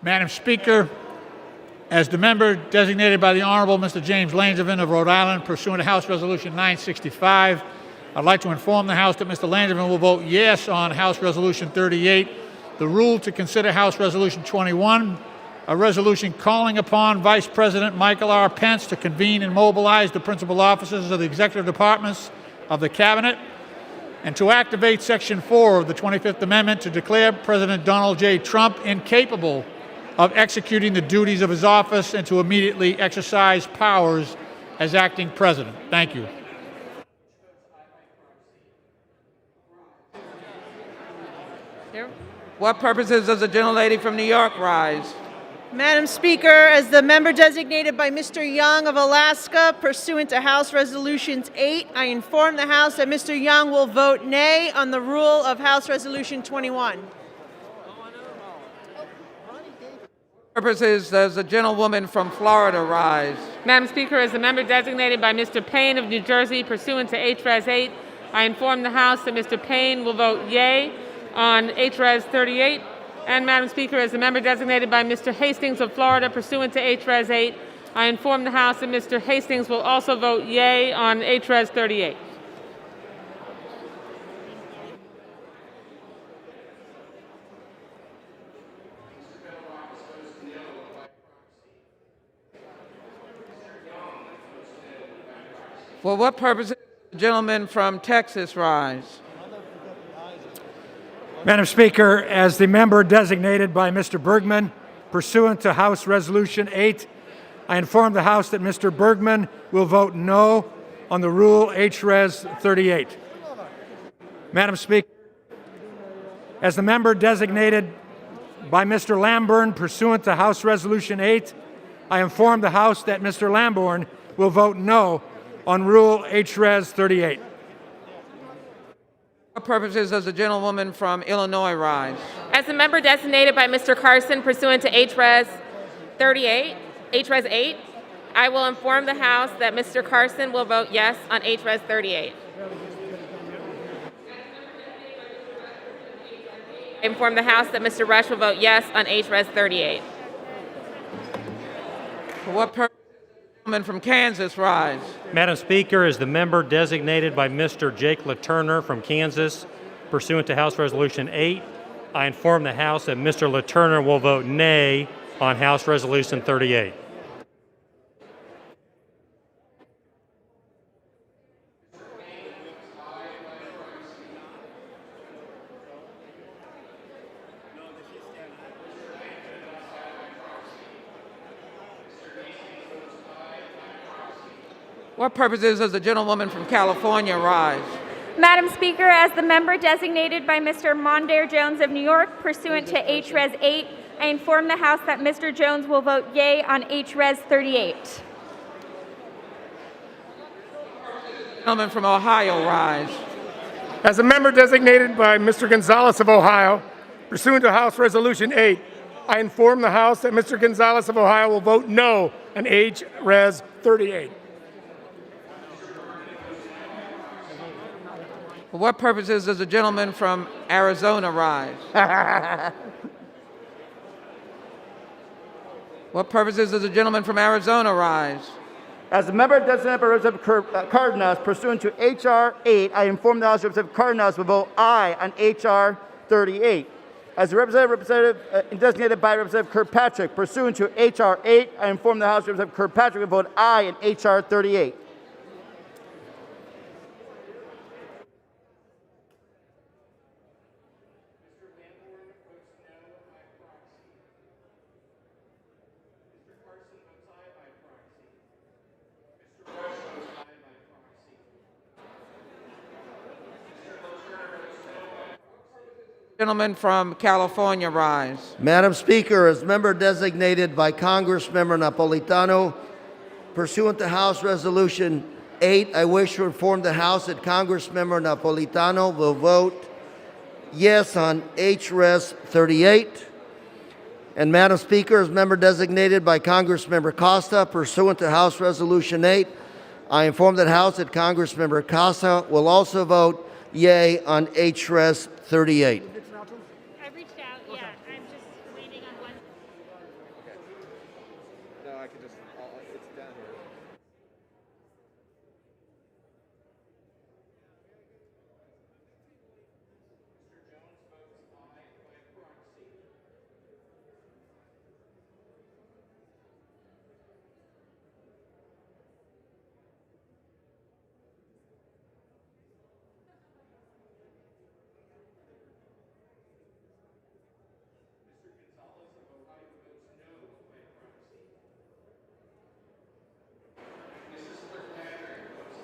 Madam Speaker, as the member designated by the Honorable Mr. James Langevin of Rhode Island, pursuant to House Resolution 965, I'd like to inform the House that Mr. Langevin will vote yes on House Resolution 38, the rule to consider House Resolution 21, a resolution calling upon Vice President Michael R. Pence to convene and mobilize the principal officers of the executive departments of the Cabinet, and to activate Section 4 of the 25th Amendment to declare President Donald J. Trump incapable of executing the duties of his office and to immediately exercise powers as acting president. Thank you. What purposes does the gentlelady from New York rise? Madam Speaker, as the member designated by Mr. Young of Alaska pursuant to House Resolutions 8, I inform the House that Mr. Young will vote nay on the rule of House Resolution 21. Purposes does the gentlewoman from Florida rise? Madam Speaker, as the member designated by Mr. Payne of New Jersey pursuant to H-Res 8, I inform the House that Mr. Payne will vote yea on H-Res 38. And Madam Speaker, as the member designated by Mr. Hastings of Florida pursuant to H-Res 8, I inform the House that Mr. Hastings will also vote yea on H-Res 38. For what purpose does the gentleman from Texas rise? Madam Speaker, as the member designated by Mr. Bergman, pursuant to House Resolution 8, I inform the House that Mr. Bergman will vote no on the rule H-Res 38. Madam Speaker, as the member designated by Mr. Lambourne, pursuant to House Resolution 8, I inform the House that Mr. Lambourne will vote no on rule H-Res 38. For what purposes does the gentlewoman from Illinois rise? As the member designated by Mr. Carson pursuant to H-Res 8, I will inform the House that Mr. Carson will vote yes on H-Res 38. I inform the House that Mr. Rush will vote yes on H-Res 38. For what purpose does the gentleman from Kansas rise? Madam Speaker, as the member designated by Mr. Jake LaTurner from Kansas, pursuant to House Resolution 8, I inform the House that Mr. LaTurner will vote nay on House Resolution 38. What purposes does the gentlewoman from California rise? Madam Speaker, as the member designated by Mr. Mondaire Jones of New York, pursuant to H-Res 8, I inform the House that Mr. Jones will vote yea on H-Res 38. Gentleman from Ohio rise. As a member designated by Mr. Gonzalez of Ohio, pursuant to House Resolution 8, I inform the House that Mr. Gonzalez of Ohio will vote no on H-Res 38. For what purposes does the gentleman from Arizona rise? What purposes does the gentleman from Arizona rise? As a member designated by Representative Cardenas, pursuant to H.R. 8, I inform the House Representative Cardenas will vote aye on H.R. 38. As a representative designated by Representative Kirkpatrick, pursuant to H.R. 8, I inform the House Representative Kirkpatrick will vote aye on H.R. 38. Gentleman from California rise. Madam Speaker, as member designated by Congressmember Napolitano, pursuant to House Resolution 8, I wish to inform the House that Congressmember Napolitano will vote yes on H-Res 38. And Madam Speaker, as member designated by Congressmember Costa, pursuant to House Resolution 8, I inform the House that Congressmember Costa will also vote yea on H-Res 38.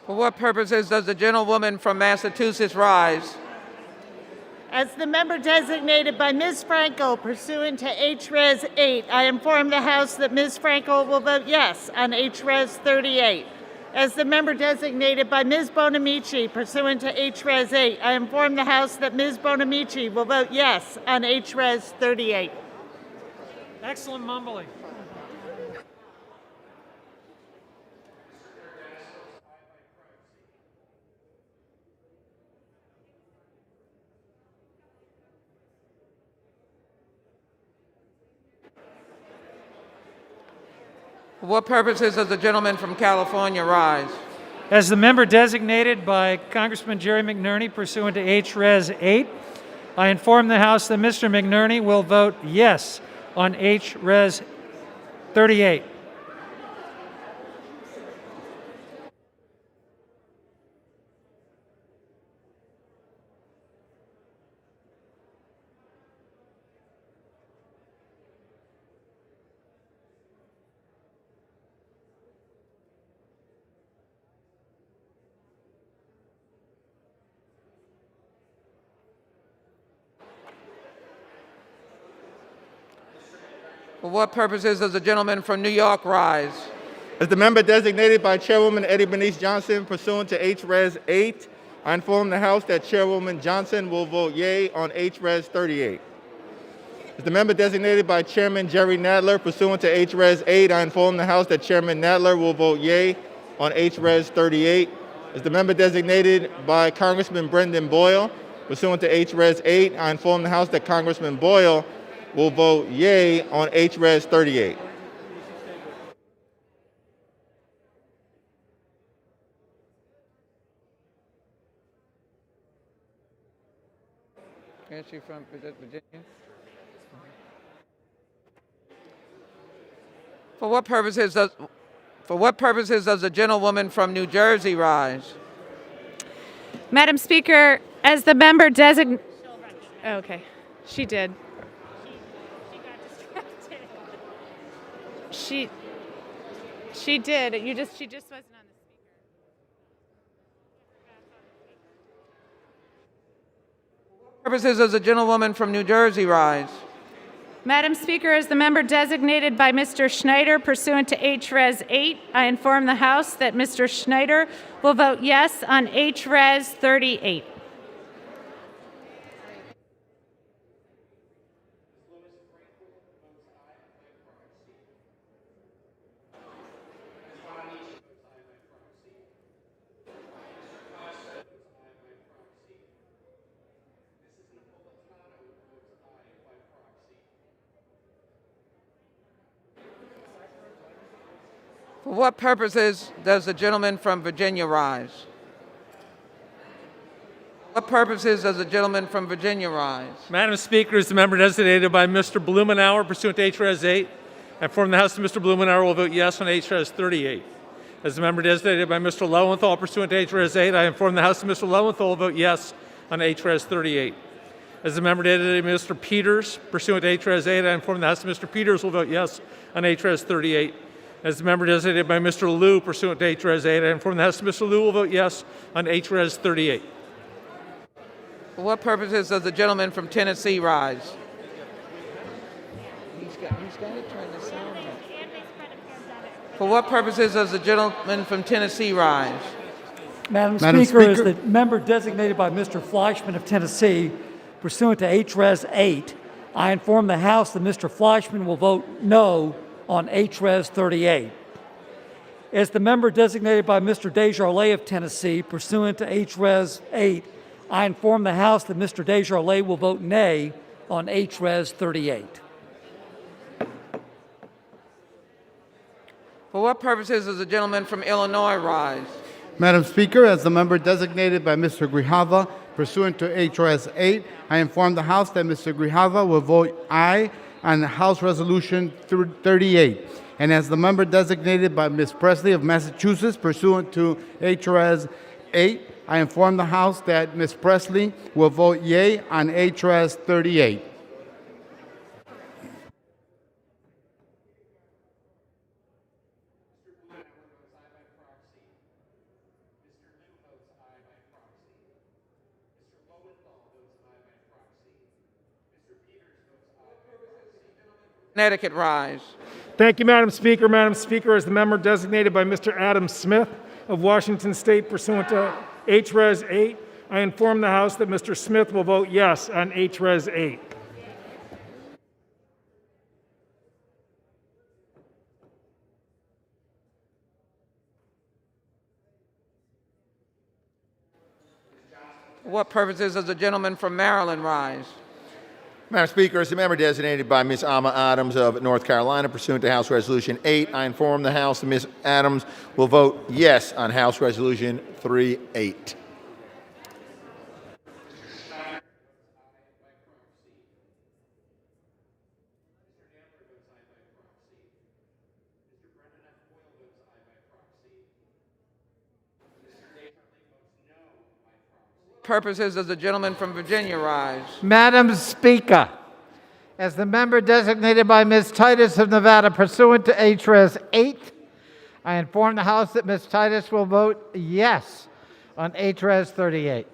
For what purposes does the gentlewoman from Massachusetts rise? As the member designated by Ms. Frankel pursuant to H-Res 8, I inform the House that Ms. Frankel will vote yes on H-Res 38. As the member designated by Ms. Bonamici pursuant to H-Res 8, I inform the House that Ms. Bonamici will vote yes on H-Res 38. Excellent mumbling. For what purposes does the gentleman from California rise? As the member designated by Congressman Jerry McNerney pursuant to H-Res 8, I inform the House that Mr. McNerney will vote yes on H-Res 38. For what purposes does the gentleman from New York rise? As the member designated by Chairwoman Eddie Bernice Johnson pursuant to H-Res 8, I inform the House that Chairwoman Johnson will vote yea on H-Res 38. As the member designated by Chairman Jerry Nadler pursuant to H-Res 8, I inform the House that Chairman Nadler will vote yea on H-Res 38. As the member designated by Congressman Brendan Boyle pursuant to H-Res 8, I inform the House that Congressman Boyle will vote yea on H-Res 38. Is she from Virginia? For what purposes does the gentlewoman from New Jersey rise? Madam Speaker, as the member designated. Okay, she did. She got distracted. She did. She just wasn't on the speaker. Purposes does the gentlewoman from New Jersey rise? Madam Speaker, as the member designated by Mr. Schneider pursuant to H-Res 8, I inform the House that Mr. Schneider will vote yes on H-Res 38. For what purposes does the gentleman from Virginia rise? What purposes does the gentleman from Virginia rise? Madam Speaker, as the member designated by Mr. Blumenauer pursuant to H-Res 8, I inform the House that Mr. Blumenauer will vote yes on H-Res 38. As the member designated by Mr. Lowenthal pursuant to H-Res 8, I inform the House that Mr. Lowenthal will vote yes on H-Res 38. As the member designated by Mr. Peters pursuant to H-Res 8, I inform the House that Mr. Peters will vote yes on H-Res 38. As the member designated by Mr. Liu pursuant to H-Res 8, I inform the House that Mr. Liu will vote yes on H-Res 38. For what purposes does the gentleman from Tennessee rise? He's got to turn this on. For what purposes does the gentleman from Tennessee rise? Madam Speaker, as the member designated by Mr. Fleischman of Tennessee, pursuant to H-Res 8, I inform the House that Mr. Fleischman will vote no on H-Res 38. As the member designated by Mr. Desjardins of Tennessee, pursuant to H-Res 8, I inform the House that Mr. Desjardins will vote nay on H-Res 38. For what purposes does the gentleman from Illinois rise? Madam Speaker, as the member designated by Mr. Grijalva, pursuant to H.R.S. 8, I inform the House that Mr. Grijalva will vote aye on House Resolution 38. And as the member designated by Ms. Presley of Massachusetts, pursuant to H.R.S. 8, I inform the House that Ms. Presley will vote yea on H.R.S. 38. Connecticut rise. Thank you, Madam Speaker. Madam Speaker, as the member designated by Mr. Adam Smith of Washington State pursuant to H-Res 8, I inform the House that Mr. Smith will vote yes on H-Res 8. For what purposes does the gentleman from Maryland rise? Madam Speaker, as the member designated by Ms. Alma Adams of North Carolina pursuant to House Resolution 8, I inform the House that Ms. Adams will vote yes on House Resolution 38. Purposes does the gentleman from Virginia rise? Madam Speaker, as the member designated by Ms. Titus of Nevada pursuant to H-Res 8, I inform the House that Ms. Titus will vote yes on H-Res 38.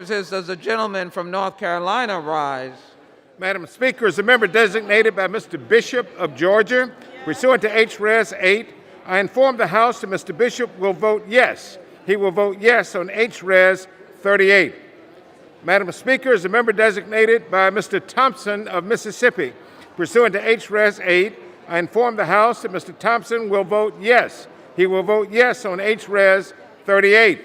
Does the gentleman from North Carolina rise? Madam Speaker, as a member designated by Mr. Bishop of Georgia, pursuant to H-Res 8, I inform the House that Mr. Bishop will vote yes. He will vote yes on H-Res 38. Madam Speaker, as a member designated by Mr. Thompson of Mississippi, pursuant to H-Res 8, I inform the House that Mr. Thompson will vote yes. He will vote yes on H-Res 38.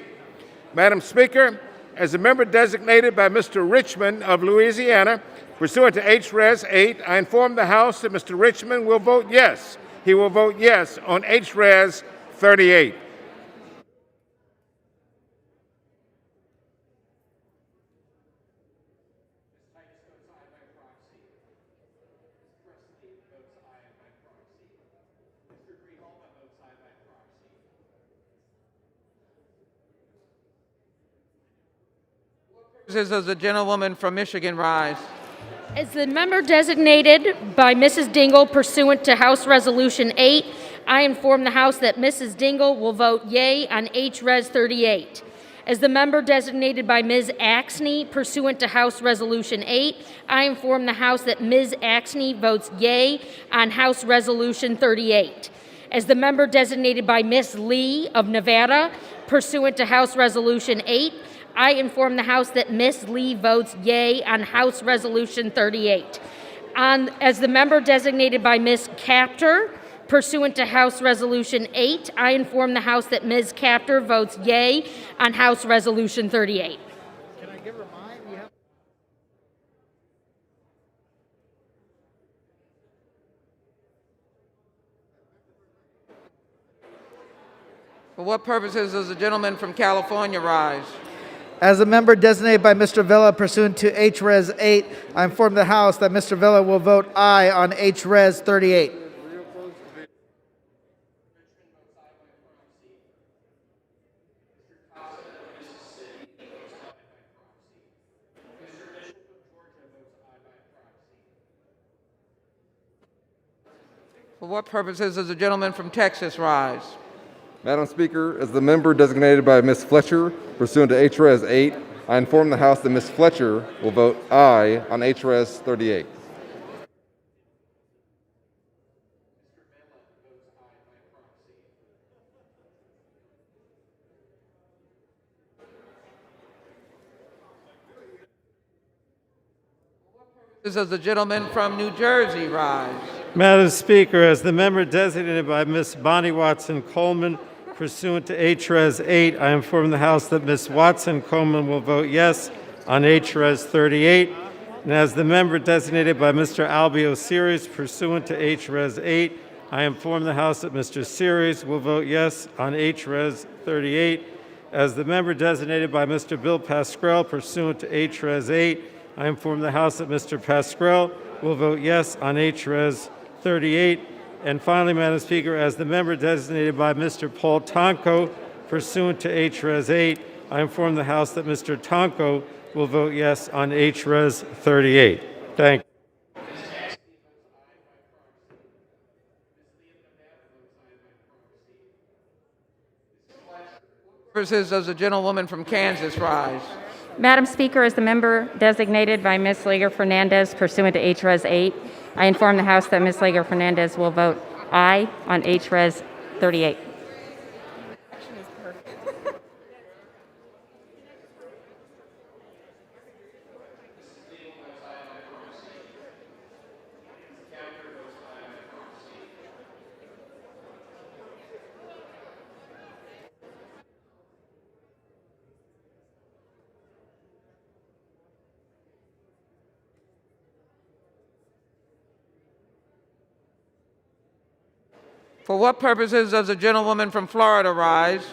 Madam Speaker, as a member designated by Mr. Richmond of Louisiana, pursuant to H-Res 8, I inform the House that Mr. Richmond will vote yes. He will vote yes on H-Res 38. Does the gentlewoman from Michigan rise? As the member designated by Mrs. Dingle pursuant to House Resolution 8, I inform the House that Mrs. Dingle will vote yea on H-Res 38. As the member designated by Ms. Axney pursuant to House Resolution 8, I inform the House that Ms. Axney votes yea on House Resolution 38. As the member designated by Ms. Lee of Nevada pursuant to House Resolution 8, I inform the House that Ms. Lee votes yea on House Resolution 38. As the member designated by Ms. Capter, pursuant to House Resolution 8, I inform the House that Ms. Capter votes yea on House Resolution 38. Can I give her mine? For what purposes does the gentleman from California rise? As a member designated by Mr. Villa pursuant to H-Res 8, I inform the House that Mr. Villa will vote aye on H-Res 38. For what purposes does the gentleman from Texas rise? Madam Speaker, as the member designated by Ms. Fletcher pursuant to H-Res 8, I inform the House that Ms. Fletcher will vote aye on H-Res 38. Does the gentleman from New Jersey rise? Madam Speaker, as the member designated by Ms. Bonnie Watson Coleman pursuant to H-Res 8, I inform the House that Ms. Watson Coleman will vote yes on H-Res 38. And as the member designated by Mr. Albio Series pursuant to H-Res 8, I inform the House that Mr. Series will vote yes on H-Res 38. As the member designated by Mr. Bill Pascrell pursuant to H-Res 8, I inform the House that Mr. Pascrell will vote yes on H-Res 38. And finally, Madam Speaker, as the member designated by Mr. Paul Tonko pursuant to H-Res 8, I inform the House that Mr. Tonko will vote yes on H-Res 38. Thank you. Does the gentlewoman from Kansas rise? Madam Speaker, as the member designated by Ms. Lager Fernandez pursuant to H-Res 8, I inform the House that Ms. Lager Fernandez will vote aye on H-Res 38. For what purposes does the gentlewoman from Florida rise?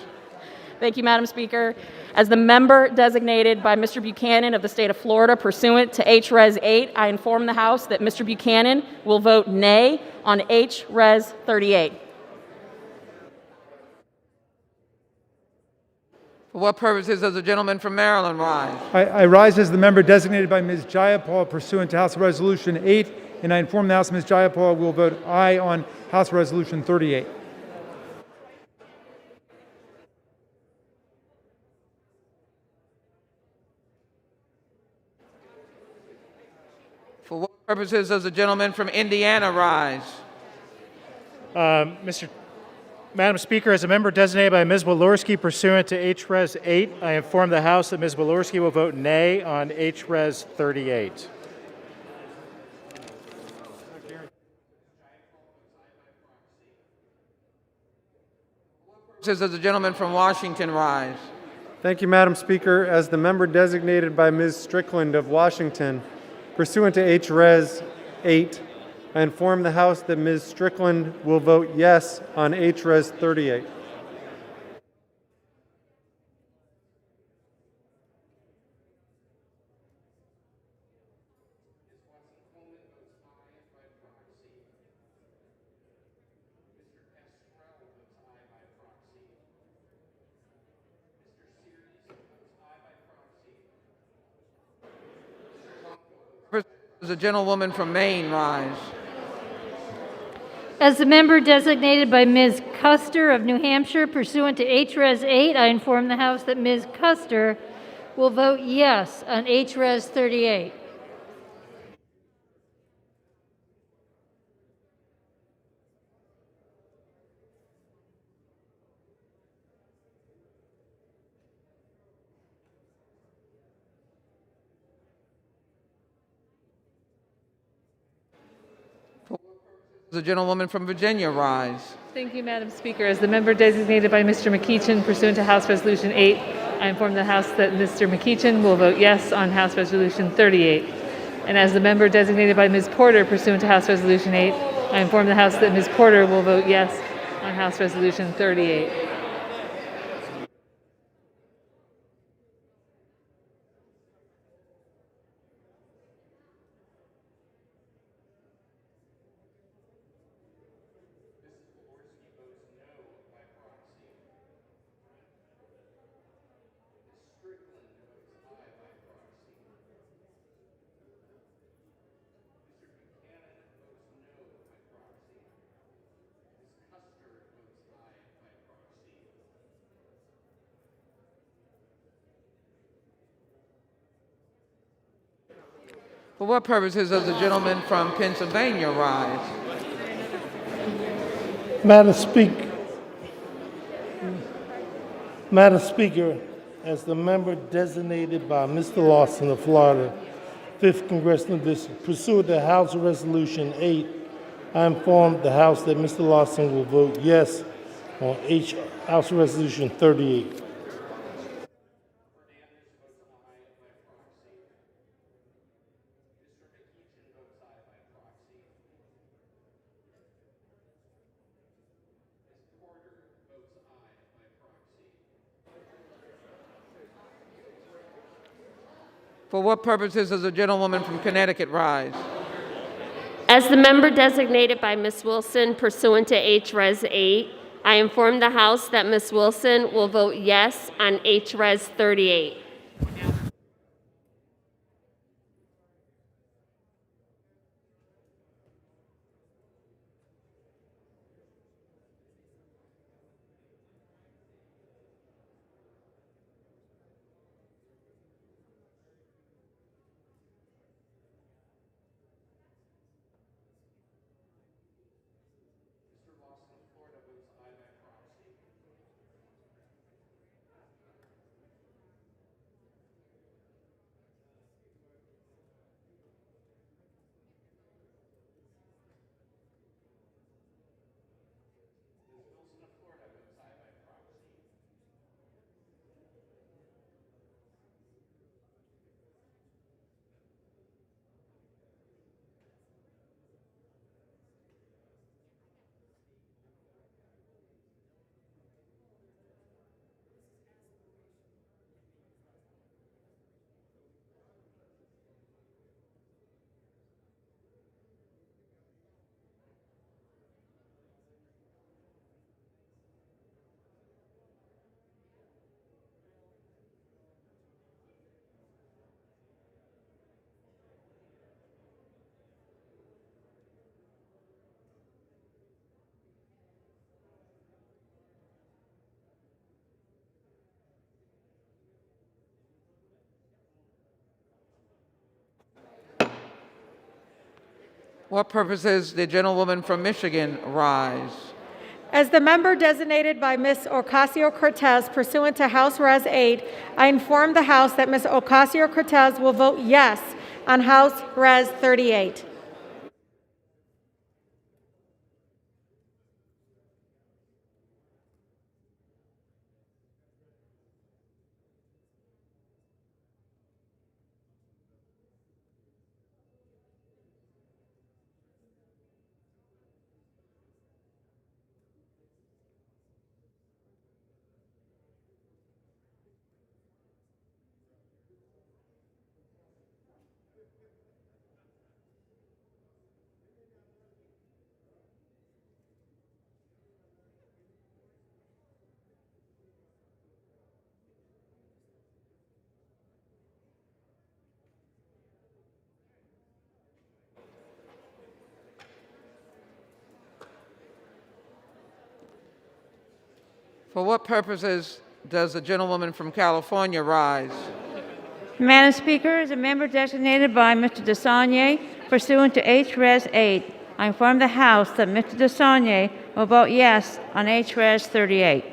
Thank you, Madam Speaker. As the member designated by Mr. Buchanan of the state of Florida pursuant to H-Res 8, I inform the House that Mr. Buchanan will vote nay on H-Res 38. For what purposes does the gentleman from Maryland rise? I rise as the member designated by Ms. Jayapal pursuant to House Resolution 8, and I inform the House Ms. Jayapal will vote aye on House Resolution 38. Purposes, does the gentleman from Indiana rise? Madam Speaker, as a member designated by Ms. Walorski pursuant to H-Res 8, I inform the House that Ms. Walorski will vote nay on H-Res 38. Purposes, does the gentleman from Washington rise? Thank you, Madam Speaker. As the member designated by Ms. Strickland of Washington, pursuant to H-Res 8, I inform the House that Ms. Strickland will vote yes on H-Res 38. Does the gentlewoman from Maine rise? As the member designated by Ms. Custer of New Hampshire pursuant to H-Res 8, I inform the House that Ms. Custer will vote yes on H-Res 38. Does the gentlewoman from Virginia rise? Thank you, Madam Speaker. As the member designated by Mr. McEachin pursuant to House Resolution 8, I inform the House that Mr. McEachin will vote yes on House Resolution 38. And as the member designated by Ms. Porter pursuant to House Resolution 8, I inform the House that Ms. Porter will vote yes on House Resolution 38. For what purposes does the gentleman from Pennsylvania rise? Madam Speaker, as the member designated by Mr. Lawson of Florida, 5th Congressional District, pursuant to House Resolution 8, I inform the House that Mr. Lawson will vote yes on House Resolution 38. For what purposes does the gentlewoman from Connecticut rise? As the member designated by Ms. Wilson pursuant to H-Res 8, I inform the House that Ms. Wilson will vote yes on H-Res 38. what purposes the gentlewoman from Michigan rise? As the member designated by Ms. Ocasio-Cortez pursuant to House Res. 8, I inform the House that Ms. Ocasio-Cortez will vote yes on House Res. 38. For what purposes does the gentlewoman from California rise? Madam Speaker, as a member designated by Mr. DeSaulnier pursuant to H. Res. 8, I inform the House that Mr. DeSaulnier will vote yes on H. Res. 38.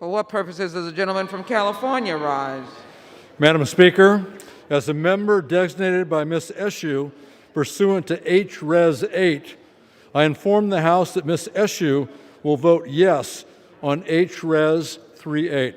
For what purposes does the gentleman from California rise? Madam Speaker, as a member designated by Ms. Eshoo pursuant to H. Res. 8, I inform the House that Ms. Eshoo will vote yes on H. Res. 38.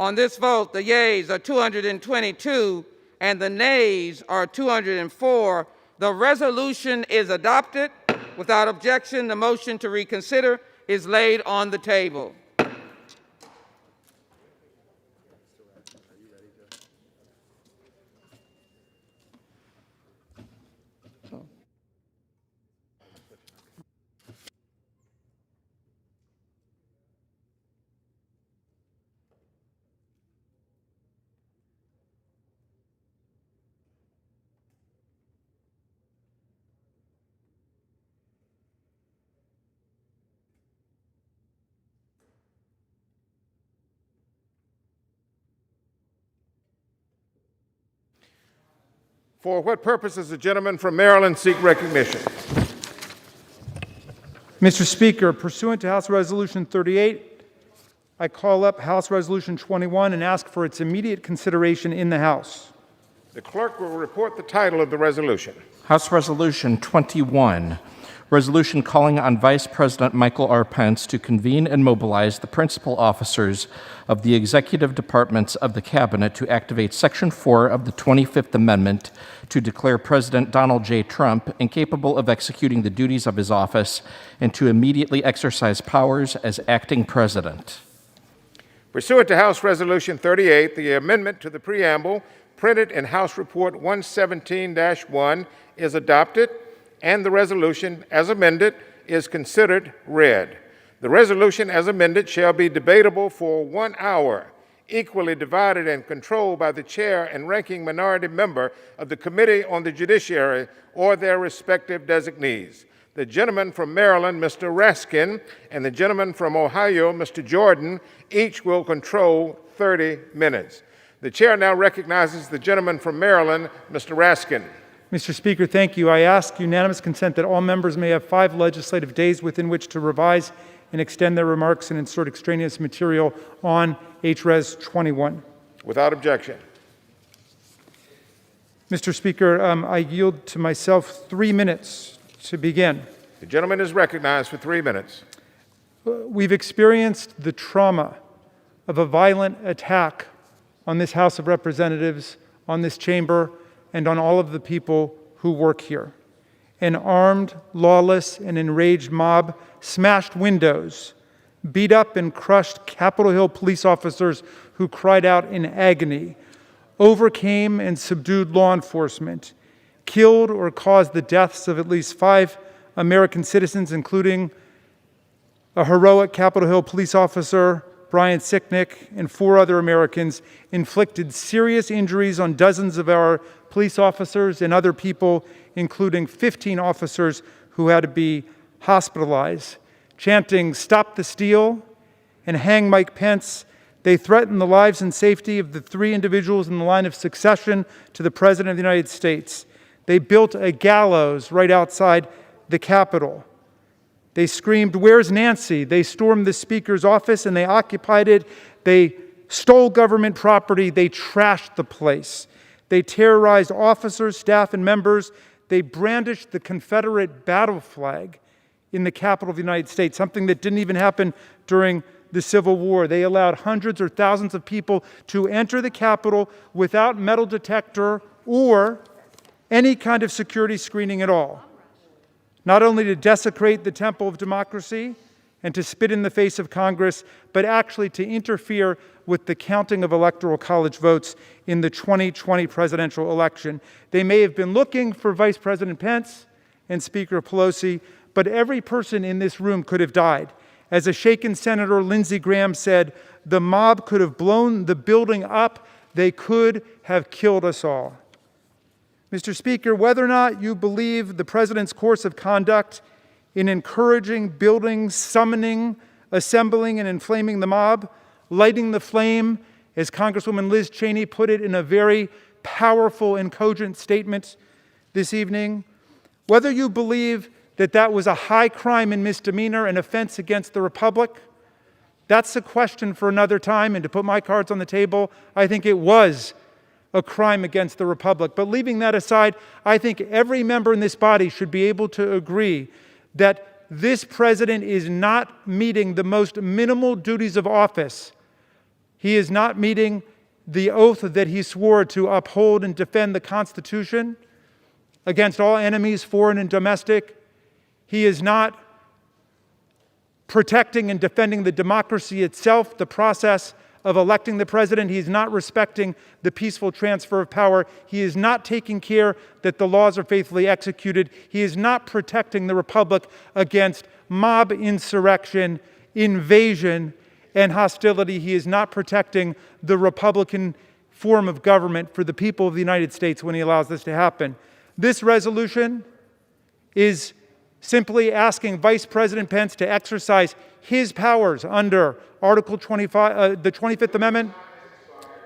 On this vote, the yeas are 222 and the nays are 204. The resolution is adopted. Without objection, the motion to reconsider is laid on the table. For what purpose does the gentleman from Maryland seek recognition? Mr. Speaker, pursuant to House Resolution 38, I call up House Resolution 21 and ask for its immediate consideration in the House. The clerk will report the title of the resolution. House Resolution 21, resolution calling on Vice President Michael R. Pence to convene and mobilize the principal officers of the executive departments of the Cabinet to activate Section 4 of the 25th Amendment to declare President Donald J. Trump incapable of executing the duties of his office and to immediately exercise powers as acting president. Pursuant to House Resolution 38, the amendment to the preamble printed in House Report 117-1 is adopted, and the resolution as amended is considered read. The resolution as amended shall be debatable for 1 hour, equally divided and controlled by the chair and ranking minority member of the Committee on the Judiciary or their respective designees. The gentleman from Maryland, Mr. Raskin, and the gentleman from Ohio, Mr. Jordan, each will control 30 minutes. The chair now recognizes the gentleman from Maryland, Mr. Raskin. Mr. Speaker, thank you. I ask unanimous consent that all members may have 5 legislative days within which to revise and extend their remarks and insert extraneous material on HRes 21. Without objection. Mr. Speaker, I yield to myself 3 minutes to begin. The gentleman is recognized for 3 minutes. We've experienced the trauma of a violent attack on this House of Representatives, on this chamber, and on all of the people who work here. An armed, lawless, and enraged mob smashed windows, beat up and crushed Capitol Hill police officers who cried out in agony, overcame and subdued law enforcement, killed or caused the deaths of at least 5 American citizens, including a heroic Capitol Hill police officer, Brian Sicknick, and 4 other Americans, inflicted serious injuries on dozens of our police officers and other people, including 15 officers who had to be hospitalized. Chanting, "Stop the Steal" and "Hang Mike Pence," they threatened the lives and safety of the 3 individuals in the line of succession to the President of the United States. They built a gallows right outside the Capitol. They screamed, "Where's Nancy?" They stormed the Speaker's office and they occupied it. They stole government property. They trashed the place. They terrorized officers, staff, and members. They brandished the Confederate battle flag in the Capitol of the United States, something that didn't even happen during the Civil War. They allowed hundreds or thousands of people to enter the Capitol without metal detector or any kind of security screening at all. Not only to desecrate the temple of democracy and to spit in the face of Congress, but actually to interfere with the counting of electoral college votes in the 2020 presidential election. They may have been looking for Vice President Pence and Speaker Pelosi, but every person in this room could have died. As a shaken Senator Lindsey Graham said, the mob could have blown the building up. They could have killed us all. Mr. Speaker, whether or not you believe the President's course of conduct in encouraging, building, summoning, assembling, and inflaming the mob, lighting the flame, as Congresswoman Liz Cheney put it in a very powerful and cogent statement this evening, whether you believe that that was a high crime and misdemeanor, an offense against the Republic, that's a question for another time. And to put my cards on the table, I think it was a crime against the Republic. But leaving that aside, I think every member in this body should be able to agree that this president is not meeting the most minimal duties of office He is not meeting the oath that he swore to uphold and defend the Constitution against all enemies, foreign and domestic. He is not protecting and defending the democracy itself, the process of electing the president. He is not respecting the peaceful transfer of power. He is not taking care that the laws are faithfully executed. He is not protecting the republic against mob insurrection, invasion, and hostility. He is not protecting the Republican form of government for the people of the United States when he allows this to happen. This resolution is simply asking Vice President Pence to exercise his powers under Article 25, the 25th Amendment.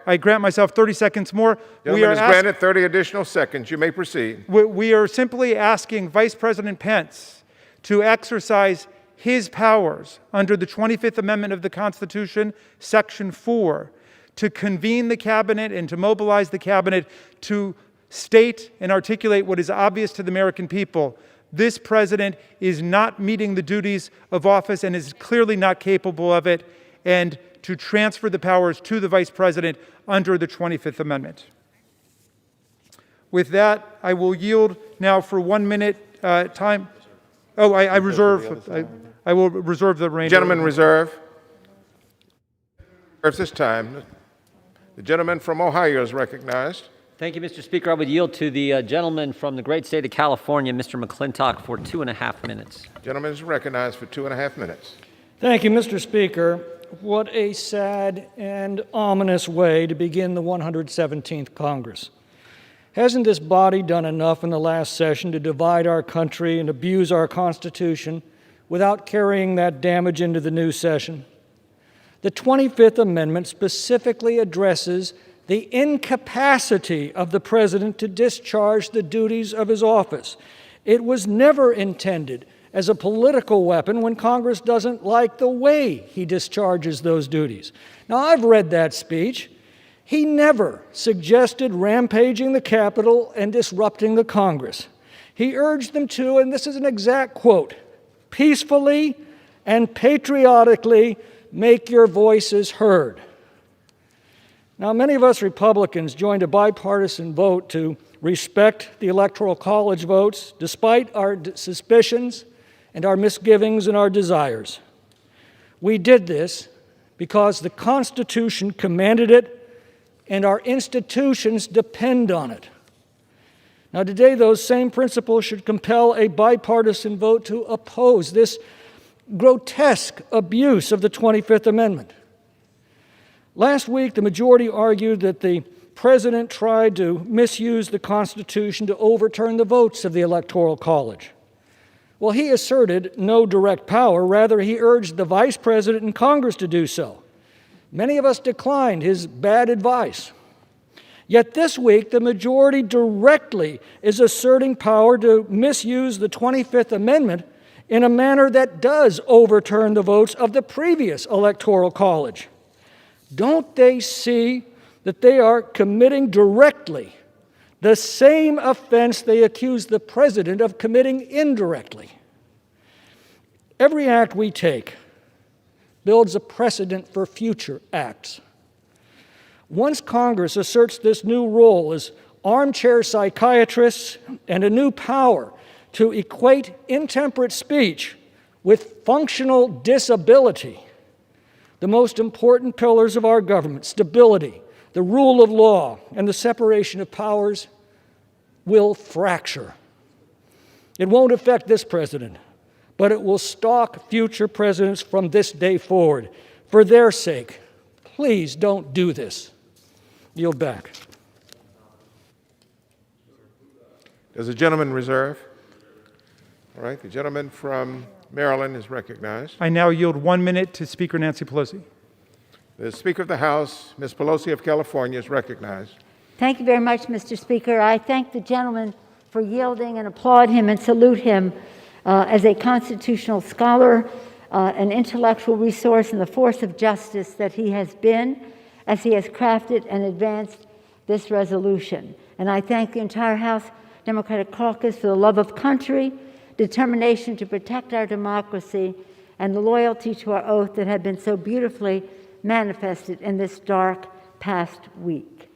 I grant myself 30 seconds more. Gentleman is granted 30 additional seconds. You may proceed. We are simply asking Vice President Pence to exercise his powers under the 25th Amendment of the Constitution, Section 4, to convene the cabinet and to mobilize the cabinet to state and articulate what is obvious to the American people. This president is not meeting the duties of office and is clearly not capable of it, and to transfer the powers to the vice president under the 25th Amendment. With that, I will yield now for 1 minute time. Oh, I will reserve the remainder. Gentleman reserve. Reserves this time. The gentleman from Ohio is recognized. Thank you, Mr. Speaker. I would yield to the gentleman from the great state of California, Mr. McClintock, for 2.5 minutes. Gentleman is recognized for 2.5 minutes. Thank you, Mr. Speaker. What a sad and ominous way to begin the 117th Congress. Hasn't this body done enough in the last session to divide our country and abuse our Constitution without carrying that damage into the new session? The 25th Amendment specifically addresses the incapacity of the president to discharge the duties of his office. It was never intended as a political weapon when Congress doesn't like the way he discharges those duties. Now, I've read that speech. He never suggested rampaging the Capitol and disrupting the Congress. He urged them to, and this is an exact quote, peacefully and patriotically make your voices heard. Now, many of us Republicans joined a bipartisan vote to respect the Electoral College votes, despite our suspicions and our misgivings and our desires. We did this because the Constitution commanded it and our institutions depend on it. Now, today, those same principles should compel a bipartisan vote to oppose this grotesque abuse of the 25th Amendment. Last week, the majority argued that the president tried to misuse the Constitution to overturn the votes of the Electoral College. Well, he asserted no direct power. Rather, he urged the vice president and Congress to do so. Many of us declined his bad advice. Yet this week, the majority directly is asserting power to misuse the 25th Amendment in a manner that does overturn the votes of the previous Electoral College. Don't they see that they are committing directly the same offense they accuse the president of committing indirectly? Every act we take builds a precedent for future acts. Once Congress asserts this new role as armchair psychiatrists and a new power to equate intemperate speech with functional disability, the most important pillars of our government, stability, the rule of law, and the separation of powers, will fracture. It won't affect this president, but it will stalk future presidents from this day forward. For their sake, please don't do this. Yield back. Does the gentleman reserve? All right, the gentleman from Maryland is recognized. I now yield 1 minute to Speaker Nancy Pelosi. The Speaker of the House, Ms. Pelosi of California, is recognized. Thank you very much, Mr. Speaker. I thank the gentleman for yielding and applaud him and salute him as a constitutional scholar, an intellectual resource, and the force of justice that he has been as he has crafted and advanced this resolution. And I thank the entire House Democratic Caucus for the love of country, determination to protect our democracy, and the loyalty to our oath that have been so beautifully manifested in this dark past week.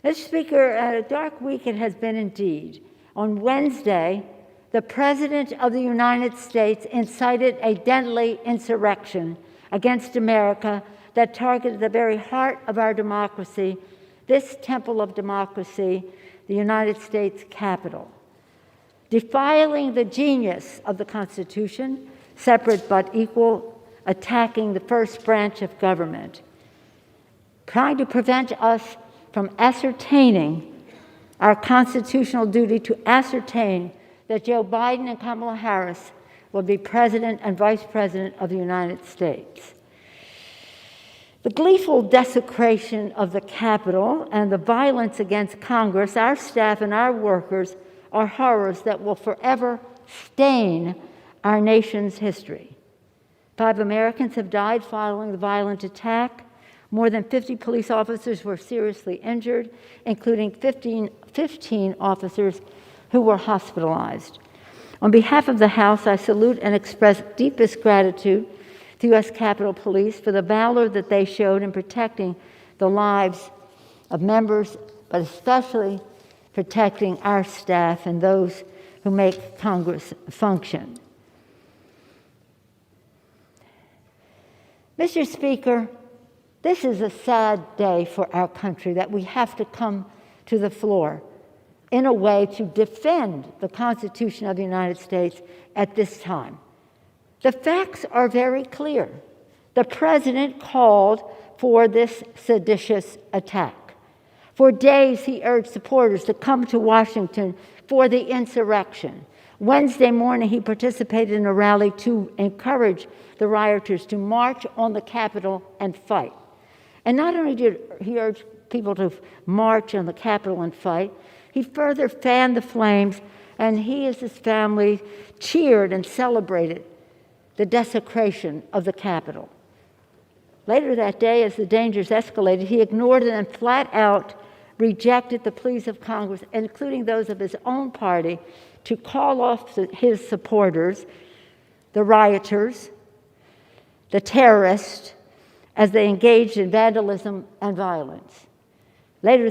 Mr. Speaker, a dark week it has been indeed. On Wednesday, the President of the United States incited a deadly insurrection against America that targeted the very heart of our democracy, this temple of democracy, the United States Capitol. Defiling the genius of the Constitution, separate but equal, attacking the first branch of government, trying to prevent us from ascertaining our constitutional duty to ascertain that Joe Biden and Kamala Harris will be President and Vice President of the United States. The gleeful desecration of the Capitol and the violence against Congress, our staff, and our workers are horrors that will forever stain our nation's history. 5 Americans have died following the violent attack. More than 50 police officers were seriously injured, including 15 officers who were hospitalized. On behalf of the House, I salute and express deepest gratitude to U.S. Capitol Police for the valor that they showed in protecting the lives of members, but especially protecting our staff and those who make Congress function. Mr. Speaker, this is a sad day for our country that we have to come to the floor in a way to defend the Constitution of the United States at this time. The facts are very clear. The President called for this seditious attack. For days, he urged supporters to come to Washington for the insurrection. Wednesday morning, he participated in a rally to encourage the rioters to march on the Capitol and fight. And not only did he urge people to march on the Capitol and fight, he further fanned the flames, and he and his family cheered and celebrated the desecration of the Capitol. Later that day, as the dangers escalated, he ignored and flat out rejected the pleas of Congress, including those of his own party, to call off his supporters, the rioters, the terrorists, as they engaged in vandalism and violence. Later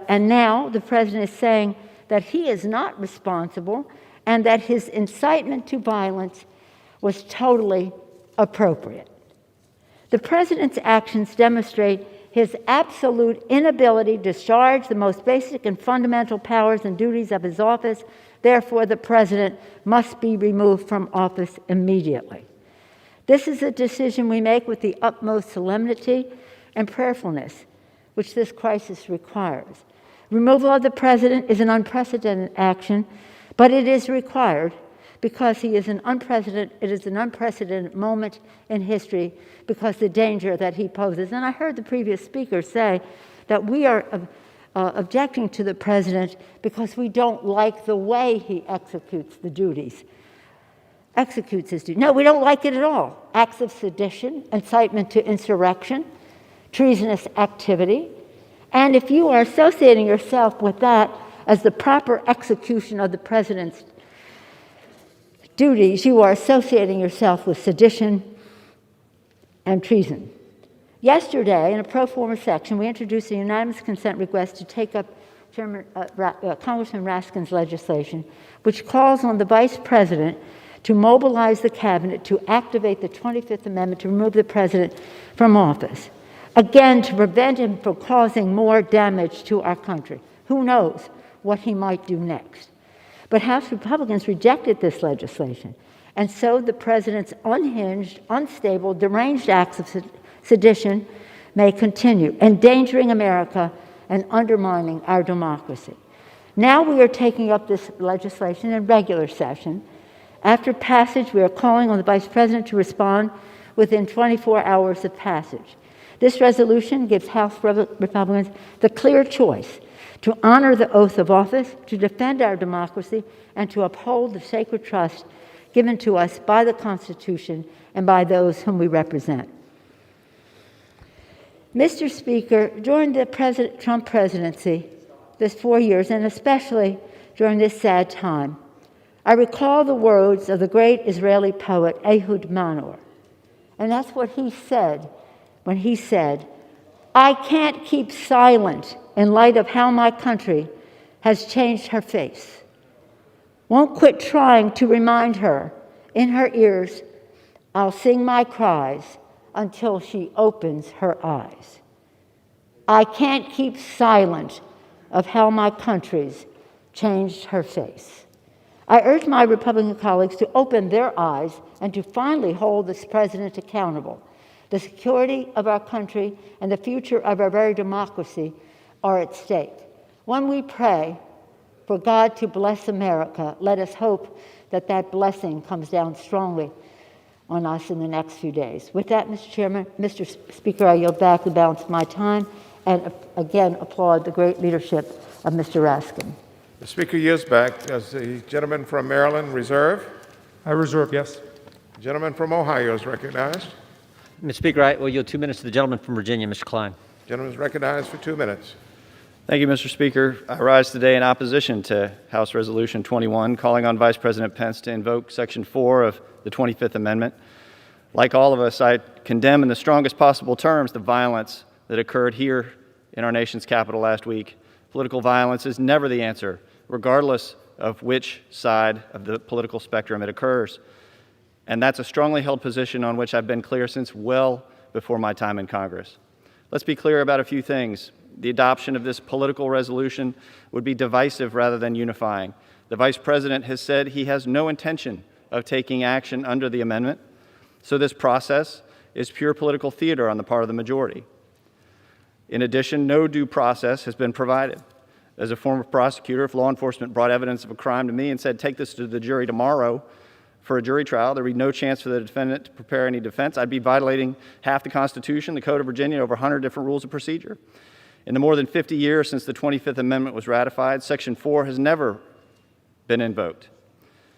and now the President is saying that he is not responsible and that his incitement to violence was totally appropriate. The President's actions demonstrate his absolute inability to discharge the most basic and fundamental powers and duties of his office. Therefore, the President must be removed from office immediately. This is a decision we make with the utmost solemnity and prayerfulness, which this crisis requires. Removal of the President is an unprecedented action, but it is required because it is an unprecedented moment in history because the danger that he poses. And I heard the previous speaker say that we are objecting to the President because we don't like the way he executes his duties. No, we don't like it at all. Acts of sedition, incitement to insurrection, treasonous activity. And if you are associating yourself with that as the proper execution of the President's duties, you are associating yourself with sedition and treason. Yesterday, in a pro forma section, we introduced a unanimous consent request to take up Congressman Raskin's legislation, which calls on the Vice President to mobilize the Cabinet to activate the 25th Amendment to remove the President from office, again, to prevent him from causing more damage to our country. Who knows what he might do next? But House Republicans rejected this legislation, and so the President's unhinged, unstable, deranged acts of sedition may continue, endangering America and undermining our democracy. Now we are taking up this legislation in regular session. After passage, we are calling on the Vice President to respond within 24 hours of passage. This resolution gives House Republicans the clear choice to honor the oath of office, to defend our democracy, and to uphold the sacred trust given to us by the Constitution and by those whom we represent. Mr. Speaker, during the Trump presidency, this 4 years, and especially during this sad time, I recall the words of the great Israeli poet Ehud Manor, and that's what he said when he said, "I can't keep silent in light of how my country has changed her face. Won't quit trying to remind her in her ears, I'll sing my cries until she opens her eyes. I can't keep silent of how my country's changed her face." I urge my Republican colleagues to open their eyes and to finally hold this president accountable. The security of our country and the future of our very democracy are at stake. When we pray for God to bless America, let us hope that that blessing comes down strongly on us in the next few days. With that, Mr. Speaker, I yield back the balance of my time and again applaud the great leadership of Mr. Raskin. The Speaker yields back. Does the gentleman from Maryland reserve? I reserve, yes. The gentleman from Ohio is recognized. Mr. Speaker, I will yield 2 minutes to the gentleman from Virginia, Mr. Klein. The gentleman is recognized for 2 minutes. Thank you, Mr. Speaker. I rise today in opposition to House Resolution 21, calling on Vice President Pence to invoke Section 4 of the 25th Amendment. Like all of us, I condemn in the strongest possible terms the violence that occurred here in our nation's capital last week. Political violence is never the answer, regardless of which side of the political spectrum it occurs. And that's a strongly held position on which I've been clear since well before my time in Congress. Let's be clear about a few things. The adoption of this political resolution would be divisive rather than unifying. The Vice President has said he has no intention of taking action under the amendment, so this process is pure political theater on the part of the majority. In addition, no due process has been provided. As a former prosecutor, if law enforcement brought evidence of a crime to me and said, take this to the jury tomorrow for a jury trial, there would be no chance for the defendant to prepare any defense. I'd be violating half the Constitution, the Code of Virginia, over 100 different rules of procedure. In the more than 50 years since the 25th Amendment was ratified, Section 4 has never been invoked.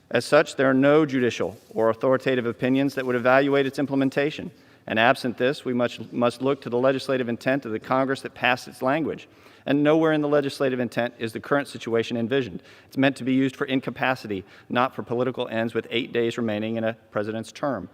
As such, there are no judicial or authoritative opinions that would evaluate its implementation. And absent this, we must look to the legislative intent of the Congress that passed its language. And nowhere in the legislative intent is the current situation envisioned. It's meant to be used for incapacity, not for political ends with 8 days remaining in a president's term.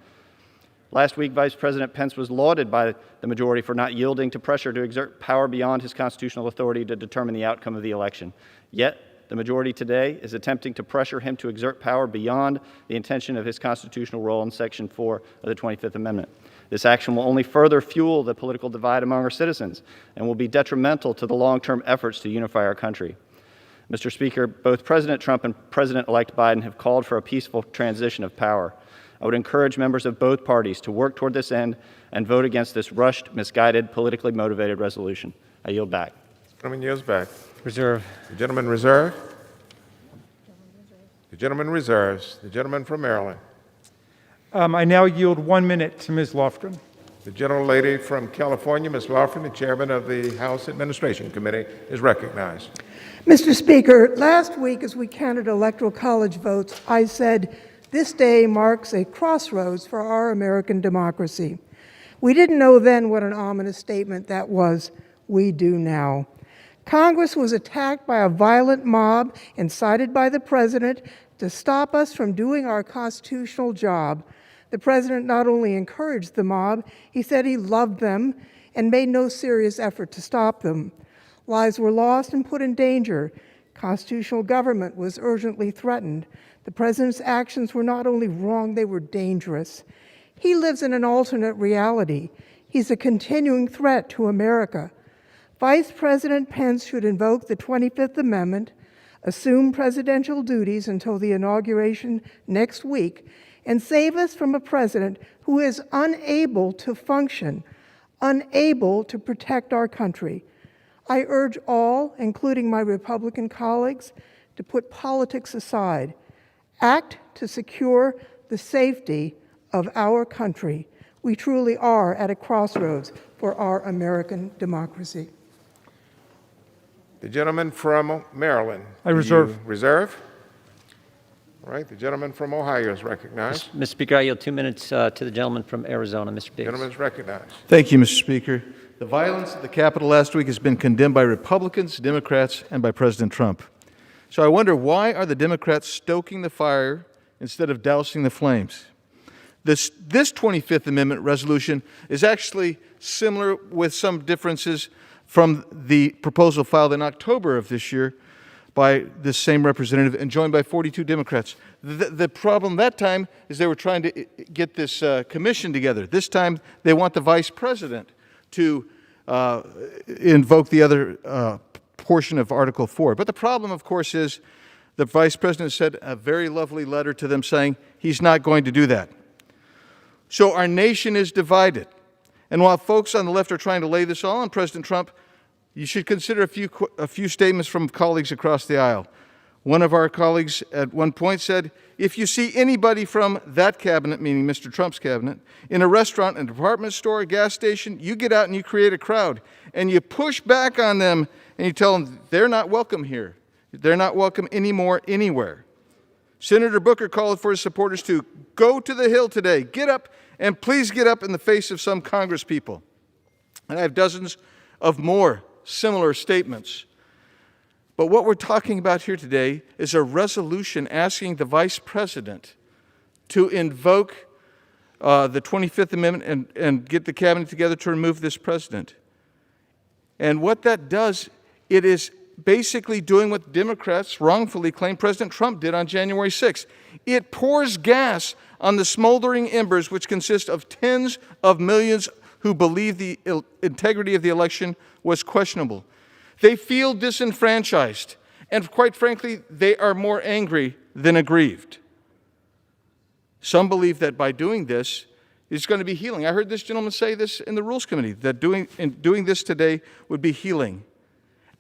Last week, Vice President Pence was lauded by the majority for not yielding to pressure to exert power beyond his constitutional authority to determine the outcome of the election. Yet, the majority today is attempting to pressure him to exert power beyond the intention of his constitutional role in Section 4 of the 25th Amendment. This action will only further fuel the political divide among our citizens and will be detrimental to the long-term efforts to unify our country. Mr. Speaker, both President Trump and President-elect Biden have called for a peaceful transition of power. I would encourage members of both parties to work toward this end and vote against this rushed, misguided, politically motivated resolution. I yield back. The gentleman yields back. Reserve. The gentleman reserve. The gentleman reserves. The gentleman from Maryland. I now yield 1 minute to Ms. Lofgren. The gentlelady from California, Ms. Lofgren, the chairman of the House Administration Committee, is recognized. Mr. Speaker, last week as we counted electoral college votes, I said, this day marks a crossroads for our American democracy. We didn't know then what an ominous statement that was. We do now. Congress was attacked by a violent mob incited by the president to stop us from doing our constitutional job. The president not only encouraged the mob, he said he loved them and made no serious effort to stop them. Lives were lost and put in danger. Constitutional government was urgently threatened. The president's actions were not only wrong, they were dangerous. He lives in an alternate reality. He's a continuing threat to America. Vice President Pence should invoke the 25th Amendment, assume presidential duties until the inauguration next week, and save us from a president who is unable to function, unable to protect our country. I urge all, including my Republican colleagues, to put politics aside. Act to secure the safety of our country. We truly are at a crossroads for our American democracy. The gentleman from Maryland. I reserve. Reserve? All right. The gentleman from Ohio is recognized. Mr. Speaker, I yield 2 minutes to the gentleman from Arizona, Mr. Biggs. The gentleman is recognized. Thank you, Mr. Speaker. The violence at the Capitol last week has been condemned by Republicans, Democrats, and by President Trump. So I wonder, why are the Democrats stoking the fire instead of dousing the flames? This 25th Amendment resolution is actually similar with some differences from the proposal filed in October of this year by this same representative and joined by 42 Democrats. The problem that time is they were trying to get this commission together. This time they want the vice president to invoke the other portion of Article 4. But the problem, of course, is the vice president sent a very lovely letter to them saying he's not going to do that. So our nation is divided. And while folks on the left are trying to lay this all on President Trump, you should consider a few statements from colleagues across the aisle. One of our colleagues at one point said, if you see anybody from that cabinet, meaning Mr. Trump's cabinet, in a restaurant, a department store, a gas station, you get out and you create a crowd and you push back on them and you tell them they're not welcome here. They're not welcome anymore anywhere. Senator Booker called for his supporters to go to the Hill today. Get up, and please get up in the face of some Congress people. And I have dozens of more similar statements. But what we're talking about here today is a resolution asking the vice president to invoke the 25th Amendment and get the cabinet together to remove this president. And what that does, it is basically doing what Democrats wrongfully claim President Trump did on January 6th. It pours gas on the smoldering embers, which consist of tens of millions who believe the integrity of the election was questionable. They feel disenfranchised, and quite frankly, they are more angry than aggrieved. Some believe that by doing this, it's going to be healing. I heard this gentleman say this in the Rules Committee, that doing this today would be healing.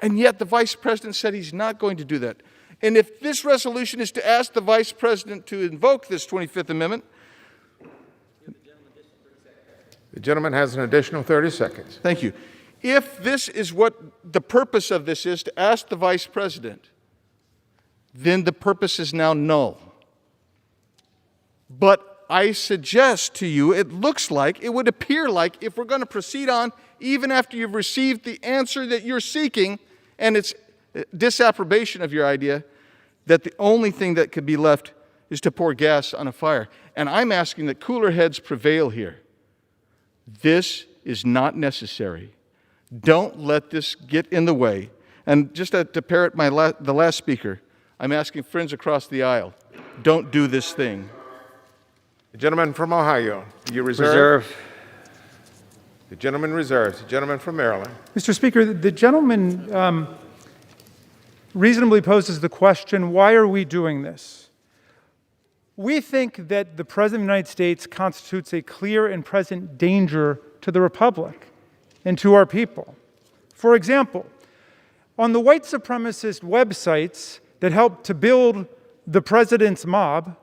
And yet the vice president said he's not going to do that. And if this resolution is to ask the vice president to invoke this 25th Amendment, the gentleman has an additional 30 seconds. Thank you. If this is what the purpose of this is, to ask the vice president, then the purpose is now null. But I suggest to you, it would appear like, if we're going to proceed on, even after you've received the answer that you're seeking, and it's disapprobation of your idea, that the only thing that could be left is to pour gas on a fire. And I'm asking that cooler heads prevail here. This is not necessary. Don't let this get in the way. And just to parrot the last speaker, I'm asking friends across the aisle, don't do this thing. The gentleman from Ohio, you Reserve. The gentleman reserves. The gentleman from Maryland. Mr. Speaker, the gentleman reasonably poses the question, why are we doing this? We think that the President of the United States constitutes a clear and present danger to the Republic and to our people. For example, on the white supremacist websites that helped to build the president's mob,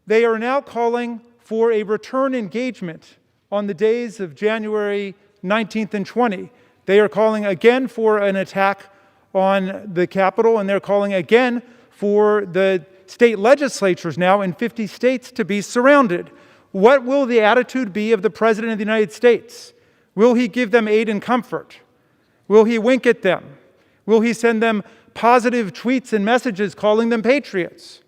they are now calling for a return engagement on the days of January 19th and 20. They are calling again for an attack on the Capitol, and they're calling again for the state legislatures now in 50 states to be surrounded. What will the attitude be of the President of the United States? Will he give them aid and comfort? Will he wink at them? Will he send them positive tweets and messages calling them patriots?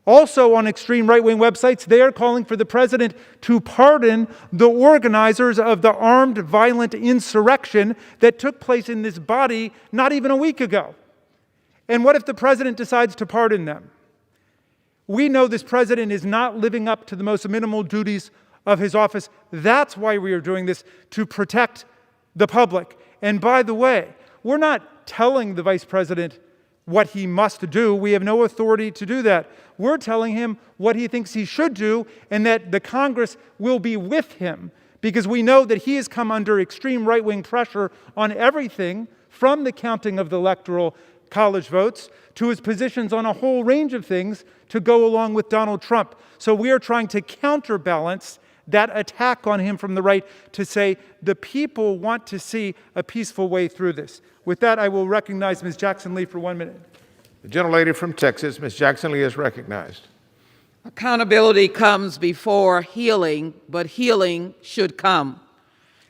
Also on extreme right-wing websites, they are calling for the president to pardon the organizers of the armed violent insurrection that took place in this body not even a week ago. And what if the president decides to pardon them? We know this president is not living up to the most minimal duties of his office. That's why we are doing this, to protect the public. And by the way, we're not telling the vice president what he must do. We have no authority to do that. We're telling him what he thinks he should do, and that the Congress will be with him, because we know that he has come under extreme right-wing pressure on everything from the counting of the electoral college votes to his positions on a whole range of things to go along with Donald Trump. So we are trying to counterbalance that attack on him from the right to say the people want to see a peaceful way through this. With that, I will recognize Ms. Jackson Lee for 1 minute. The gentlelady from Texas, Ms. Jackson Lee, is recognized. Accountability comes before healing, but healing should come.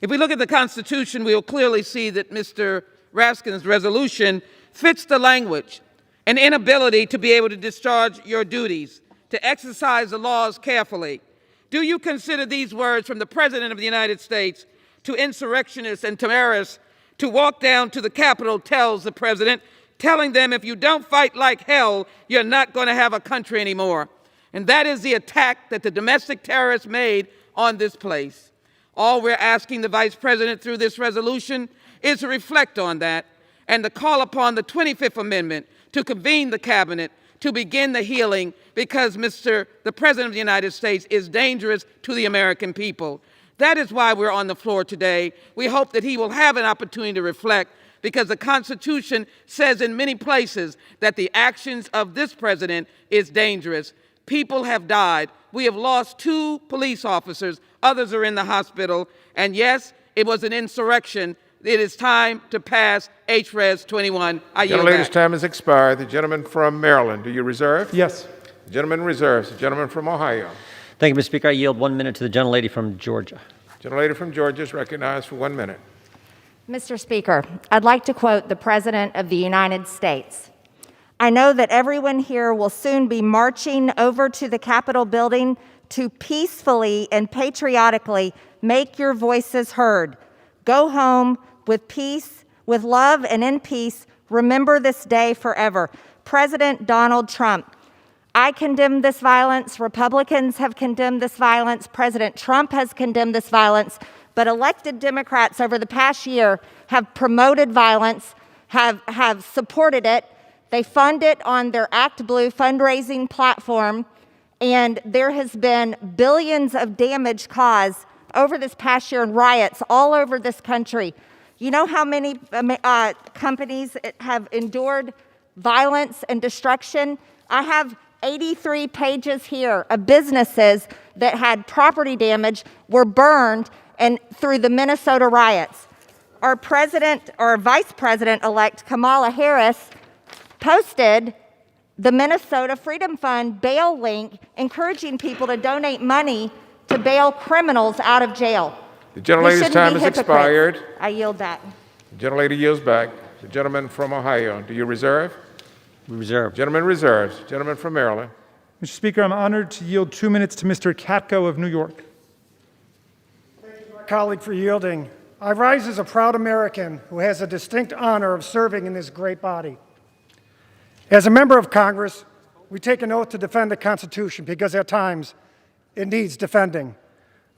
If we look at the Constitution, we will clearly see that Mr. Raskin's resolution fits the language: an inability to be able to discharge your duties, to exercise the laws carefully, Do you consider these words from the President of the United States to insurrectionists and terrorists to walk down to the Capitol, tells the President, telling them if you don't fight like hell, you're not going to have a country anymore? And that is the attack that the domestic terrorists made on this place. All we're asking the Vice President through this resolution is to reflect on that and to call upon the 25th Amendment to convene the cabinet to begin the healing, because the President of the United States is dangerous to the American people. That is why we're on the floor today. We hope that he will have an opportunity to reflect, because the Constitution says in many places that the actions of this president is dangerous. People have died. We have lost 2 police officers. Others are in the hospital. And yes, it was an insurrection. It is time to pass HRES 21. I yield Gentlelady's back. time has expired. The gentleman from Maryland, do you reserve? Yes. The gentleman reserves. The gentleman from Ohio. Thank you, Mr. Speaker. I yield 1 minute to the gentlelady from Georgia. Gentlelady from Georgia is recognized for 1 minute. Mr. Speaker, I'd like to quote the President of the United States. I know that everyone here will soon be marching over to the Capitol building to peacefully and patriotically make your voices heard. Go home with peace, with love, and in peace. Remember this day forever. President Donald Trump. I condemn this violence. Republicans have condemned this violence. President Trump has condemned this violence. But elected Democrats over the past year have promoted violence, have supported it. They fund it on their Act Blue fundraising platform. And there has been billions of damage caused over this past year in riots all over this country. You know how many companies have endured violence and destruction? I have 83 pages here of businesses that had property damage, were burned, and through the Minnesota riots. Our Vice President-elect Kamala Harris posted the Minnesota Freedom Fund bail link, encouraging people to donate money to bail criminals out of jail. The gentlelady's time has expired. I yield back. The gentlelady yields back. The gentleman from Ohio, do you reserve? We reserve. Gentleman reserves. Gentleman from Maryland. Mr. Speaker, I'm honored to yield 2 minutes to Mr. Katko of New York. Thank you, my colleague, for yielding. I rise as a proud American who has a distinct honor of serving in this great body. As a member of Congress, we take an oath to defend the Constitution because at times it needs defending.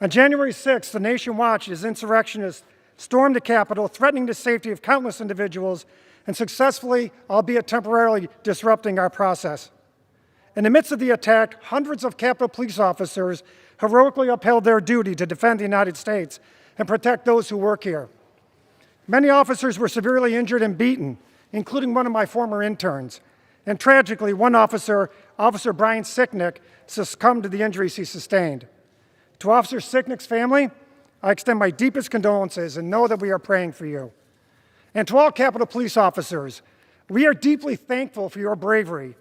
On January 6th, the nation watched as insurrectionists stormed the Capitol, threatening the safety of countless individuals and successfully, albeit temporarily, disrupting our process. In the midst of the attack, hundreds of Capitol police officers heroically upheld their duty to defend the United States and protect those who work here. Many officers were severely injured and beaten, including one of my former interns. And tragically, one officer, Officer Brian Sicknick, succumbed to the injuries he sustained. To Officer Sicknick's family, I extend my deepest condolences and know that we are praying for you. And to all Capitol Police officers, we are deeply thankful for your bravery.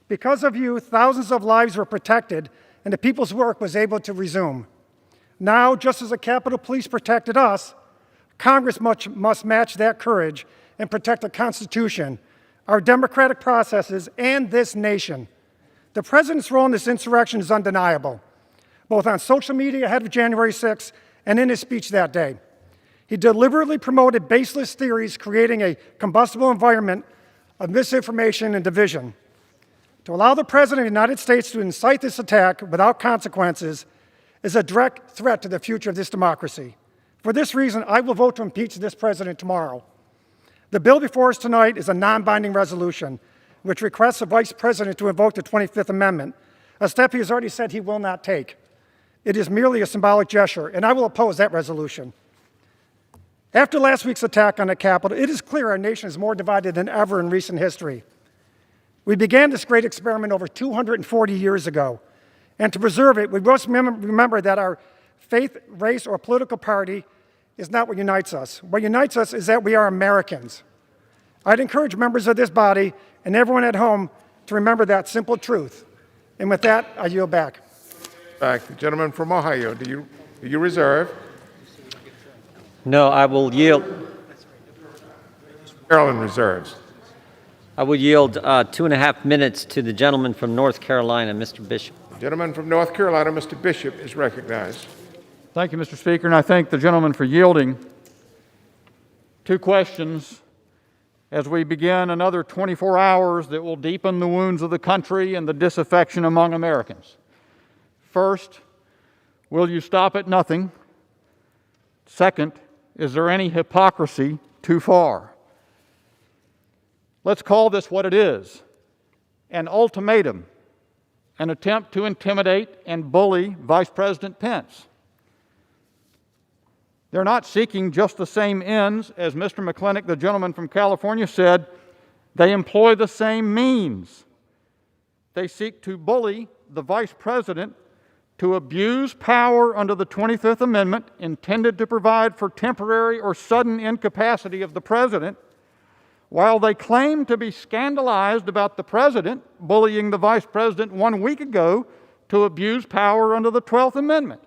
Because of you, thousands of lives were protected and the people's work was able to resume. Now, just as the Capitol Police protected us, Congress must match that courage and protect the Constitution, our democratic processes, and this nation. The President's role in this insurrection is undeniable, both on social media ahead of January 6th and in his speech that day. He deliberately promoted baseless theories, creating a combustible environment of misinformation and division. To allow the President of the United States to incite this attack without consequences is a direct threat to the future of this democracy. For this reason, I will vote to impeach this President tomorrow. The bill before us tonight is a non-binding resolution which requests the Vice President to invoke the 25th Amendment, a step he has already said he will not take. It is merely a symbolic gesture, and I will oppose that resolution. After last week's attack on the Capitol, it is clear our nation is more divided than ever in recent history. We began this great experiment over 240 years ago, and to preserve it, we must remember that our faith, race, or political party is not what unites us. What unites us is that we are Americans. I'd encourage members of this body and everyone at home to remember that simple truth. And with that, I yield back. Back. The gentleman from Ohio, do you reserve? No, I will yield. Maryland reserves. I will yield 2.5 minutes to the gentleman from North Carolina, Mr. Bishop. The Gentleman from North Carolina, Mr. Bishop, is recognized. Thank you, Mr. Speaker, and I thank the gentleman for yielding. Two questions as we begin another 24 hours that will deepen the wounds of the country and the disaffection among Americans. First, will you stop at nothing? Second, is there any hypocrisy too far? Let's call this what it is: an ultimatum, an attempt to intimidate and bully Vice President Pence. They're not seeking just the same ends. As Mr. McClintock, the gentleman from California, said, they employ the same means. They seek to bully the Vice President to abuse power under the 25th Amendment intended to provide for temporary or sudden incapacity of the President, while they claim to be scandalized about the President bullying the Vice President 1 week ago to abuse power under the 12th Amendment.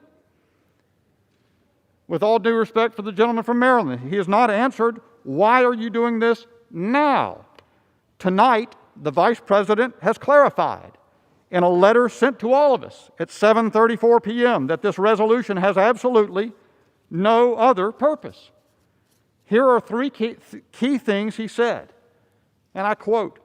With all due respect for the gentleman from Maryland, he has not answered, why are you doing this now? Tonight, the Vice President has clarified in a letter sent to all of us at 7:34 p.m. that this resolution has absolutely no other purpose. Here are three key things he said, and I quote,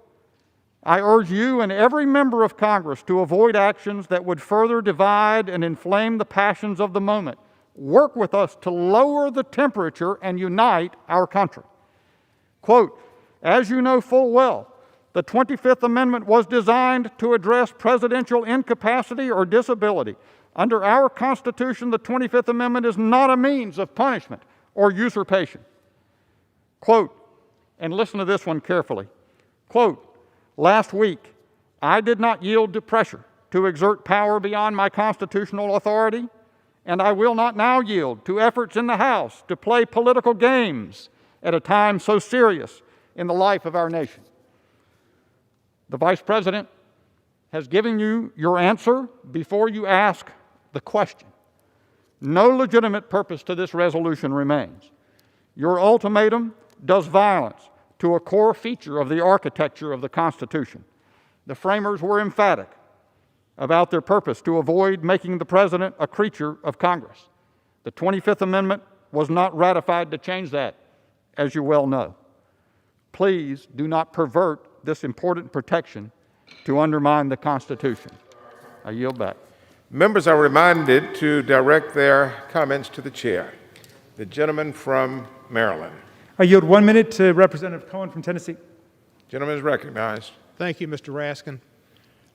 "I urge you and every member of Congress to avoid actions that would further divide and inflame the passions of the moment. Work with us to lower the temperature and unite our country." Quote, "As you know full well, the 25th Amendment was designed to address presidential incapacity or disability. Under our Constitution, the 25th Amendment is not a means of punishment or usurpation." Quote, and listen to this one carefully. Quote, "Last week, I did not yield to pressure to exert power beyond my constitutional authority, and I will not now yield to efforts in the House to play political games at a time so serious in the life of our nation." The Vice President has given you your answer before you ask the question. No legitimate purpose to this resolution remains. Your ultimatum does violence to a core feature of the architecture of the Constitution. The framers were emphatic about their purpose to avoid making the President a creature of Congress. The 25th Amendment was not ratified to change that, as you well know. Please do not pervert this important protection to undermine the Constitution. I yield back. Members are reminded to direct their comments to the chair. The gentleman from Maryland. I yield 1 minute to Representative Cohen from Tennessee. Gentleman is recognized. Thank you, Mr. Raskin.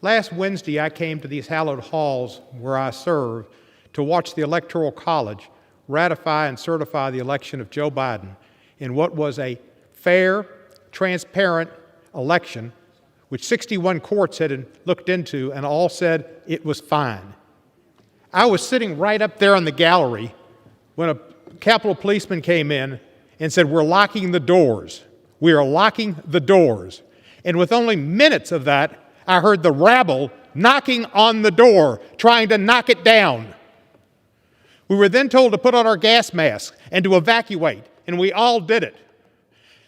Last Wednesday, I came to these hallowed halls where I serve to watch the Electoral College ratify and certify the election of Joe Biden in what was a fair, transparent election, which 61 courts had looked into and all said it was fine. I was sitting right up there in the gallery when a Capitol policeman came in and said, "We're locking the doors. We are locking the doors." And with only minutes of that, I heard the rabble knocking on the door, trying to knock it down. We were then told to put on our gas masks and to evacuate, and we all did it.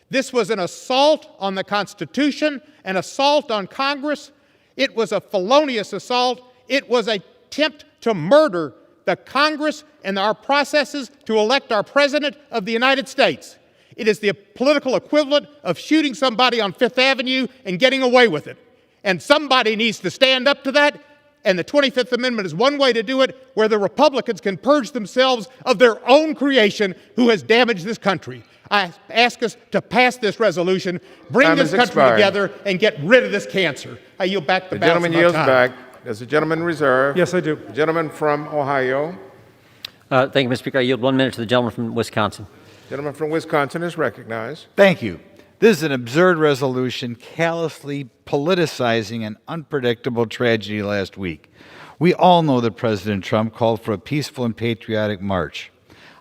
This was an assault on the Constitution, an assault on Congress. It was a felonious assault. It was an attempt to murder the Congress and our processes to elect our President of the United States. It is the political equivalent of shooting somebody on Fifth Avenue and getting away with it. And somebody needs to stand up to that, and the 25th Amendment is one way to do it, where the Republicans can purge themselves of their own creation who has damaged this country. I ask us to pass this resolution, bring this country together, and get rid of this cancer. I yield back the balance of my time. The gentleman yields back. Does the gentleman reserve? Yes, I do. The gentleman from Ohio. Thank you, Mr. Speaker. I yield 1 minute to the gentleman from Wisconsin. Gentleman from Wisconsin is recognized. Thank you. This is an absurd resolution callously politicizing an unpredictable tragedy last week. We all know that President Trump called for a peaceful and patriotic march.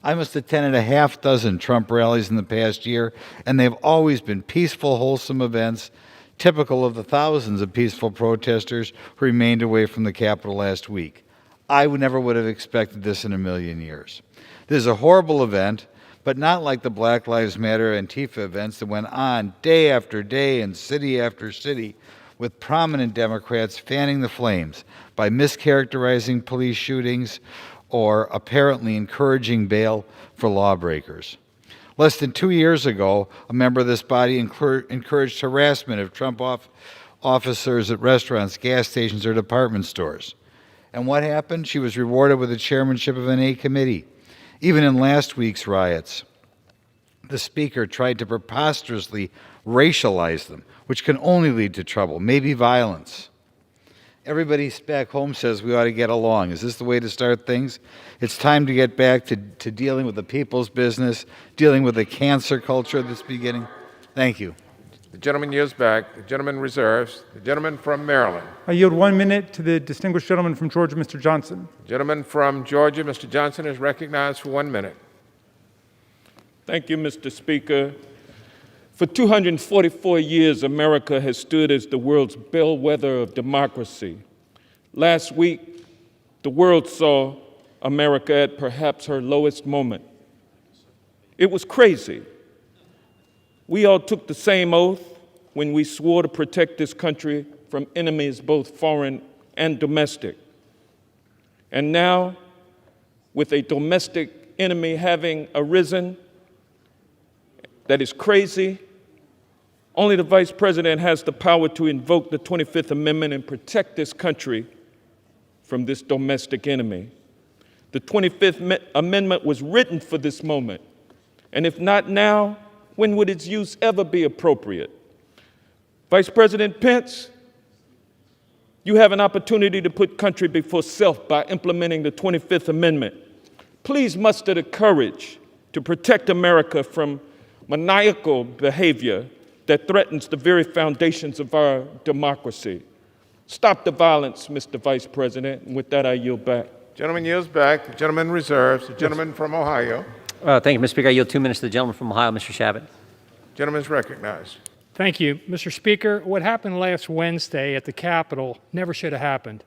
I must have attended a half dozen Trump rallies in the past year, and they've always been peaceful, wholesome events, typical of the thousands of peaceful protesters who remained away from the Capitol last week. I never would have expected this in a million years. This is a horrible event, but not like the Black Lives Matter Antifa events that went on day after day and city after city with prominent Democrats fanning the flames by mischaracterizing police shootings or apparently encouraging bail for lawbreakers. Less than 2 years ago, a member of this body encouraged harassment of Trump officers at restaurants, gas stations, or department stores. And what happened? She was rewarded with the chairmanship of an A committee. Even in last week's riots, the Speaker tried to preposterously racialize them, which can only lead to trouble, maybe violence. Everybody back home says we ought to get along. Is this the way to start things? It's time to get back to dealing with the people's business, dealing with the cancer culture that's beginning. Thank you. The gentleman yields back. The gentleman reserves. The gentleman from Maryland. I yield 1 minute to the distinguished gentleman from Georgia, Mr. Johnson. The gentleman from Georgia, Mr. Johnson, is recognized for 1 minute. Thank you, Mr. Speaker. For 244 years, America has stood as the world's bellwether of democracy. Last week, the world saw America at perhaps her lowest moment. It was crazy. We all took the same oath when we swore to protect this country from enemies both foreign and domestic. And now, with a domestic enemy having arisen that is crazy, only the Vice President has the power to invoke the 25th Amendment and protect this country from this domestic enemy. The 25th Amendment was written for this moment, and if not now, when would its use ever be appropriate? Vice President Pence, you have an opportunity to put country before self by implementing the 25th Amendment. Please muster the courage to protect America from maniacal behavior that threatens the very foundations of our democracy. Stop the violence, Mr. Vice President. And with that, I yield back. Gentleman yields back. The gentleman reserves. The gentleman from Ohio. Thank you, Mr. Speaker. I yield 2 minutes to the gentleman from Ohio, Mr. Shabbat. Gentleman is recognized. Thank you, Mr. Speaker. What happened last Wednesday at the Capitol never should have happened.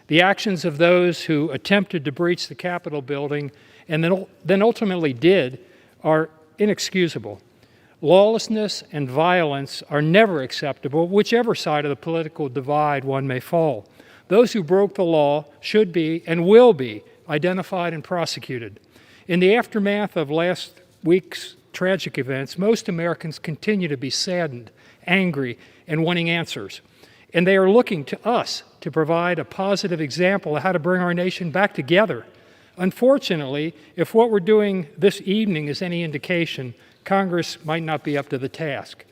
The actions of those who attempted to breach the Capitol building and then ultimately did are inexcusable. Lawlessness and violence are never acceptable, whichever side of the political divide one may fall. Those who broke the law should be and will be identified and prosecuted. In the aftermath of last week's tragic events, most Americans continue to be saddened, angry, and wanting answers. And they are looking to us to provide a positive example of how to bring our nation back together. Unfortunately, if what we're doing this evening is any indication, Congress might not be up to the task.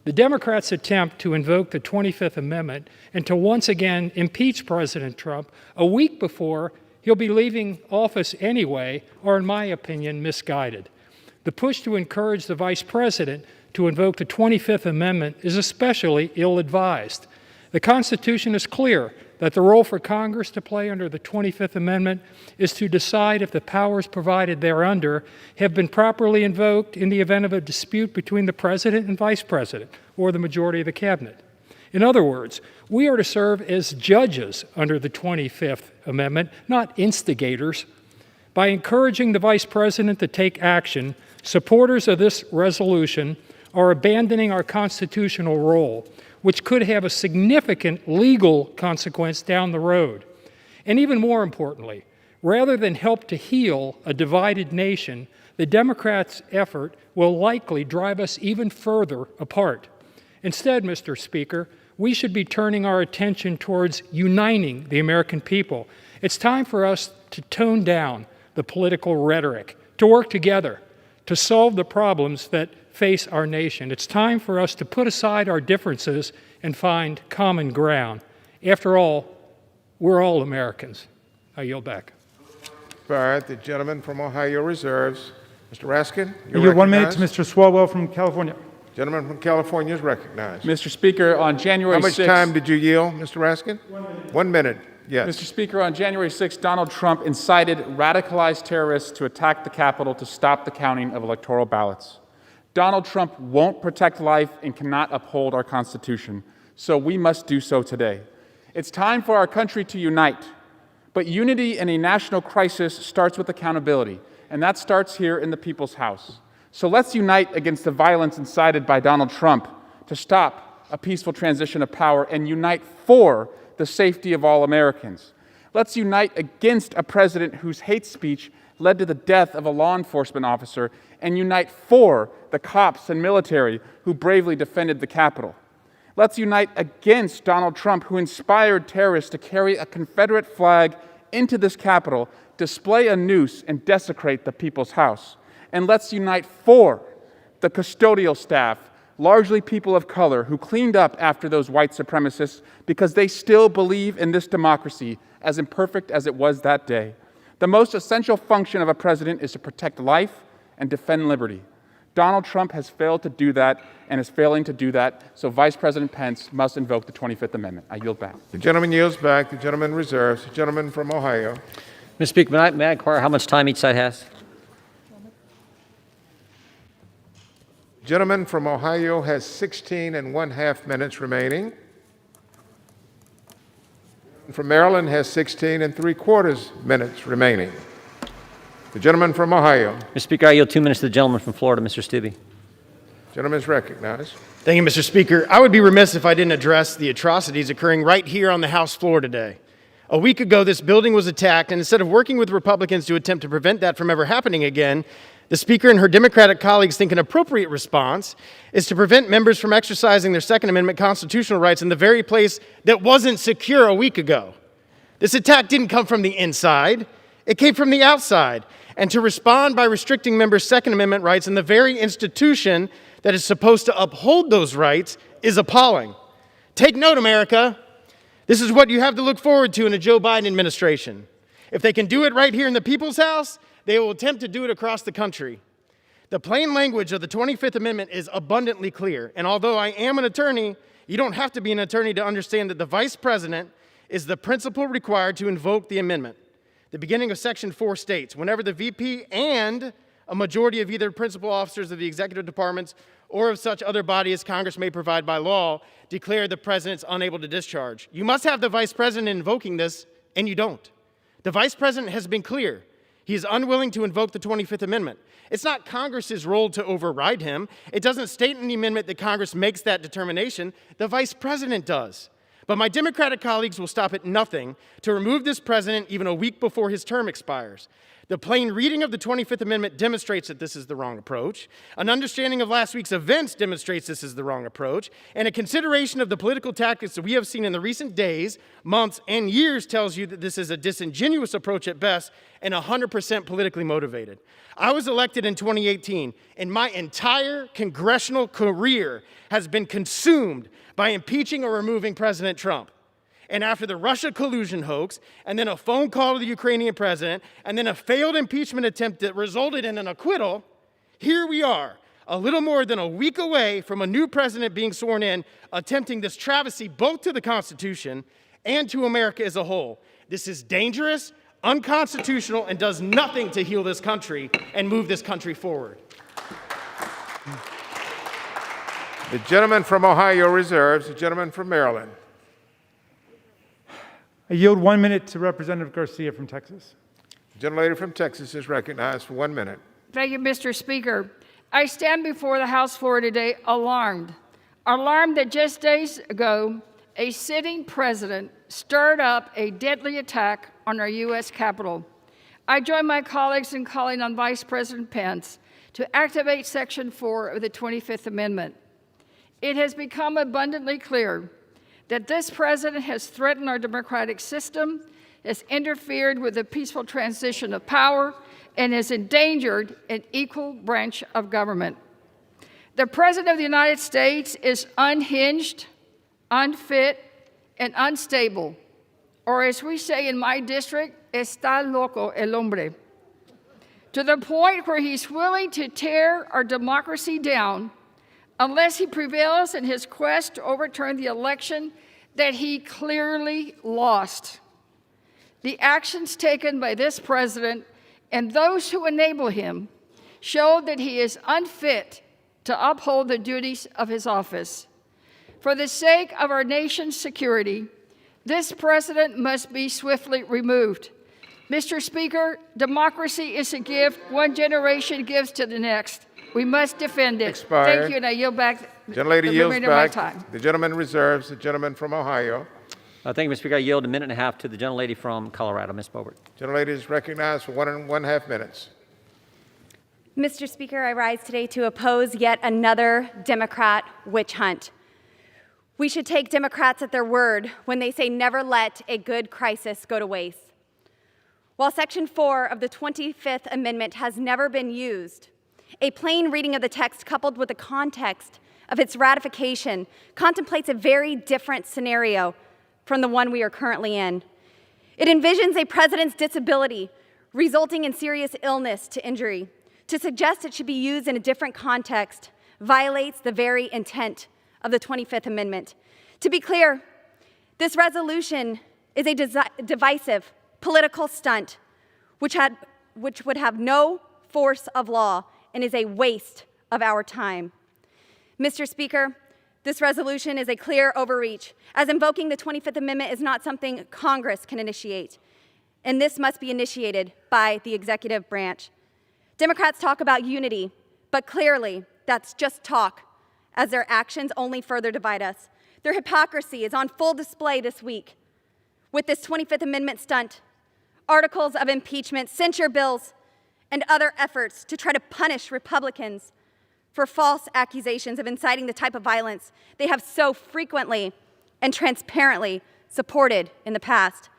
The Democrats' attempt to invoke the 25th Amendment and to once again impeach President Trump a week before he'll be leaving office anyway are, in my opinion, misguided. The push to encourage the Vice President to invoke the 25th Amendment is especially ill-advised. The Constitution is clear that the role for Congress to play under the 25th Amendment is to decide if the powers provided thereunder have been properly invoked in the event of a dispute between the President and Vice President or the majority of the Cabinet. In other words, we are to serve as judges under the 25th Amendment, not instigators. By encouraging the Vice President to take action, supporters of this resolution are abandoning our constitutional role, which could have a significant legal consequence down the road. And even more importantly, rather than help to heal a divided nation, the Democrats' effort will likely drive us even further apart. Instead, Mr. Speaker, we should be turning our attention towards uniting the American people. It's time for us to tone down the political rhetoric, to work together, to solve the problems that face our nation. It's time for us to put aside our differences and find common ground. After all, we're all Americans. I yield back. All right, the gentleman from Ohio reserves. Mr. Raskin, I yield 1 minute to Mr. Swalwell from California. Gentleman from California is recognized. Mr. Speaker, on January 6th... How much time did you yield, Mr. Raskin? 1 minute. Yes. Mr. Speaker, on January 6th, Donald Trump incited radicalized terrorists to attack the Capitol to stop the counting of electoral ballots. Donald Trump won't protect life and cannot uphold our Constitution, so we must do so today. It's time for our country to unite, but unity in a national crisis starts with accountability, and that starts here in the People's House. So let's unite against the violence incited by Donald Trump to stop a peaceful transition of power and unite for the safety of all Americans. Let's unite against a president whose hate speech led to the death of a law enforcement officer and unite for the cops and military who bravely defended the Capitol. Let's unite against Donald Trump, who inspired terrorists to carry a Confederate flag into this Capitol, display a noose, and desecrate the People's House. And let's unite for the custodial staff, largely people of color, who cleaned up after those white supremacists because they still believe in this democracy, as imperfect as it was that day. The most essential function of a president is to protect life and defend liberty. Donald Trump has failed to do that and is failing to do that, so Vice President Pence must invoke the 25th Amendment. I yield back. The gentleman yields back. The gentleman reserves. The gentleman from Ohio. Mr. Speaker, may I inquire how much time each side has? The gentleman from Ohio has 16½ minutes remaining. From Maryland has 16¾ minutes remaining. The gentleman from Ohio. Mr. Speaker, I yield 2 minutes to the gentleman from Florida, Mr. Stubbe. Gentleman is recognized. Thank you, Mr. Speaker. I would be remiss if I didn't address the atrocities occurring right here on the House floor today. A week ago, this building was attacked, and instead of working with Republicans to attempt to prevent that from ever happening again, the Speaker and her Democratic colleagues think an appropriate response is to prevent members from exercising their Second Amendment constitutional rights in the very place that wasn't secure a week ago. This attack didn't come from the inside, it came from the outside. And to respond by restricting members' Second Amendment rights in the very institution that is supposed to uphold those rights is appalling. Take note, America. This is what you have to look forward to in a Joe Biden administration. If they can do it right here in the People's House, they will attempt to do it across the country. The plain language of the 25th Amendment is abundantly clear. And although I am an attorney, you don't have to be an attorney to understand that the Vice President is the principle required to invoke the amendment. The beginning of Section 4 states, whenever the VP and a majority of either principal officers of the executive departments or of such other body as Congress may provide by law declare the president's unable to discharge. You must have the Vice President invoking this, and you don't. The Vice President has been clear. He is unwilling to invoke the 25th Amendment. It's not Congress's role to override him. It doesn't state in the amendment that Congress makes that determination. The Vice President does. But my Democratic colleagues will stop at nothing to remove this president even a week before his term expires. The plain reading of the 25th Amendment demonstrates that this is the wrong approach. An understanding of last week's events demonstrates this is the wrong approach. And a consideration of the political tactics that we have seen in the recent days, months, and years tells you that this is a disingenuous approach at best and 100% politically motivated. I was elected in 2018, and my entire congressional career has been consumed by impeaching or removing President Trump. And after the Russia collusion hoax, and then a phone call to the Ukrainian president, and then a failed impeachment attempt that resulted in an acquittal, here we are, a little more than a week away from a new president being sworn in, attempting this travesty both to the Constitution and to America as a whole. This is dangerous, unconstitutional, and does nothing to heal this country and move this country forward. The gentleman from Ohio reserves. The gentleman from Maryland. I yield 1 minute to Representative Garcia from Texas. The gentlelady from Texas is recognized for 1 minute. Thank you, Mr. Speaker. I stand before the House floor today alarmed that just days ago, a sitting president stirred up a deadly attack on our U.S. Capitol. I join my colleagues in calling on Vice President Pence to activate Section 4 of the 25th Amendment. It has become abundantly clear that this president has threatened our democratic system, has interfered with the peaceful transition of power, and has endangered an equal branch of government. The President of the United States is unhinged, unfit, and unstable, or as we say in my district, está loco el hombre, to the point where he's willing to tear our democracy down unless he prevails in his quest to overturn the election that he clearly lost. The actions taken by this president and those who enable him show that he is unfit to uphold the duties of his office. For the sake of our nation's security, this president must be swiftly removed. Mr. Speaker, democracy is a gift one generation gives to the next. We must defend it. Expired. Thank you, and I yield back Gentlelady the yields remainder of my back. time. The gentleman reserves. The gentleman from Ohio. Thank you, Mr. Speaker. I yield a minute and a half to the gentlelady from Colorado, Ms. Boebert. Gentlelady is recognized for 1.5 minutes. Mr. Speaker, I rise today to oppose yet another Democrat witch hunt. We should take Democrats at their word when they say never let a good crisis go to waste. While Section 4 of the 25th Amendment has never been used, a plain reading of the text coupled with the context of its ratification contemplates a very different scenario from the one we are currently in. It envisions a president's disability resulting in serious illness to injury. To suggest it should be used in a different context violates the very intent of the 25th Amendment. To be clear, this resolution is a divisive political stunt which would have no force of law and is a waste of our time. Mr. Speaker, this resolution is a clear overreach, as invoking the 25th Amendment is not something Congress can initiate, and this must be initiated by the executive branch. Democrats talk about unity, but clearly that's just talk, as their actions only further divide us. Their hypocrisy is on full display this week with this 25th Amendment stunt, articles of impeachment, censure bills, and other efforts to try to punish Republicans for false accusations of inciting the type of violence they have so frequently and transparently supported in the past.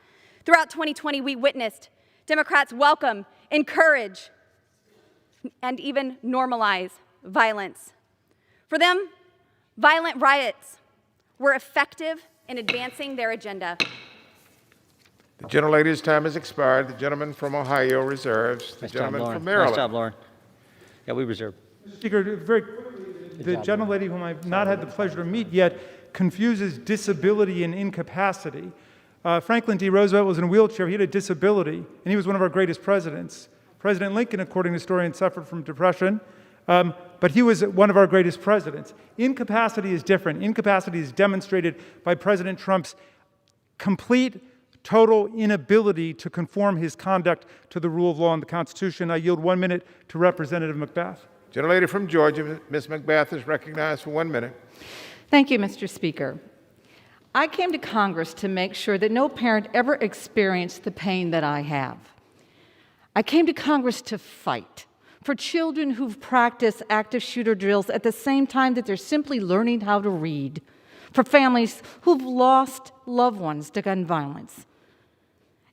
Throughout 2020, we witnessed Democrats welcome, encourage, and even normalize violence. For them, violent riots were effective in advancing their agenda. The gentlelady's time has expired. The gentleman from Ohio reserves. The gentleman from Maryland. Nice job, Lauren. Yeah, we reserve. Speaker, very quickly, the gentlelady whom I've not had the pleasure to meet yet confuses disability and incapacity. Franklin D. Roosevelt was in a wheelchair. He had a disability, and he was one of our greatest presidents. President Lincoln, according to historians, suffered from depression, but he was one of our greatest presidents. Incapacity is different. Incapacity is demonstrated by President Trump's complete, total inability to conform his conduct to the rule of law and the Constitution. I yield 1 minute to Representative McBath. Gentlelady from Georgia, Ms. McBath, is recognized for 1 minute. Thank you, Mr. Speaker. I came to Congress to make sure that no parent ever experienced the pain that I have. I came to Congress to fight for children who've practiced active shooter drills at the same time that they're simply learning how to read, for families who've lost loved ones to gun violence,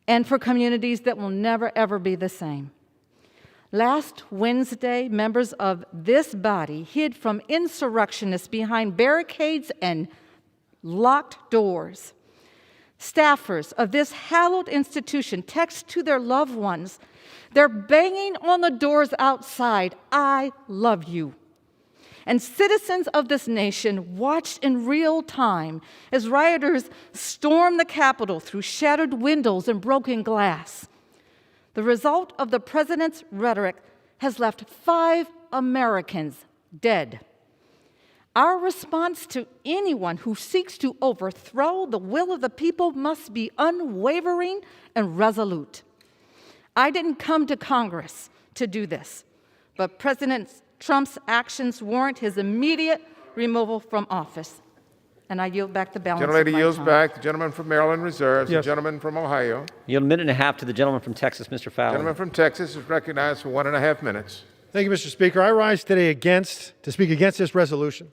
and for communities that will never, ever be the same. Last Wednesday, members of this body hid from insurrectionists behind barricades and locked doors. Staffers of this hallowed institution text to their loved ones. They're banging on the doors outside, "I love you." And citizens of this nation watched in real time as rioters stormed the Capitol through shattered windows and broken glass. The result of the president's rhetoric has left 5 Americans dead. Our response to anyone who seeks to overthrow the will of the people must be unwavering and resolute. I didn't come to Congress to do this, but President Trump's actions warrant his immediate removal from office. And I yield back the balance of my Gentlelady yields time. back. The gentleman from Maryland reserves. Yes. The gentleman from Ohio. Yield a minute and a half to the gentleman from Texas, Mr. The Fowler. gentleman from Texas is recognized for 1.5 minutes. Thank you, Mr. Speaker. I rise today to speak against this resolution.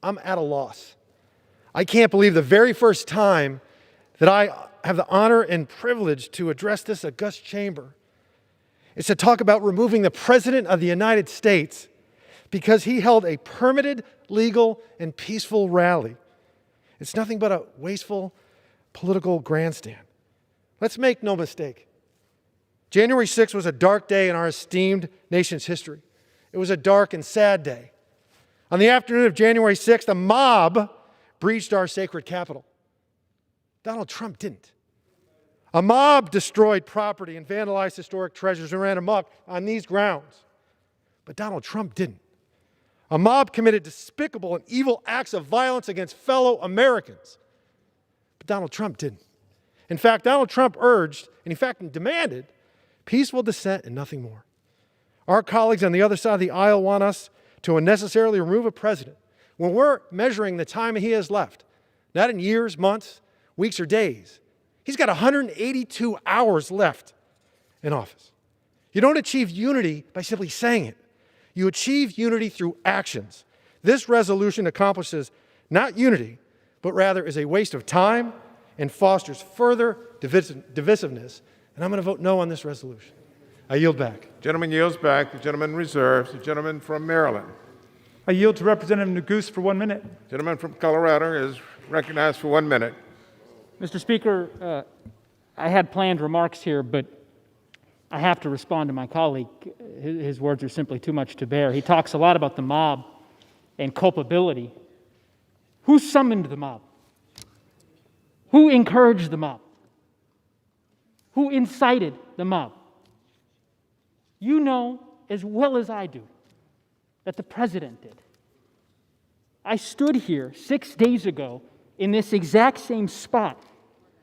I'm at a loss. I can't believe the very first time that I have the honor and privilege to address this august chamber is to talk about removing the President of the United States because he held a permitted, legal, and peaceful rally. It's nothing but a wasteful political grandstand. Let's make no mistake. January 6th was a dark day in our esteemed nation's history. It was a dark and sad day. On the afternoon of January 6th, a mob breached our sacred Capitol. Donald Trump didn't. A mob destroyed property and vandalized historic treasures and ran amok on these grounds. But Donald Trump didn't. A mob committed despicable and evil acts of violence against fellow Americans. But Donald Trump didn't. In fact, Donald Trump urged, and in fact demanded, peaceful dissent and nothing more. Our colleagues on the other side of the aisle want us to unnecessarily remove a president when we're measuring the time he has left, not in years, months, weeks, or days. He's got 182 hours left in office. You don't achieve unity by simply saying it. You achieve unity through actions. This resolution accomplishes not unity, but rather is a waste of time and fosters further divisiveness. And I'm going to vote no on this resolution. I yield back. Gentleman yields back. The gentleman reserves. The gentleman from Maryland. I yield to Representative Neguse for 1 minute. Gentleman from Colorado is recognized for 1 minute. Mr. Speaker, I had planned remarks here, but I have to respond to my colleague. His words are simply too much to bear. He talks a lot about the mob and culpability. Who summoned the mob? Who encouraged the mob? Who incited the mob? You know as well as I do that the president did. I stood here 6 days ago in this exact same spot,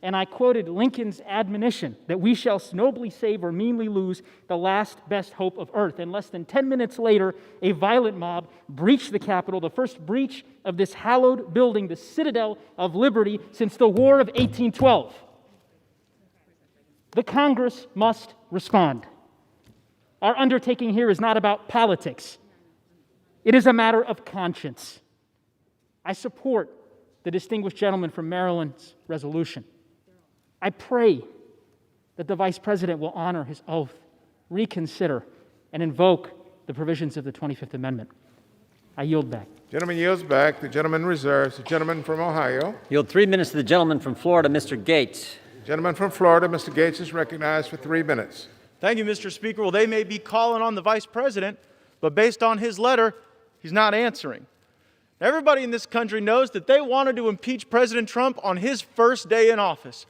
and I quoted Lincoln's admonition that we shall nobly save or meanly lose the last best hope of earth. And less than 10 minutes later, a violent mob breached the Capitol, the first breach of this hallowed building, the citadel of liberty since the War of 1812. The Congress must respond. Our undertaking here is not about politics. It is a matter of conscience. I support the distinguished gentleman from Maryland's resolution. I pray that the Vice President will honor his oath, reconsider, and invoke the provisions of the 25th Amendment. I yield back. Gentleman yields back. The gentleman reserves. The gentleman from Ohio. Yield 3 minutes to the gentleman from Florida, Mr. Gates. Gentleman from Florida, Mr. Gates, is recognized for 3 minutes. Thank you, Mr. Speaker. Well, they may be calling on the Vice President, but based on his letter, he's not answering. Everybody in this country knows that they wanted to impeach President Trump on his first day in office.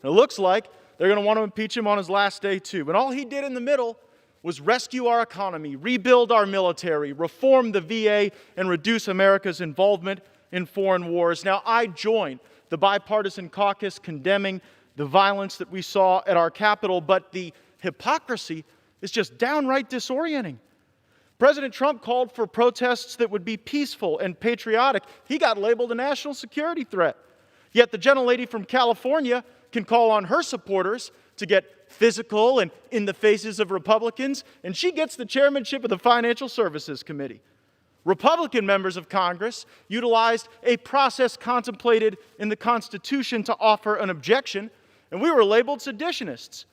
And it looks like they're going to want to impeach him on his last day, too. But all he did in the middle was rescue our economy, rebuild our military, reform the VA, and reduce America's involvement in foreign wars. Now, I join the bipartisan caucus condemning the violence that we saw at our Capitol, but the hypocrisy is just downright disorienting. President Trump called for protests that would be peaceful and patriotic. He got labeled a national security threat. Yet the gentlelady from California can call on her supporters to get physical and in the faces of Republicans, and she gets the chairmanship of the Financial Services Committee. Republican members of Congress utilized a process contemplated in the Constitution to offer an objection, and we were labeled seditionists.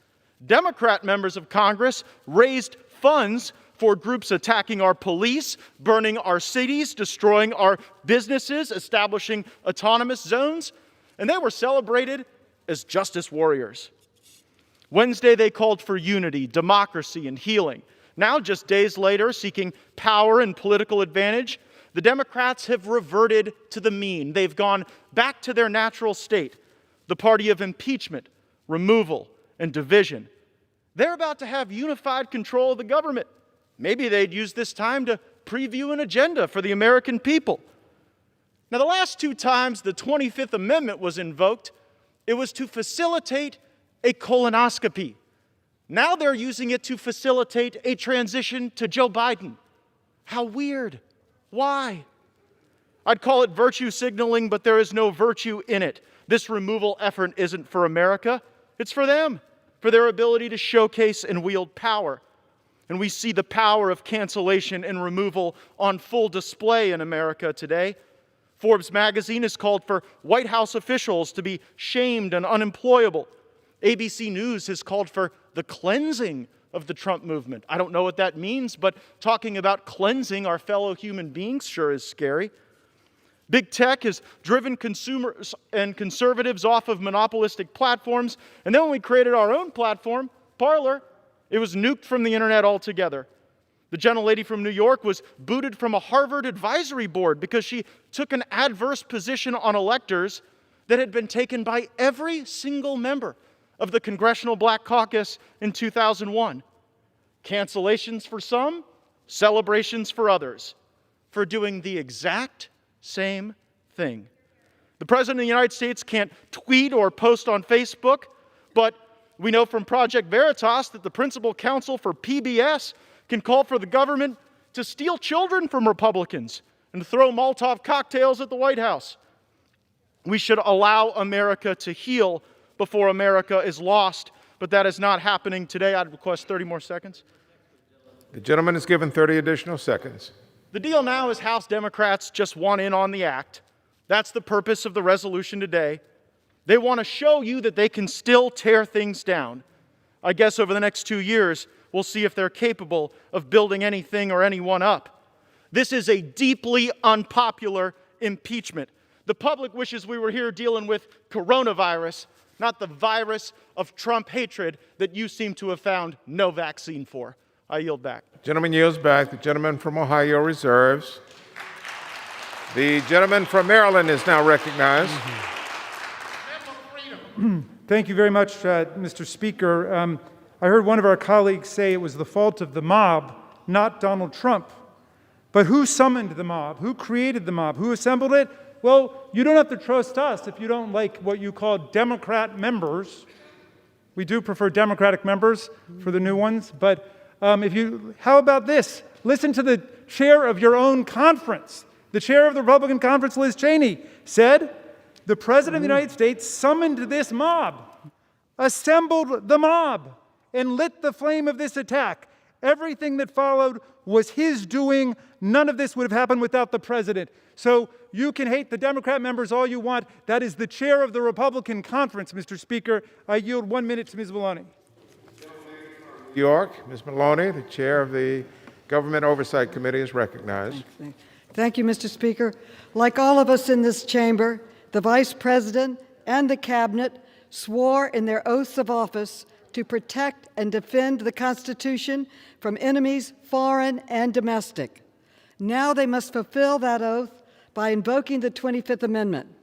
Democrat members of Congress raised funds for groups attacking our police, burning our cities, destroying our businesses, establishing autonomous zones, and they were celebrated as justice warriors. Wednesday, they called for unity, democracy, and healing. Now, just days later, seeking power and political advantage, the Democrats have reverted to the mean. They've gone back to their natural state, the party of impeachment, removal, and division. They're about to have unified control of the government. Maybe they'd use this time to preview an agenda for the American people. Now, the last 2 times the 25th Amendment was invoked, it was to facilitate a colonoscopy. Now they're using it to facilitate a transition to Joe Biden. How weird. Why? I'd call it virtue signaling, but there is no virtue in it. This removal effort isn't for America. It's for them, for their ability to showcase and wield power. And we see the power of cancellation and removal on full display in America today. Forbes magazine has called for White House officials to be shamed and unemployable. ABC News has called for the cleansing of the Trump movement. I don't know what that means, but talking about cleansing our fellow human beings sure is scary. Big tech has driven consumers and conservatives off of monopolistic platforms, and then when we created our own platform, Parler, it was nuked from the internet altogether. The gentlelady from New York was booted from a Harvard advisory board because she took an adverse position on electors that had been taken by every single member of the Congressional Black Caucus in 2001. Cancellations for some, celebrations for others, for doing the exact same thing. The President of the United States can't tweet or post on Facebook, but we know from Project Veritas that the principal counsel for PBS can call for the government to steal children from Republicans and throw Molotov cocktails at the White House. We should allow America to heal before America is lost, but that is not happening today. I'd request 30 more seconds. The gentleman is given 30 additional seconds. The deal now is House Democrats just want in on the act. That's the purpose of the resolution today. They want to show you that they can still tear things down. I guess over the next 2 years, we'll see if they're capable of building anything or anyone up. This is a deeply unpopular impeachment. The public wishes we were here dealing with coronavirus, not the virus of Trump hatred that you seem to have found no vaccine for. I yield back. The gentleman yields back. The gentleman from Ohio reserves. The gentleman from Maryland is now recognized. Thank you very much, Mr. Speaker. I heard one of our colleagues say it was the fault of the mob, not Donald Trump. But who summoned the mob? Who created the mob? Who assembled it? Well, you don't have to trust us if you don't like what you call Democrat members. We do prefer Democratic members for the new ones. But how about this? Listen to the chair of your own conference. The chair of the Republican conference, Liz Cheney, said, the President of the United States summoned this mob, assembled the mob, and lit the flame of this attack. Everything that followed was his doing. None of this would have happened without the president. So you can hate the Democrat members all you want. That is the chair of the Republican conference, Mr. Speaker. I yield 1 minute to Ms. Maloney. New York, Ms. Maloney, the chair of the Government Oversight Committee, is recognized. Thank you, Mr. Speaker. Like all of us in this chamber, the Vice President and the Cabinet swore in their oaths of office to protect and defend the Constitution from enemies, foreign and domestic. Now they must fulfill that oath by invoking the 25th Amendment.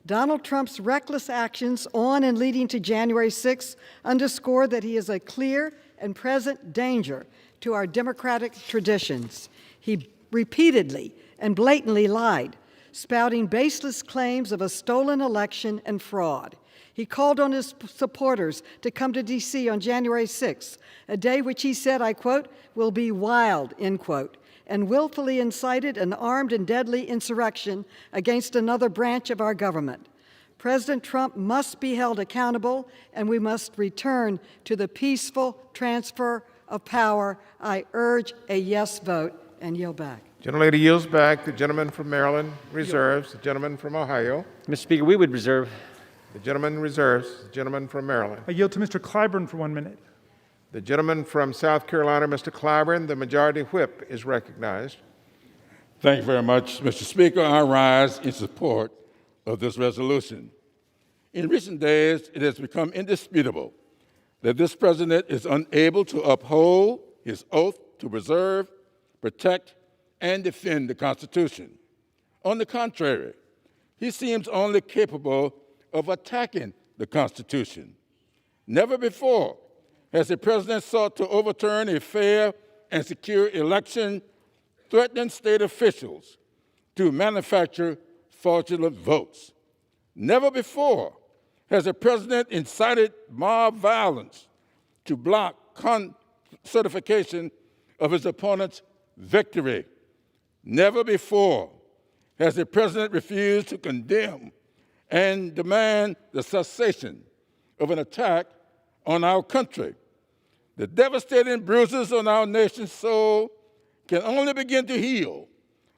Donald Trump's reckless actions on and leading to January 6th underscore that he is a clear and present danger to our democratic traditions. He repeatedly and blatantly lied, spouting baseless claims of a stolen election and fraud. He called on his supporters to come to D.C. on January 6th, a day which he said, I quote, will be wild, end quote, and willfully incited an armed and deadly insurrection against another branch of our government. President Trump must be held accountable, and we must return to the peaceful transfer of power. I urge a yes vote and yield back. Gentlelady yields back. The gentleman from Maryland reserves. The gentleman from Ohio. Mr. Speaker, we would reserve. The gentleman reserves. The gentleman from Maryland. I yield to Mr. Clyburn for 1 minute. The gentleman from South Carolina, Mr. Clyburn, the majority whip, is recognized. Thank you very much, Mr. Speaker. I rise in support of this resolution. In recent days, it has become indisputable that this president is unable to uphold his oath to preserve, protect, and defend the Constitution. On the contrary, he seems only capable of attacking the Constitution. Never before has the president sought to overturn a fair and secure election, threatening state officials to manufacture fraudulent votes. Never before has the president incited mob violence to block certification of his opponent's victory. Never before has the president refused to condemn and demand the cessation of an attack on our country. The devastating bruises on our nation's soul can only begin to heal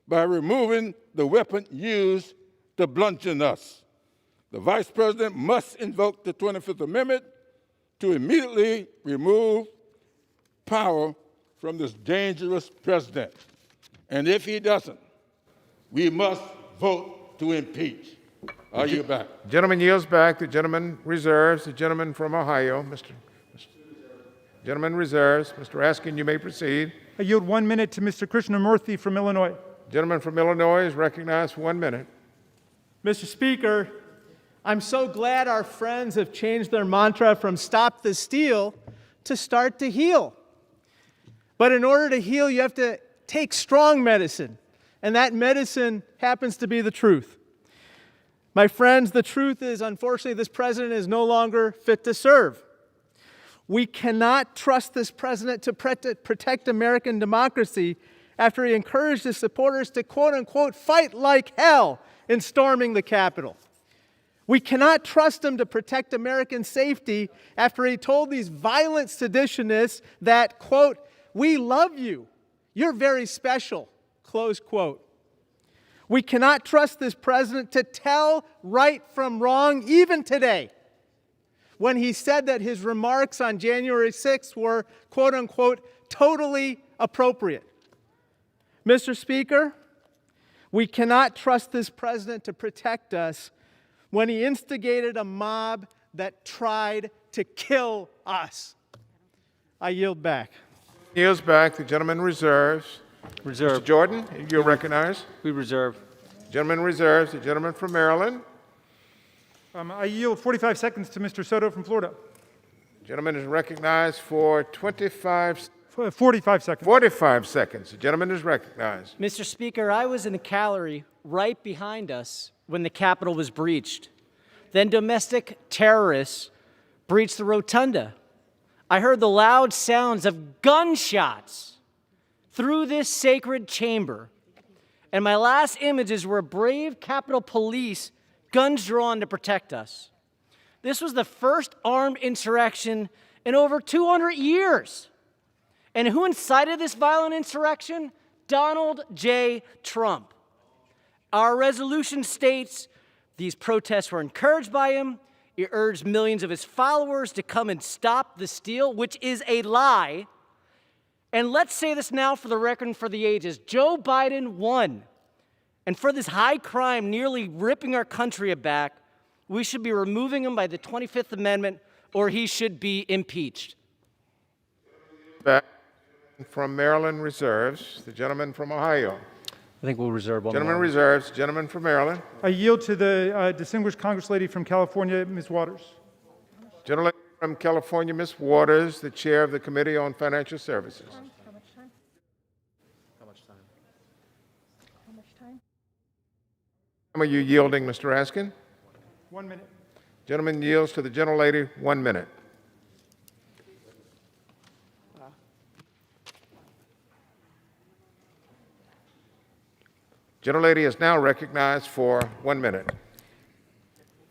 by removing the weapon used to bludgeon us. The Vice President must invoke the 25th Amendment to immediately remove power from this dangerous president. And if he doesn't, we must vote to impeach. Are you back? Gentleman yields back. The gentleman reserves. The gentleman from Ohio, Gentleman reserves. Mr. Raskin, you may proceed. I yield 1 minute to Mr. Krishnamurthy from Illinois. Gentleman from Illinois is recognized for 1 minute. Mr. Speaker, I'm so glad our friends have changed their mantra from stop the steal to start to heal. But in order to heal, you have to take strong medicine, and that medicine happens to be the truth. My friends, the truth is, unfortunately, this president is no longer fit to serve. We cannot trust this president to protect American democracy after he encouraged his supporters to, quote unquote, fight like hell in storming the Capitol. We cannot trust him to protect American safety after he told these violent seditionists that, quote, we love you, you're very special, close quote. We cannot trust this president to tell right from wrong, even today, when he said that his remarks on January 6th were, quote unquote, totally appropriate. Mr. Speaker, we cannot trust this president to protect us when he instigated a mob that tried to kill us. I yield back. Yields back. The gentleman reserves. Reserve. Mr. Jordan, you're recognized. We reserve. Gentleman reserves. The gentleman from Maryland. I yield 45 seconds to Mr. Soto from Florida. Gentleman is recognized for 45 seconds. 45 seconds. The gentleman is recognized. Mr. Speaker, I was in the gallery right behind us when the Capitol was breached. Then domestic terrorists breached the rotunda. I heard the loud sounds of gunshots through this sacred chamber. And my last images were brave Capitol Police, guns drawn to protect us. This was the first armed insurrection in over 200 years. And who incited this violent insurrection? Donald J. Trump. Our resolution states these protests were encouraged by him. He urged millions of his followers to come and stop the steal, which is a lie. And let's say this now for the record and for the ages. Joe Biden won. And for this high crime nearly ripping our country aback, we should be removing him by the 25th Amendment, or he should be impeached. Back from Maryland reserves. The gentleman from Ohio. I think we'll reserve one Gentleman more. reserves. Gentleman from Maryland. I yield to the distinguished Congress-lady from California, Ms. Waters. Gentleman from California, Ms. Waters, the chair of the Committee on Financial Services. How much time? How much time? How much time? Are you yielding, Mr. Raskin? 1 minute. Gentleman yields to the gentlelady. 1 minute. Gentlelady is now recognized for 1 minute.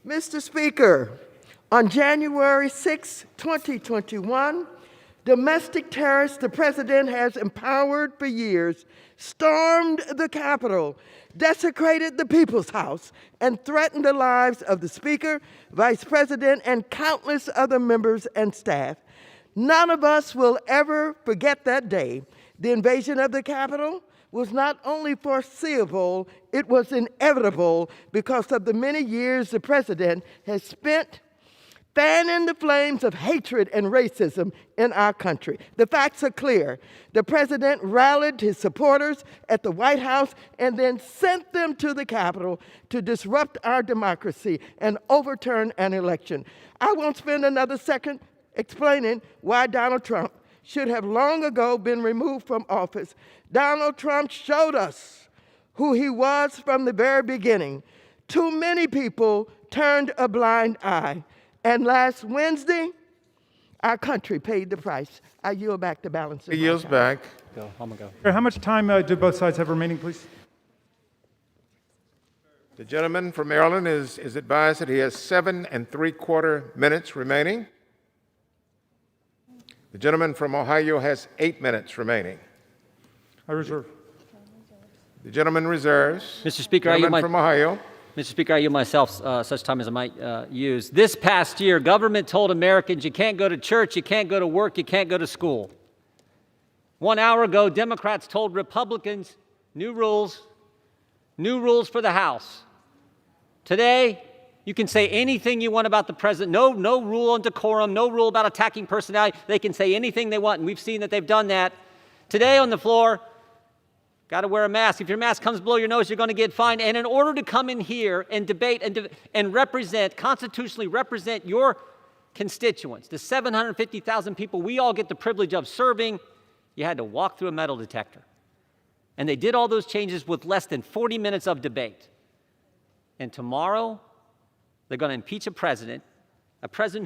Mr. Speaker, on January 6, 2021, domestic terrorists the president has empowered for years stormed the Capitol, desecrated the People's House, and threatened the lives of the Speaker, Vice President, and countless other members and staff. None of us will ever forget that day. The invasion of the Capitol was not only foreseeable, it was inevitable because of the many years the president has spent fanning the flames of hatred and racism in our country. The facts are clear. The president rallied his supporters at the White House and then sent them to the Capitol to disrupt our democracy and overturn an election. I won't spend another second explaining why Donald Trump should have long ago been removed from office. Donald Trump showed us who he was from the very beginning. Too many people turned a blind eye. And last Wednesday, our country paid the price. I yield back the balance of He yields back. Go. I'm gonna go. How much time do both sides have remaining, please? The gentleman from Maryland is advised that he has 7 3/4 minutes remaining. The gentleman from Ohio has 8 minutes remaining. I reserve. The gentleman reserves. Mr. Speaker, gentleman from Ohio. Mr. Speaker, I yield myself such time as I might use. This past year, government told Americans you can't go to church, you can't go to work, you can't go to school. 1 hour ago, Democrats told Republicans new rules for the House. Today, you can say anything you want about the president. No rule on decorum, no rule about attacking personality. They can say anything they want, and we've seen that they've done that. Today on the floor, got to wear a mask. If your mask comes below your nose, you're going to get fined. And in order to come in here and debate and constitutionally represent your constituents, the 750,000 people we all get the privilege of serving, you had to walk through a metal detector. And they did all those changes with less than 40 minutes of debate. And tomorrow, they're going to impeach a president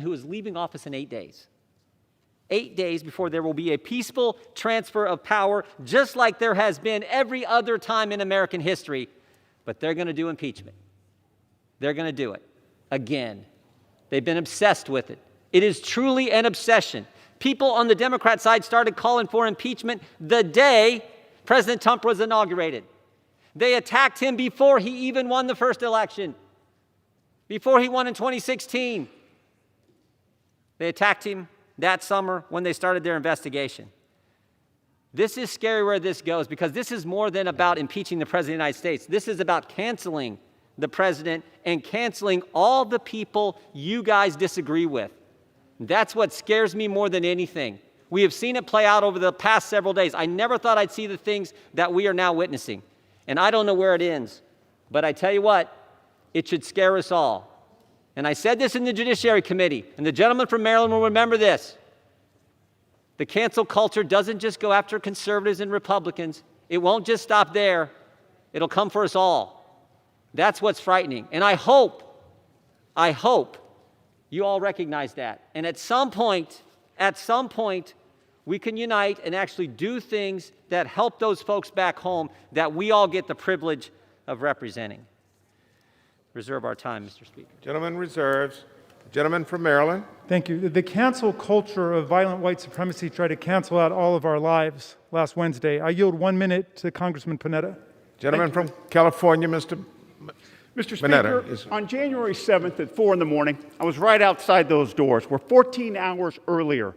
who is leaving office in 8 days. 8 days before there will be a peaceful transfer of power, just like there has been every other time in American history. But they're going to do impeachment. They're going to do it again. They've been obsessed with it. It is truly an obsession. People on the Democrat side started calling for impeachment the day President Trump was inaugurated. They attacked him before he even won the first election, before he won in 2016. They attacked him that summer when they started their investigation. This is scary where this goes, because this is more than about impeaching the President of the United States. This is about canceling the President and canceling all the people you guys disagree with. That's what scares me more than anything. We have seen it play out over the past several days. I never thought I'd see the things that we are now witnessing. And I don't know where it ends. But I tell you what, it should scare us all. And I said this in the Judiciary Committee, and the gentleman from Maryland will remember this. The cancel culture doesn't just go after conservatives and Republicans. It won't just stop there. It'll come for us all. That's what's frightening. And I hope you all recognize that. And at some point, we can unite and actually do things that help those folks back home that we all get the privilege of representing. Reserve our time, Mr. Speaker. Gentleman reserves. Gentleman from Maryland. Thank you. The cancel culture of violent white supremacy tried to cancel out all of our lives last Wednesday. I yield 1 minute to Congressman Panetta. Gentleman from California, Mr. Speaker, on January 7th at 4 in the morning, I was right outside those doors where 14 hours earlier,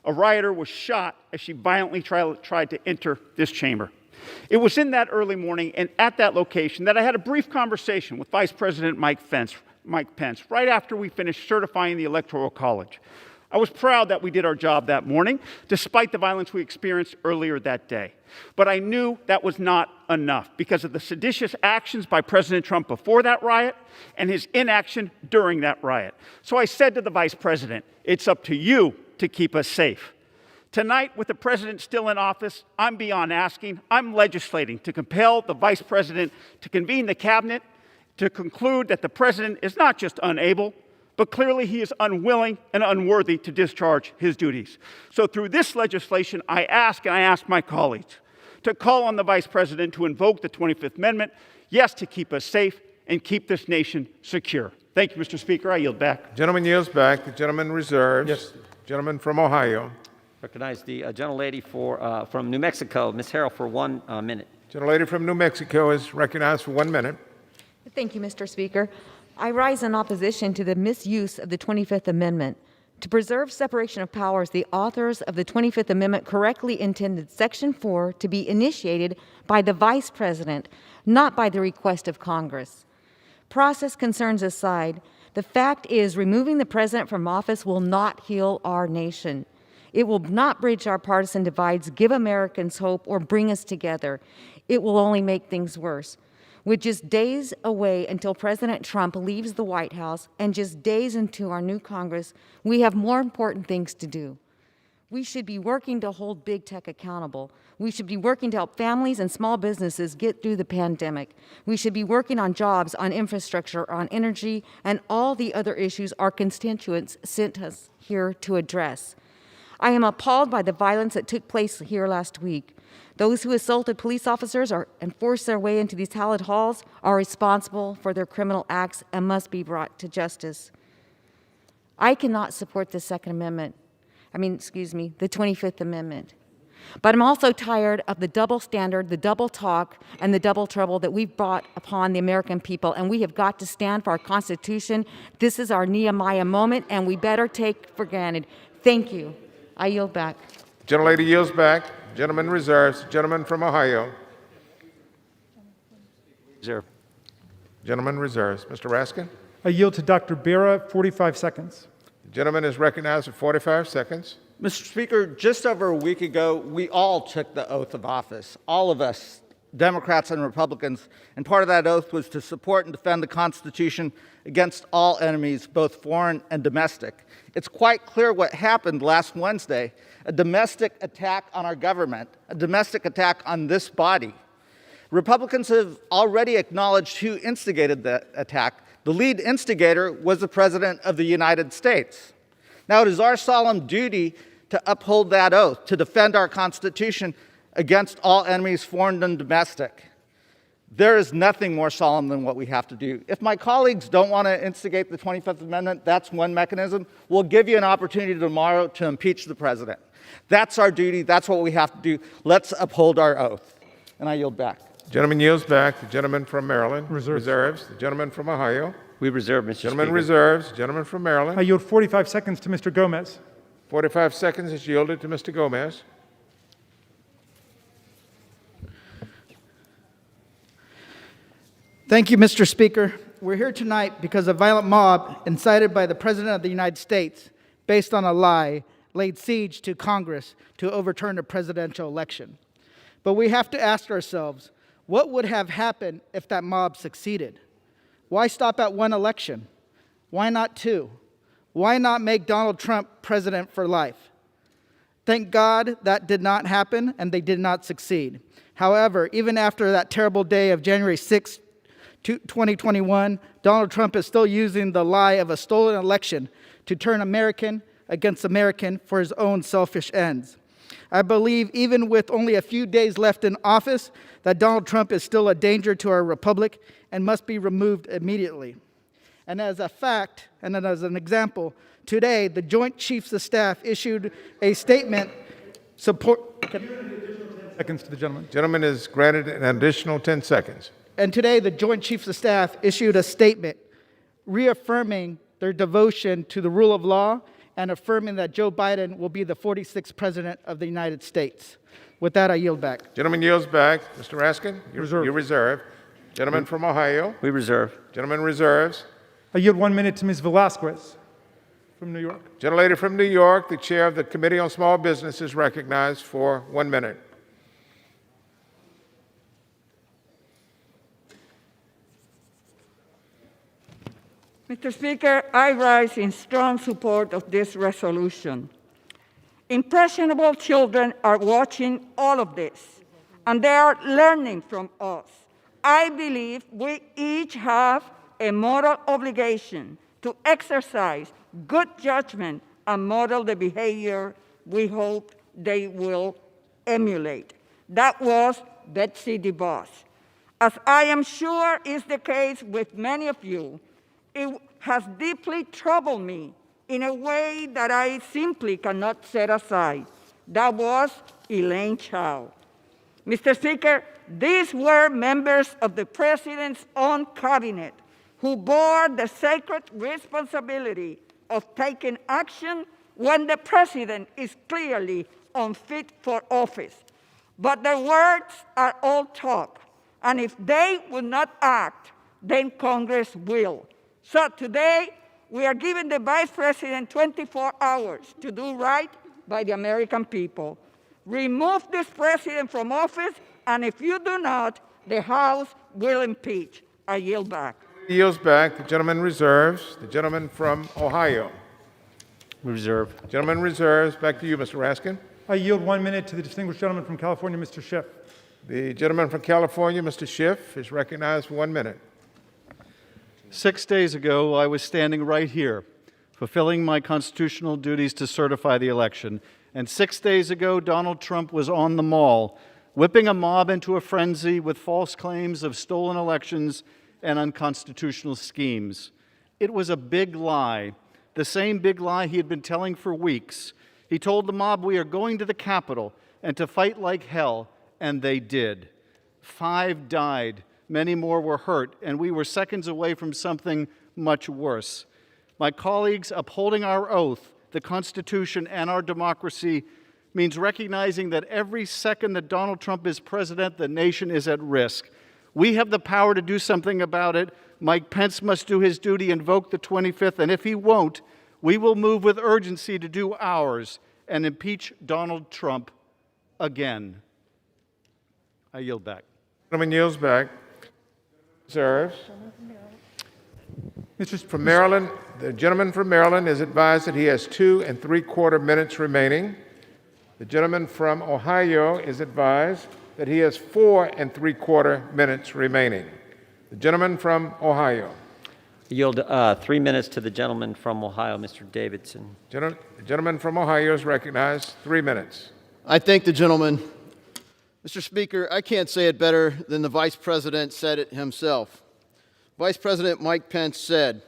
a rioter was shot as she violently tried to enter this chamber. It was in that early morning and at that location that I had a brief conversation with Vice President Mike Pence right after we finished certifying the Electoral College. I was proud that we did our job that morning, despite the violence we experienced earlier that day. But I knew that was not enough because of the seditious actions by President Trump before that riot and his inaction during that riot. So I said to the Vice President, it's up to you to keep us safe. Tonight, with the President still in office, I'm beyond asking. I'm legislating to compel the Vice President to convene the Cabinet to conclude that the President is not just unable, but clearly he is unwilling and unworthy to discharge his duties. So through this legislation, I ask my colleagues to call on the Vice President to invoke the 25th Amendment, yes, to keep us safe and keep this nation secure. Thank you, Mr. Speaker. I yield back. Gentleman yields back. The gentleman reserves. Yes. Gentleman from Ohio. Recognize the gentlelady from New Mexico, Ms. Harrell, for 1 minute. Gentlelady from New Mexico is recognized for 1 minute. Thank you, Mr. Speaker. I rise in opposition to the misuse of the 25th Amendment. To preserve separation of powers, the authors of the 25th Amendment correctly intended Section 4 to be initiated by the Vice President, not by the request of Congress. Process concerns aside, the fact is removing the President from office will not heal our nation. It will not bridge our partisan divides, give Americans hope, or bring us together. It will only make things worse. With just days away until President Trump leaves the White House and just days into our new Congress, we have more important things to do. We should be working to hold big tech accountable. We should be working to help families and small businesses get through the pandemic. We should be working on jobs, on infrastructure, on energy, and all the other issues our constituents sent us here to address. I am appalled by the violence that took place here last week. Those who assaulted police officers and forced their way into these hallowed halls are responsible for their criminal acts and must be brought to justice. I cannot support the the 25th Amendment. But I'm also tired of the double standard, the double talk, and the double trouble that we've brought upon the American people, and we have got to stand for our Constitution. This is our Nehemiah moment, and we better take for granted. Thank you. I yield back. Gentlelady yields back. Gentleman reserves. Gentleman from Ohio. Reserve. Gentleman reserves. Mr. Raskin. I yield to Dr. Bera, 45 seconds. The gentleman is recognized for 45 seconds. Mr. Speaker, just over a week ago, we all took the oath of office, all of us, Democrats and Republicans, and part of that oath was to support and defend the Constitution against all enemies, both foreign and domestic. It's quite clear what happened last Wednesday, a domestic attack on our government, a domestic attack on this body. Republicans have already acknowledged who instigated the attack. The lead instigator was the President of the United States. Now, it is our solemn duty to uphold that oath, to defend our Constitution against all enemies, foreign and domestic. There is nothing more solemn than what we have to do. If my colleagues don't want to instigate the 25th Amendment, that's one mechanism. We'll give you an opportunity tomorrow to impeach the president. That's our duty. That's what we have to do. Let's uphold our oath. And I yield back. Gentleman yields back. The gentleman from Maryland reserves. The gentleman from Ohio. We reserve, Mr. Gentleman Speaker. reserves. Gentleman from Maryland. I yield 45 seconds to Mr. Gomez. 45 seconds is yielded to Mr. Gomez. Thank you, Mr. Speaker. We're here tonight because a violent mob incited by the President of the United States, based on a lie, laid siege to Congress to overturn a presidential election. But we have to ask ourselves, what would have happened if that mob succeeded? Why stop at one election? Why not two? Why not make Donald Trump president for life? Thank God that did not happen and they did not succeed. However, even after that terrible day of January 6th, 2021, Donald Trump is still using the lie of a stolen election to turn American against American for his own selfish ends. I believe even with only a few days left in office that Donald Trump is still a danger to our republic and must be removed immediately. And as a fact, and then as an example, today the Joint Chiefs of Staff issued a statement Seconds to the gentleman. Gentleman is granted an additional 10 seconds. And today, the Joint Chiefs of Staff issued a statement reaffirming their devotion to the rule of law and affirming that Joe Biden will be the 46th President of the United States. With that, I yield back. Gentleman yields back. Mr. Raskin, you reserve. Gentleman from Ohio. We reserve. Gentleman reserves. I yield 1 minute to Ms. Velasquez from New York. Gentlelady from New York, the chair of the Committee on Small Business, is recognized for 1 minute. Mr. Speaker, I rise in strong support of this resolution. Impressionable children are watching all of this, and they are learning from us. I believe we each have a moral obligation to exercise good judgment and model the behavior we hope they will emulate. That was Betsy DeVos. As I am sure is the case with many of you, it has deeply troubled me in a way that I simply cannot set aside. That was Elaine Chao. Mr. Speaker, these were members of the President's own cabinet who bore the sacred responsibility of taking action when the President is clearly unfit for office. But their words are all talk, and if they will not act, then Congress will. So today, we are giving the Vice President 24 hours to do right by the American people. Remove this president from office, and if you do not, the House will impeach. I yield back. He yields back. The gentleman reserves. The gentleman from Ohio. We reserve. Gentleman reserves. Back to you, Mr. Raskin. I yield 1 minute to the distinguished gentleman from California, Mr. Schiff. The gentleman from California, Mr. Schiff, is recognized for 1 minute. 6 days ago, I was standing right here, fulfilling my constitutional duties to certify the election. And 6 days ago, Donald Trump was on the Mall, whipping a mob into a frenzy with false claims of stolen elections and unconstitutional schemes. It was a big lie, the same big lie he had been telling for weeks. He told the mob, "We are going to the Capitol and to fight like hell," and they did. 5 died. Many more were hurt, and we were seconds away from something much worse. My colleagues, upholding our oath, the Constitution, and our democracy means recognizing that every second that Donald Trump is president, the nation is at risk. We have the power to do something about it. Mike Pence must do his duty, invoke the 25th, and if he won't, we will move with urgency to do ours and impeach Donald Trump again. I yield back. Gentleman yields back. Reserves. From Maryland, the gentleman from Maryland is advised that he has 2 3/4 minutes remaining. The gentleman from Ohio is advised that he has 4 3/4 minutes remaining. The gentleman from Ohio. Yield 3 minutes to the gentleman from Ohio, Mr. Davidson. The gentleman from Ohio is recognized. 3 minutes. I thank the gentleman. Mr. Speaker, I can't say it better than the Vice President said it himself. Vice President Mike Pence said,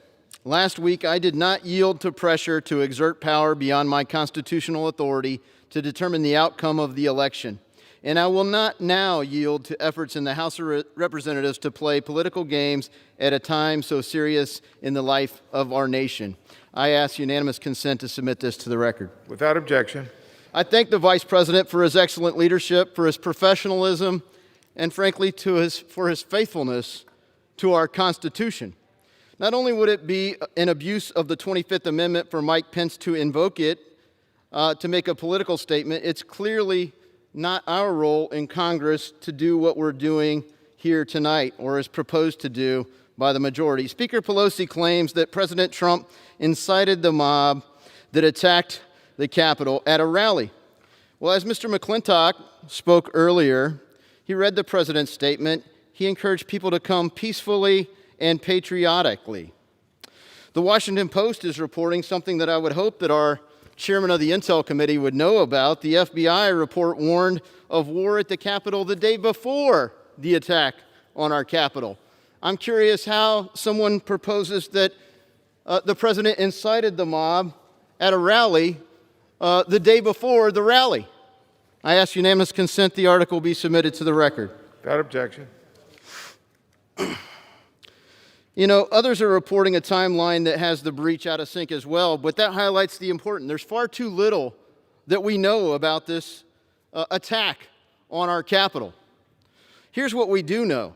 "Last week I did not yield to pressure to exert power beyond my constitutional authority to determine the outcome of the election. And I will not now yield to efforts in the House of Representatives to play political games at a time so serious in the life of our nation." I ask unanimous consent to submit this to the record. Without objection. I thank the Vice President for his excellent leadership, for his professionalism, and frankly, for his faithfulness to our Constitution. Not only would it be an abuse of the 25th Amendment for Mike Pence to invoke it to make a political statement, it's clearly not our role in Congress to do what we're doing here tonight, or is proposed to do by the majority. Speaker Pelosi claims that President Trump incited the mob that attacked the Capitol at a rally. Well, as Mr. McClintock spoke earlier, he read the president's statement. He encouraged people to come peacefully and patriotically. The Washington Post is reporting something that I would hope that our chairman of the Intel Committee would know about. The FBI report warned of war at the Capitol the day before the attack on our Capitol. I'm curious how someone proposes that the president incited the mob at a rally the day before the rally. I ask unanimous consent the article be submitted to the record. Without objection. You know, others are reporting a timeline that has the breach out of sync as well, but that highlights the important. There's far too little that we know about this attack on our Capitol. Here's what we do know.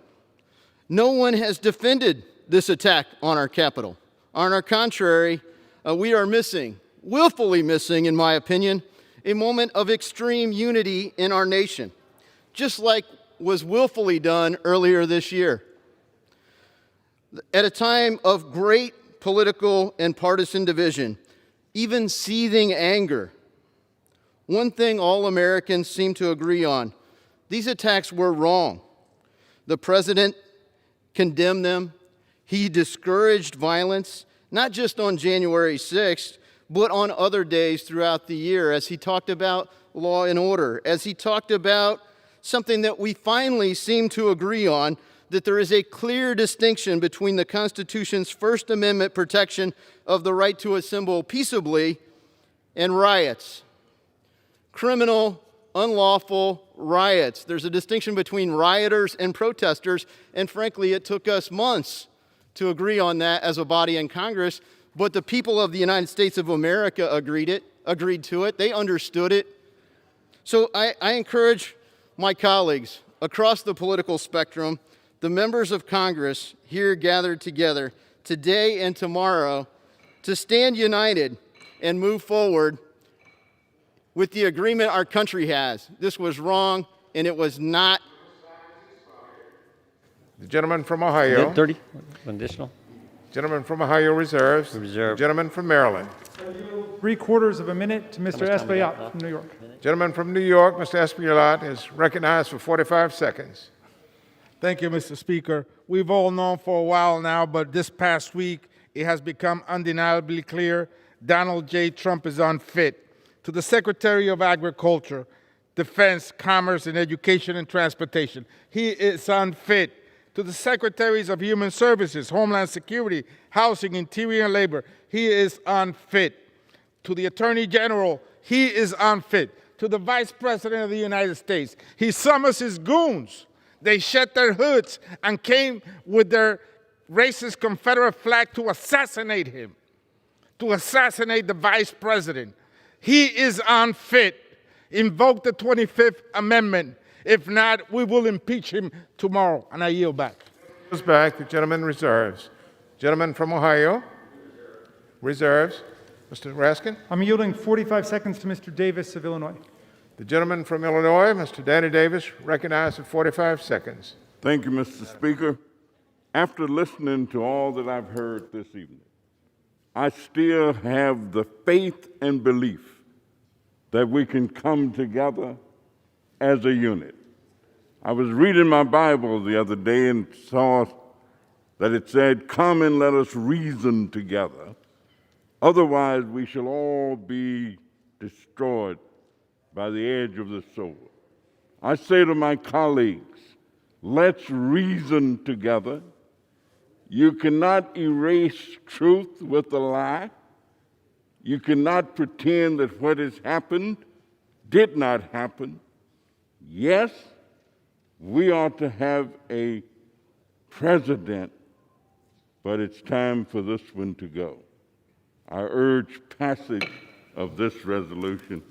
No one has defended this attack on our Capitol. On our contrary, we are missing, willfully missing, in my opinion, a moment of extreme unity in our nation, just like was willfully done earlier this year. At a time of great political and partisan division, even seething anger, one thing all Americans seem to agree on: these attacks were wrong. The president condemned them. He discouraged violence, not just on January 6th, but on other days throughout the year, as he talked about law and order, as he talked about something that we finally seem to agree on, that there is a clear distinction between the Constitution's First Amendment protection of the right to assemble peaceably and riots. Criminal, unlawful riots. There's a distinction between rioters and protesters, and frankly, it took us months to agree on that as a body in Congress, but the people of the United States of America agreed to it. They understood it. So I encourage my colleagues across the political spectrum, the members of Congress here gathered together today and tomorrow, to stand united and move forward with the agreement our country has. This was wrong, and it was not. The gentleman from Ohio. 30, additional. Gentleman from Ohio reserves. Reserve. Gentleman from Maryland. 3/4 of a minute to Mr. Espaillat from New York. Gentleman from New York, Mr. Espaillat, is recognized for 45 seconds. Thank you, Mr. Speaker. We've all known for a while now, but this past week, it has become undeniably clear Donald J. Trump is unfit. To the Secretary of Agriculture, Defense, Commerce, and Education and Transportation, he is unfit. To the Secretaries of Human Services, Homeland Security, Housing, Interior, and Labor, he is unfit. To the Attorney General, he is unfit. To the Vice President of the United States, he summons his goons. They shed their hoods and came with their racist Confederate flag to assassinate him, to assassinate the Vice President. He is unfit. Invoke the 25th Amendment. If not, we will impeach him tomorrow. And I yield back. Goes back. The gentleman reserves. Gentleman from Ohio reserves. Mr. Raskin. I'm yielding 45 seconds to Mr. Davis of Illinois. The gentleman from Illinois, Mr. Danny Davis, recognized for 45 seconds. Thank you, Mr. Speaker. After listening to all that I've heard this evening, I still have the faith and belief that we can come together as a unit. I was reading my Bible the other day and saw that it said, "Come and let us reason together. Otherwise, we shall all be destroyed by the edge of the sword." I say to my colleagues, let's reason together. You cannot erase truth with a lie. You cannot pretend that what has happened did not happen. Yes, we ought to have a president, but it's time for this one to go. I urge passage of this resolution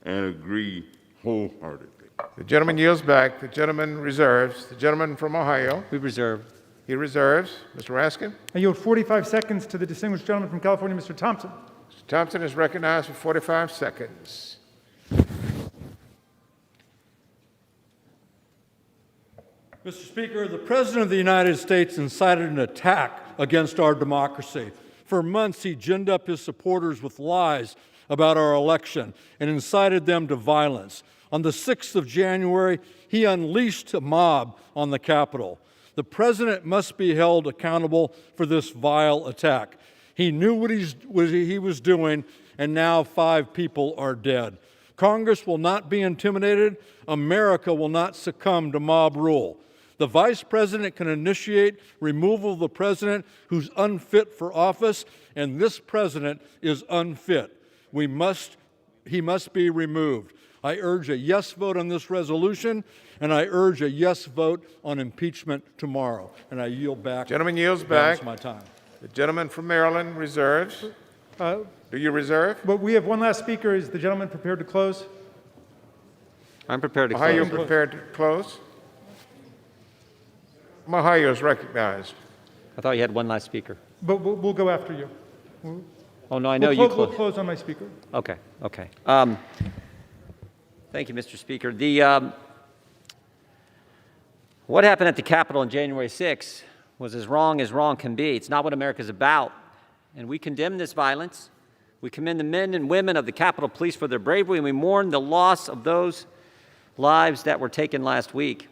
and agree wholeheartedly. The gentleman yields back. The gentleman reserves. The gentleman from Ohio. We reserve. He reserves. Mr. Raskin? I yield 45 seconds to the distinguished gentleman from California, Mr. Thompson. Mr. Thompson is recognized for 45 seconds. Mr. Speaker, the President of the United States incited an attack against our democracy. For months, he ginned up his supporters with lies about our election and incited them to violence. On the 6th of January, he unleashed a mob on the Capitol. The President must be held accountable for this vile attack. He knew what he was doing, and now 5 people are dead. Congress will not be intimidated. America will not succumb to mob rule. The Vice President can initiate removal of the President who's unfit for office, and this President is unfit. He must be removed. I urge a yes vote on this resolution, and I urge a yes vote on impeachment tomorrow. And I yield back. Gentleman yields back. My time. The gentleman from Maryland reserves. Do you reserve? But we have one last speaker. Is the gentleman prepared to close? I'm prepared to close. Ohio prepared to close? Ohio is recognized. I thought you had one last speaker. But we'll go after you. Oh, no, I know you We'll closed. close on my speaker. Okay. Thank you, Mr. Speaker. What happened at the Capitol on January 6th was as wrong can be. It's not what America's about. And we condemn this violence. We commend the men and women of the Capitol Police for their bravery, and we mourn the loss of those lives that were taken last week.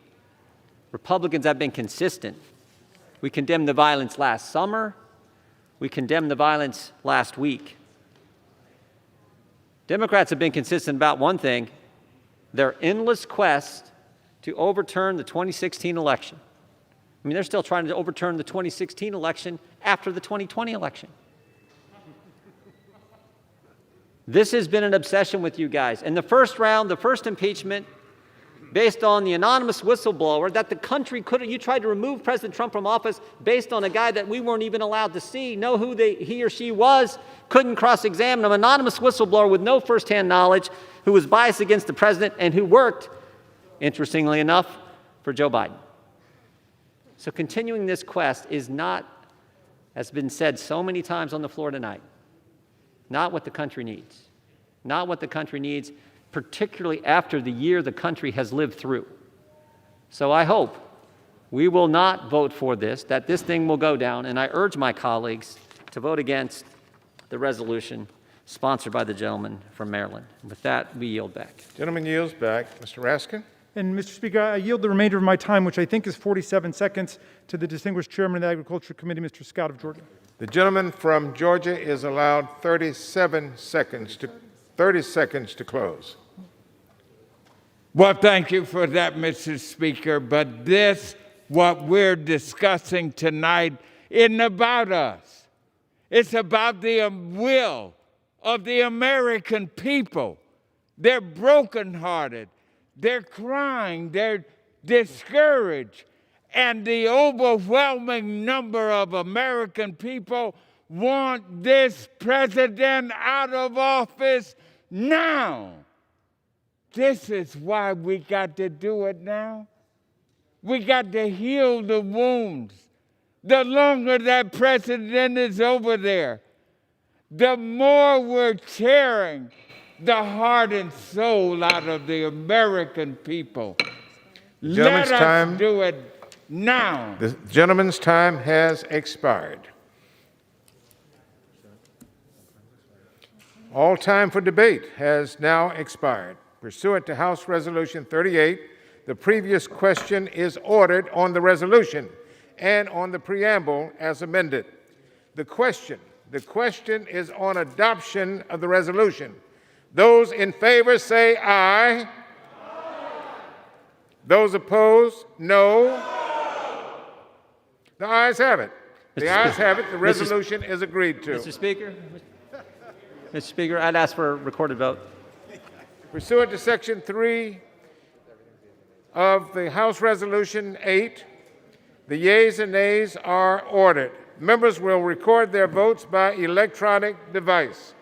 Republicans have been consistent. We condemned the violence last summer. We condemned the violence last week. Democrats have been consistent about one thing: their endless quest to overturn the 2016 election. I mean, they're still trying to overturn the 2016 election after the 2020 election. This has been an obsession with you guys. In the first round, the first impeachment, based on the anonymous whistleblower that the country couldn't, you tried to remove President Trump from office based on a guy that we weren't even allowed to know who he or she was, couldn't cross-examine him, anonymous whistleblower with no firsthand knowledge, who was biased against the president and who worked, interestingly enough, for Joe Biden. So continuing this quest is not, as has been said so many times on the floor tonight, not what the country needs. Not what the country needs, particularly after the year the country has lived through. So I hope we will not vote for this, that this thing will go down, and I urge my colleagues to vote against the resolution sponsored by the gentleman from Maryland. With that, we yield back. Gentleman yields back. Mr. Raskin? And Mr. Speaker, I yield the remainder of my time, which I think is 47 seconds, to the distinguished chairman of the Agriculture Committee, Mr. Scott of Georgia. The gentleman from Georgia is allowed 30 seconds to close. Well, thank you for that, Mr. Speaker, but what we're discussing tonight, isn't about us. It's about the will of the American people. They're brokenhearted. They're crying. They're discouraged. And the overwhelming number of American people want this president out of office now. This is why we got to do it now. We got to heal the wounds. The longer that president is over there, the more we're tearing the heart and soul out of the American people. Let us do it now. The gentleman's time has expired. All time for debate has now expired. Pursuant to House Resolution 38, the previous question is ordered on the resolution. and on the preamble as amended. The question is on adoption of the resolution. Those in favor say aye. Those opposed, no. The ayes have it. The ayes have it. The resolution is agreed to. Mr. Speaker, I'd ask for a recorded vote. Pursuant to Section 3 of the House Resolution 8, the yeas and nays are ordered. Members will record their votes by electronic device.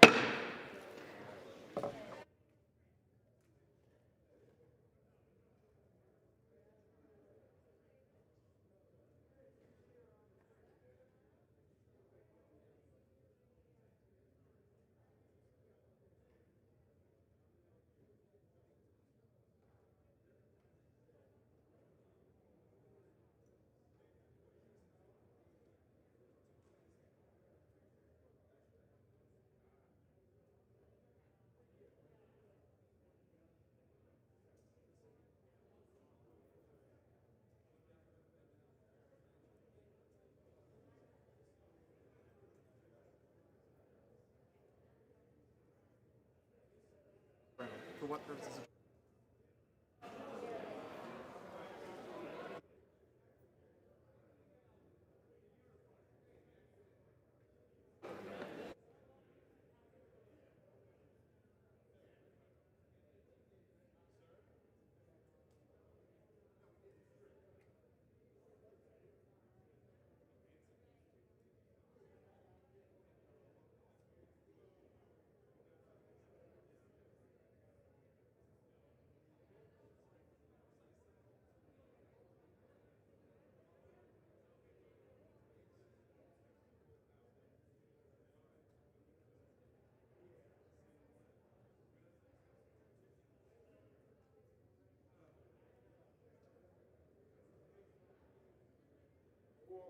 For what purposes?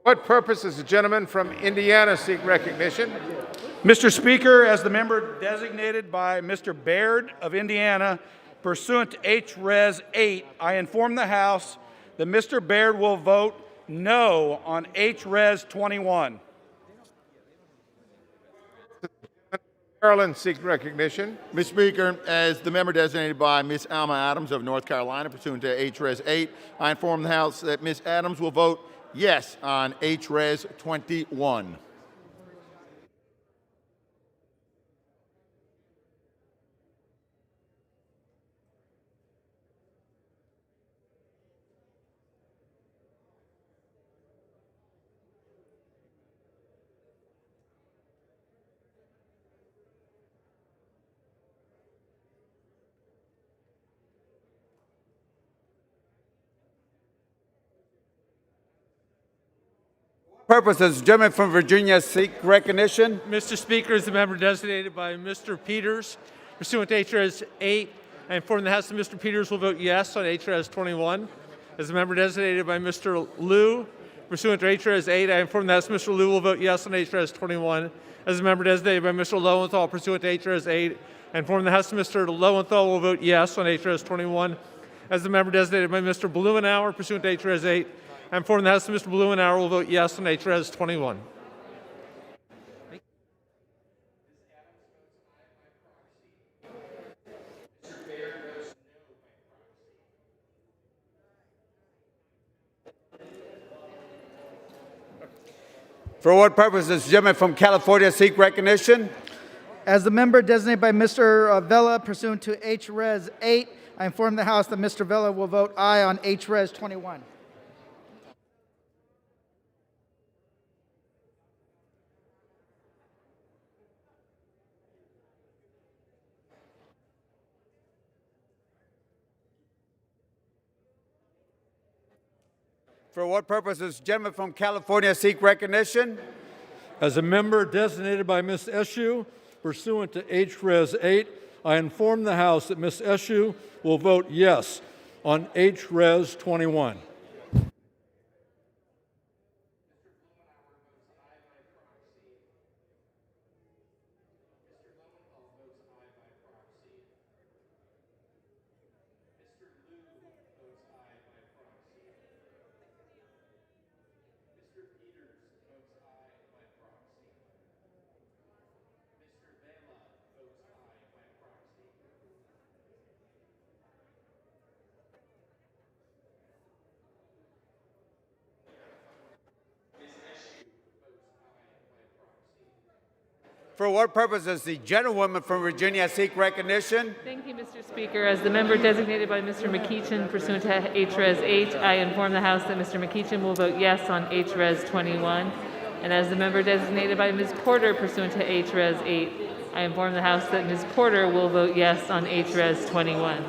What purpose does the gentleman from Indiana seek recognition? Mr. Speaker, as the member designated by Mr. Baird of Indiana, pursuant to H-Res 8, I inform the House that Mr. Baird will vote no on H-Res 21. Maryland seek recognition. Mr. Speaker, as the member designated by Ms. Alma Adams of North Carolina, pursuant to H-Res 8, I inform the House that Ms. Adams will vote yes on H-Res 21. Purpose does the gentleman from Virginia seek recognition? Mr. Speaker, as the member designated by Mr. Peters, pursuant to H-Res 8, I inform the House that Mr. Peters will vote yes on H-Res 21. As the member designated by Mr. Liu, pursuant to H-Res 8, I inform the House that Mr. Liu will vote yes on H-Res 21. As the member designated by Mr. Lowenthal, pursuant to H-Res 8, I inform the House that Mr. Lowenthal will vote yes on H-Res 21. As the member designated by Mr. Blumenauer, pursuant to H-Res 8, I inform the House that Mr. Blumenauer will vote yes on H-Res 21. For what purpose does the gentleman from California seek recognition? As the member designated by Mr. Vella, pursuant to H-Res 8, I inform the House that Mr. Vella will vote aye on H-Res 21. For what purpose does the gentleman from California seek recognition? As a member designated by Ms. Eshoo, pursuant to H-Res 8, I inform the House that Ms. Eshoo will vote yes on H-Res 21. For what purpose does the gentlewoman from Virginia seek recognition? Thank you, Mr. Speaker. As the member designated by Mr. McEachin pursuant to HRes 8, I inform the House that Mr. McEachin will vote yes on HRes 21. And as the member designated by Ms. Porter pursuant to HRes 8, I inform the House that Ms. Porter will vote yes on HRes 21.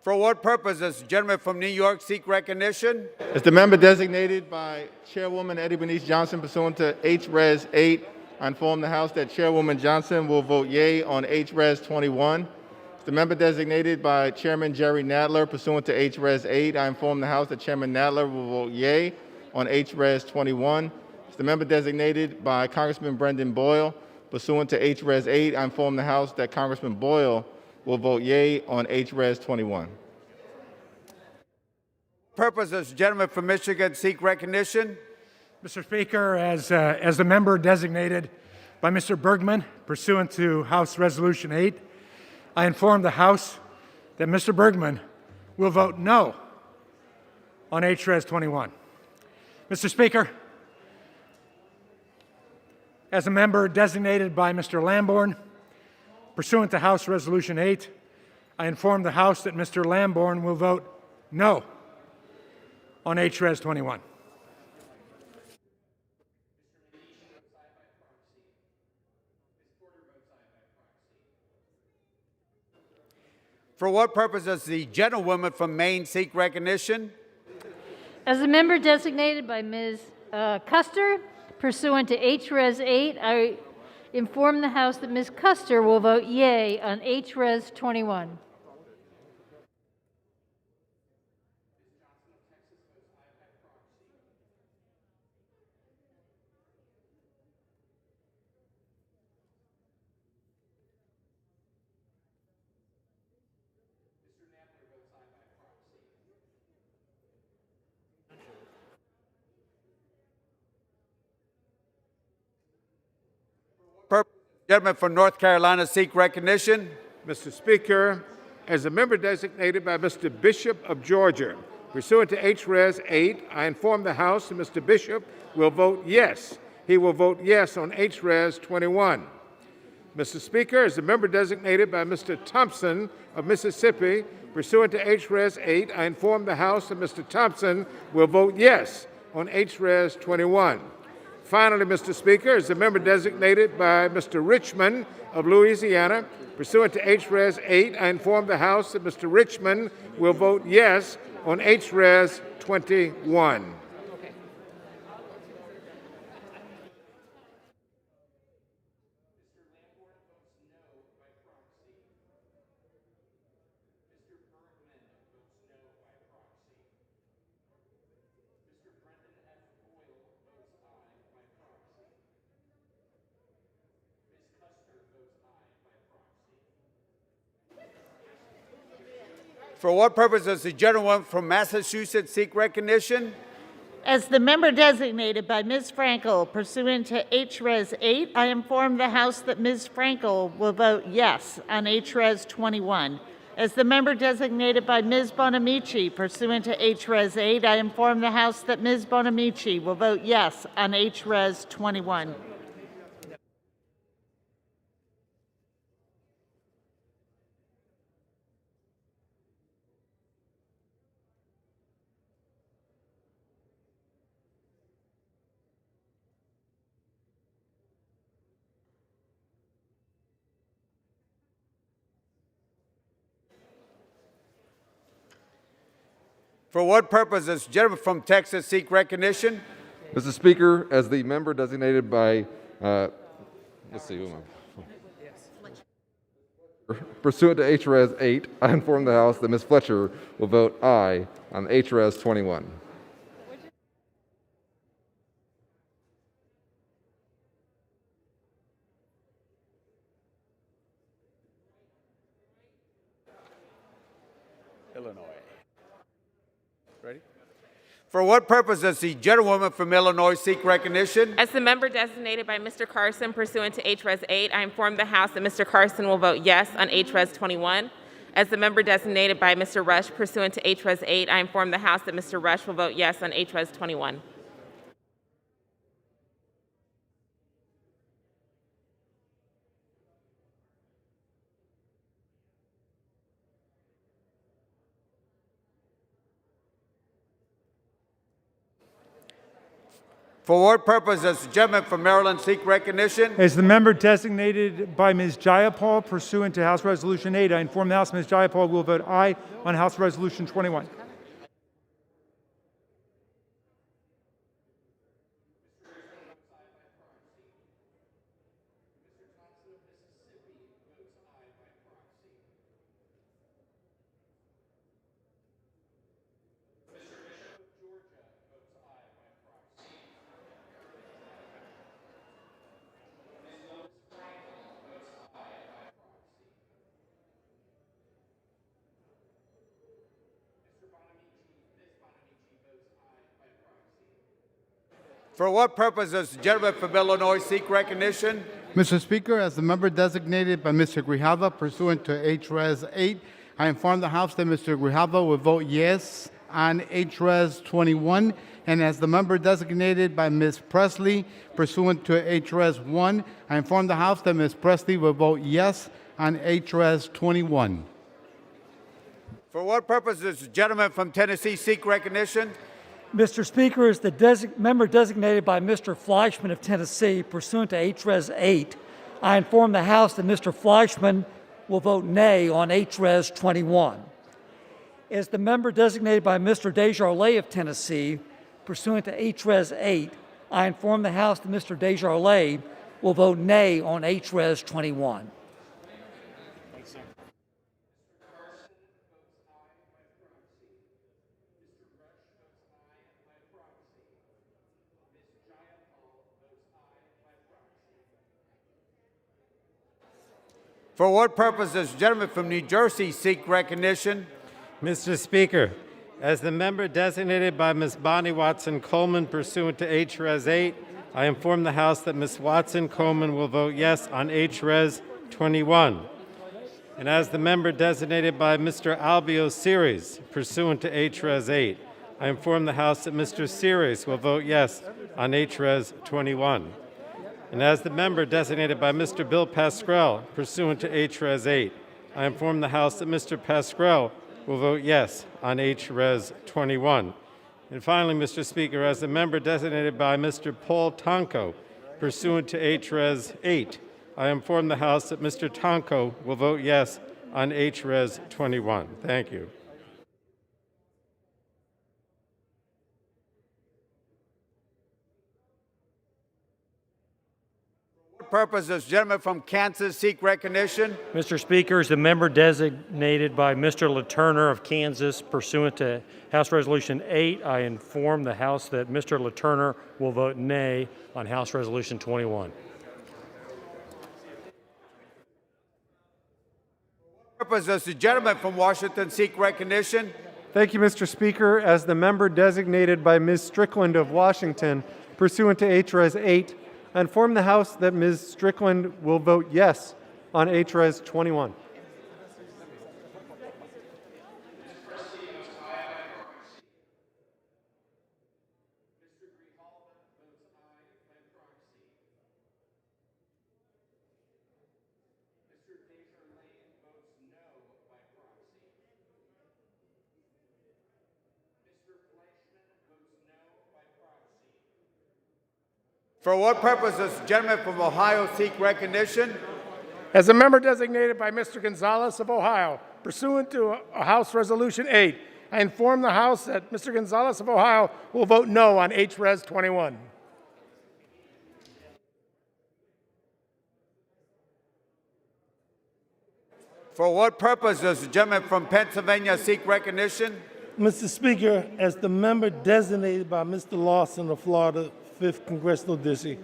For what purpose does the gentleman from New York seek recognition? As the member designated by Chairwoman Eddie Bernice Johnson pursuant to HRes 8, I inform the House that Chairwoman Johnson will vote yea on HRes 21. As the member designated by Chairman Jerry Nadler pursuant to HRes 8, I inform the House that Chairman Nadler will vote yea on HRes 21. As the member designated by Congressman Brendan Boyle pursuant to HRes 8, I inform the House that Congressman Boyle will vote yea on HRes 21. Purpose does the gentleman from Michigan seek recognition? Mr. Speaker, as the member designated by Mr. Bergman pursuant to House Resolution 8, I inform the House that Mr. Bergman will vote no on HRes 21. Mr. Speaker, as a member designated by Mr. Lamborn pursuant to House Resolution 8, I inform the House that Mr. Lamborn will vote no on HRes 21. For what purpose does the gentlewoman from Maine seek recognition? As a member designated by Ms. Custer, pursuant to HRes 8, I inform the House that Ms. Custer will vote yea on HRes 21. Gentleman from North Carolina seek recognition. Mr. Speaker, as a member designated by Mr. Bishop of Georgia, pursuant to HRes 8, I inform the House that Mr. Bishop will vote yes. He will vote yes on HRes 21. Mr. Speaker, as a member designated by Mr. Thompson of Mississippi, pursuant to HRes 8, I inform the House that Mr. Thompson will vote yes on HRes 21. Finally, Mr. Speaker, as a member designated by Mr. Richmond of Louisiana, pursuant to HRes 8, I inform the House that Mr. Richmond will vote yes on HRes 21. For what purpose does the gentleman from Massachusetts seek recognition? As the member designated by Ms. Frankel pursuant to HRes 8, I inform the House that Ms. Frankel will vote yes on HRes 21. As the member designated by Ms. Bonamici pursuant to HRes 8, I inform the House that Ms. Bonamici will vote yes on HRes 21. For what purpose does the gentleman from Texas seek recognition? Mr. Speaker, as the member designated by, let's see, who am I? pursuant to HRes 8, I inform the House that Ms. Fletcher will vote aye on HRes 21. Illinois. Ready? For what purpose does the gentlewoman from Illinois seek recognition? As the member designated by Mr. Carson pursuant to HRes 8, I inform the House that Mr. Carson will vote yes on HRes 21. As the member designated by Mr. Rush pursuant to HRes 8, I inform the House that Mr. Rush will vote yes on HRes 21. For what purpose does the gentleman from Maryland seek recognition? As the member designated by Ms. Jayapal pursuant to House Resolution 8, I inform the House Ms. Jayapal will vote aye on House Resolution 21. For what purpose does the gentleman from Illinois seek recognition? Mr. Speaker, as the member designated by Mr. Grijalva pursuant to HRes 8, I inform the House that Mr. Grijalva will vote yes on HRes 21, and as the member designated by Ms. Presley pursuant to HRes 1, I inform the House that Ms. Presley will vote yes on HRes 21. For what purpose does the gentleman from Tennessee seek recognition? Mr. Speaker, as the member designated by Mr. Fleischman of Tennessee pursuant to HRes 8, I inform the House that Mr. Fleischman will vote nay on HRes 21. As the member designated by Mr. Desjardins of Tennessee pursuant to HRes 8, I inform the House that Mr. Desjardins will vote nay on HRes 21. For what purpose does the gentleman from New Jersey seek recognition? Mr. Speaker, as the member designated by Ms. Bonnie Watson Coleman pursuant to HRes 8, I inform the House that Ms. Watson Coleman will vote yes on HRes 21. And as the member designated by Mr. Albio Series pursuant to HRes 8, I inform the House that Mr. Series will vote yes on HRes 21. And as the member designated by Mr. Bill Pascrell pursuant to HRes 8, I inform the House that Mr. Pascrell will vote yes on HRes 21. And finally, Mr. Speaker, as the member designated by Mr. Paul Tonko pursuant to HRes 8, I inform the House that Mr. Tonko will vote yes on HRes 21. Thank you. Purpose does the gentleman from Kansas seek recognition? Mr. Speaker, as the member designated by Mr. LaTurner of Kansas pursuant to House Resolution 8, I inform the House that Mr. LaTurner will vote nay on House Resolution 21. Purpose does the gentleman from Washington seek recognition? Thank you, Mr. Speaker. As the member designated by Ms. Strickland of Washington pursuant to HRes 8, I inform the House that Ms. Strickland will vote yes on HRes 21. For what purpose does the gentleman from Ohio seek recognition? As a member designated by Mr. Gonzalez of Ohio, pursuant to House Resolution 8, I inform the House that Mr. Gonzalez of Ohio will vote no on HRes 21. For what purpose does the gentleman from Pennsylvania seek recognition? Mr. Speaker, as the member designated by Mr. Lawson of Florida, 5th Congressional District,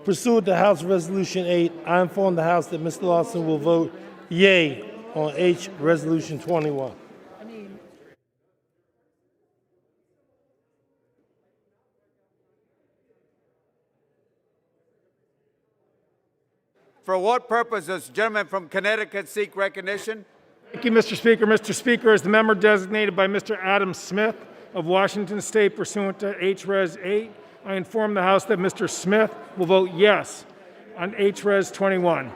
pursuant to House Resolution 8, I inform the House that Mr. Lawson will vote yea on H Resolution 21. For what purpose does the gentleman from Connecticut seek recognition? Thank you, Mr. Speaker. Mr. Speaker, as the member designated by Mr. Adam Smith of Washington State pursuant to H-Res 8, I inform the House that Mr. Smith will vote yes on H-Res 21.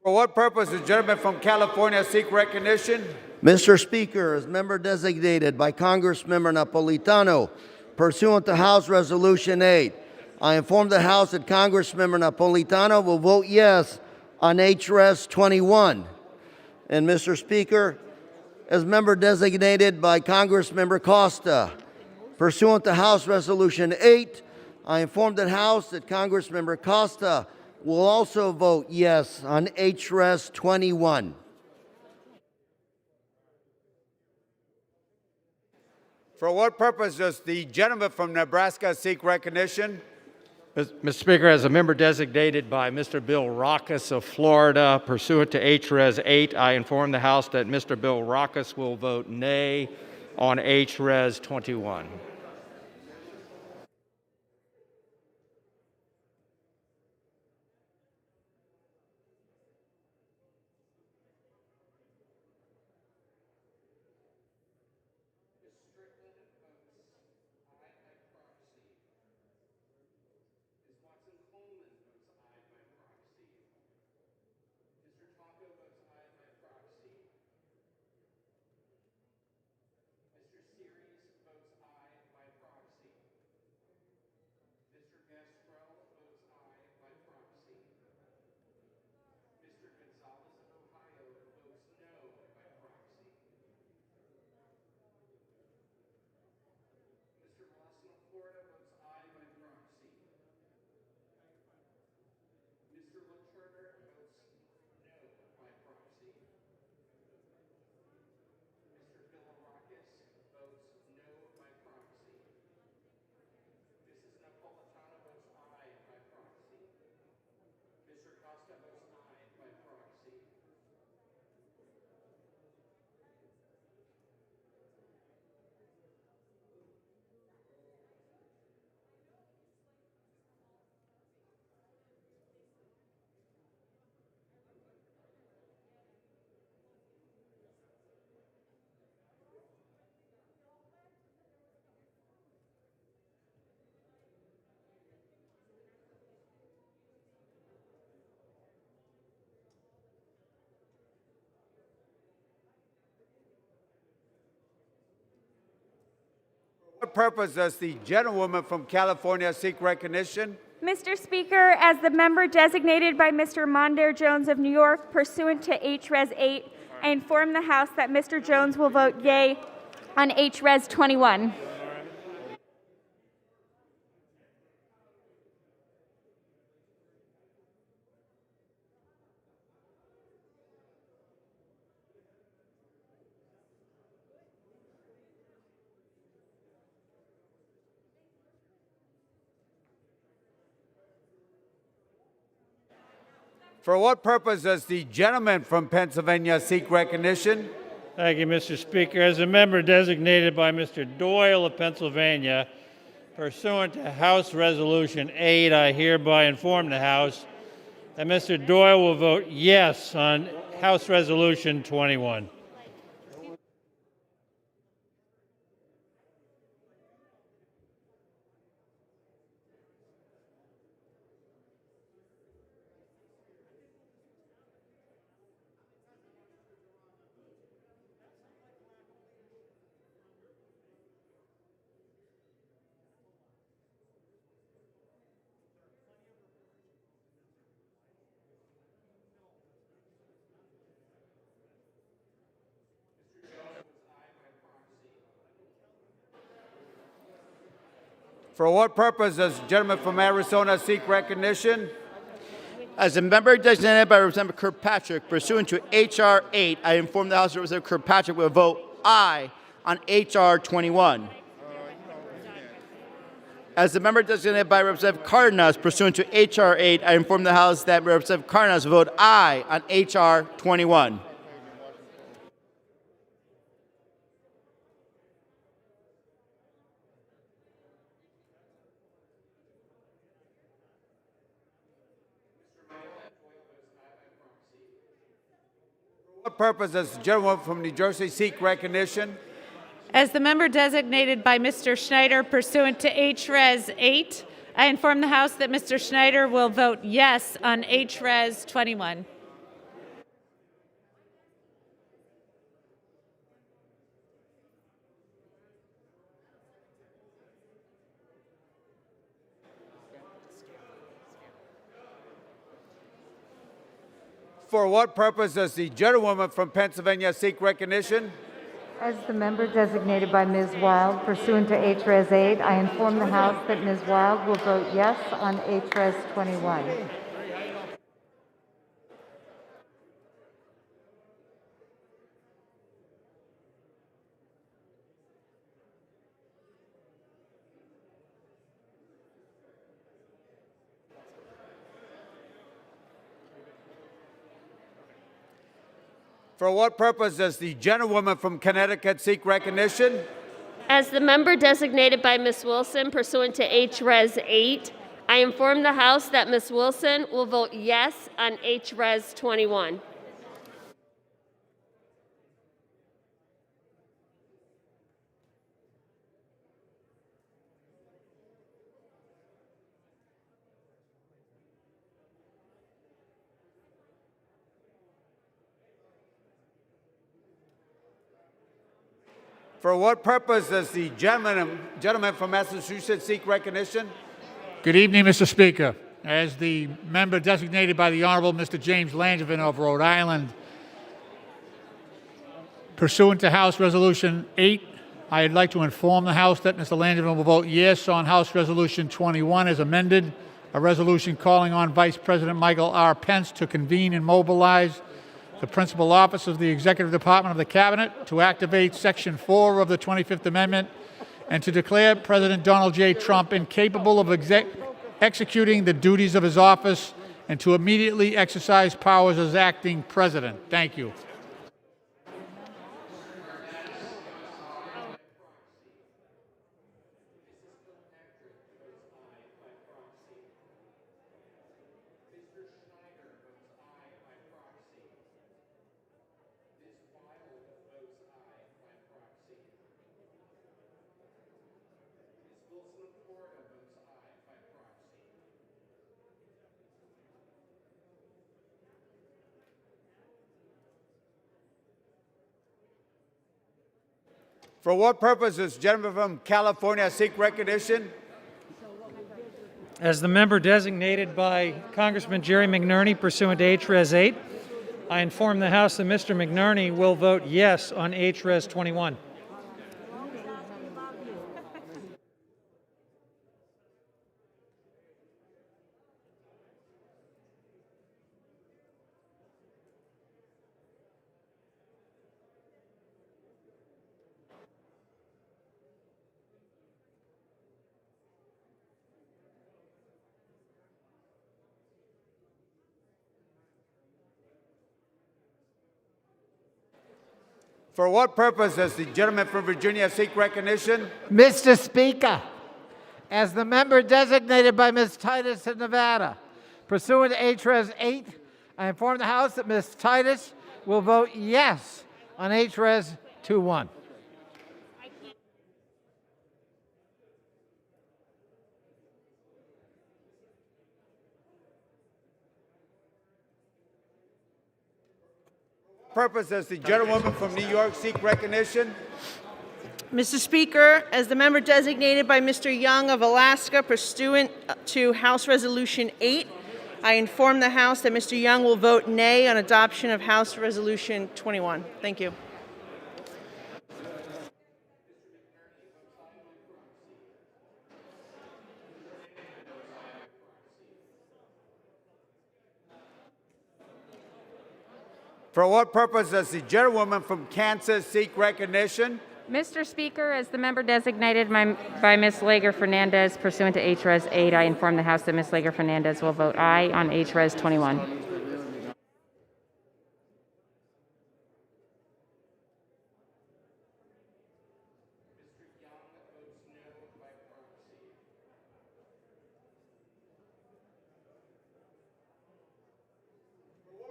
For what purpose does the gentleman from California seek recognition? Mr. Speaker, as member designated by Congressmember Napolitano, pursuant to House Resolution 8, I inform the House that Congressmember Napolitano will vote yes on H-Res 21. And Mr. Speaker, as member designated by Congressmember Costa, pursuant to House Resolution 8, I inform the House that Congressmember Costa will also vote yes on H-Res 21. For what purpose does the gentleman from Nebraska seek recognition? Mr. Speaker, as a member designated by Mr. Bill Rackus of Florida, pursuant to H-Res 8, I inform the House that Mr. Bill Rackus will vote nay on H-Res 21. For what purpose does the gentlewoman from California seek recognition? Mr. Speaker, as the member designated by Mr. Mondaire Jones of New York, pursuant to H-Res 8, I inform the House that Mr. Jones will vote yea on H-Res 21. For what purpose does the gentleman from Pennsylvania seek recognition? Thank you, Mr. Speaker. As a member designated by Mr. Doyle of Pennsylvania, pursuant to House Resolution 8, I hereby inform the House that Mr. Doyle will vote yes on House Resolution 21. For what purpose does the gentleman from Arizona seek recognition? As a member designated by Representative Kirkpatrick pursuant to H.R. 8, I inform the House that Representative Kirkpatrick will vote aye on H.R. 21. As the member designated by Representative Cardenas pursuant to H.R. 8, I inform the House that Representative Cardenas will vote aye on H.R. 21. For what purpose does the gentleman from New Jersey seek recognition? As the member designated by Mr. Schneider pursuant to H.Res. 8, I inform the House that Mr. Schneider will vote yes on H.Res. 21. For what purpose does the gentlewoman from Pennsylvania seek recognition? As the member designated by Ms. Wild pursuant to H.Res. 8, I inform the House that Ms. Wild will vote yes on H.Res. 21. For what purpose does the gentlewoman from Connecticut seek recognition? As the member designated by Ms. Wilson pursuant to H.Res. 8, I inform the House that Ms. Wilson will vote yes on H.Res. 21. For what purpose does the gentleman from Massachusetts seek recognition? Good evening, Mr. Speaker. As the member designated by the Honorable Mr. James Langevin of Rhode Island, pursuant to House Resolution 8, I'd like to inform the House that Mr. Langevin will vote yes on House Resolution 21 as amended, a resolution calling on Vice President Michael R. Pence to convene and mobilize the principal office of the Executive Department of the Cabinet to activate Section 4 of the 25th Amendment and to declare President Donald J. Trump incapable of executing the duties of his office and to immediately exercise powers as acting president. Thank you. For what purpose does the gentleman from California seek recognition? As the member designated by Congressman Jerry McNerney pursuant to H.Res. 8, I inform the House that Mr. McNerney will vote yes on H.Res. 21. For what purpose does the gentleman from Virginia seek recognition? Mr. Speaker, as the member designated by Ms. Titus of Nevada, pursuant to H.Res. 8, I inform the House that Ms. Titus will vote yes on H.Res. 21. Purpose does the gentlewoman from New York seek recognition? Mr. Speaker, as the member designated by Mr. Young of Alaska pursuant to House Resolution 8, I inform the House that Mr. Young will vote nay on adoption of House Resolution 21. Thank you. For what purpose does the gentlewoman from Kansas seek recognition? Mr. Speaker, as the member designated by Ms. Lager Fernandez pursuant to H-Res 8, I inform the House that Ms. Lager Fernandez will vote aye on H-Res 21.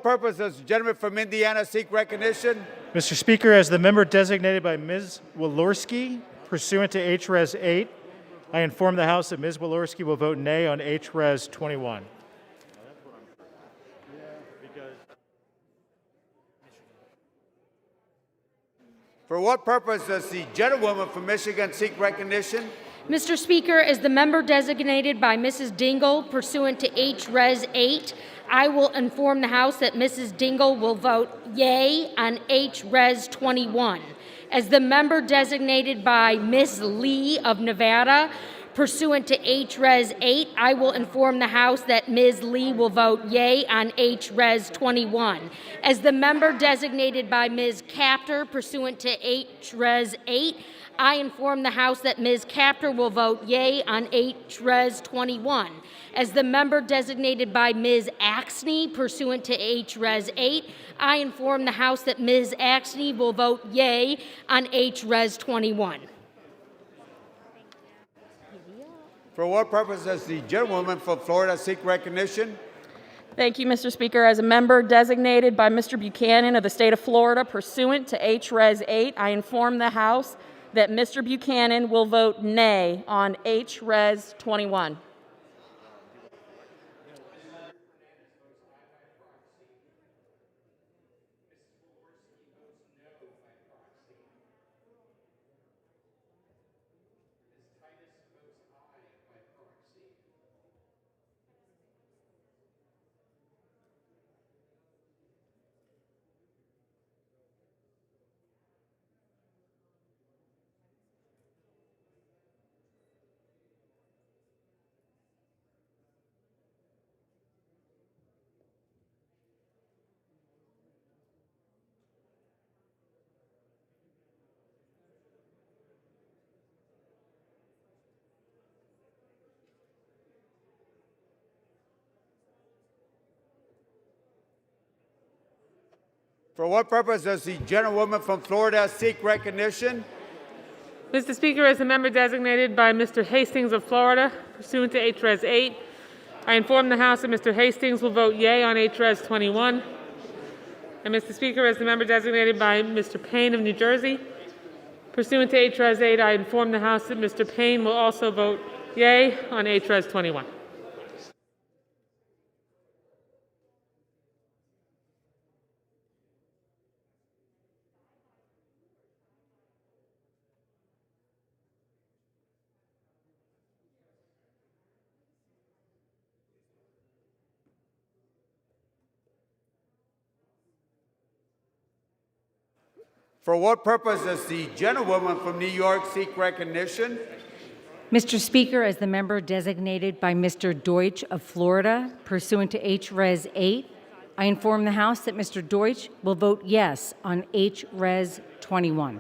Purpose does the gentleman from Indiana seek recognition? Mr. Speaker, as the member designated by Ms. Walorski pursuant to H-Res 8, I inform the House that Ms. Walorski will vote nay on H-Res 21. For what purpose does the gentlewoman from Michigan seek recognition? Mr. Speaker, as the member designated by Mrs. Dingle pursuant to H-Res 8, I will inform the House that Mrs. Dingle will vote yea on H-Res 21. As the member designated by Ms. Lee of Nevada pursuant to H-Res 8, I will inform the House that Ms. Lee will vote yea on H-Res 21. As the member designated by Ms. Capter pursuant to H-Res 8, I inform the House that Ms. Capter will vote yea on H-Res 21. As the member designated by Ms. Axney pursuant to H-Res 8, I inform the House that Ms. Axney will vote yea on H-Res 21. For what purpose does the gentlewoman from Florida seek recognition? Thank you, Mr. Speaker. As a member designated by Mr. Buchanan of the state of Florida pursuant to H-Res 8, I inform the House that Mr. Buchanan will vote nay on H-Res 21. For what purpose does the gentlewoman from Florida seek recognition? Mr. Speaker, as a member designated by Mr. Hastings of Florida, pursuant to H-Res 8, I inform the House that Mr. Hastings will vote yea on H-Res 21. And Mr. Speaker, as the member designated by Mr. Payne of New Jersey, pursuant to H-Res 8, I inform the House that Mr. Payne will also vote yea on H-Res 21. For what purpose does the gentlewoman from New York seek recognition? Mr. Speaker, as the member designated by Mr. Deutsch of Florida, pursuant to H-Res 8, I inform the House that Mr. Deutsch will vote yes on H-Res 21.